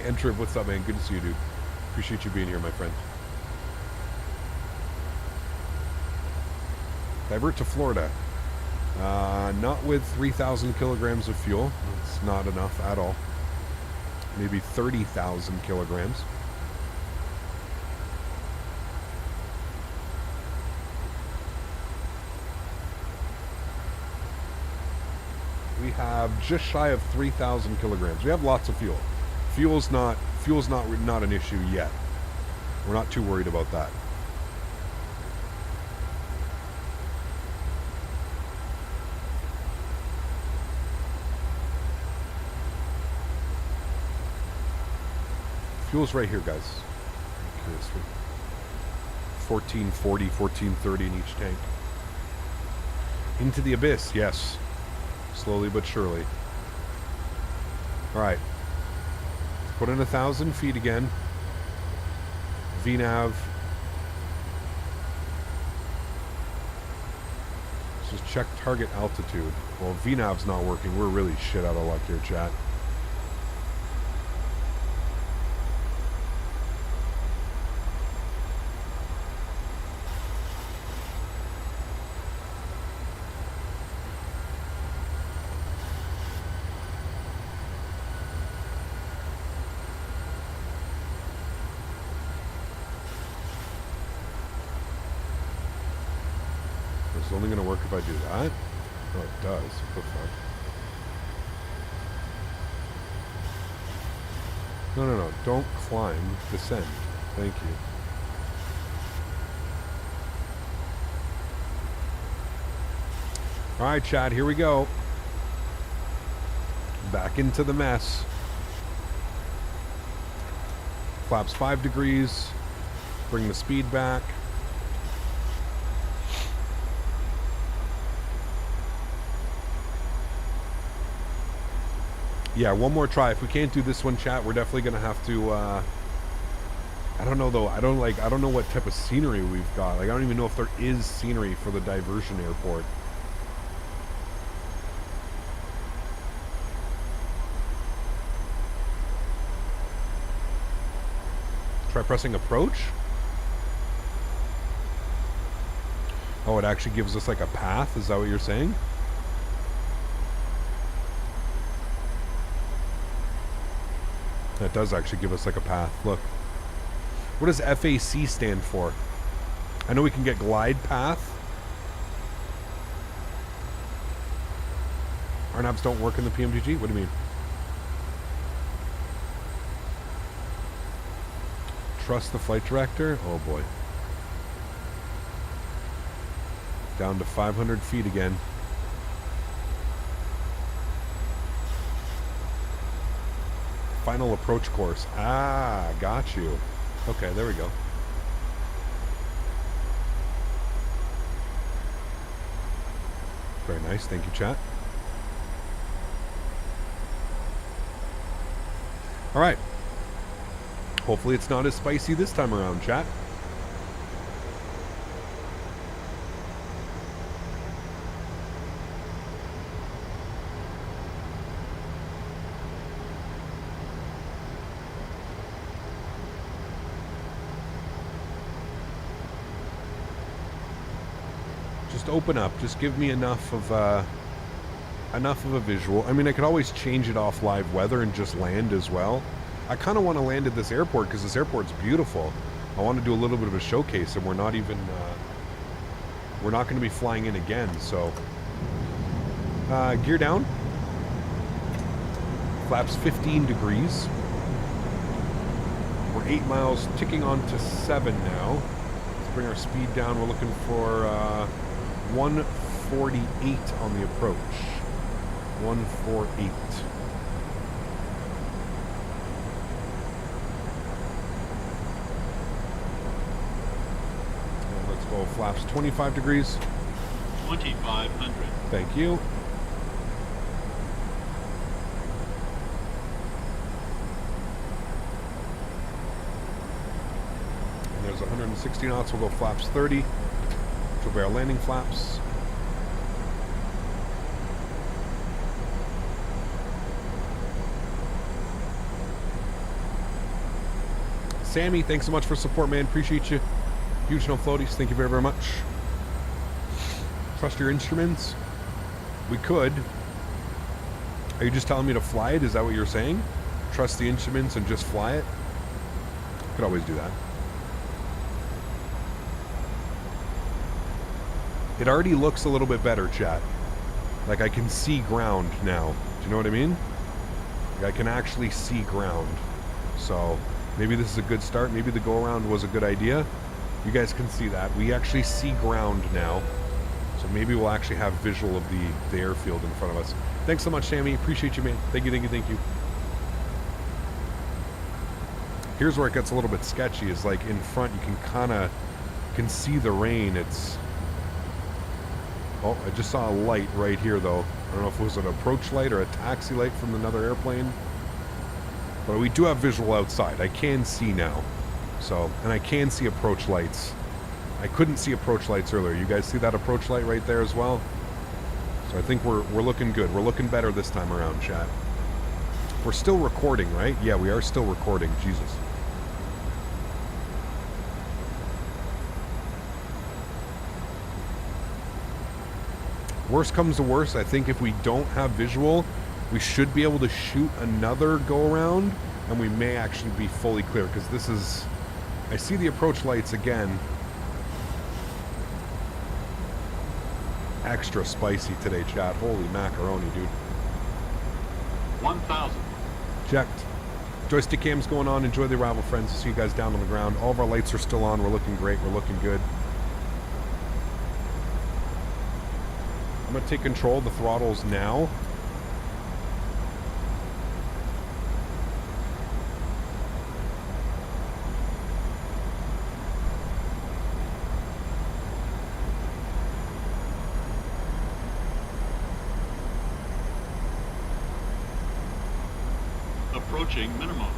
And Triv, what's up, man? Good to see you, dude. Appreciate you being here, my friend. Divert to Florida. Not with 3,000 kilograms of fuel. It's not enough at all. Maybe 30,000 kilograms. We have just shy of 3,000 kilograms. We have lots of fuel. Fuel's not an issue yet. We're not too worried about that. Fuel's right here, guys. Okay, 1440, 1430 in each tank. Into the abyss, yes. Slowly but surely. Alright. Put in 1,000 feet again. VNAV. Let's just check target altitude. Well, VNAV's not working. We're really shit out of luck here, chat. Only going to work if I do that? Oh, it does. What the fuck? No. Don't climb. Descend. Thank you. Alright, Chad. Here we go. Back into the mess. Flaps 5 degrees. Bring the speed back. Yeah, one more try. If we can't do this one, chat, we're definitely gonna have to. I don't know though. I don't know what type of scenery we've got. Like, I don't even know if there is scenery for the diversion airport. Try pressing approach. Oh, it actually gives us like a path. Is that what you're saying? That does actually give us like a path. Look. What does FAC stand for? I know we can get glide path. RNAVs don't work in the PMDG? What do you mean? Trust the flight director? Oh boy. Down to 500 feet again. Final approach course. Ah, got you. Okay, there we go. Very nice. Thank you, chat. All right. Hopefully it's not as spicy this time around, chat. Just open up. Just give me enough of a visual. I mean, I could always change it off live weather and just land as well. I kind of want to land at this airport because this airport's beautiful. I want to do a little bit of a showcase, and we're not even we're not going to be flying in again. So gear down. Flaps 15 degrees. We're 8 miles, ticking on to 7 now. Let's bring our speed down. We're looking for 148 on the approach. 148. And let's go flaps 25 degrees. 2,500. Thank you. And there's 160 knots. We'll go flaps 30, which will be our landing flaps. Sammy, thanks so much for support, man. Appreciate you. Huge no floaties. Thank you very, very much. Trust your instruments. We could. Are you just telling me to fly it? Is that what you're saying? Trust the instruments and just fly it? Could always do that. It already looks a little bit better, chat. Like I can see ground now. Do you know what I mean? Like I can actually see ground. So maybe this is a good start. Maybe the go-around was a good idea. You guys can see that. We actually see ground now. So maybe we'll actually have visual of the airfield in front of us. Thanks so much, Sammy. Appreciate you, man. Thank you, thank you, thank you. Here's where it gets a little bit sketchy. Is like in front, you can see the rain. It's... Oh, I just saw a light right here, though. I don't know if it was an approach light or a taxi light from another airplane. But we do have visual outside. I can see now. So, and I can see approach lights. I couldn't see approach lights earlier. You guys see that approach light right there as well? So I think we're looking good. We're looking better this time around, chat. We're still recording, right? Yeah, we are still recording. Jesus. Worst comes to worst, I think if we don't have visual, we should be able to shoot another go-around, and we may actually be fully clear, because this is... I see the approach lights again. Extra spicy today, chat. Holy macaroni, dude. 1,000. Checked. Joystick cam's going on. Enjoy the arrival, friends. See you guys down on the ground. All of our lights are still on. We're looking great. We're looking good. I'm going to take control of the throttles now. Approaching minimums.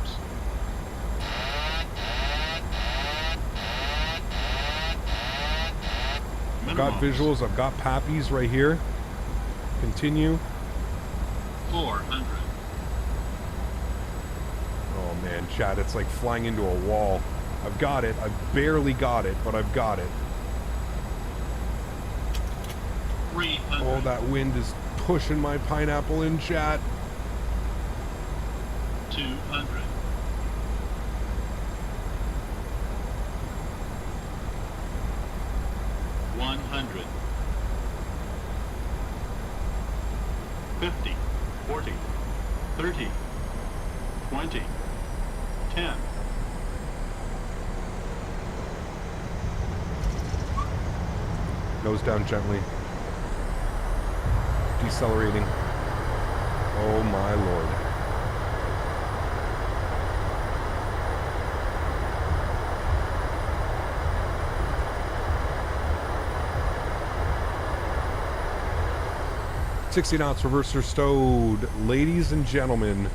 I've got visuals. I've got pappies right here. Continue. 400. Oh man, chat, it's like flying into a wall. I've got it. I barely got it, but I've got it. 300. Oh, that wind is pushing my pineapple in, chat. 200. 100. 50, 40, 30, 20, 10. Nose down gently. Decelerating. Oh my lord. .16-ounce reverser stowed. Ladies and gentlemen,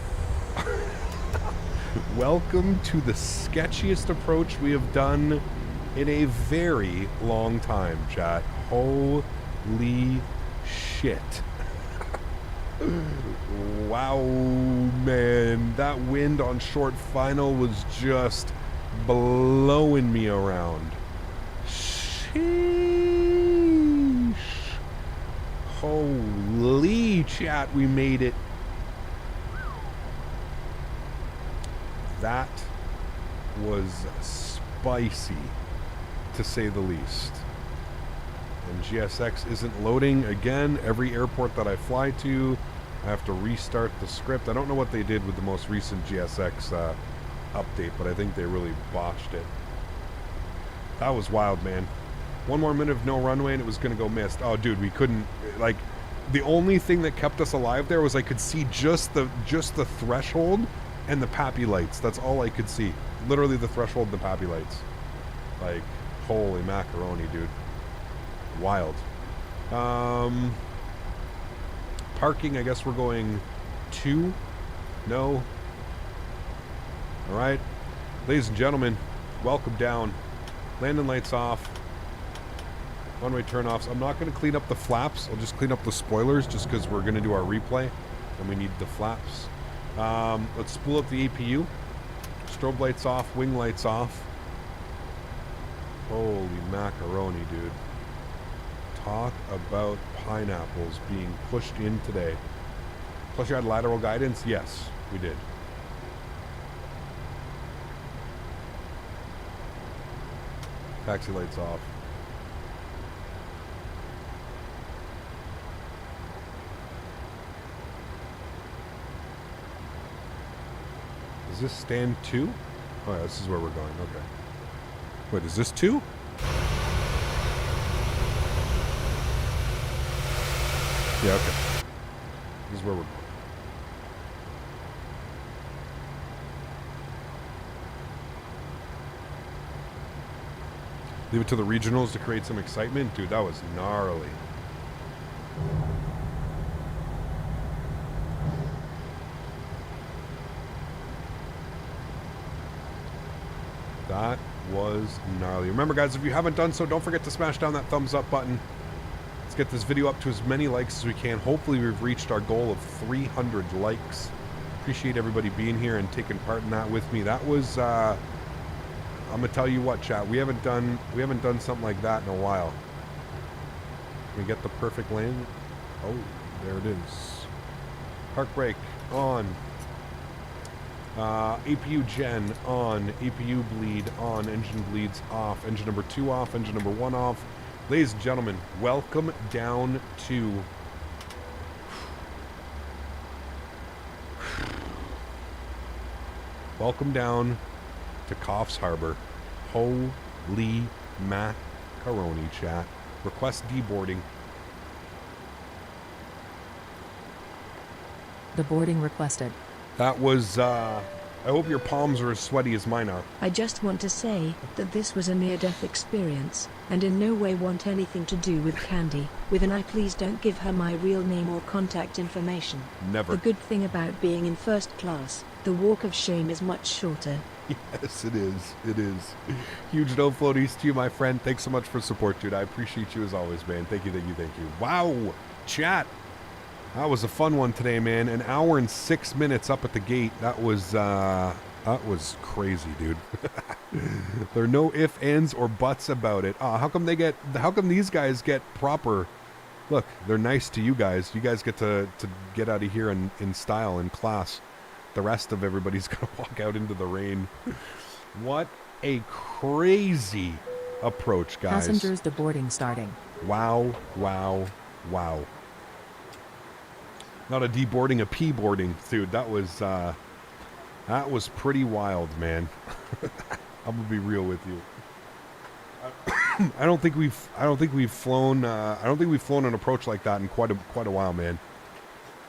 welcome to the sketchiest approach we have done in a very long time, chat. Holy shit. Wow, man. That wind on short final was just blowing me around. Sheesh. Holy chat, we made it. That was spicy, to say the least. And GSX isn't loading again. Every airport that I fly to, I have to restart the script. I don't know what they did with the most recent GSX update, but I think they really botched it. That was wild, man. One more minute of no runway and it was going to go missed. Oh, dude, we couldn't, like, the only thing that kept us alive there was I could see just the threshold and the pappy lights. That's all I could see. Literally the threshold and the pappy lights. Like, holy macaroni, dude. Wild. Parking, I guess we're going 2. No. All right. Ladies and gentlemen, welcome down. Landing lights off. Runway turnoffs. I'm not going to clean up the flaps. I'll just clean up the spoilers just because we're going to do our replay and we need the flaps. Let's spool up the APU. Strobe lights off. Wing lights off. Holy macaroni, dude. Talk about pineapples being pushed in today. Plus you had lateral guidance? Yes, we did. Taxi lights off. Is this stand 2? Oh yeah, this is where we're going. Okay. Wait, is this 2? Yeah, okay. This is where we're going. Leave it to the regionals to create some excitement? Dude, that was gnarly. That was gnarly. Remember, guys, if you haven't done so, don't forget to smash down that thumbs up button. Let's get this video up to as many likes as we can. Hopefully we've reached our goal of 300 likes. Appreciate everybody being here and taking part in that with me. That was I'm gonna tell you what, chat, we haven't done something like that in a while. Can we get the perfect lane? Oh, there it is. Park brake on. APU gen on. APU bleed on. Engine bleeds off. Engine number 2 off. Engine number 1 off. Ladies and gentlemen, welcome down to Koch's Harbor. Holy macaroni, chat. Request deboarding. The boarding requested. That was, I hope your palms are as sweaty as mine are. I just want to say that this was a near-death experience, and in no way want anything to do with Candy. With an eye, please don't give her my real name or contact information. Never. The good thing about being in first class, the walk of shame is much shorter. Yes, it is. It is. Huge no floaties to you, my friend. Thanks so much for support, dude. I appreciate you as always, man. Thank you, thank you, thank you. Wow, chat. That was a fun one today, man. An hour and 6 minutes up at the gate. That was crazy, dude. There are no ifs, ands, or buts about it. How come these guys get proper? Look, they're nice to you guys. You guys get to get out of here in style and class. The rest of everybody's gonna walk out into the rain. What a crazy approach, guys. Passengers deboarding starting. Wow, wow, wow. Not a deboarding, a P-boarding, dude. That was pretty wild, man. I'm gonna be real with you. I don't think we've flown an approach like that in quite a while, man.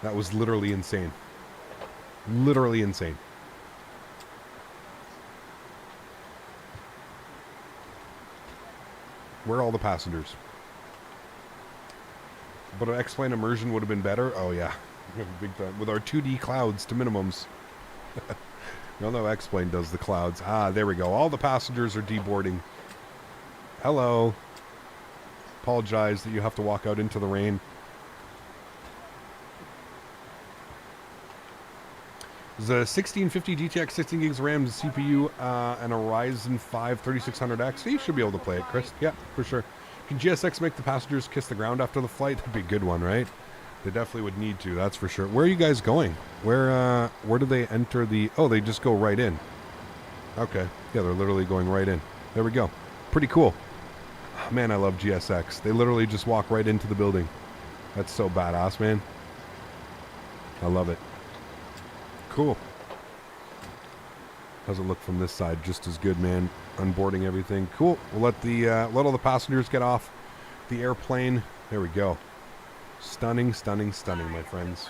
That was literally insane. Literally insane. Where are all the passengers? But an X-plane immersion would have been better. Oh yeah, big time. With our 2D clouds to minimums. You all know X-plane does the clouds. Ah, there we go. All the passengers are deboarding. Hello. Apologize that you have to walk out into the rain. There's a 1650 GTX 16 gigs RAM CPU and a Ryzen 5 3600X. You should be able to play it, Chris. Yeah, for sure. Can GSX make the passengers kiss the ground after the flight? That'd be a good one, right? They definitely would need to, that's for sure. Where are you guys going? Where do they enter the... Oh, they just go right in. Okay. Yeah, they're literally going right in. There we go. Pretty cool. Oh, man, I love GSX. They literally just walk right into the building. That's so badass, man. I love it. Cool. How's it look from this side? Just as good, man. Unboarding everything. Cool. We'll let all the passengers get off the airplane. There we go. Stunning, stunning, stunning, my friends.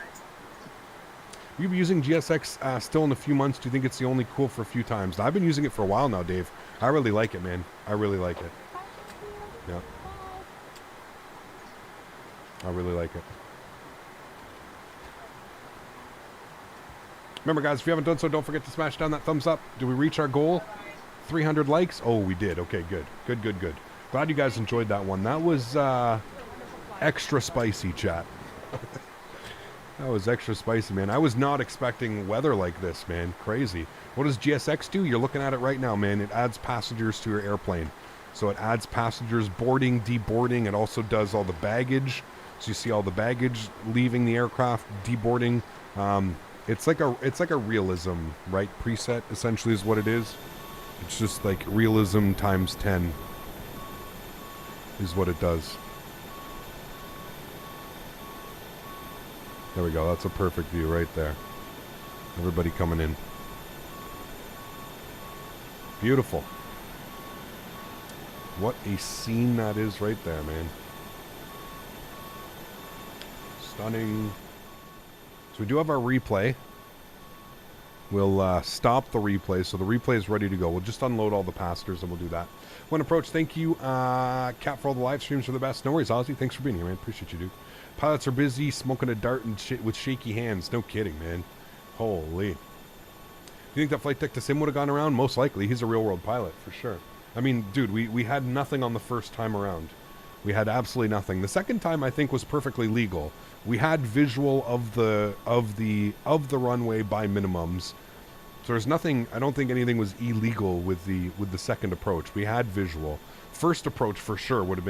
Will you be using GSX still in a few months? Do you think it's the only cool for a few times? I've been using it for a while now, Dave. I really like it, man. I really like it. Yeah. I really like it. Remember, guys, if you haven't done so, don't forget to smash down that thumbs up. Did we reach our goal? 300 likes? Oh, we did. Okay, good. Good, good, good. Glad you guys enjoyed that one. That was extra spicy, chat. That was extra spicy, man. I was not expecting weather like this, man. Crazy. What does GSX do? You're looking at it right now, man. It adds passengers to your airplane. So it adds passengers boarding, deboarding. It also does all the baggage. So you see all the baggage leaving the aircraft, deboarding. It's like a realism, right? Preset essentially is what it is. It's just like realism times 10 is what it does. There we go. That's a perfect view right there. Everybody coming in. Beautiful. What a scene that is right there, man. Stunning. So we do have our replay. We'll stop the replay, so the replay is ready to go. We'll just unload all the passengers, and we'll do that. When approach, thank you, Cat, for all the live streams. Are the best. No worries, Ozzy. Thanks for being here, man. Appreciate you, dude. Pilots are busy smoking a dart and shit with shaky hands. No kidding, man. Holy. Do you think that flight deck to sim would have gone around? Most likely. He's a real-world pilot, for sure. I mean, dude, we had nothing on the first time around. We had absolutely nothing. The second time, I think, was perfectly legal. We had visual of the runway by minimums. So there's nothing. I don't think anything was illegal with the second approach. We had visual. First approach for sure would have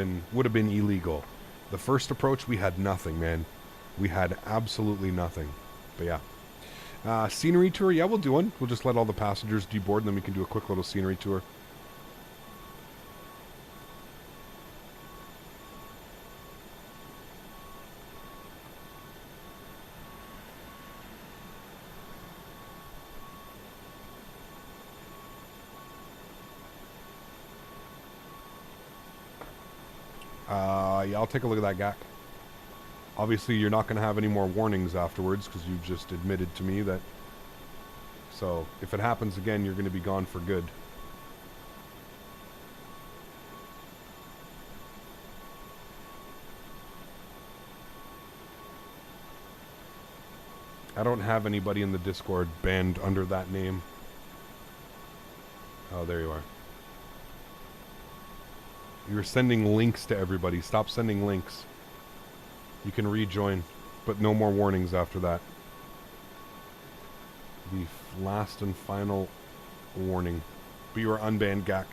been illegal. The first approach we had nothing, man. We had absolutely nothing. But yeah, scenery tour. Yeah, we'll do one. We'll just let all the passengers deboard, and then we can do a quick little scenery tour. Yeah, I'll take a look at that, Gak. Obviously, you're not going to have any more warnings afterwards because you've just admitted to me that. So, if it happens again, you're going to be gone for good. I don't have anybody in the Discord banned under that name. Oh, there you are. You're sending links to everybody. Stop sending links. You can rejoin, but no more warnings after that. The last and final warning. But you are unbanned, Gak.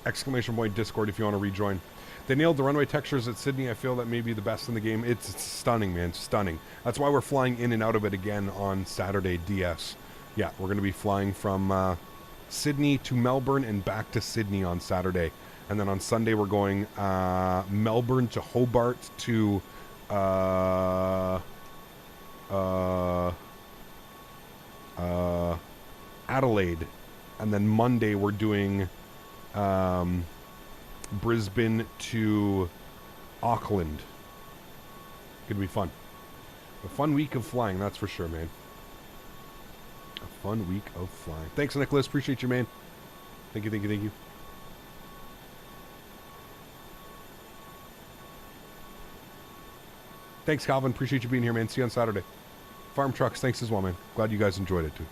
Exclamation point Discord if you want to rejoin. They nailed the runway textures at Sydney. I feel that may be the best in the game. It's stunning, man. Stunning. That's why we're flying in and out of it again on Saturday, DS. Yeah, we're going to be flying from Sydney to Melbourne and back to Sydney on Saturday. And then on Sunday, we're going Melbourne to Hobart to Adelaide. And then Monday, we're doing Brisbane to Auckland. Gonna be fun. A fun week of flying, that's for sure, man. A fun week of flying. Thanks, Nicholas. Appreciate you, man. Thank you, thank you, thank you. Thanks, Calvin. Appreciate you being here, man. See you on Saturday. Farm Trucks, thanks as well, man. Glad you guys enjoyed it, too.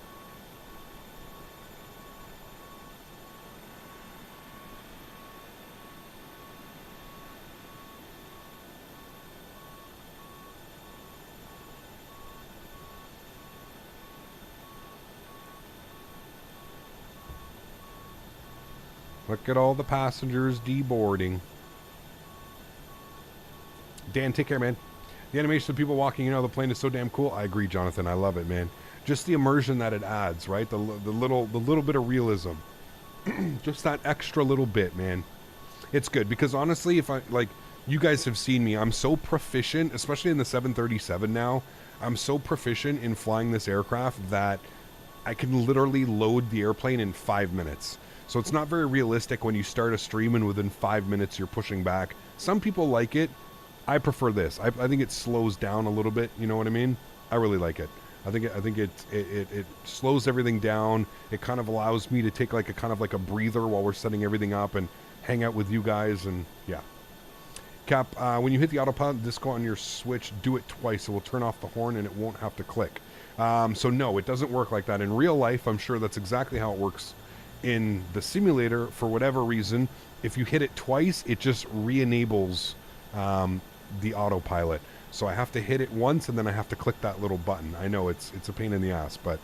Look at all the passengers deboarding. Dan, take care, man. The animation of people walking in on the plane is so damn cool. I agree, Jonathan. I love it, man. Just the immersion that it adds, right? The little bit of realism. Just that extra little bit, man. It's good because honestly, if I like, you guys have seen me. I'm so proficient, especially in the 737 now. I'm so proficient in flying this aircraft that I can literally load the airplane in 5 minutes. So it's not very realistic when you start a stream and within 5 minutes you're pushing back. Some people like it. I prefer this. I think it slows down a little bit. You know what I mean? I really like it. I think it slows everything down. It kind of allows me to take like a kind of like a breather while we're setting everything up and hang out with you guys. And yeah. Cap, when you hit the autopilot disco on your switch, do it twice. It will turn off the horn and it won't have to click. So no, it doesn't work like that. In real life, I'm sure that's exactly how it works in the simulator. For whatever reason, if you hit it twice, it just re-enables the autopilot. So I have to hit it once and then I have to click that little button. I know it's a pain in the ass, but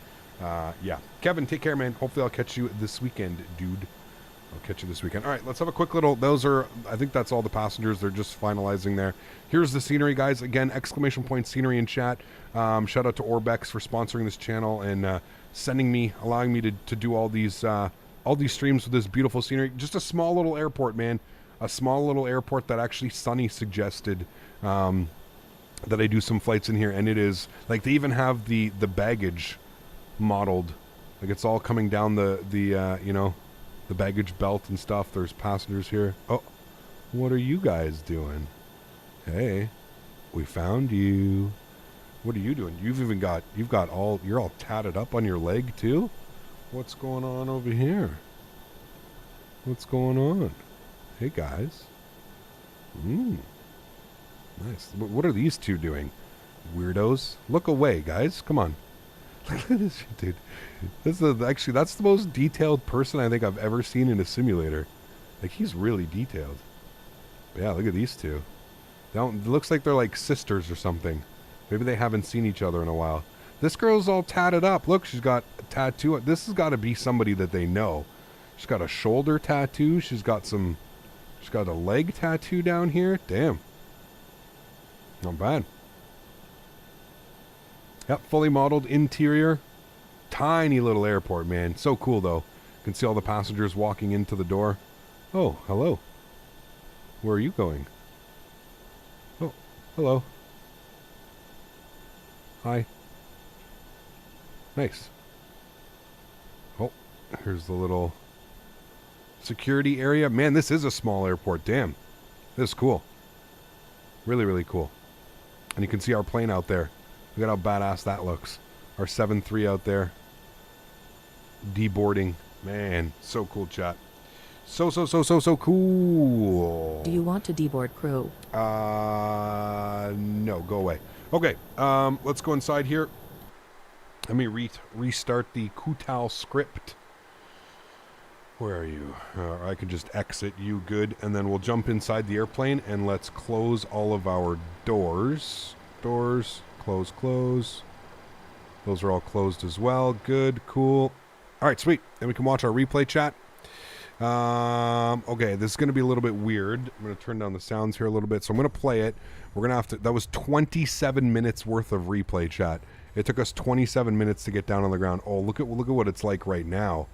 yeah. Kevin, take care, man. Hopefully I'll catch you this weekend, dude. I'll catch you this weekend. All right, let's have a quick little, I think that's all the passengers. They're just finalizing there. Here's the scenery, guys. Again, exclamation point scenery in chat. Shout out to Orbex for sponsoring this channel and allowing me to do all these streams with this beautiful scenery. Just a small little airport, man. A small little airport that actually Sunny suggested that I do some flights in here, and it is like they even have the baggage modeled, like it's all coming down the baggage belt and stuff. There's passengers here. Oh, what are you guys doing? Hey, we found you. What are you doing? You're all tatted up on your leg too. What's going on over here? What's going on? Hey guys. Nice. What are these two doing? Weirdos. Look away, guys. Come on. Look at this dude. That's the most detailed person I think I've ever seen in a simulator. Like, he's really detailed. But yeah, look at these two. It looks like they're like sisters or something. Maybe they haven't seen each other in a while. This girl's all tatted up. Look, she's got a tattoo. This has got to be somebody that they know. She's got a shoulder tattoo. She's got a leg tattoo down here. Damn. Not bad. Yep, fully modeled interior. Tiny little airport, man. So cool, though. You can see all the passengers walking into the door. Oh, hello. Where are you going? Oh, hello. Hi. Nice. Oh, here's the little security area. Man, this is a small airport. Damn. This is cool. Really, really cool. And you can see our plane out there. Look at how badass that looks. Our 7-3 out there. Deboarding. Man, so cool, chat. So cool. Do you want to deboard crew? No, go away. Okay, let's go inside here. Let me restart the Kutal script. Where are you? I can just exit you, good. And then we'll jump inside the airplane and let's close all of our doors. Doors, close. Those are all closed as well. Good, cool. All right, sweet. Then we can watch our replay chat. Okay, this is going to be a little bit weird. I'm going to turn down the sounds here a little bit. So I'm going to play it. We're going to have to... That was 27 minutes worth of replay chat. It took us 27 minutes to get down on the ground. Oh, look at what it's like right now.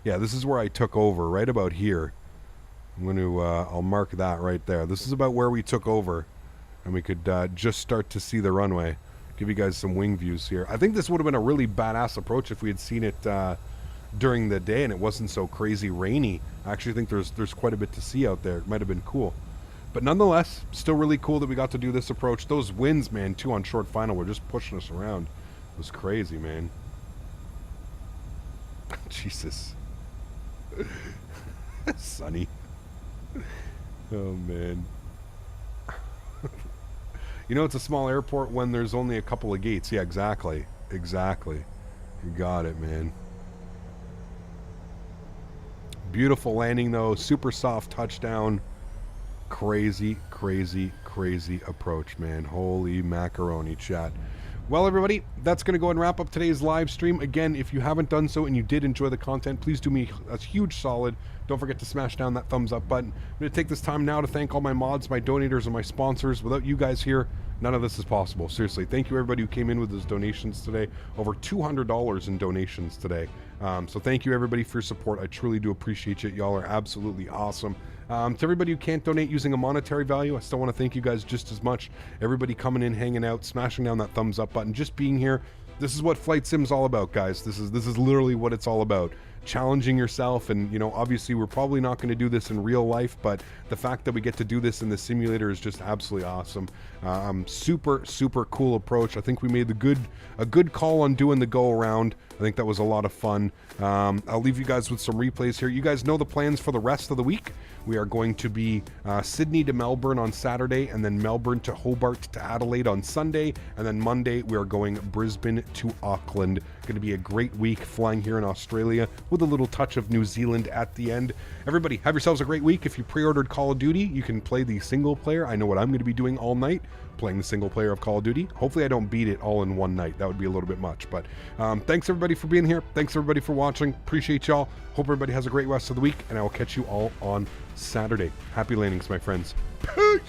Yeah, this is where I took over, right about here. I'm going to... I'll mark that right there. This is about where we took over. And we could just start to see the runway. Give you guys some wing views here. I think this would have been a really badass approach if we had seen it during the day and it wasn't so crazy rainy. I actually think there's quite a bit to see out there. It might have been cool. But nonetheless, still really cool that we got to do this approach. Those winds, man, too, on short final were just pushing us around. It was crazy, man. Jesus. Sunny. Oh, man. You know, it's a small airport when there's only a couple of gates. Yeah, exactly. Exactly. You got it, man. Beautiful landing, though. Super soft touchdown. Crazy, crazy, crazy approach, man. Holy macaroni, chat. Well, everybody, that's going to go and wrap up today's live stream. Again, if you haven't done so and you did enjoy the content, please do me a huge solid. Don't forget to smash down that thumbs up button. I'm going to take this time now to thank all my mods, my donators, and my sponsors. Without you guys here, none of this is possible. Seriously, thank you everybody who came in with those donations today. Over $200 in donations today. So thank you everybody for your support. I truly do appreciate you. Y'all are absolutely awesome. To everybody who can't donate using a monetary value, I still want to thank you guys just as much. Everybody coming in, hanging out, smashing down that thumbs up button, just being here. This is what Flight Sim's all about, guys. This is literally what it's all about. Challenging yourself, and you know, obviously we're probably not going to do this in real life, but the fact that we get to do this in the simulator is just absolutely awesome. Super cool approach. I think we made a good call on doing the go around. I think that was a lot of fun. I'll leave you guys with some replays here. You guys know the plans for the rest of the week. We are going to be Sydney to Melbourne on Saturday, and then Melbourne to Hobart to Adelaide on Sunday, and then Monday we are going Brisbane to Auckland. Going to be a great week flying here in Australia with a little touch of New Zealand at the end. Everybody, have yourselves a great week. If you pre-ordered Call of Duty, you can play the single player. I know what I'm going to be doing all night, playing the single player of Call of Duty. Hopefully I don't beat it all in one night. That would be a little bit much, but thanks everybody for being here. Thanks everybody for watching. Appreciate y'all. Hope everybody has a great rest of the week, and I will catch you all on Saturday. Happy landings, my friends. Peace!